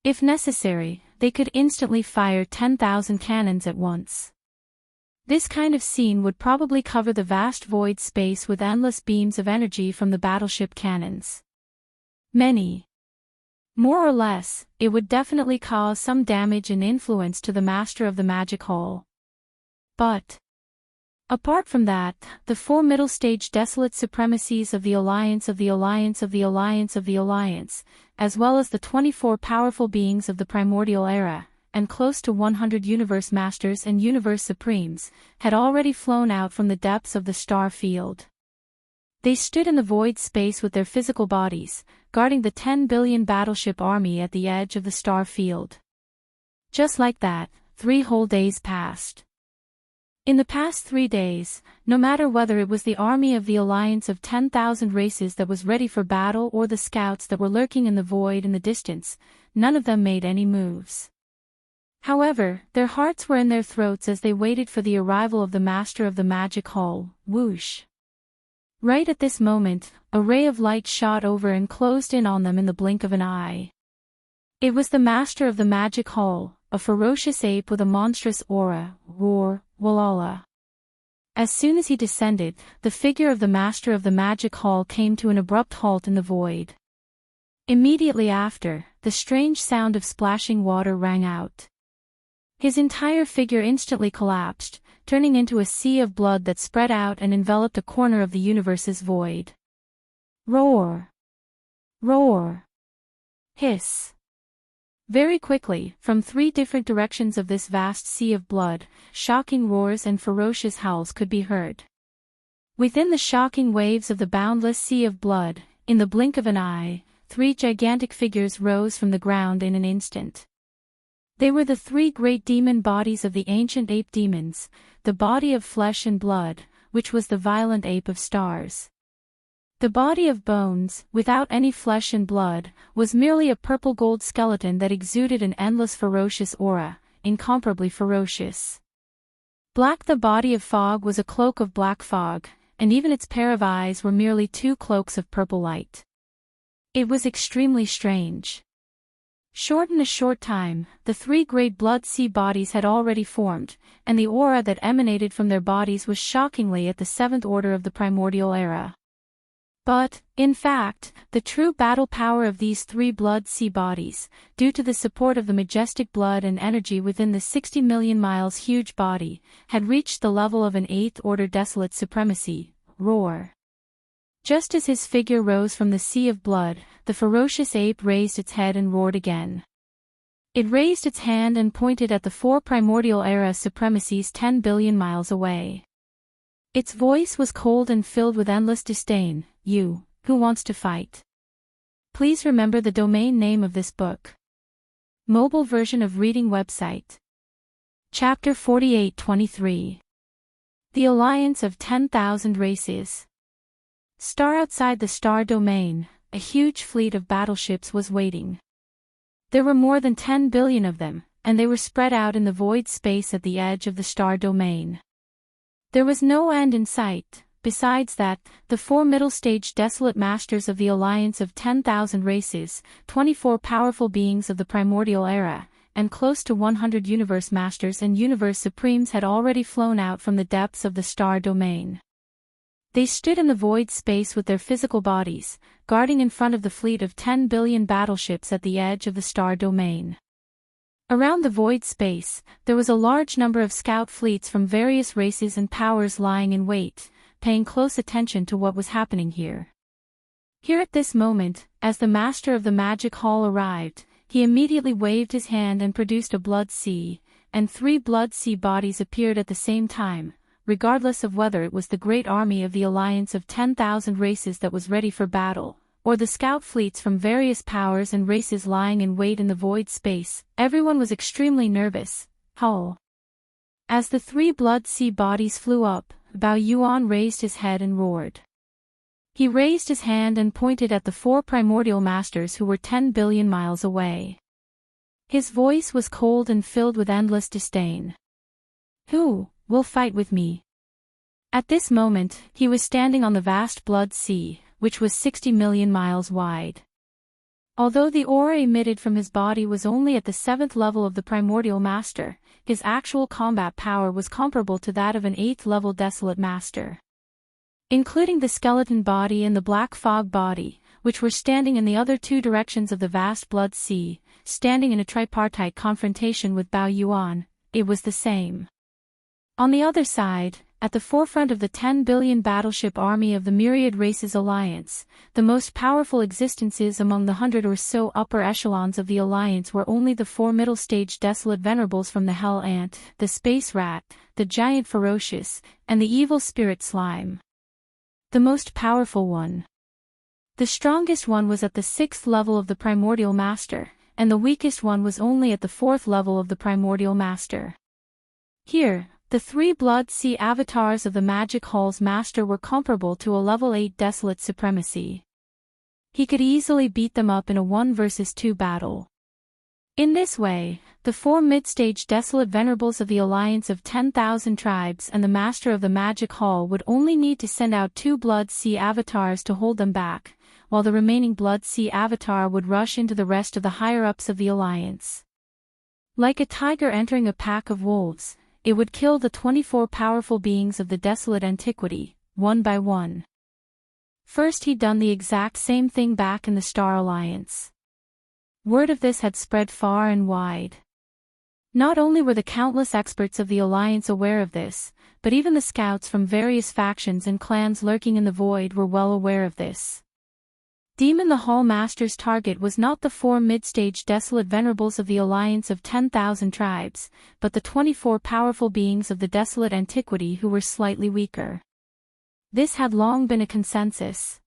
If necessary, they could instantly fire 10,000 cannons at once. This kind of scene would probably cover the vast void space with endless beams of energy from the battleship cannons. More or less, it would definitely cause some damage and influence to the master of the Magic Hall. But apart from that, the 4 middle-stage desolate supremacies of the Alliance of the Alliance of the Alliance of the Alliance, as well as the 24 powerful beings of the Primordial Era, and close to 100 Universe Masters and Universe Supremes, had already flown out from the depths of the star field. They stood in the void space with their physical bodies, guarding the 10 billion battleship army at the edge of the star field. Just like that, 3 whole days passed. In the past 3 days, no matter whether it was the army of the Alliance of 10,000 races that was ready for battle or the scouts that were lurking in the void in the distance, none of them made any moves. However, their hearts were in their throats as they waited for the arrival of the master of the Magic Hall, whoosh. Right at this moment, a ray of light shot over and closed in on them in the blink of an eye. It was the master of the Magic Hall, a ferocious ape with a monstrous aura, roar, Walala. As soon as he descended, the figure of the master of the Magic Hall came to an abrupt halt in the void. Immediately after, the strange sound of splashing water rang out. His entire figure instantly collapsed, turning into a sea of blood that spread out and enveloped a corner of the universe's void. Roar! Roar! Hiss! Very quickly, from 3 different directions of this vast sea of blood, shocking roars and ferocious howls could be heard. Within the shocking waves of the boundless sea of blood, in the blink of an eye, 3 gigantic figures rose from the ground in an instant. They were the 3 great demon bodies of the ancient ape demons, the body of flesh and blood, which was the violent ape of stars. The body of bones, without any flesh and blood, was merely a purple-gold skeleton that exuded an endless ferocious aura, incomparably ferocious. Black, the body of fog, was a cloak of black fog, and even its pair of eyes were merely 2 cloaks of purple light. It was extremely strange. In a short time, the 3 great blood sea bodies had already formed, and the aura that emanated from their bodies was shockingly at the 7th order of the Primordial Era. But, in fact, the true battle power of these 3 blood sea bodies, due to the support of the majestic blood and energy within the 60 million miles huge body, had reached the level of an 8th order desolate supremacy, roar. Just as his figure rose from the sea of blood, the ferocious ape raised its head and roared again. It raised its hand and pointed at the 4 primordial era supremacies 10 billion miles away. Its voice was cold and filled with endless disdain. You, who wants to fight? Please remember the domain name of this book. Mobile version of reading website. Chapter 48-23. The Alliance of 10,000 Races. Star outside the star domain, a huge fleet of battleships was waiting. There were more than 10 billion of them, and they were spread out in the void space at the edge of the star domain. There was no end in sight. Besides that, the 4 middle-stage desolate masters of the Alliance of 10,000 Races, 24 powerful beings of the Primordial Era, and close to 100 Universe Masters and Universe Supremes had already flown out from the depths of the star domain. They stood in the void space with their physical bodies, guarding in front of the fleet of 10 billion battleships at the edge of the star domain. Around the void space, there was a large number of scout fleets from various races and powers lying in wait, paying close attention to what was happening here. Here at this moment, as the master of the magic hall arrived, he immediately waved his hand and produced a blood sea, and 3 blood sea bodies appeared at the same time, regardless of whether it was the great army of the alliance of 10,000 races that was ready for battle, or the scout fleets from various powers and races lying in wait in the void space. Everyone was extremely nervous. Hull. As the 3 blood sea bodies flew up, Bao Yuan raised his head and roared. He raised his hand and pointed at the 4 primordial masters who were 10 billion miles away. His voice was cold and filled with endless disdain. Who will fight with me? At this moment, he was standing on the vast blood sea, which was 60 million miles wide. Although the aura emitted from his body was only at the 7th level of the primordial master, his actual combat power was comparable to that of an 8th level desolate master. Including the skeleton body and the black fog body, which were standing in the other 2 directions of the vast blood sea, standing in a tripartite confrontation with Bao Yuan, it was the same. On the other side, at the forefront of the 10 billion battleship army of the Myriad Races Alliance, the most powerful existences among the 100 or so upper echelons of the Alliance were only the 4 middle-stage desolate venerables from the Hell Ant, the Space Rat, the Giant Ferocious, and the Evil Spirit Slime. The most powerful one. The strongest one was at the 6th level of the Primordial Master, and the weakest one was only at the 4th level of the Primordial Master. Here, the 3 blood sea avatars of the Magic Hall's master were comparable to a level 8 desolate supremacy. He could easily beat them up in a 1 versus 2 battle. In this way, the 4 mid-stage desolate venerables of the alliance of 10,000 tribes and the master of the Magic Hall would only need to send out 2 blood sea avatars to hold them back, while the remaining blood sea avatar would rush into the rest of the higher-ups of the alliance. Like a tiger entering a pack of wolves, it would kill the 24 powerful beings of the desolate antiquity, one by one. First he'd done the exact same thing back in the Star Alliance. Word of this had spread far and wide. Not only were the countless experts of the Alliance aware of this, but even the scouts from various factions and clans lurking in the void were well aware of this. Demon the Hall Master's target was not the 4 mid-stage desolate venerables of the alliance of 10,000 tribes, but the 24 powerful beings of the desolate antiquity who were slightly weaker. This had long been a consensus.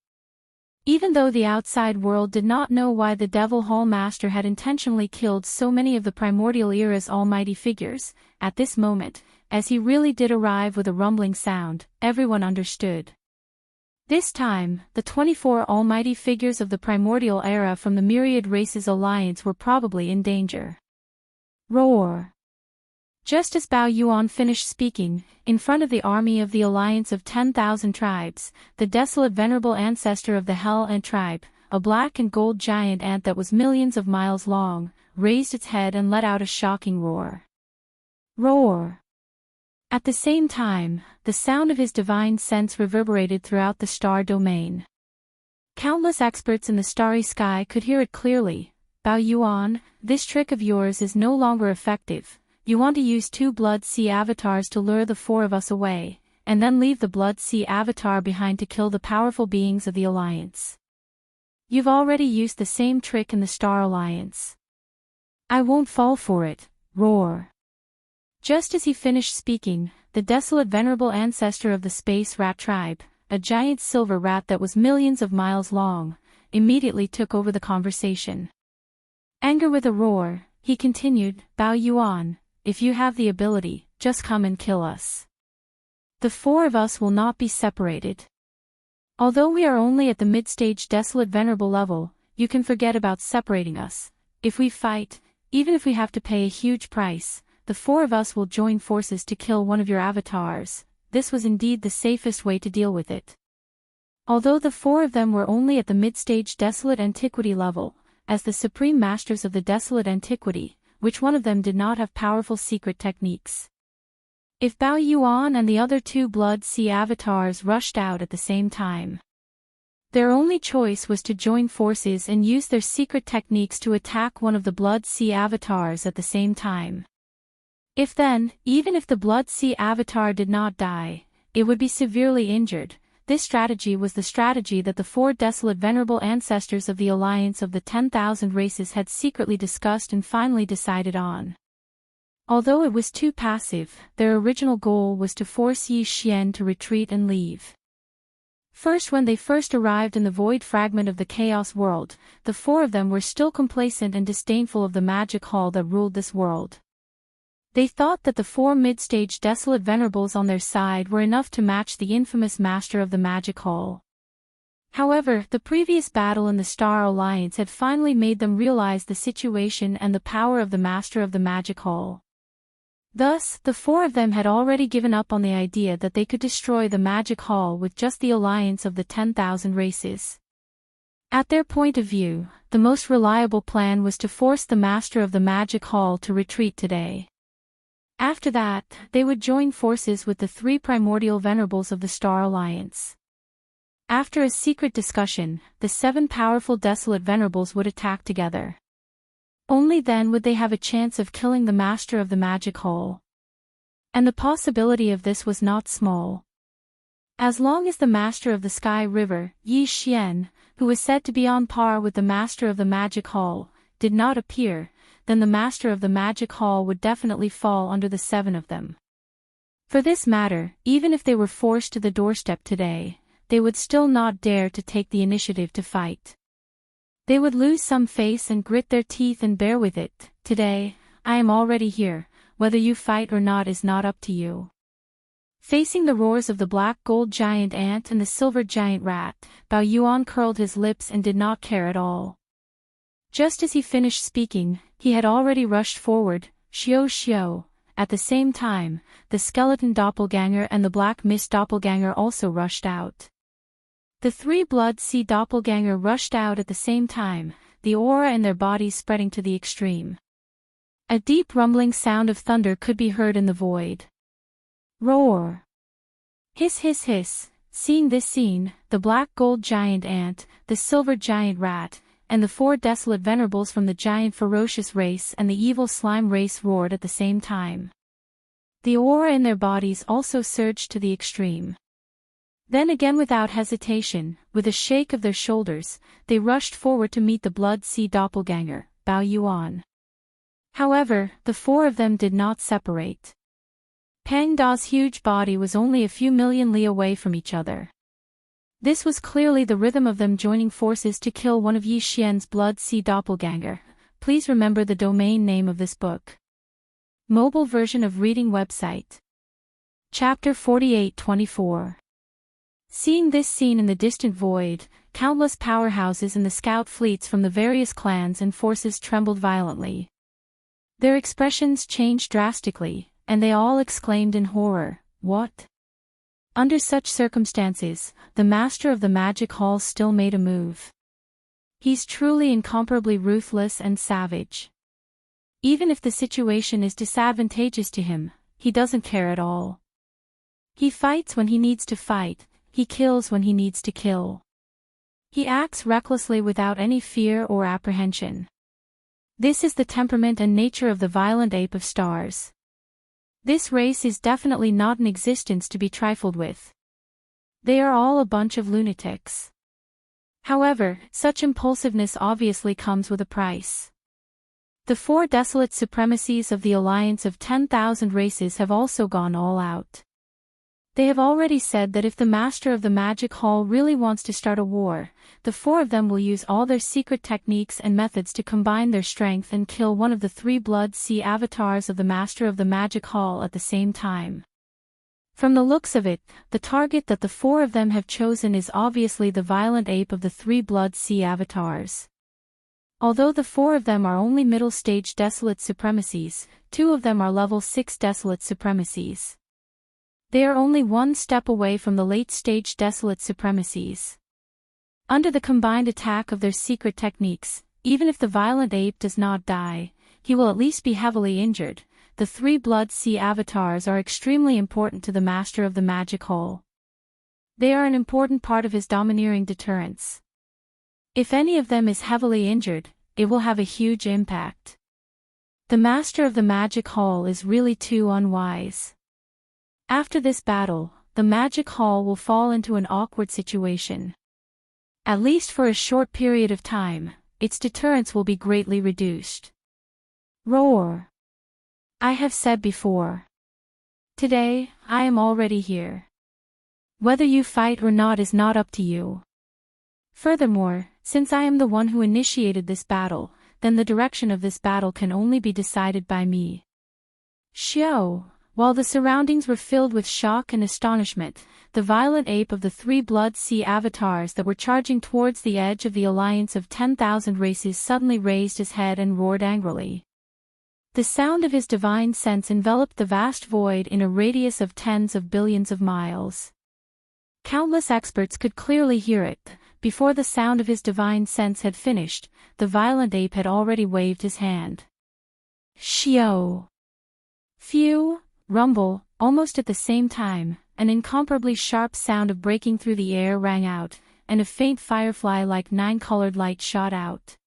Even though the outside world did not know why the Devil Hall Master had intentionally killed so many of the primordial era's almighty figures, at this moment, as he really did arrive with a rumbling sound, everyone understood. This time, the 24 almighty figures of the primordial era from the Myriad Races Alliance were probably in danger. Roar! Just as Bao Yuan finished speaking, in front of the army of the alliance of 10,000 tribes, the desolate venerable ancestor of the Hell Ant tribe, a black and gold giant ant that was millions of miles long, raised its head and let out a shocking roar. Roar! At the same time, the sound of his divine sense reverberated throughout the star domain. Countless experts in the starry sky could hear it clearly. Bao Yuan, this trick of yours is no longer effective. You want to use 2 Blood Sea avatars to lure the 4 of us away, and then leave the Blood Sea avatar behind to kill the powerful beings of the Alliance. You've already used the same trick in the Star Alliance. I won't fall for it. Roar! Just as he finished speaking, the desolate venerable ancestor of the Space Rat tribe, a giant silver rat that was millions of miles long, immediately took over the conversation. Anger with a roar, he continued, Bao Yuan, if you have the ability, just come and kill us. The 4 of us will not be separated. Although we are only at the mid-stage desolate venerable level, you can forget about separating us. If we fight, even if we have to pay a huge price, the 4 of us will join forces to kill one of your avatars. This was indeed the safest way to deal with it. Although the 4 of them were only at the mid-stage desolate antiquity level, as the supreme masters of the desolate antiquity, which one of them did not have powerful secret techniques. If Bao Yuan and the other 2 Blood Sea avatars rushed out at the same time, Their only choice was to join forces and use their secret techniques to attack one of the Blood Sea avatars at the same time. Even if the Blood Sea avatar did not die, it would be severely injured. This strategy was the strategy that the four desolate venerable ancestors of the Alliance of the 10,000 Races had secretly discussed and finally decided on. Although it was too passive, their original goal was to force Yi Xian to retreat and leave. First, when they first arrived in the void fragment of the Chaos world, the four of them were still complacent and disdainful of the magic hall that ruled this world. They thought that the four mid-stage desolate venerables on their side were enough to match the infamous master of the magic hall. However, the previous battle in the Star Alliance had finally made them realize the situation and the power of the master of the magic hall. Thus, the four of them had already given up on the idea that they could destroy the magic hall with just the Alliance of the 10,000 Races. At their point of view, the most reliable plan was to force the master of the magic hall to retreat today. After that, they would join forces with the three primordial venerables of the Star Alliance. After a secret discussion, the 7 powerful desolate venerables would attack together. Only then would they have a chance of killing the master of the magic hall. And the possibility of this was not small. As long as the master of the Sky River, Yi Xian, who was said to be on par with the master of the magic hall, did not appear, then the master of the magic hall would definitely fall under the 7 of them. For this matter, even if they were forced to the doorstep today, they would still not dare to take the initiative to fight. They would lose some face and grit their teeth and bear with it. Today, I am already here, whether you fight or not is not up to you. Facing the roars of the black gold giant ant and the silver giant rat, Bao Yuan curled his lips and did not care at all. Just as he finished speaking, he had already rushed forward, Xiao Xiao. At the same time, the skeleton doppelganger and the black mist doppelganger also rushed out. The 3 Blood Sea doppelganger rushed out at the same time, the aura in their bodies spreading to the extreme. A deep rumbling sound of thunder could be heard in the void. Roar! Hiss hiss hiss. Seeing this scene, the black gold giant ant, the silver giant rat, and the 4 desolate venerables from the giant ferocious race and the evil slime race roared at the same time. The aura in their bodies also surged to the extreme. Then again, without hesitation, with a shake of their shoulders, they rushed forward to meet the Blood Sea doppelganger, Bao Yuan. However, the 4 of them did not separate. Pang Da's huge body was only a few million li away from each other. This was clearly the rhythm of them joining forces to kill one of Yi Xian's Blood Sea doppelganger. Please remember the domain name of this book. Mobile version of reading website. Chapter 48-24. Seeing this scene in the distant void, countless powerhouses in the scout fleets from the various clans and forces trembled violently. Their expressions changed drastically, and they all exclaimed in horror, "What?" Under such circumstances, the master of the magic hall still made a move. He's truly incomparably ruthless and savage. Even if the situation is disadvantageous to him, he doesn't care at all. He fights when he needs to fight, he kills when he needs to kill. He acts recklessly without any fear or apprehension. This is the temperament and nature of the violent ape of stars. This race is definitely not an existence to be trifled with. They are all a bunch of lunatics. However, such impulsiveness obviously comes with a price. The 4 desolate supremacies of the Alliance of 10,000 Races have also gone all out. They have already said that if the master of the magic hall really wants to start a war, the 4 of them will use all their secret techniques and methods to combine their strength and kill one of the 3 Blood Sea avatars of the master of the magic hall at the same time. From the looks of it, the target that the 4 of them have chosen is obviously the violent ape of the 3 Blood Sea avatars. Although the 4 of them are only middle-stage desolate supremacies, 2 of them are level 6 desolate supremacies. They are only one step away from the late-stage desolate supremacies. Under the combined attack of their secret techniques, even if the violent ape does not die, he will at least be heavily injured. The 3 Blood Sea avatars are extremely important to the master of the magic hall. They are an important part of his domineering deterrence. If any of them is heavily injured, it will have a huge impact. The master of the magic hall is really too unwise. After this battle, the magic hall will fall into an awkward situation. At least for a short period of time, its deterrence will be greatly reduced. Roar. I have said before. Today, I am already here. Whether you fight or not is not up to you. Furthermore, since I am the one who initiated this battle, then the direction of this battle can only be decided by me. Xiao. While the surroundings were filled with shock and astonishment, the violent ape of the 3 Blood Sea avatars that were charging towards the edge of the alliance of 10,000 races suddenly raised his head and roared angrily. The sound of his divine sense enveloped the vast void in a radius of tens of billions of miles. Countless experts could clearly hear it. Before the sound of his divine sense had finished, the violent ape had already waved his hand. Xiao! Phew! Rumble, almost at the same time, an incomparably sharp sound of breaking through the air rang out, and a faint firefly-like 9-colored light shot out.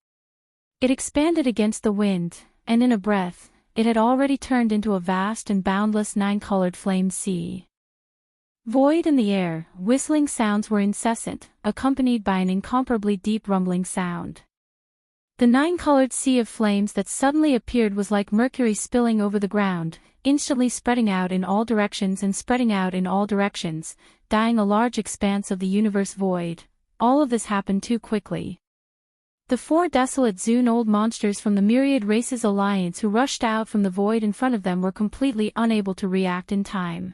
It expanded against the wind, and in a breath, it had already turned into a vast and boundless 9-colored flame sea. Void in the air, whistling sounds were incessant, accompanied by an incomparably deep rumbling sound. The 9-colored sea of flames that suddenly appeared was like mercury spilling over the ground, instantly spreading out in all directions and spreading out in all directions, dyeing a large expanse of the universe void. All of this happened too quickly. The 4 desolate Zune-old monsters from the Myriad Races Alliance who rushed out from the void in front of them were completely unable to react in time.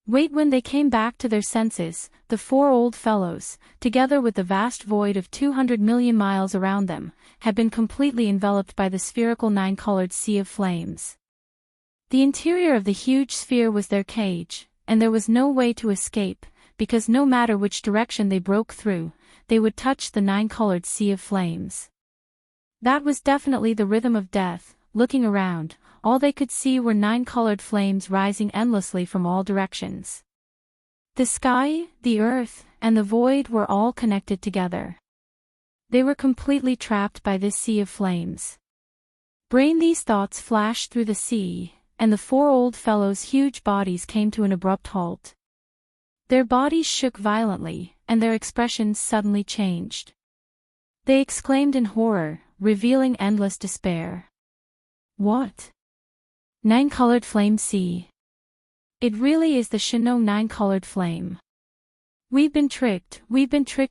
When they came back to their senses, the 4 old fellows, together with the vast void of 200 million miles around them, had been completely enveloped by the spherical 9-colored sea of flames. The interior of the huge sphere was their cage, and there was no way to escape, because no matter which direction they broke through, they would touch the 9-colored sea of flames. That was definitely the rhythm of death. Looking around, all they could see were 9-colored flames rising endlessly from all directions. The sky, the earth, and the void were all connected together. They were completely trapped by this sea of flames. These thoughts flashed through the sea, and the 4 old fellows' huge bodies came to an abrupt halt. Their bodies shook violently, and their expressions suddenly changed. They exclaimed in horror, revealing endless despair. What? 9-colored flame sea. It really is the Fictional 9-colored flame. We've been tricked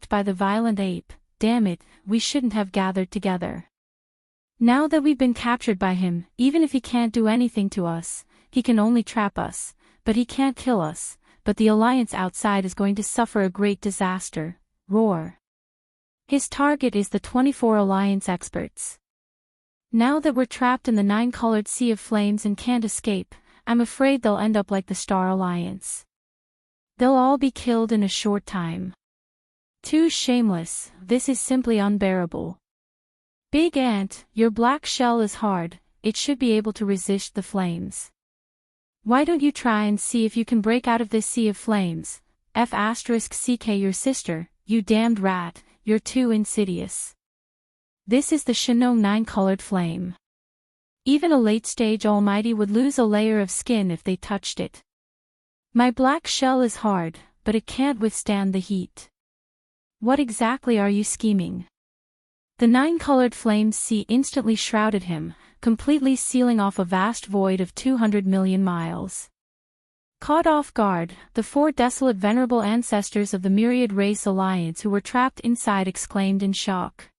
by the violent ape. Damn it, we shouldn't have gathered together. Now that we've been captured by him, even if he can't do anything to us, he can only trap us, but he can't kill us, but the alliance outside is going to suffer a great disaster. Roar. His target is the 24 alliance experts. Now that we're trapped in the 9-colored sea of flames and can't escape, I'm afraid they'll end up like the Star Alliance. They'll all be killed in a short time. Too shameless, this is simply unbearable. Big Ant, your black shell is hard, it should be able to resist the flames. Why don't you try and see if you can break out of this sea of flames? F***ck your sister, you damned rat, you're too insidious. This is the Fictional 9-colored flame. Even a late-stage almighty would lose a layer of skin if they touched it. My black shell is hard, but it can't withstand the heat. What exactly are you scheming? The 9-colored flames sea instantly shrouded him, completely sealing off a vast void of 200 million miles. Caught off guard, the 4 desolate venerable ancestors of the Myriad Race Alliance who were trapped inside exclaimed in shock.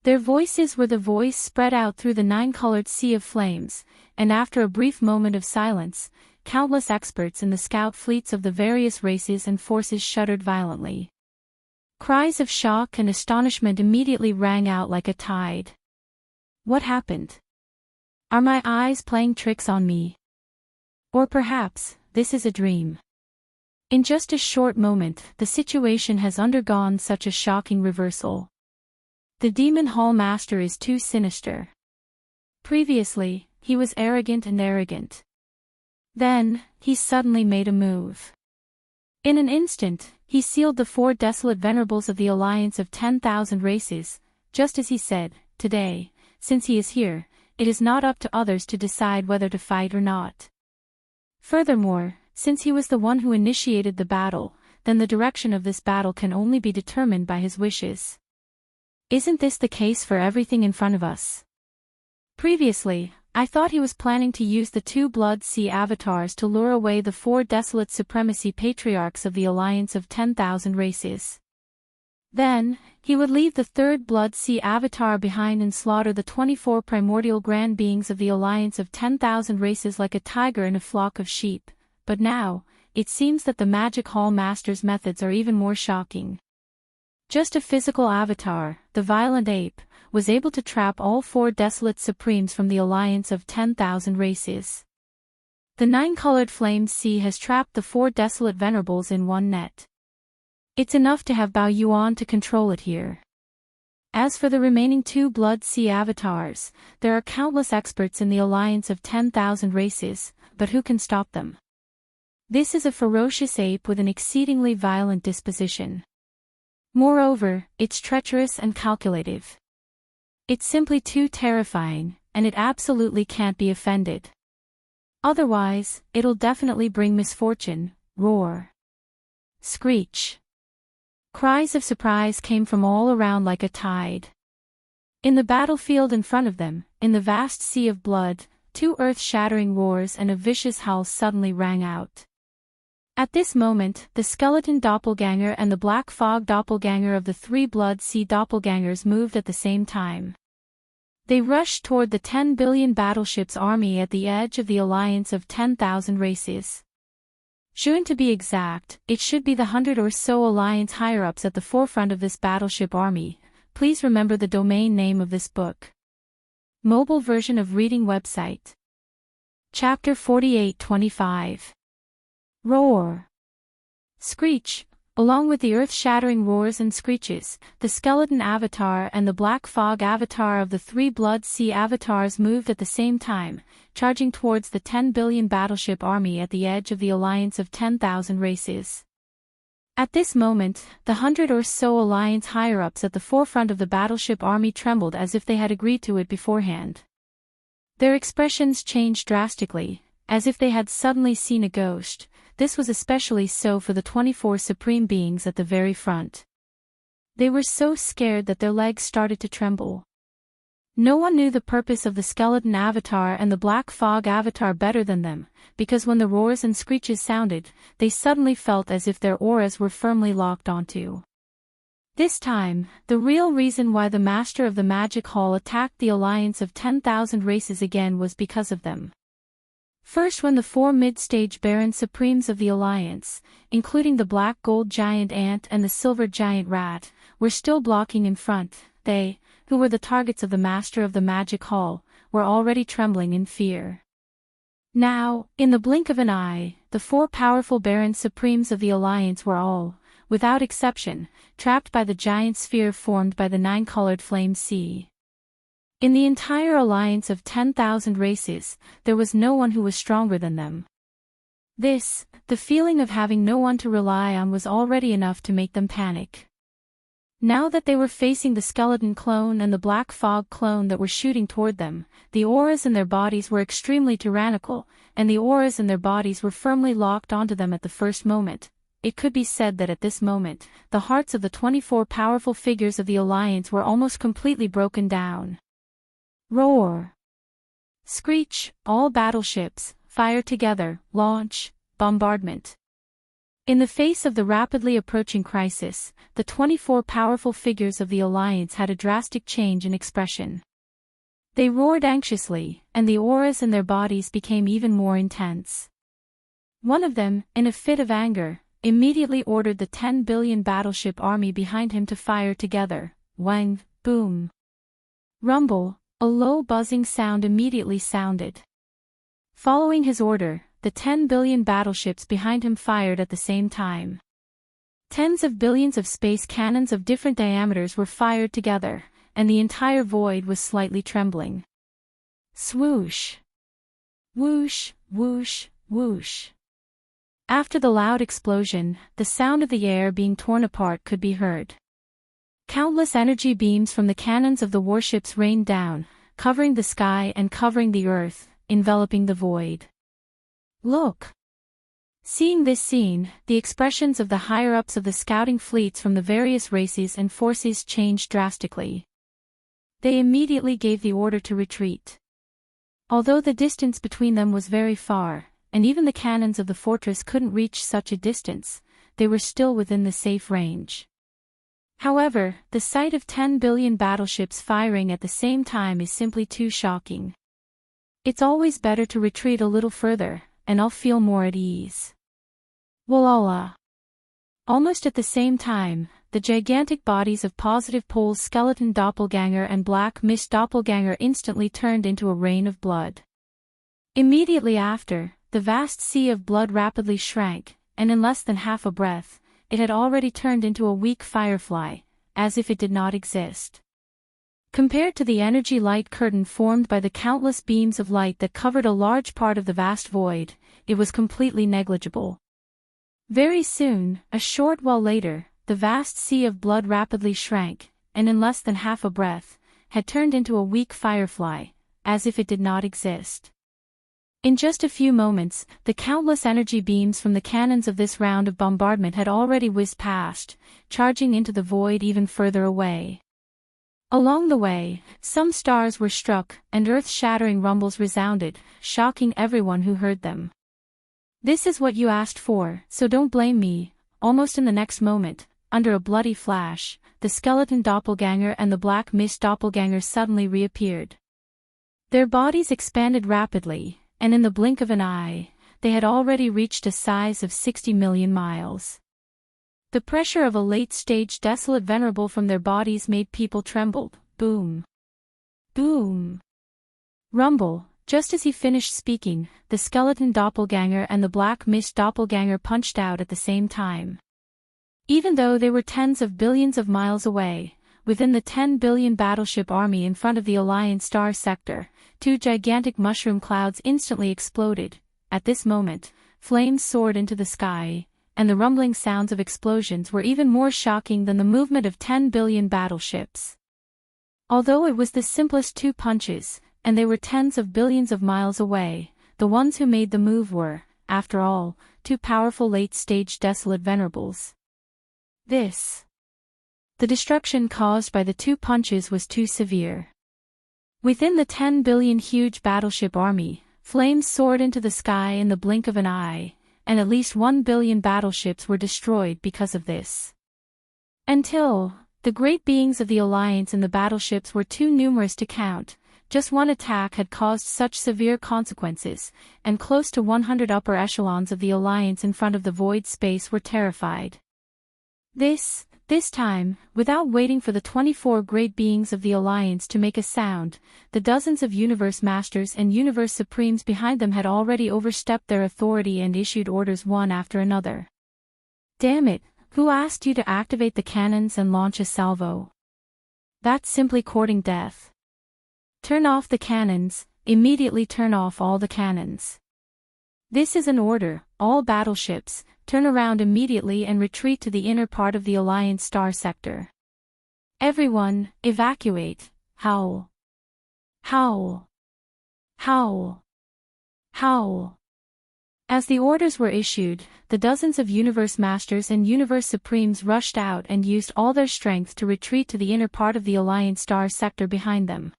Their voices were the voice spread out through the 9-colored sea of flames, and after a brief moment of silence, countless experts in the scout fleets of the various races and forces shuddered violently. Cries of shock and astonishment immediately rang out like a tide. What happened? Are my eyes playing tricks on me? Or perhaps, this is a dream. In just a short moment, the situation has undergone such a shocking reversal. The Demon Hall Master is too sinister. Previously, he was arrogant and arrogant. Then, he suddenly made a move. In an instant, he sealed the 4 desolate venerables of the alliance of 10,000 races, just as he said, "Today, since he is here, it is not up to others to decide whether to fight or not." Furthermore, since he was the one who initiated the battle, then the direction of this battle can only be determined by his wishes. Isn't this the case for everything in front of us? Previously, I thought he was planning to use the 2 Blood Sea avatars to lure away the 4 desolate supremacy patriarchs of the alliance of 10,000 races. Then, he would leave the 3rd Blood Sea avatar behind and slaughter the 24 primordial grand beings of the alliance of 10,000 races like a tiger in a flock of sheep, but now, it seems that the Magic Hall Master's methods are even more shocking. Just a physical avatar, the Violent Ape, was able to trap all 4 desolate supremes from the alliance of 10,000 races. The 9-colored flame sea has trapped the 4 desolate venerables in one net. It's enough to have Bao Yuan to control it here. As for the remaining 2 Blood Sea avatars, there are countless experts in the alliance of 10,000 races, but who can stop them? This is a ferocious ape with an exceedingly violent disposition. Moreover, it's treacherous and calculative. It's simply too terrifying, and it absolutely can't be offended. Otherwise, it'll definitely bring misfortune. Roar. Screech. Cries of surprise came from all around like a tide. In the battlefield in front of them, in the vast sea of blood, 2 earth-shattering roars and a vicious howl suddenly rang out. At this moment, the skeleton doppelganger and the black fog doppelganger of the 3 Blood Sea doppelgangers moved at the same time. They rushed toward the 10 billion battleships army at the edge of the alliance of 10,000 races. Soon to be exact, it should be the 100 or so alliance higher-ups at the forefront of this battleship army. Please remember the domain name of this book. Mobile version of reading website. Chapter 48-25. Roar. Screech. Along with the earth-shattering roars and screeches, the skeleton avatar and the black fog avatar of the 3 Blood Sea avatars moved at the same time, charging towards the 10 billion battleship army at the edge of the alliance of 10,000 races. At this moment, the 100 or so alliance higher-ups at the forefront of the battleship army trembled as if they had agreed to it beforehand. Their expressions changed drastically, as if they had suddenly seen a ghost. This was especially so for the 24 supreme beings at the very front. They were so scared that their legs started to tremble. No one knew the purpose of the skeleton avatar and the black fog avatar better than them, because when the roars and screeches sounded, they suddenly felt as if their auras were firmly locked onto. This time, the real reason why the Master of the Magic Hall attacked the alliance of 10,000 races again was because of them. First, when the 4 mid-stage Baron Supremes of the Alliance, including the black gold giant ant and the silver giant rat, were still blocking in front, they, who were the targets of the Master of the Magic Hall, were already trembling in fear. Now, in the blink of an eye, the 4 powerful Baron Supremes of the Alliance were all, without exception, trapped by the giant sphere formed by the 9-colored flame sea. In the entire alliance of 10,000 races, there was no one who was stronger than them. This, the feeling of having no one to rely on, was already enough to make them panic. Now that they were facing the skeleton clone and the black fog clone that were shooting toward them, the auras in their bodies were extremely tyrannical, and the auras in their bodies were firmly locked onto them at the first moment. It could be said that at this moment, the hearts of the 24 powerful figures of the alliance were almost completely broken down. Roar. Screech. All battleships, fire together, launch, bombardment. In the face of the rapidly approaching crisis, the 24 powerful figures of the alliance had a drastic change in expression. They roared anxiously, and the auras in their bodies became even more intense. One of them, in a fit of anger, immediately ordered the 10 billion battleship army behind him to fire together. Wang, boom. Rumble. A low buzzing sound immediately sounded. Following his order, the 10 billion battleships behind him fired at the same time. Tens of billions of space cannons of different diameters were fired together, and the entire void was slightly trembling. Swoosh. Whoosh, whoosh, whoosh. After the loud explosion, the sound of the air being torn apart could be heard. Countless energy beams from the cannons of the warships rained down, covering the sky and covering the earth, enveloping the void. Look! Seeing this scene, the expressions of the higher-ups of the scouting fleets from the various races and forces changed drastically. They immediately gave the order to retreat. Although the distance between them was very far, and even the cannons of the fortress couldn't reach such a distance, they were still within the safe range. However, the sight of 10 billion battleships firing at the same time is simply too shocking. It's always better to retreat a little further, and I'll feel more at ease. Voila! Almost at the same time, the gigantic bodies of Positive Pole's skeleton doppelganger and Black Mist doppelganger instantly turned into a rain of blood. Immediately after, the vast sea of blood rapidly shrank, and in less than half a breath, it had already turned into a weak firefly, as if it did not exist. Compared to the energy light curtain formed by the countless beams of light that covered a large part of the vast void, it was completely negligible. Very soon, a short while later, the vast sea of blood rapidly shrank, and in less than half a breath, had turned into a weak firefly, as if it did not exist. In just a few moments, the countless energy beams from the cannons of this round of bombardment had already whizzed past, charging into the void even further away. Along the way, some stars were struck, and earth-shattering rumbles resounded, shocking everyone who heard them. This is what you asked for, so don't blame me. Almost in the next moment, under a bloody flash, the skeleton doppelganger and the Black Mist doppelganger suddenly reappeared. Their bodies expanded rapidly, and in the blink of an eye, they had already reached a size of 60 million miles. The pressure of a late-stage desolate venerable from their bodies made people tremble. Boom! Boom! Rumble! Just as he finished speaking, the skeleton doppelganger and the Black Mist doppelganger punched out at the same time. Even though they were tens of billions of miles away, within the 10 billion battleship army in front of the Alliance star sector, two gigantic mushroom clouds instantly exploded. At this moment, flames soared into the sky, and the rumbling sounds of explosions were even more shocking than the movement of 10 billion battleships. Although it was the simplest two punches, and they were tens of billions of miles away, the ones who made the move were, after all, two powerful late-stage desolate venerables. The destruction caused by the two punches was too severe. Within the 10 billion huge battleship army, flames soared into the sky in the blink of an eye, and at least 1 billion battleships were destroyed because of this. Until, the great beings of the Alliance and the battleships were too numerous to count, just one attack had caused such severe consequences, and close to 100 upper echelons of the Alliance in front of the void space were terrified. This time, without waiting for the 24 great beings of the Alliance to make a sound, the dozens of Universe Masters and Universe Supremes behind them had already overstepped their authority and issued orders one after another. Damn it, who asked you to activate the cannons and launch a salvo? That's simply courting death. Turn off the cannons, immediately turn off all the cannons. This is an order, all battleships, turn around immediately and retreat to the inner part of the Alliance star sector. Everyone, evacuate, howl. Howl. Howl. Howl. As the orders were issued, the dozens of Universe Masters and Universe Supremes rushed out and used all their strength to retreat to the inner part of the Alliance star sector behind them.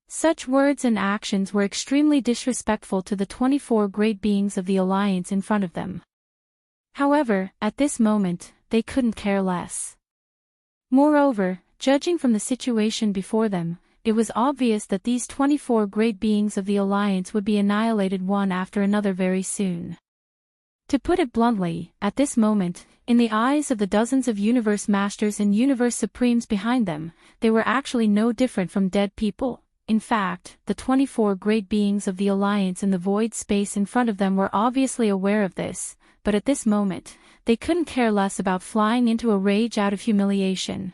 Such words and actions were extremely disrespectful to the 24 great beings of the Alliance in front of them. However, at this moment, they couldn't care less. Moreover, judging from the situation before them, it was obvious that these 24 great beings of the Alliance would be annihilated one after another very soon. To put it bluntly, at this moment, in the eyes of the dozens of Universe Masters and Universe Supremes behind them, they were actually no different from dead people. In fact, the 24 great beings of the Alliance in the void space in front of them were obviously aware of this, but at this moment, they couldn't care less about flying into a rage out of humiliation.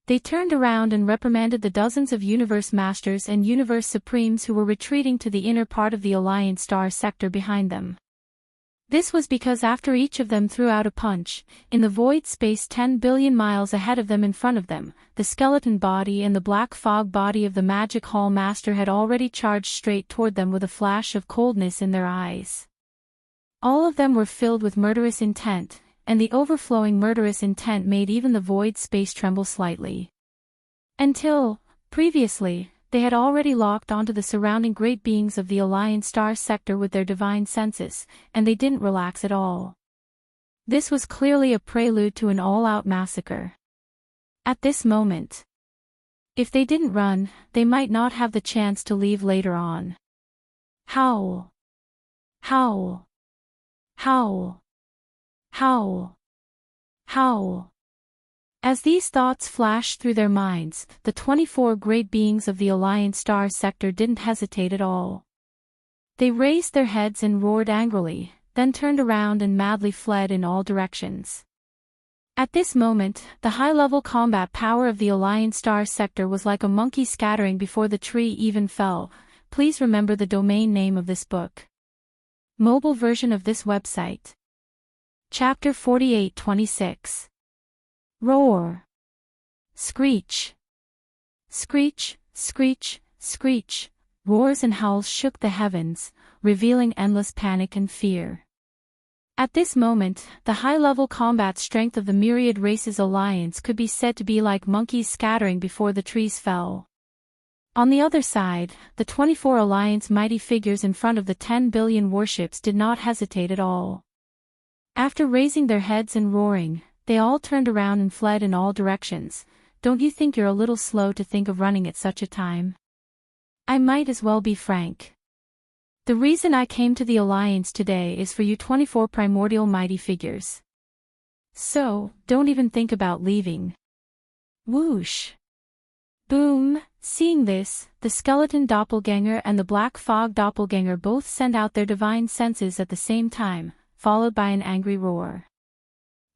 They turned around and reprimanded the dozens of Universe Masters and Universe Supremes who were retreating to the inner part of the Alliance star sector behind them. This was because after each of them threw out a punch, in the void space 10 billion miles ahead of them in front of them, the skeleton body and the black fog body of the Magic Hall Master had already charged straight toward them with a flash of coldness in their eyes. All of them were filled with murderous intent, and the overflowing murderous intent made even the void space tremble slightly. Until, previously, they had already locked onto the surrounding great beings of the Alliance star sector with their divine senses, and they didn't relax at all. This was clearly a prelude to an all-out massacre. At this moment, if they didn't run, they might not have the chance to leave later on. Howl. Howl. Howl. Howl. Howl. As these thoughts flashed through their minds, the 24 great beings of the Alliance star sector didn't hesitate at all. They raised their heads and roared angrily, then turned around and madly fled in all directions. At this moment, the high-level combat power of the Alliance star sector was like a monkey scattering before the tree even fell. Please remember the domain name of this book. Mobile version of this website. Chapter 48-26. Roar. Screech. Screech, screech, screech. Roars and howls shook the heavens, revealing endless panic and fear. At this moment, the high-level combat strength of the Myriad Races Alliance could be said to be like monkeys scattering before the trees fell. On the other side, the 24 Alliance mighty figures in front of the 10 billion warships did not hesitate at all. After raising their heads and roaring, they all turned around and fled in all directions. Don't you think you're a little slow to think of running at such a time? I might as well be frank. The reason I came to the Alliance today is for you 24 primordial mighty figures. So, don't even think about leaving. Whoosh. Boom. Seeing this, the skeleton doppelganger and the black fog doppelganger both sent out their divine senses at the same time, followed by an angry roar.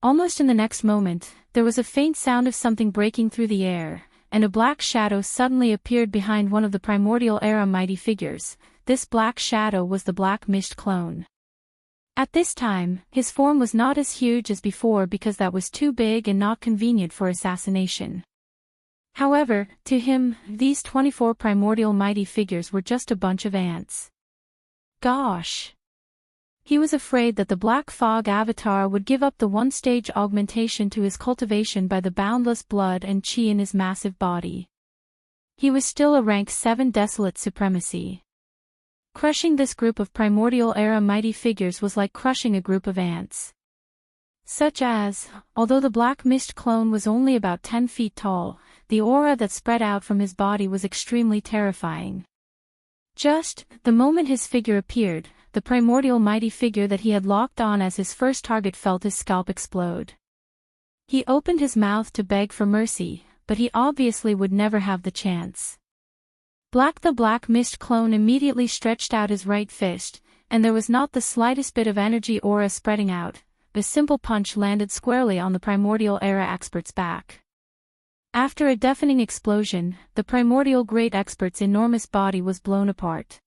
Almost in the next moment, there was a faint sound of something breaking through the air, and a black shadow suddenly appeared behind one of the primordial era mighty figures. This black shadow was the Black Mist clone. At this time, his form was not as huge as before because that was too big and not convenient for assassination. However, to him, these 24 primordial mighty figures were just a bunch of ants. Gosh! He was afraid that the Black Fog avatar would give up the one-stage augmentation to his cultivation by the boundless blood and chi in his massive body. He was still a rank 7 desolate supremacy. Crushing this group of primordial era mighty figures was like crushing a group of ants. Such as, although the Black Mist clone was only about 10 feet tall, the aura that spread out from his body was extremely terrifying. Just, the moment his figure appeared, the primordial mighty figure that he had locked on as his first target felt his scalp explode. He opened his mouth to beg for mercy, but he obviously would never have the chance. The Black Mist clone immediately stretched out his right fist, and there was not the slightest bit of energy aura spreading out. The simple punch landed squarely on the primordial era expert's back. After a deafening explosion, the primordial great expert's enormous body was blown apart.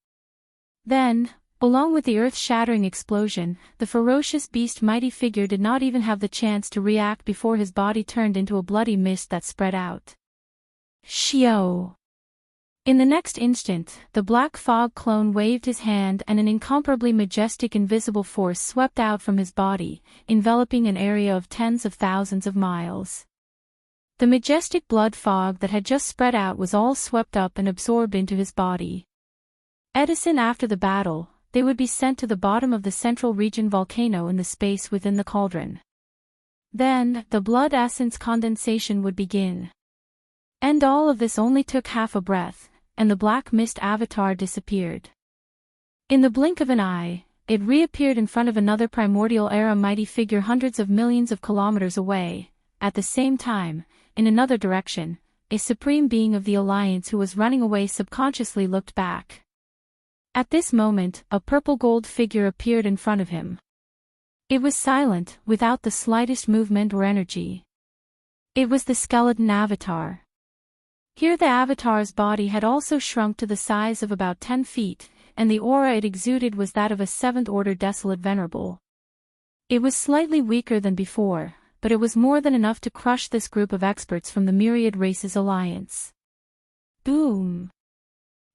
Then, along with the earth-shattering explosion, the ferocious beast mighty figure did not even have the chance to react before his body turned into a bloody mist that spread out. Shio! In the next instant, the Black Fog clone waved his hand and an incomparably majestic invisible force swept out from his body, enveloping an area of tens of thousands of miles. The majestic blood fog that had just spread out was all swept up and absorbed into his body. Edison after the battle, they would be sent to the bottom of the central region volcano in the space within the cauldron. Then, the blood essence condensation would begin. And all of this only took half a breath, and the Black Mist avatar disappeared. In the blink of an eye, it reappeared in front of another primordial era mighty figure hundreds of millions of kilometers away. At the same time, in another direction, a supreme being of the Alliance who was running away subconsciously looked back. At this moment, a purple-gold figure appeared in front of him. It was silent, without the slightest movement or energy. It was the skeleton avatar. Here the avatar's body had also shrunk to the size of about 10 feet, and the aura it exuded was that of a 7th-order desolate venerable. It was slightly weaker than before, but it was more than enough to crush this group of experts from the Myriad Races Alliance. Boom!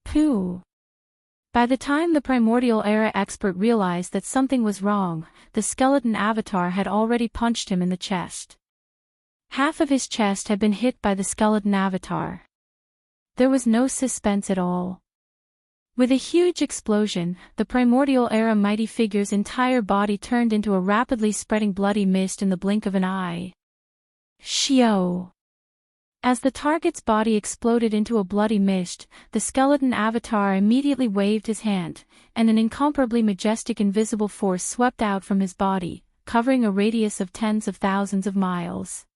Pooh! By the time the Primordial Era expert realized that something was wrong, the skeleton avatar had already punched him in the chest. Half of his chest had been hit by the skeleton avatar. There was no suspense at all. With a huge explosion, the Primordial Era mighty figure's entire body turned into a rapidly spreading bloody mist in the blink of an eye. Shio! As the target's body exploded into a bloody mist, the skeleton avatar immediately waved his hand, and an incomparably majestic invisible force swept out from his body, covering a radius of tens of thousands of miles.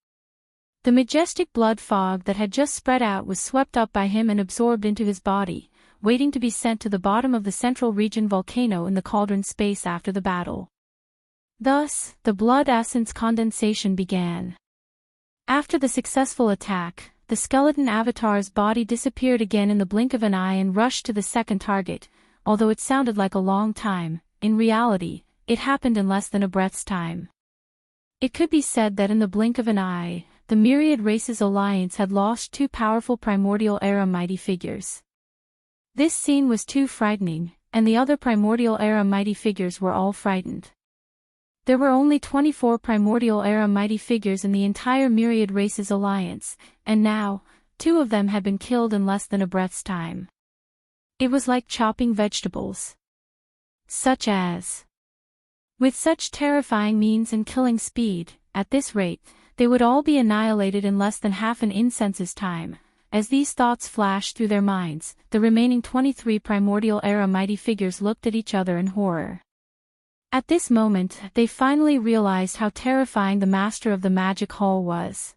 The majestic blood fog that had just spread out was swept up by him and absorbed into his body, waiting to be sent to the bottom of the Central Region volcano in the Cauldron space after the battle. Thus, the blood essence condensation began. After the successful attack, the skeleton avatar's body disappeared again in the blink of an eye and rushed to the second target. Although it sounded like a long time, in reality, it happened in less than a breath's time. It could be said that in the blink of an eye, the Myriad Races Alliance had lost two powerful Primordial Era mighty figures. This scene was too frightening, and the other Primordial Era mighty figures were all frightened. There were only 24 Primordial Era mighty figures in the entire Myriad Races Alliance, and now, 2 of them had been killed in less than a breath's time. It was like chopping vegetables. Such as. With such terrifying means and killing speed, at this rate, they would all be annihilated in less than half an incense's time. As these thoughts flashed through their minds, the remaining 23 Primordial Era mighty figures looked at each other in horror. At this moment, they finally realized how terrifying the Master of the Magic Hall was.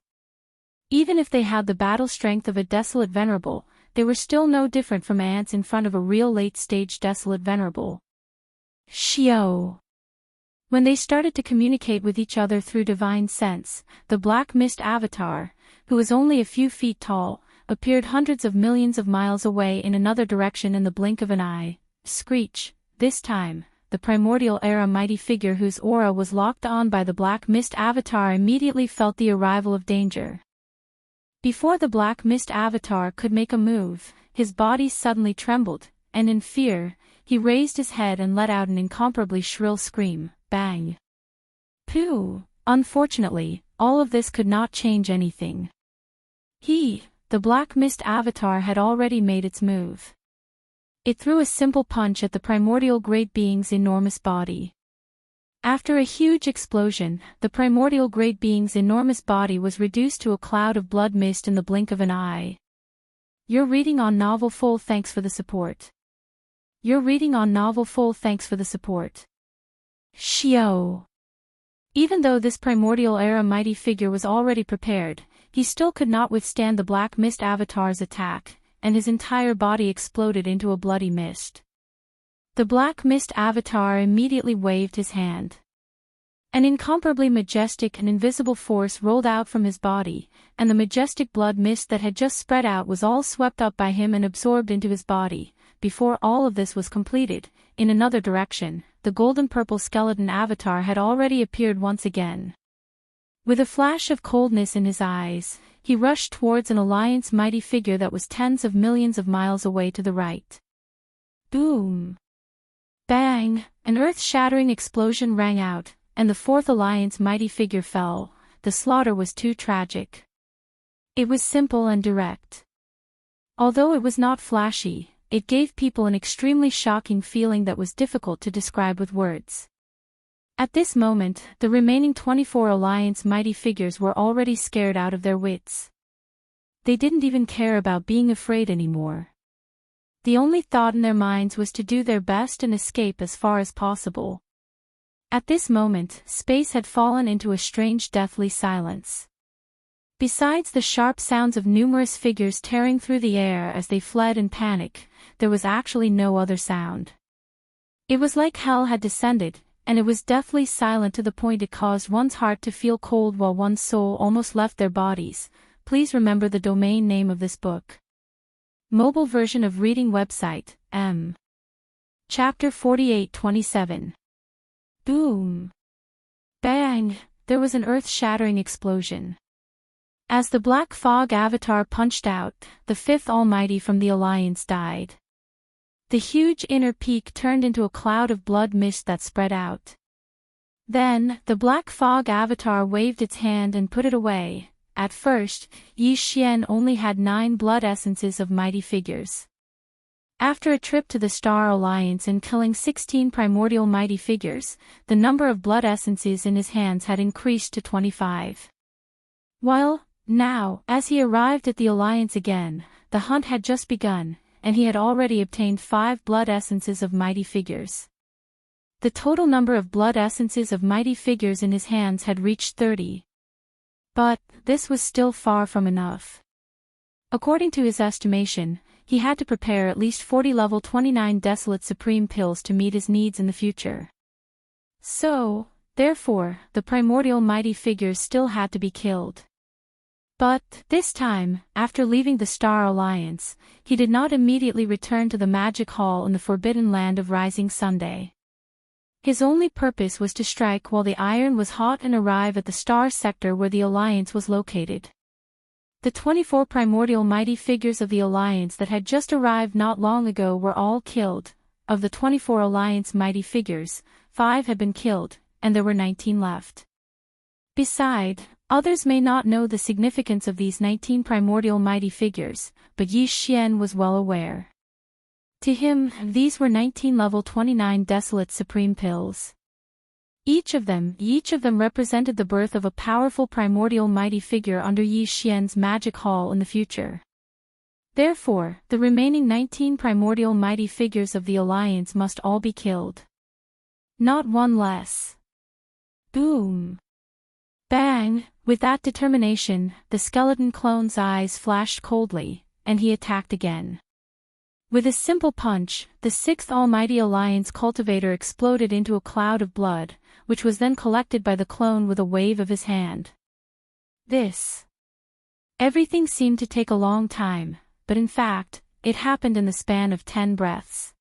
Even if they had the battle strength of a desolate venerable, they were still no different from ants in front of a real late-stage desolate venerable. Shio! When they started to communicate with each other through divine sense, the Black Mist Avatar, who was only a few feet tall, appeared hundreds of millions of miles away in another direction in the blink of an eye. Screech! This time, the Primordial Era mighty figure whose aura was locked on by the Black Mist Avatar immediately felt the arrival of danger. Before the Black Mist Avatar could make a move, his body suddenly trembled, and in fear, he raised his head and let out an incomparably shrill scream. Bang! Pooh! Unfortunately, all of this could not change anything. The Black Mist Avatar had already made its move. It threw a simple punch at the Primordial Great Being's enormous body. After a huge explosion, the Primordial Great Being's enormous body was reduced to a cloud of blood mist in the blink of an eye. You're reading on Novel Full. Thanks for the support. You're reading on Novel Full. Thanks for the support. Shio! Even though this Primordial Era mighty figure was already prepared, he still could not withstand the Black Mist Avatar's attack, and his entire body exploded into a bloody mist. The Black Mist Avatar immediately waved his hand. An incomparably majestic and invisible force rolled out from his body, and the majestic blood mist that had just spread out was all swept up by him and absorbed into his body. Before all of this was completed, in another direction, the golden-purple skeleton avatar had already appeared once again. With a flash of coldness in his eyes, he rushed towards an Alliance mighty figure that was tens of millions of miles away to the right. Boom! Bang! An earth-shattering explosion rang out, and the fourth Alliance mighty figure fell. The slaughter was too tragic. It was simple and direct. Although it was not flashy, it gave people an extremely shocking feeling that was difficult to describe with words. At this moment, the remaining 24 Alliance mighty figures were already scared out of their wits. They didn't even care about being afraid anymore. The only thought in their minds was to do their best and escape as far as possible. At this moment, space had fallen into a strange deathly silence. Besides the sharp sounds of numerous figures tearing through the air as they fled in panic, there was actually no other sound. It was like hell had descended, and it was deathly silent to the point it caused one's heart to feel cold while one's soul almost left their bodies. Please remember the domain name of this book. Mobile version of reading website, M. Chapter 48-27. Boom! Bang! There was an earth-shattering explosion. As the Black Fog Avatar punched out, the fifth Almighty from the Alliance died. The huge inner peak turned into a cloud of blood mist that spread out. Then, the Black Fog Avatar waved its hand and put it away. At first, Yi Xian only had 9 blood essences of mighty figures. After a trip to the Star Alliance and killing 16 primordial mighty figures, the number of blood essences in his hands had increased to 25. Well, now, as he arrived at the Alliance again, the hunt had just begun, and he had already obtained 5 blood essences of mighty figures. The total number of blood essences of mighty figures in his hands had reached 30. But, this was still far from enough. According to his estimation, he had to prepare at least 40 level 29 Desolate Supreme pills to meet his needs in the future. So, therefore, the primordial mighty figures still had to be killed. But, this time, after leaving the Star Alliance, he did not immediately return to the Magic Hall in the Forbidden Land of Rising Sunday. His only purpose was to strike while the iron was hot and arrive at the Star Sector where the Alliance was located. The 24 primordial mighty figures of the Alliance that had just arrived not long ago were all killed. Of the 24 Alliance mighty figures, 5 had been killed, and there were 19 left. Besides, others may not know the significance of these 19 primordial mighty figures, but Yi Xian was well aware. To him, these were 19 level 29 Desolate Supreme pills. Each of them represented the birth of a powerful primordial mighty figure under Yi Xian's Magic Hall in the future. Therefore, the remaining 19 primordial mighty figures of the Alliance must all be killed. Not one less. Boom! Bang! With that determination, the skeleton clone's eyes flashed coldly, and he attacked again. With a simple punch, the 6th Almighty Alliance cultivator exploded into a cloud of blood, which was then collected by the clone with a wave of his hand. Everything seemed to take a long time, but in fact, it happened in the span of 10 breaths.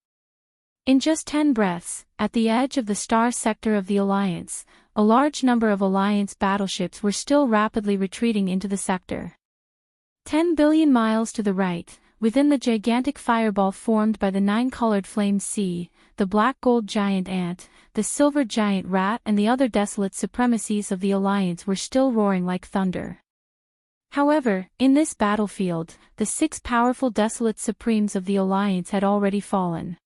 In just 10 breaths, at the edge of the Star Sector of the Alliance, a large number of Alliance battleships were still rapidly retreating into the sector. 10 billion miles to the right, within the gigantic fireball formed by the 9-colored flame sea, the black-gold giant ant, the silver giant rat and the other desolate supremacies of the Alliance were still roaring like thunder. However, in this battlefield, the 6 powerful desolate supremes of the Alliance had already fallen.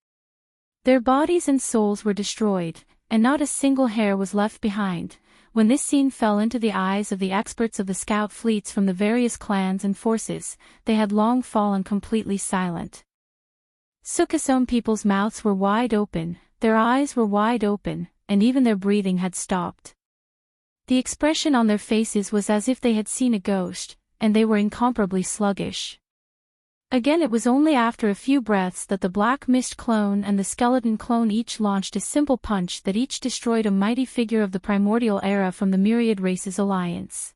Their bodies and souls were destroyed, and not a single hair was left behind. When this scene fell into the eyes of the experts of the scout fleets from the various clans and forces, they had long fallen completely silent. Sukasome people's mouths were wide open, their eyes were wide open, and even their breathing had stopped. The expression on their faces was as if they had seen a ghost, and they were incomparably sluggish. Again, it was only after a few breaths that the Black Mist clone and the Skeleton clone each launched a simple punch that each destroyed a mighty figure of the primordial era from the Myriad Races Alliance.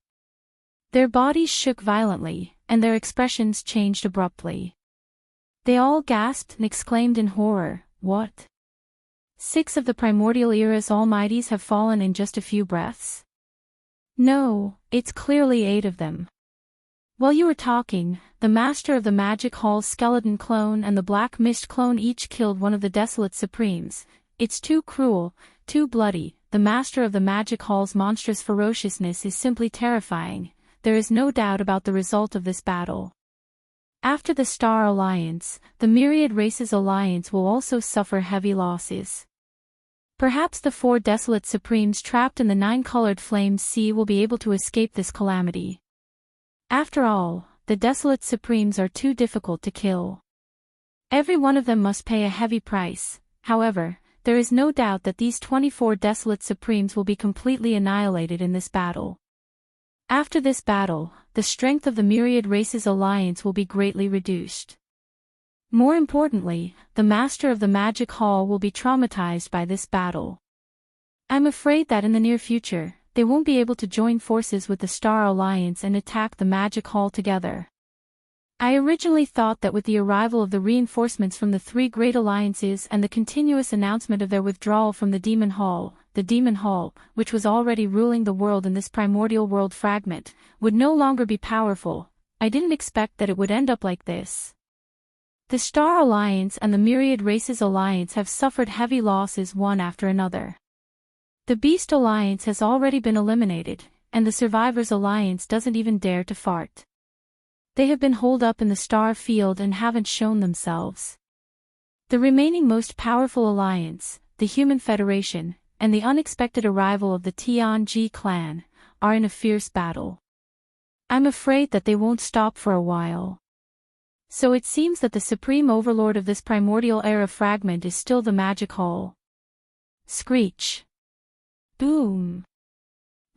Their bodies shook violently, and their expressions changed abruptly. They all gasped and exclaimed in horror, "What? 6 of the primordial era's almighties have fallen in just a few breaths? No, it's clearly 8 of them." While you were talking, the Master of the Magic Hall's Skeleton clone and the Black Mist clone each killed one of the Desolate Supremes. It's too cruel, too bloody. The Master of the Magic Hall's monstrous ferociousness is simply terrifying. There is no doubt about the result of this battle. After the Star Alliance, the Myriad Races Alliance will also suffer heavy losses. Perhaps the 4 Desolate Supremes trapped in the 9-colored flame sea will be able to escape this calamity. After all, the Desolate Supremes are too difficult to kill. Every one of them must pay a heavy price. However, there is no doubt that these 24 Desolate Supremes will be completely annihilated in this battle. After this battle, the strength of the Myriad Races Alliance will be greatly reduced. More importantly, the Master of the Magic Hall will be traumatized by this battle. I'm afraid that in the near future, they won't be able to join forces with the Star Alliance and attack the Magic Hall together. I originally thought that with the arrival of the reinforcements from the 3 great alliances and the continuous announcement of their withdrawal from the Demon Hall, the demon hall, which was already ruling the world in this primordial world fragment, would no longer be powerful. I didn't expect that it would end up like this. The Star Alliance and the Myriad Races Alliance have suffered heavy losses one after another. The Beast Alliance has already been eliminated, and the Survivors Alliance doesn't even dare to fart. They have been holed up in the star field and haven't shown themselves. The remaining most powerful alliance, the Human Federation, and the unexpected arrival of the Tianji clan, are in a fierce battle. I'm afraid that they won't stop for a while. So it seems that the supreme overlord of this primordial era fragment is still the Magic Hall. Screech. Boom.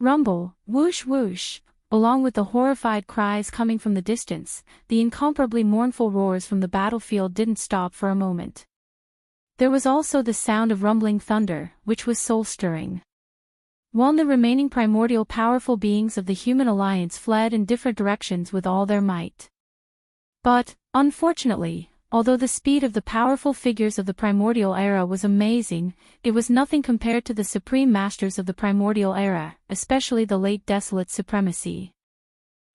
Rumble, whoosh whoosh, along with the horrified cries coming from the distance, the incomparably mournful roars from the battlefield didn't stop for a moment. There was also the sound of rumbling thunder, which was soul-stirring. While the remaining primordial powerful beings of the Human Alliance fled in different directions with all their might. But, unfortunately, although the speed of the powerful figures of the primordial era was amazing, it was nothing compared to the supreme masters of the primordial era, especially the late Desolate Supremacy.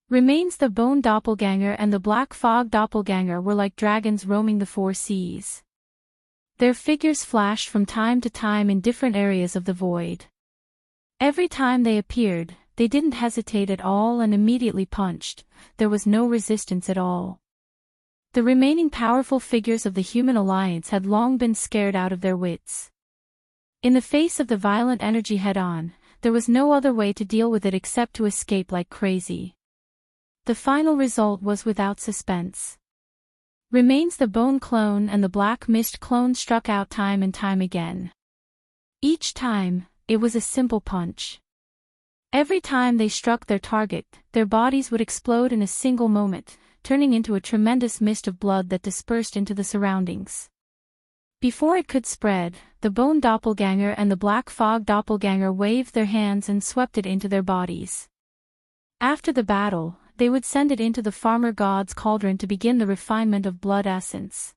Remains the Bone Doppelganger and the Black Fog Doppelganger were like dragons roaming the four seas. Their figures flashed from time to time in different areas of the void. Every time they appeared, they didn't hesitate at all and immediately punched. There was no resistance at all. The remaining powerful figures of the Human Alliance had long been scared out of their wits. In the face of the violent energy head-on, there was no other way to deal with it except to escape like crazy. The final result was without suspense. Remains the Bone Clone and the Black Mist Clone struck out time and time again. Each time, it was a simple punch. Every time they struck their target, their bodies would explode in a single moment, turning into a tremendous mist of blood that dispersed into the surroundings. Before it could spread, the Bone Doppelganger and the Black Fog Doppelganger waved their hands and swept it into their bodies. After the battle, they would send it into the Farmer God's cauldron to begin the refinement of blood essence.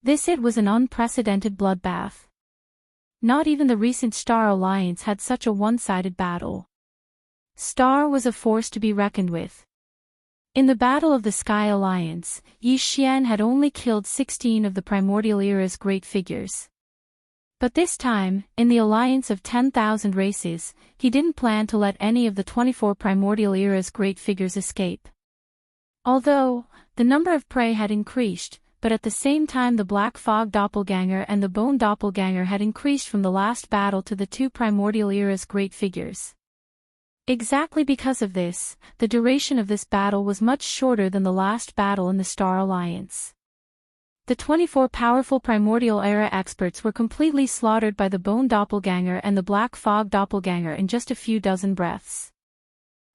It was an unprecedented bloodbath. Not even the recent Star Alliance had such a one-sided battle. Star was a force to be reckoned with. In the Battle of the Sky Alliance, Yi Xian had only killed 16 of the Primordial Era's great figures. But this time, in the alliance of 10,000 races, he didn't plan to let any of the 24 Primordial Era's great figures escape. Although, the number of prey had increased, but at the same time the Black Fog Doppelganger and the Bone Doppelganger had increased from the last battle to the two Primordial Era's great figures. Exactly because of this, the duration of this battle was much shorter than the last battle in the Star Alliance. The 24 powerful Primordial Era experts were completely slaughtered by the Bone Doppelganger and the Black Fog Doppelganger in just a few dozen breaths.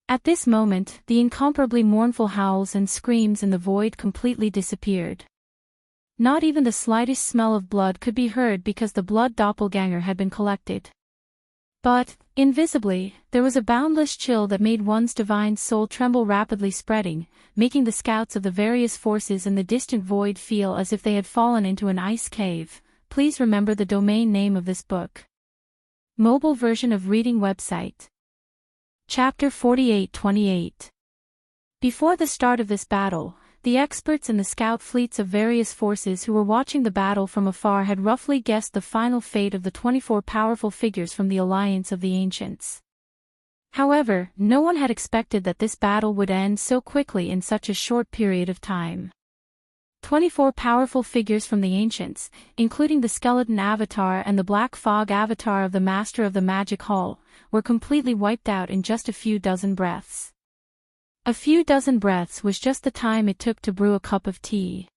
At this moment, the incomparably mournful howls and screams in the void completely disappeared. Not even the slightest smell of blood could be heard because the Blood Doppelganger had been collected. But, invisibly, there was a boundless chill that made one's divine soul tremble, rapidly spreading, making the scouts of the various forces in the distant void feel as if they had fallen into an ice cave. Please remember the domain name of this book. Mobile version of reading website. Chapter 48-28. Before the start of this battle, the experts in the scout fleets of various forces who were watching the battle from afar had roughly guessed the final fate of the 24 powerful figures from the Alliance of the Ancients. However, no one had expected that this battle would end so quickly in such a short period of time. 24 powerful figures from the Ancients, including the Skeleton Avatar and the Black Fog Avatar of the Master of the Magic Hall, were completely wiped out in just a few dozen breaths. A few dozen breaths was just the time it took to brew a cup of tea.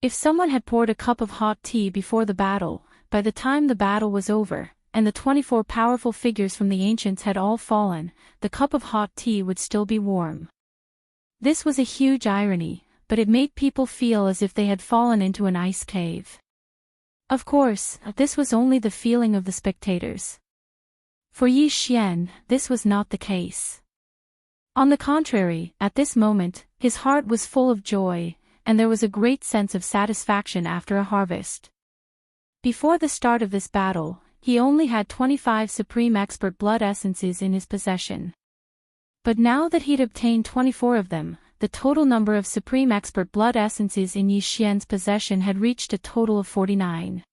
If someone had poured a cup of hot tea before the battle, by the time the battle was over, and the 24 powerful figures from the Ancients had all fallen, the cup of hot tea would still be warm. This was a huge irony, but it made people feel as if they had fallen into an ice cave. Of course, this was only the feeling of the spectators. For Yi Xian, this was not the case. On the contrary, at this moment, his heart was full of joy, and there was a great sense of satisfaction after a harvest. Before the start of this battle, he only had 25 Supreme Expert Blood Essences in his possession. But now that he'd obtained 24 of them, the total number of Supreme Expert Blood Essences in Yi Xian's possession had reached a total of 49.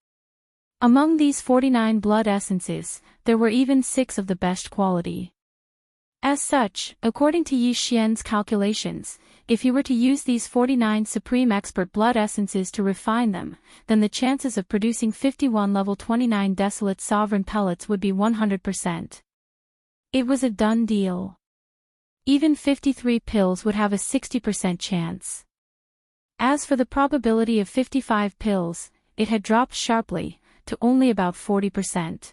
Among these 49 blood essences, there were even 6 of the best quality. As such, according to Yi Xian's calculations, if he were to use these 49 Supreme Expert Blood Essences to refine them, then the chances of producing 51 level 29 Desolate Sovereign pellets would be 100%. It was a done deal. Even 53 pills would have a 60% chance. As for the probability of 55 pills, it had dropped sharply, to only about 40%.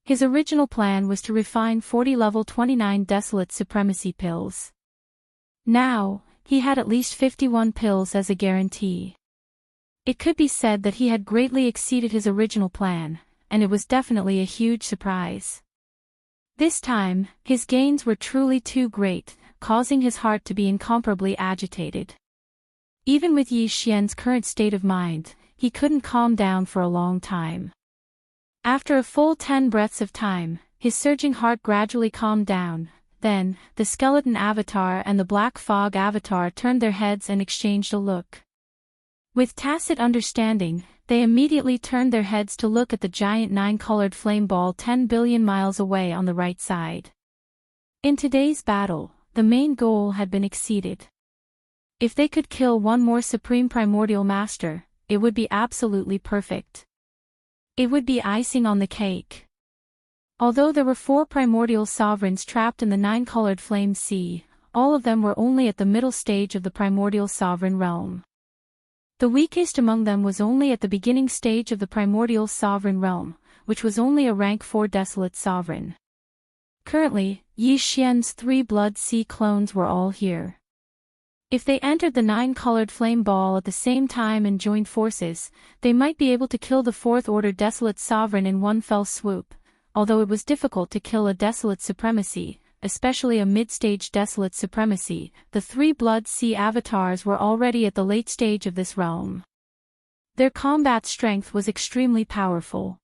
His original plan was to refine 40 level 29 Desolate Supremacy pills. Now, he had at least 51 pills as a guarantee. It could be said that he had greatly exceeded his original plan, and it was definitely a huge surprise. This time, his gains were truly too great, causing his heart to be incomparably agitated. Even with Yi Xian's current state of mind, he couldn't calm down for a long time. After a full 10 breaths of time, his surging heart gradually calmed down. Then, the skeleton avatar and the black fog avatar turned their heads and exchanged a look. With tacit understanding, they immediately turned their heads to look at the giant 9-colored flame ball 10 billion miles away on the right side. In today's battle, the main goal had been exceeded. If they could kill one more Supreme Primordial Master, it would be absolutely perfect. It would be icing on the cake. Although there were 4 primordial sovereigns trapped in the 9-colored flame sea, all of them were only at the middle stage of the primordial sovereign realm. The weakest among them was only at the beginning stage of the primordial sovereign realm, which was only a rank 4 desolate sovereign. Currently, Yi Xian's 3 blood sea clones were all here. If they entered the 9-colored flame ball at the same time and joined forces, they might be able to kill the 4th order desolate sovereign in one fell swoop. Although it was difficult to kill a desolate supremacy, especially a mid-stage desolate supremacy, the 3 blood sea avatars were already at the late stage of this realm. Their combat strength was extremely powerful.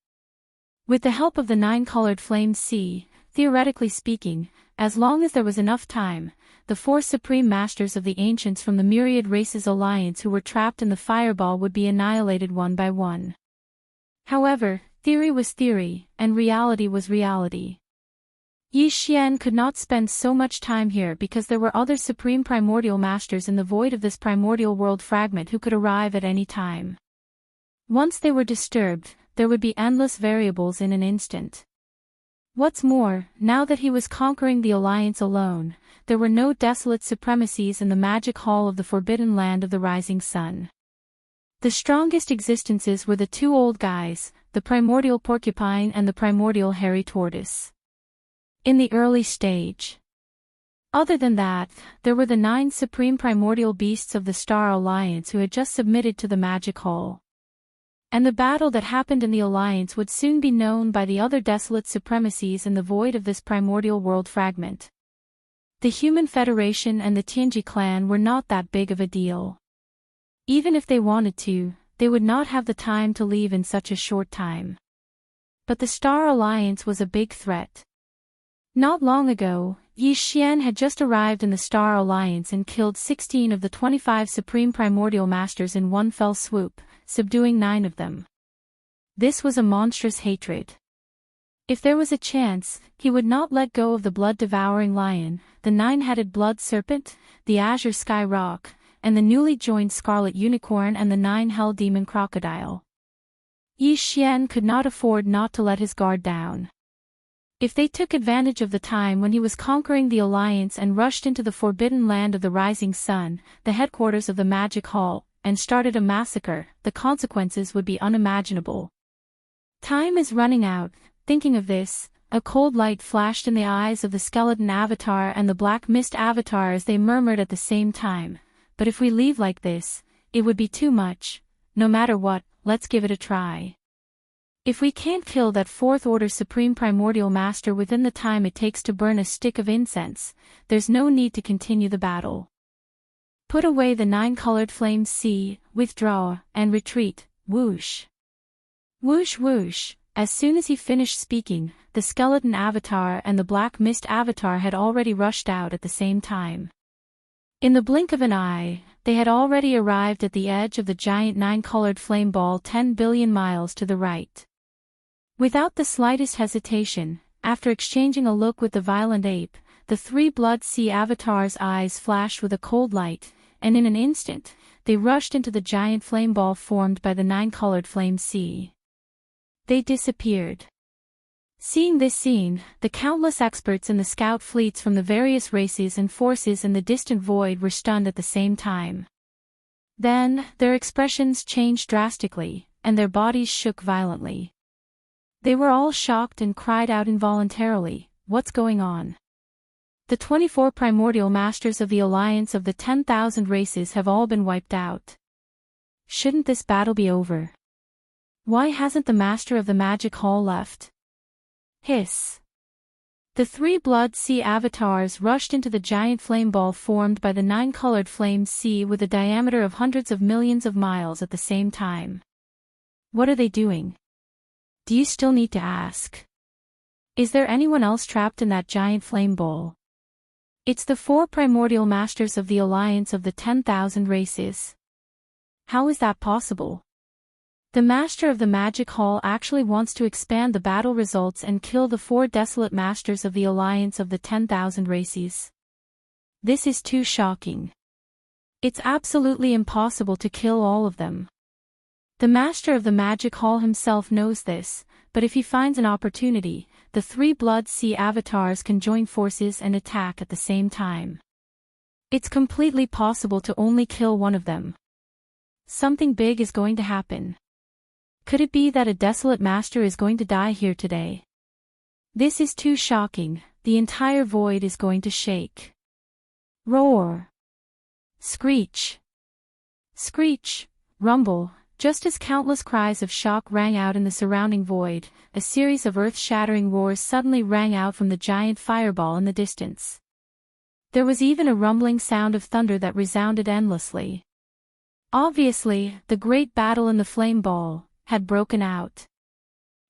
With the help of the 9-colored flame sea, theoretically speaking, as long as there was enough time, the 4 supreme masters of the ancients from the Myriad Races Alliance who were trapped in the fireball would be annihilated one by one. However, theory was theory, and reality was reality. Yi Xian could not spend so much time here because there were other supreme primordial masters in the void of this primordial world fragment who could arrive at any time. Once they were disturbed, there would be endless variables in an instant. What's more, now that he was conquering the Alliance alone, there were no desolate supremacies in the magic hall of the forbidden land of the rising sun. The strongest existences were the 2 old guys, the primordial porcupine and the primordial hairy tortoise. In the early stage. Other than that, there were the 9 supreme primordial beasts of the Star Alliance who had just submitted to the magic hall. And the battle that happened in the Alliance would soon be known by the other desolate supremacies in the void of this primordial world fragment. The Human Federation and the Tianji clan were not that big of a deal. Even if they wanted to, they would not have the time to leave in such a short time. But the Star Alliance was a big threat. Not long ago, Yi Xian had just arrived in the Star Alliance and killed 16 of the 25 Supreme Primordial Masters in one fell swoop, subduing 9 of them. This was a monstrous hatred. If there was a chance, he would not let go of the blood-devouring lion, the 9-headed blood serpent, the azure sky rock, and the newly joined scarlet unicorn and the 9 hell demon crocodile. Yi Xian could not afford not to let his guard down. If they took advantage of the time when he was conquering the Alliance and rushed into the forbidden land of the rising sun, the headquarters of the magic hall, and started a massacre, the consequences would be unimaginable. Time is running out. Thinking of this, a cold light flashed in the eyes of the skeleton avatar and the black mist avatar as they murmured at the same time, "But if we leave like this, it would be too much. No matter what, let's give it a try. If we can't kill that 4th order Supreme Primordial Master within the time it takes to burn a stick of incense, there's no need to continue the battle. Put away the 9-colored flame sea, withdraw, and retreat, whoosh. Whoosh whoosh, As soon as he finished speaking, the skeleton avatar and the black mist avatar had already rushed out at the same time. In the blink of an eye, they had already arrived at the edge of the giant nine-colored flame ball 10 billion miles to the right. Without the slightest hesitation, after exchanging a look with the violent ape, the three Blood Sea avatars' eyes flashed with a cold light, and in an instant, they rushed into the giant flame ball formed by the nine-colored flame sea. They disappeared. Seeing this scene, the countless experts in the scout fleets from the various races and forces in the distant void were stunned at the same time. Then, their expressions changed drastically, and their bodies shook violently. They were all shocked and cried out involuntarily, "What's going on?" The 24 primordial masters of the Alliance of the 10,000 races have all been wiped out. Shouldn't this battle be over? Why hasn't the master of the magic hall left? Hiss. The three Blood Sea avatars rushed into the giant flame ball formed by the nine-colored flame sea with a diameter of hundreds of millions of miles at the same time. What are they doing? Do you still need to ask? Is there anyone else trapped in that giant flame ball? It's the four primordial masters of the Alliance of the 10,000 races. How is that possible? The master of the magic hall actually wants to expand the battle results and kill the four desolate masters of the Alliance of the 10,000 races. This is too shocking. It's absolutely impossible to kill all of them. The master of the magic hall himself knows this, but if he finds an opportunity, the three Blood Sea avatars can join forces and attack at the same time. It's completely possible to only kill one of them. Something big is going to happen. Could it be that a desolate master is going to die here today? This is too shocking, the entire void is going to shake. Roar! Screech! Screech! Rumble! Just as countless cries of shock rang out in the surrounding void, a series of earth-shattering roars suddenly rang out from the giant fireball in the distance. There was even a rumbling sound of thunder that resounded endlessly. Obviously, the great battle in the flame ball had broken out.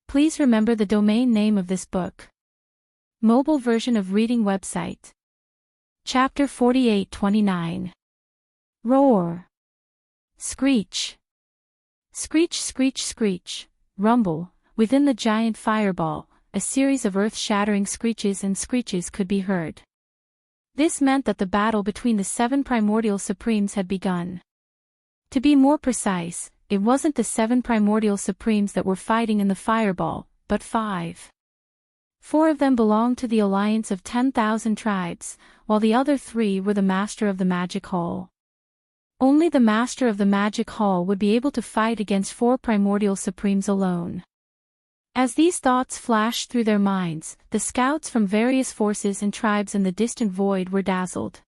Please remember the domain name of this book. Mobile version of reading website. Chapter 4829. Roar. Screech. Screech, screech, screech. Rumble. Within the giant fireball, a series of earth-shattering screeches and screeches could be heard. This meant that the battle between the 7 primordial supremes had begun. To be more precise, it wasn't the 7 primordial supremes that were fighting in the fireball, but 5. 4 of them belonged to the Alliance of 10,000 tribes, while the other 3 were the master of the magic hall. Only the master of the magic hall would be able to fight against 4 primordial supremes alone. As these thoughts flashed through their minds, the scouts from various forces and tribes in the distant void were dazzled.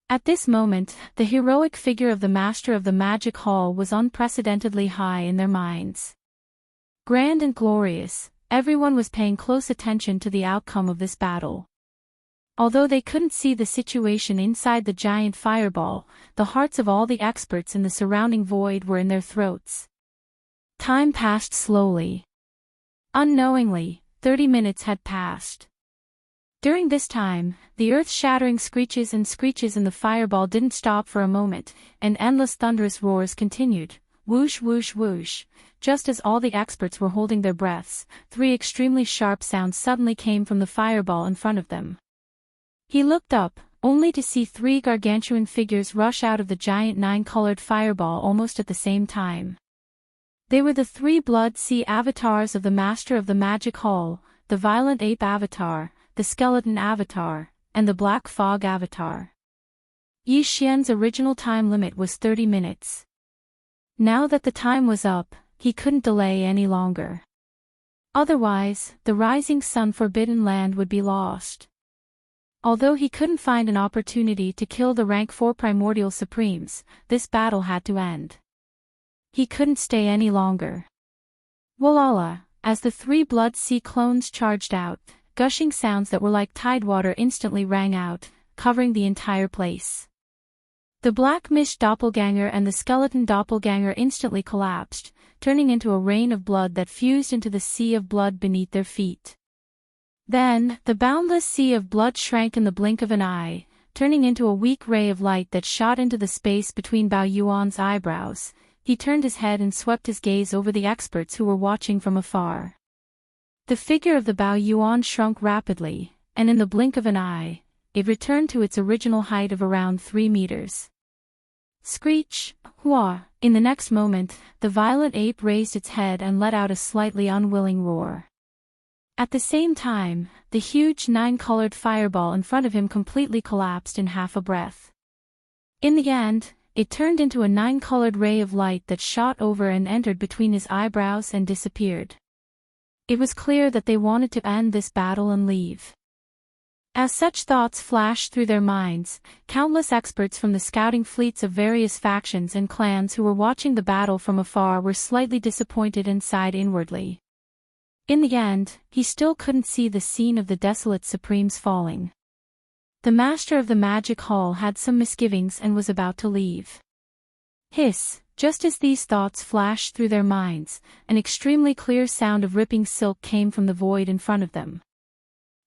At this moment, the heroic figure of the master of the magic hall was unprecedentedly high in their minds. Grand and glorious, everyone was paying close attention to the outcome of this battle. Although they couldn't see the situation inside the giant fireball, the hearts of all the experts in the surrounding void were in their throats. Time passed slowly. Unknowingly, 30 minutes had passed. During this time, the earth-shattering screeches and screeches in the fireball didn't stop for a moment, and endless thunderous roars continued, whoosh whoosh whoosh. Just as all the experts were holding their breaths, 3 extremely sharp sounds suddenly came from the fireball in front of them. He looked up, only to see 3 gargantuan figures rush out of the giant 9-colored fireball almost at the same time. They were the 3 Blood Sea avatars of the Master of the Magic Hall, the Violent Ape Avatar, the Skeleton Avatar, and the Black Fog Avatar. Yi Xian's original time limit was 30 minutes. Now that the time was up, he couldn't delay any longer. Otherwise, the rising sun Forbidden Land would be lost. Although he couldn't find an opportunity to kill the rank 4 primordial supremes, this battle had to end. He couldn't stay any longer. Walala, as the 3 Blood Sea clones charged out, gushing sounds that were like tidewater instantly rang out, covering the entire place. The Black Mist doppelganger and the Skeleton doppelganger instantly collapsed, turning into a rain of blood that fused into the sea of blood beneath their feet. Then, the boundless sea of blood shrank in the blink of an eye, turning into a weak ray of light that shot into the space between Bao Yuan's eyebrows. He turned his head and swept his gaze over the experts who were watching from afar. The figure of the Bao Yuan shrunk rapidly, and in the blink of an eye, it returned to its original height of around 3 meters. Screech! Hua! In the next moment, the violet ape raised its head and let out a slightly unwilling roar. At the same time, the huge 9-colored fireball in front of him completely collapsed in half a breath. In the end, it turned into a 9-colored ray of light that shot over and entered between his eyebrows and disappeared. It was clear that they wanted to end this battle and leave. As such thoughts flashed through their minds, countless experts from the scouting fleets of various factions and clans who were watching the battle from afar were slightly disappointed and sighed inwardly. In the end, he still couldn't see the scene of the desolate Supremes falling. The master of the magic hall had some misgivings and was about to leave. Hiss! Just as these thoughts flashed through their minds, an extremely clear sound of ripping silk came from the void in front of them.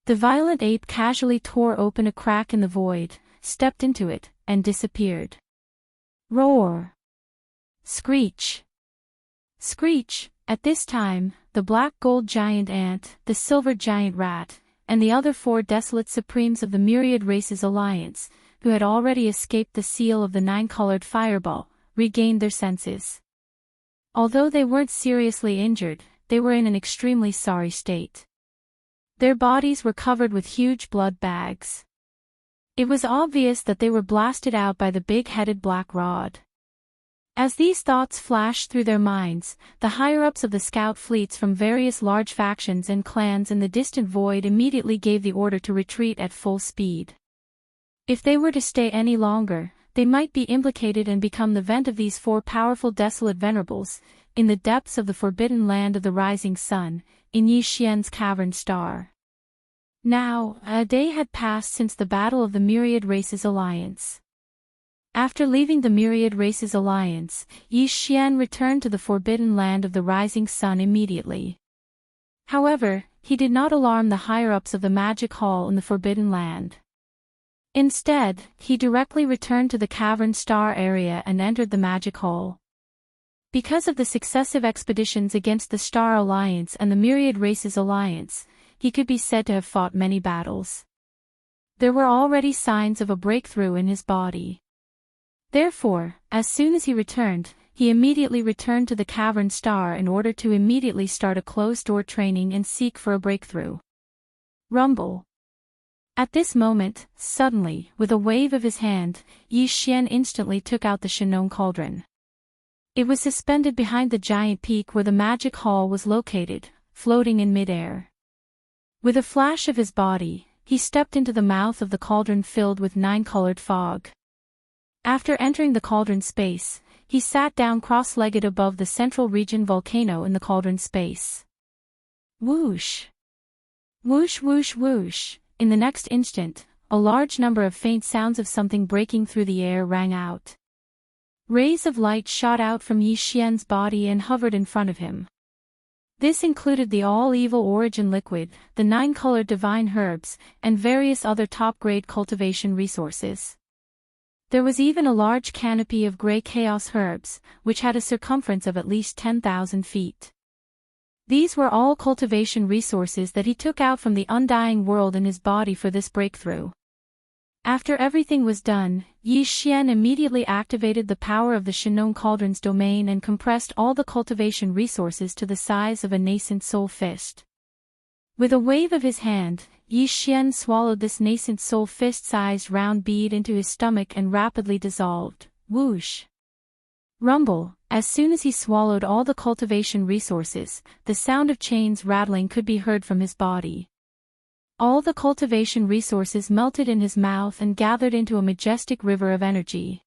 The violet ape casually tore open a crack in the void, stepped into it, and disappeared. Roar! Screech! Screech! At this time, the black gold giant ant, the silver giant rat, and the other 4 desolate supremes of the Myriad Races Alliance, who had already escaped the seal of the 9-colored fireball, regained their senses. Although they weren't seriously injured, they were in an extremely sorry state. Their bodies were covered with huge blood bags. It was obvious that they were blasted out by the big-headed black rod. As these thoughts flashed through their minds, the higher-ups of the scout fleets from various large factions and clans in the distant void immediately gave the order to retreat at full speed. If they were to stay any longer, they might be implicated and become the vent of these 4 powerful desolate venerables, in the depths of the forbidden land of the rising sun, in Yi Xian's cavern star. Now, a day had passed since the battle of the Myriad Races Alliance. After leaving the Myriad Races Alliance, Yi Xian returned to the forbidden land of the rising sun immediately. However, he did not alarm the higher-ups of the magic hall in the forbidden land. Instead, he directly returned to the cavern star area and entered the magic hall. Because of the successive expeditions against the Star Alliance and the Myriad Races Alliance, he could be said to have fought many battles. There were already signs of a breakthrough in his body. Therefore, as soon as he returned, he immediately returned to the cavern star in order to immediately start a closed-door training and seek for a breakthrough. Rumble. At this moment, suddenly, with a wave of his hand, Yi Xian instantly took out the Shinon cauldron. It was suspended behind the giant peak where the magic hall was located, floating in mid-air. With a flash of his body, he stepped into the mouth of the cauldron filled with 9-colored fog. After entering the cauldron space, he sat down cross-legged above the central region volcano in the cauldron space. Whoosh! Whoosh whoosh whoosh! In the next instant, a large number of faint sounds of something breaking through the air rang out. Rays of light shot out from Yi Xian's body and hovered in front of him. This included the all-evil origin liquid, the 9-colored divine herbs, and various other top-grade cultivation resources. There was even a large canopy of gray chaos herbs, which had a circumference of at least 10,000 feet. These were all cultivation resources that he took out from the undying world in his body for this breakthrough. After everything was done, Yi Xian immediately activated the power of the Shinon Cauldron's domain and compressed all the cultivation resources to the size of a nascent soul fist. With a wave of his hand, Yi Xian swallowed this nascent soul fist-sized round bead into his stomach and rapidly dissolved. Whoosh! Rumble! As soon as he swallowed all the cultivation resources, the sound of chains rattling could be heard from his body. All the cultivation resources melted in his mouth and gathered into a majestic river of energy.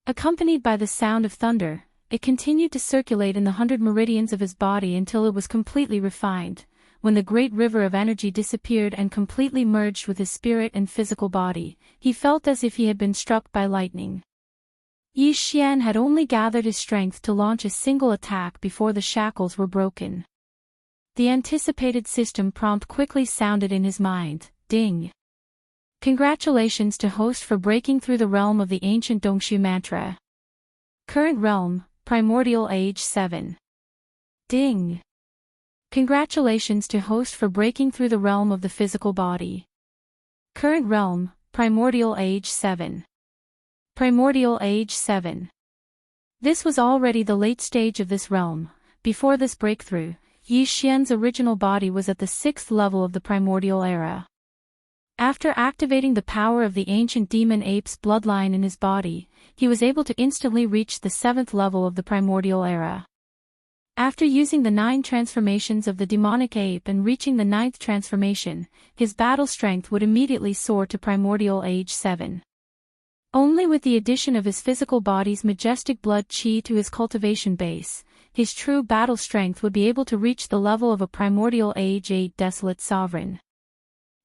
Accompanied by the sound of thunder, it continued to circulate in the 100 meridians of his body until it was completely refined. When the great river of energy disappeared and completely merged with his spirit and physical body, he felt as if he had been struck by lightning. Yi Xian had only gathered his strength to launch a single attack before the shackles were broken. The anticipated system prompt quickly sounded in his mind, ding. Congratulations to host for breaking through the realm of the ancient Dongshu mantra. Current realm, Primordial Age 7. Ding. Congratulations to host for breaking through the realm of the physical body. Current realm, Primordial Age 7. Primordial Age 7. This was already the late stage of this realm. Before this breakthrough, Yi Xian's original body was at the 6th level of the primordial era. After activating the power of the ancient demon ape's bloodline in his body, he was able to instantly reach the 7th level of the primordial era. After using the 9 transformations of the demonic ape and reaching the 9th transformation, his battle strength would immediately soar to primordial age 7. Only with the addition of his physical body's majestic blood qi to his cultivation base, his true battle strength would be able to reach the level of a primordial age 8 desolate sovereign.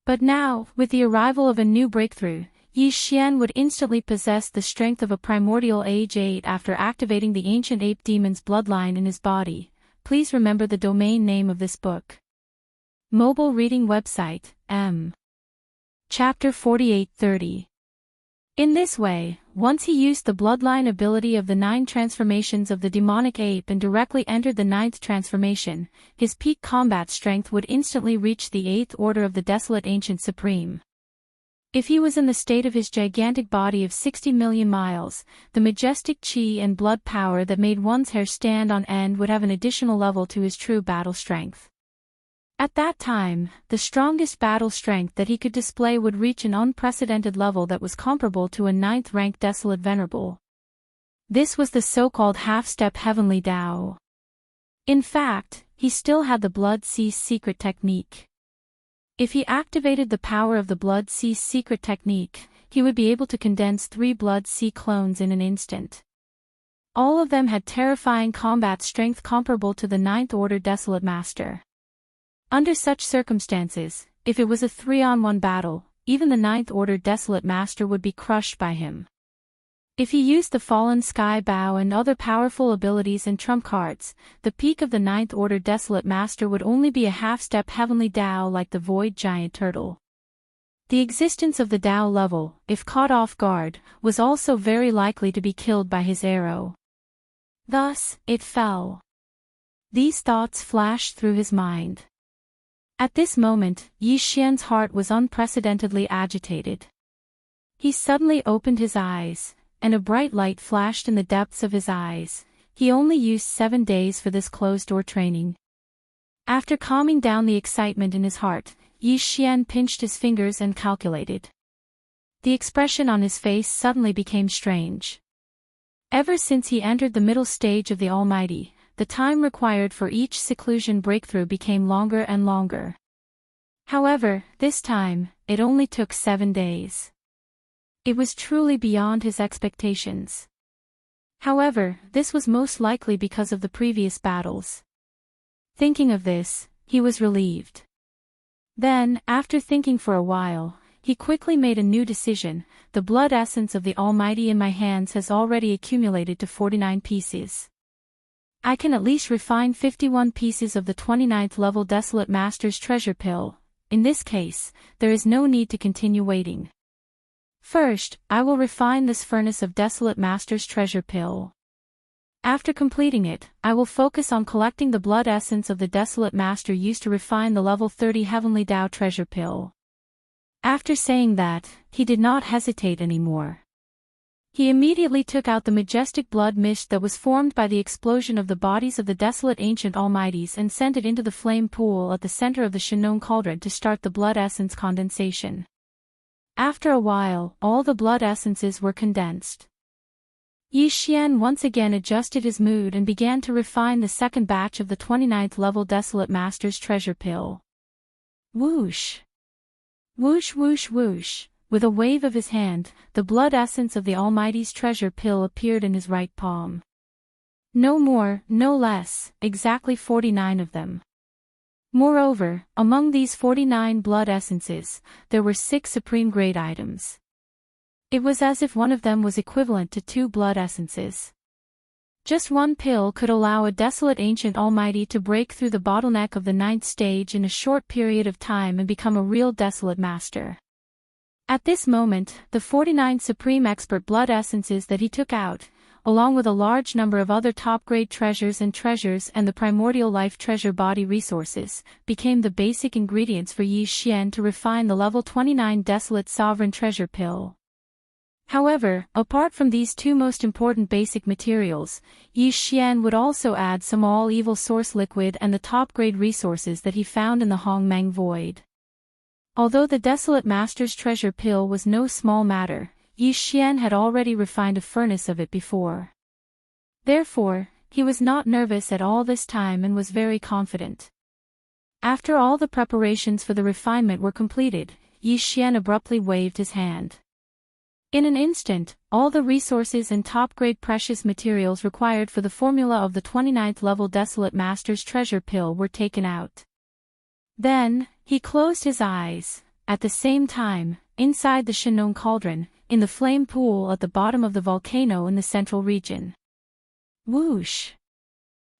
But now, with the arrival of a new breakthrough, Yi Xian would instantly possess the strength of a primordial age 8 after activating the ancient ape demon's bloodline in his body. Please remember the domain name of this book. Mobile reading website, M. Chapter 4830. In this way, once he used the bloodline ability of the 9 transformations of the demonic ape and directly entered the 9th transformation, his peak combat strength would instantly reach the 8th order of the Desolate Ancient Supreme. If he was in the state of his gigantic body of 60 million miles, the majestic qi and blood power that made one's hair stand on end would have an additional level to his true battle strength. At that time, the strongest battle strength that he could display would reach an unprecedented level that was comparable to a 9th-ranked Desolate Venerable. This was the so-called half-step Heavenly Dao. In fact, he still had the Blood Cease secret technique. If he activated the power of the Blood Cease secret technique, he would be able to condense 3 Blood Sea clones in an instant. All of them had terrifying combat strength comparable to the 9th Order Desolate Master. Under such circumstances, if it was a 3-on-1 battle, even the 9th Order Desolate Master would be crushed by him. If he used the Fallen Sky Bow and other powerful abilities and trump cards, the peak of the 9th Order Desolate Master would only be a half-step Heavenly Dao like the Void Giant Turtle. The existence of the Dao level, if caught off guard, was also very likely to be killed by his arrow. Thus, it fell. These thoughts flashed through his mind. At this moment, Yi Xian's heart was unprecedentedly agitated. He suddenly opened his eyes, and a bright light flashed in the depths of his eyes. He only used 7 days for this closed-door training. After calming down the excitement in his heart, Yi Xian pinched his fingers and calculated. The expression on his face suddenly became strange. Ever since he entered the middle stage of the Almighty, the time required for each seclusion breakthrough became longer and longer. However, this time, it only took 7 days. It was truly beyond his expectations. However, this was most likely because of the previous battles. Thinking of this, he was relieved. Then, after thinking for a while, he quickly made a new decision. The blood essence of the Almighty in my hands has already accumulated to 49 pieces. I can at least refine 51 pieces of the 29th level Desolate Master's treasure pill. In this case, there is no need to continue waiting. First, I will refine this furnace of Desolate Master's treasure pill. After completing it, I will focus on collecting the blood essence of the Desolate Master used to refine the level 30 Heavenly Dao treasure pill. After saying that, he did not hesitate anymore. He immediately took out the majestic blood mist that was formed by the explosion of the bodies of the desolate ancient almighties and sent it into the flame pool at the center of the Shinong cauldron to start the blood essence condensation. After a while, all the blood essences were condensed. Yi Xian once again adjusted his mood and began to refine the second batch of the 29th level Desolate Master's treasure pill. Whoosh! Whoosh whoosh whoosh! With a wave of his hand, the blood essence of the Almighty's treasure pill appeared in his right palm. No more, no less, exactly 49 of them. Moreover, among these 49 blood essences, there were 6 supreme grade items. It was as if one of them was equivalent to 2 blood essences. Just one pill could allow a desolate ancient almighty to break through the bottleneck of the 9th stage in a short period of time and become a real desolate master. At this moment, the 49 supreme expert blood essences that he took out, along with a large number of other top-grade treasures and the primordial life treasure body resources, became the basic ingredients for Yi Xian to refine the level 29 desolate sovereign treasure pill. However, apart from these two most important basic materials, Yi Xian would also add some all-evil source liquid and the top-grade resources that he found in the Hongmeng Void. Although the Desolate Master's treasure pill was no small matter, Yi Xian had already refined a furnace of it before. Therefore, he was not nervous at all this time and was very confident. After all the preparations for the refinement were completed, Yi Xian abruptly waved his hand. In an instant, all the resources and top-grade precious materials required for the formula of the 29th level Desolate Master's treasure pill were taken out. Then, he closed his eyes. At the same time, inside the Shenong cauldron, in the flame pool at the bottom of the volcano in the central region. Whoosh!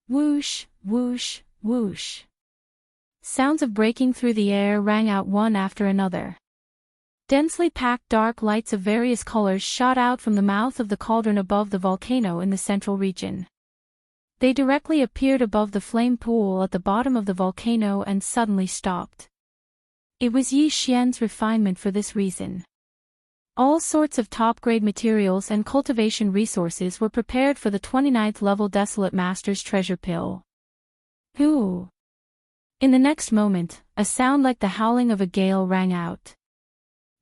Whoosh, whoosh, whoosh. Sounds of breaking through the air rang out one after another. Densely packed dark lights of various colors shot out from the mouth of the cauldron above the volcano in the central region. They directly appeared above the flame pool at the bottom of the volcano and suddenly stopped. It was Yi Xian's refinement for this reason. All sorts of top-grade materials and cultivation resources were prepared for the 29th level Desolate Master's treasure pill. Hoo! In the next moment, a sound like the howling of a gale rang out.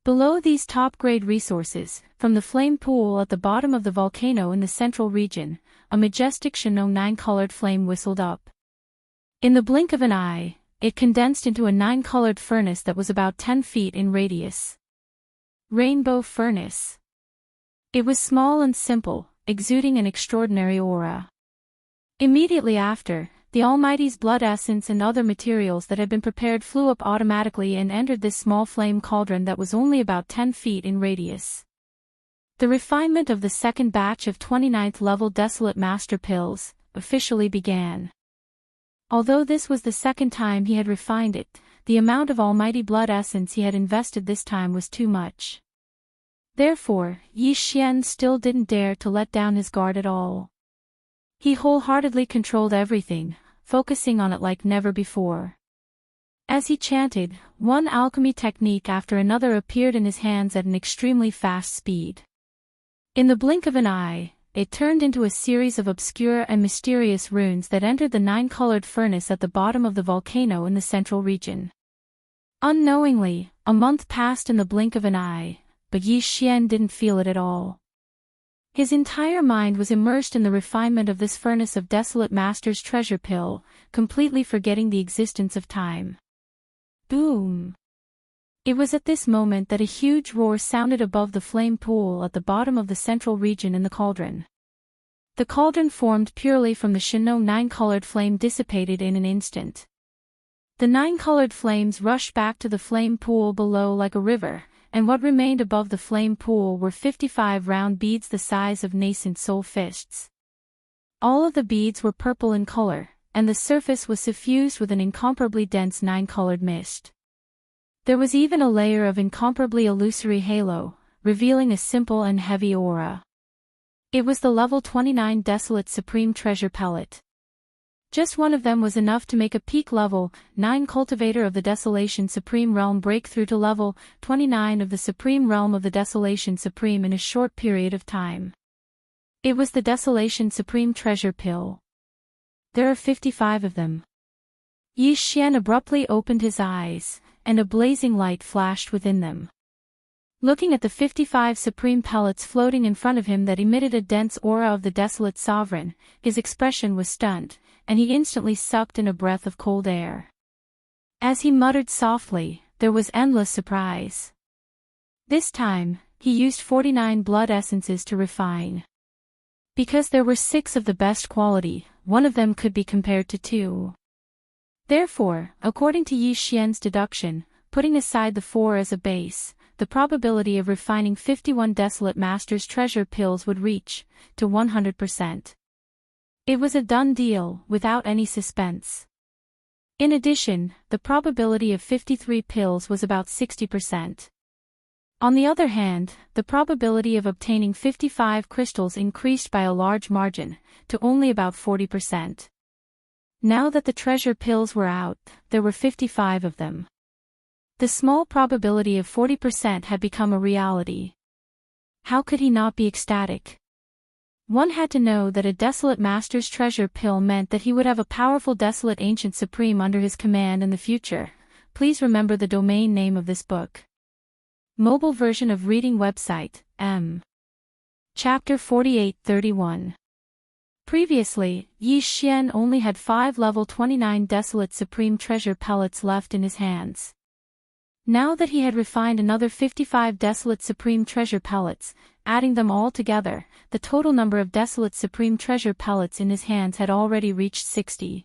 Below these top-grade resources, from the flame pool at the bottom of the volcano in the central region, a majestic Shenong 9-colored flame whistled up. In the blink of an eye, it condensed into a 9-colored furnace that was about 10 feet in radius. Rainbow Furnace. It was small and simple, exuding an extraordinary aura. Immediately after, the Almighty's blood essence and other materials that had been prepared flew up automatically and entered this small flame cauldron that was only about 10 feet in radius. The refinement of the second batch of 29th level Desolate Master pills officially began. Although this was the second time he had refined it, the amount of almighty blood essence he had invested this time was too much. Therefore, Yi Xian still didn't dare to let down his guard at all. He wholeheartedly controlled everything, focusing on it like never before. As he chanted, one alchemy technique after another appeared in his hands at an extremely fast speed. In the blink of an eye, it turned into a series of obscure and mysterious runes that entered the 9-colored furnace at the bottom of the volcano in the central region. Unknowingly, a month passed in the blink of an eye, but Yi Xian didn't feel it at all. His entire mind was immersed in the refinement of this furnace of Desolate Master's treasure pill, completely forgetting the existence of time. Boom! It was at this moment that a huge roar sounded above the flame pool at the bottom of the central region in the cauldron. The cauldron formed purely from the Shenong 9-colored flame dissipated in an instant. The 9-colored flames rushed back to the flame pool below like a river, and what remained above the flame pool were 55 round beads the size of nascent soul fists. All of the beads were purple in color, and the surface was suffused with an incomparably dense 9-colored mist. There was even a layer of incomparably illusory halo, revealing a simple and heavy aura. It was the level 29 Desolate Supreme Treasure Pellet. Just one of them was enough to make a peak level 9 cultivator of the Desolation Supreme Realm break through to level 29 of the Supreme Realm of the Desolation Supreme in a short period of time. It was the Desolation Supreme Treasure Pill. There are 55 of them. Yi Xian abruptly opened his eyes, and a blazing light flashed within them. Looking at the 55 supreme pellets floating in front of him that emitted a dense aura of the Desolate Sovereign, his expression was stunned, and he instantly sucked in a breath of cold air. As he muttered softly, there was endless surprise. This time, he used 49 blood essences to refine. Because there were 6 of the best quality, one of them could be compared to 2. Therefore, according to Yi Xian's deduction, putting aside the 4 as a base, the probability of refining 51 Desolate Masters treasure pills would reach to 100%. It was a done deal, without any suspense. In addition, the probability of 53 pills was about 60%. On the other hand, the probability of obtaining 55 crystals increased by a large margin, to only about 40%. Now that the treasure pills were out, there were 55 of them. The small probability of 40% had become a reality. How could he not be ecstatic? One had to know that a Desolate Master's treasure pill meant that he would have a powerful Desolate Ancient Supreme under his command in the future. Please remember the domain name of this book. Mobile version of reading website, M. Chapter 48-31. Previously, Yi Xian only had 5 level 29 Desolate Supreme treasure pellets left in his hands. Now that he had refined another 55 Desolate Supreme treasure pellets, adding them all together, the total number of Desolate Supreme treasure pellets in his hands had already reached 60.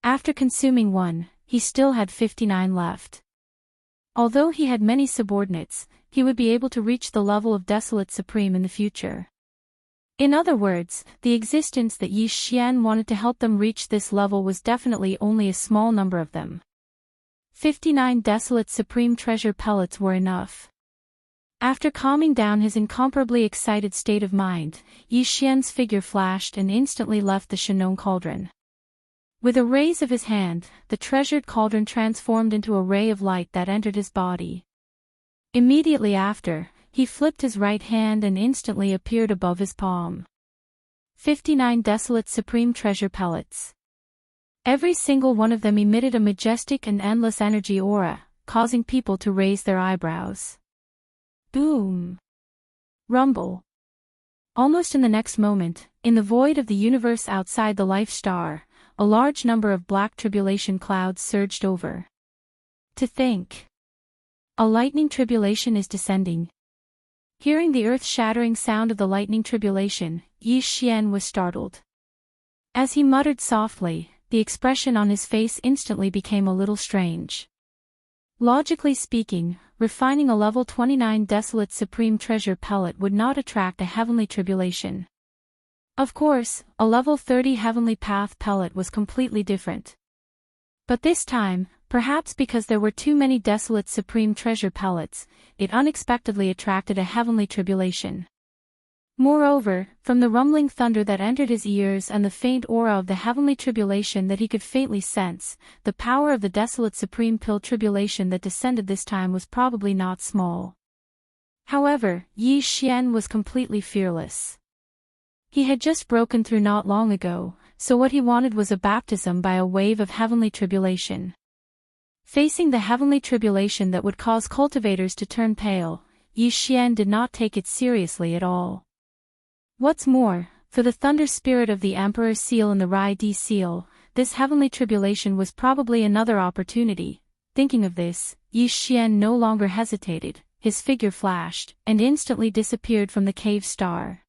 After consuming one, he still had 59 left. Although he had many subordinates, he would be able to reach the level of Desolate Supreme in the future. In other words, the existence that Yi Xian wanted to help them reach this level was definitely only a small number of them. 59 Desolate Supreme treasure pellets were enough. After calming down his incomparably excited state of mind, Yi Xian's figure flashed and instantly left the Shinon cauldron. With a raise of his hand, the treasured cauldron transformed into a ray of light that entered his body. Immediately after, he flipped his right hand and instantly appeared above his palm. 59 Desolate Supreme treasure pellets. Every single one of them emitted a majestic and endless energy aura, causing people to raise their eyebrows. Boom! Rumble! Almost in the next moment, in the void of the universe outside the Life Star, a large number of black tribulation clouds surged over. To think. A lightning tribulation is descending. Hearing the earth-shattering sound of the lightning tribulation, Yi Xian was startled. As he muttered softly, the expression on his face instantly became a little strange. Logically speaking, refining a level 29 Desolate Supreme treasure pellet would not attract a heavenly tribulation. Of course, a level 30 Heavenly Path pellet was completely different. But this time, perhaps because there were too many Desolate Supreme treasure pellets, it unexpectedly attracted a heavenly tribulation. Moreover, from the rumbling thunder that entered his ears and the faint aura of the heavenly tribulation that he could faintly sense, the power of the Desolate Supreme pill tribulation that descended this time was probably not small. However, Yi Xian was completely fearless. He had just broken through not long ago, so what he wanted was a baptism by a wave of heavenly tribulation. Facing the heavenly tribulation that would cause cultivators to turn pale, Yi Xian did not take it seriously at all. What's more, for the thunder spirit of the Emperor's seal and the Rai-D seal, this heavenly tribulation was probably another opportunity. Thinking of this, Yi Xian no longer hesitated, his figure flashed, and instantly disappeared from the cave star.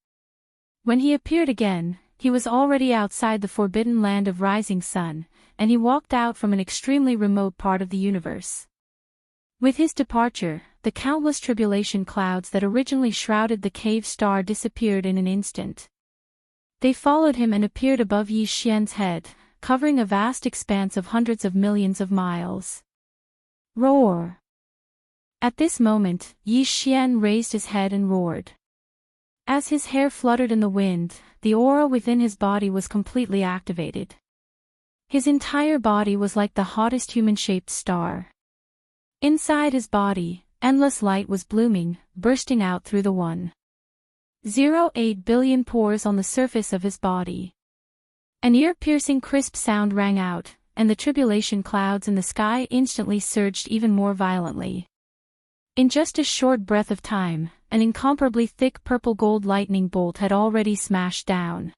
When he appeared again, he was already outside the forbidden land of Rising Sun, and he walked out from an extremely remote part of the universe. With his departure, the countless tribulation clouds that originally shrouded the cave star disappeared in an instant. They followed him and appeared above Yi Xian's head, covering a vast expanse of hundreds of millions of miles. Roar! At this moment, Yi Xian raised his head and roared. As his hair fluttered in the wind, the aura within his body was completely activated. His entire body was like the hottest human-shaped star. Inside his body, endless light was blooming, bursting out through the 1.08 billion pores on the surface of his body. An ear-piercing crisp sound rang out, and the tribulation clouds in the sky instantly surged even more violently. In just a short breath of time, an incomparably thick purple-gold lightning bolt had already smashed down.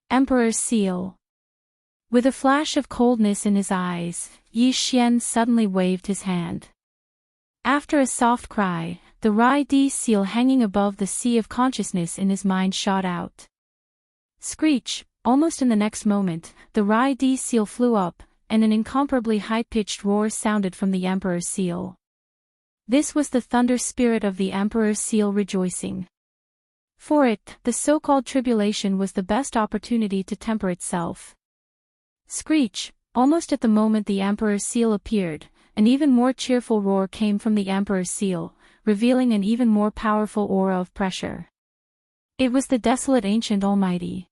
Emperor's seal. With a flash of coldness in his eyes, Yi Xian suddenly waved his hand. After a soft cry, the Rai-D seal hanging above the sea of consciousness in his mind shot out. Screech! Almost in the next moment, the Rai-D seal flew up, and an incomparably high-pitched roar sounded from the Emperor's seal. This was the thunder spirit of the Emperor's seal rejoicing. For it, the so-called tribulation was the best opportunity to temper itself. Screech, almost at the moment the Emperor's seal appeared, an even more cheerful roar came from the Emperor's seal, revealing an even more powerful aura of pressure. It was the desolate ancient almighty.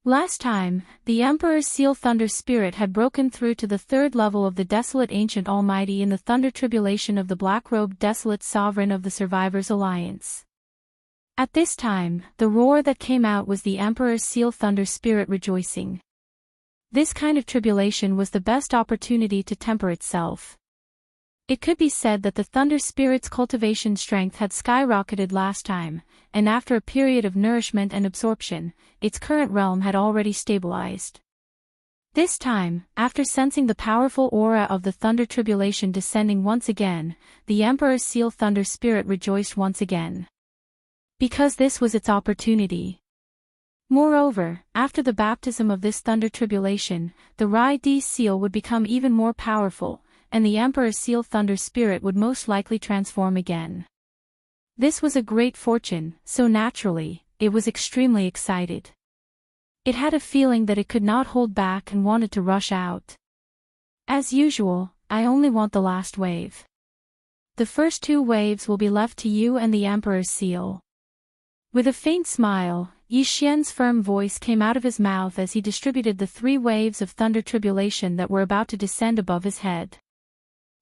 Last time, the Emperor's seal thunder spirit had broken through to the third level of the desolate ancient almighty in the thunder tribulation of the black-robed desolate sovereign of the Survivors Alliance. At this time, the roar that came out was the Emperor's seal thunder spirit rejoicing. This kind of tribulation was the best opportunity to temper itself. It could be said that the thunder spirit's cultivation strength had skyrocketed last time, and after a period of nourishment and absorption, its current realm had already stabilized. This time, after sensing the powerful aura of the thunder tribulation descending once again, the Emperor's seal thunder spirit rejoiced once again. Because this was its opportunity. Moreover, after the baptism of this thunder tribulation, the Rai-D seal would become even more powerful, and the Emperor's seal thunder spirit would most likely transform again. This was a great fortune, so naturally, it was extremely excited. It had a feeling that it could not hold back and wanted to rush out. As usual, I only want the last wave. The first 2 waves will be left to you and the Emperor's seal. With a faint smile, Yi Xian's firm voice came out of his mouth as he distributed the 3 waves of thunder tribulation that were about to descend above his head.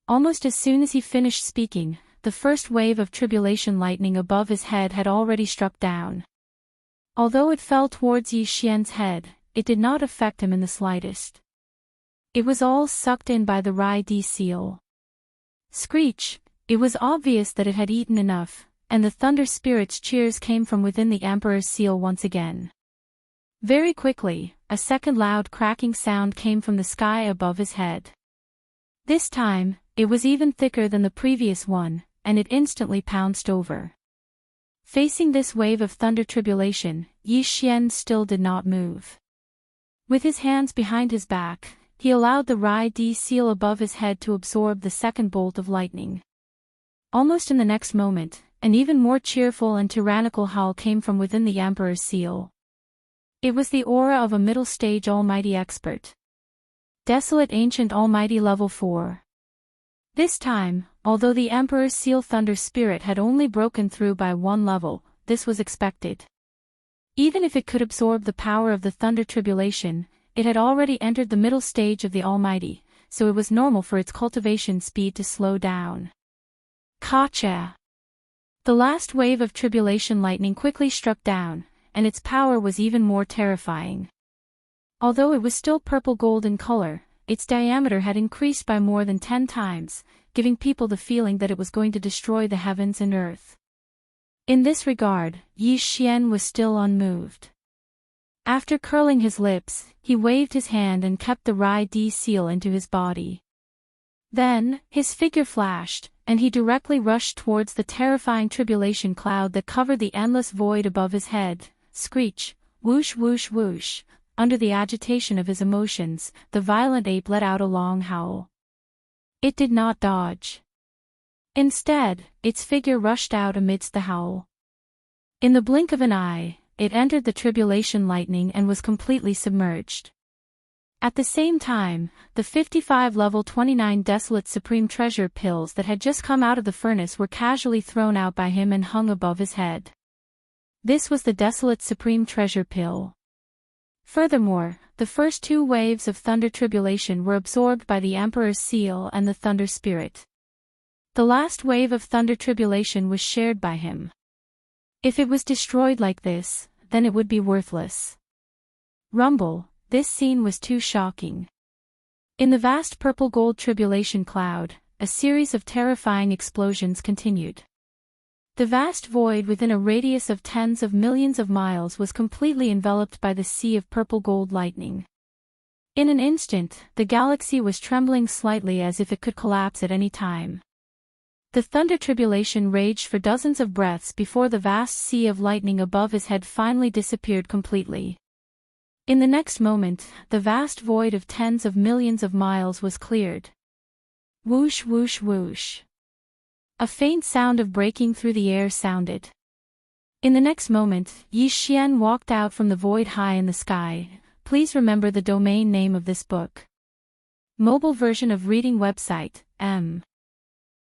Almost as soon as he finished speaking, the first wave of tribulation lightning above his head had already struck down. Although it fell towards Yi Xian's head, it did not affect him in the slightest. It was all sucked in by the Rai-D seal. Screech, it was obvious that it had eaten enough, and the thunder spirit's cheers came from within the Emperor's seal once again. Very quickly, a second loud cracking sound came from the sky above his head. This time, it was even thicker than the previous one, and it instantly pounced over. Facing this wave of thunder tribulation, Yi Xian still did not move. With his hands behind his back, he allowed the Rai-D seal above his head to absorb the second bolt of lightning. Almost in the next moment, an even more cheerful and tyrannical howl came from within the Emperor's seal. It was the aura of a middle-stage almighty expert. Desolate ancient almighty level 4. This time, although the Emperor's seal thunder spirit had only broken through by 1 level, this was expected. Even if it could absorb the power of the thunder tribulation, it had already entered the middle stage of the almighty, so it was normal for its cultivation speed to slow down. Gotcha! The last wave of tribulation lightning quickly struck down, and its power was even more terrifying. Although it was still purple-gold in color, its diameter had increased by more than 10 times, giving people the feeling that it was going to destroy the heavens and earth. In this regard, Yi Xian was still unmoved. After curling his lips, he waved his hand and kept the Rai-D seal into his body. Then, his figure flashed, and he directly rushed towards the terrifying tribulation cloud that covered the endless void above his head. Screech, whoosh whoosh whoosh. Under the agitation of his emotions, the violent ape let out a long howl. It did not dodge. Instead, its figure rushed out amidst the howl. In the blink of an eye, it entered the tribulation lightning and was completely submerged. At the same time, the 55 level 29 desolate supreme treasure pills that had just come out of the furnace were casually thrown out by him and hung above his head. This was the desolate supreme treasure pill. Furthermore, the first 2 waves of thunder tribulation were absorbed by the Emperor's seal and the thunder spirit. The last wave of thunder tribulation was shared by him. If it was destroyed like this, then it would be worthless. Rumble. This scene was too shocking. In the vast purple-gold tribulation cloud, a series of terrifying explosions continued. The vast void within a radius of tens of millions of miles was completely enveloped by the sea of purple-gold lightning. In an instant, the galaxy was trembling slightly as if it could collapse at any time. The thunder tribulation raged for dozens of breaths before the vast sea of lightning above his head finally disappeared completely. In the next moment, the vast void of tens of millions of miles was cleared. Whoosh whoosh whoosh. A faint sound of breaking through the air sounded. In the next moment, Yi Xian walked out from the void high in the sky. Please remember the domain name of this book. Mobile version of reading website, M.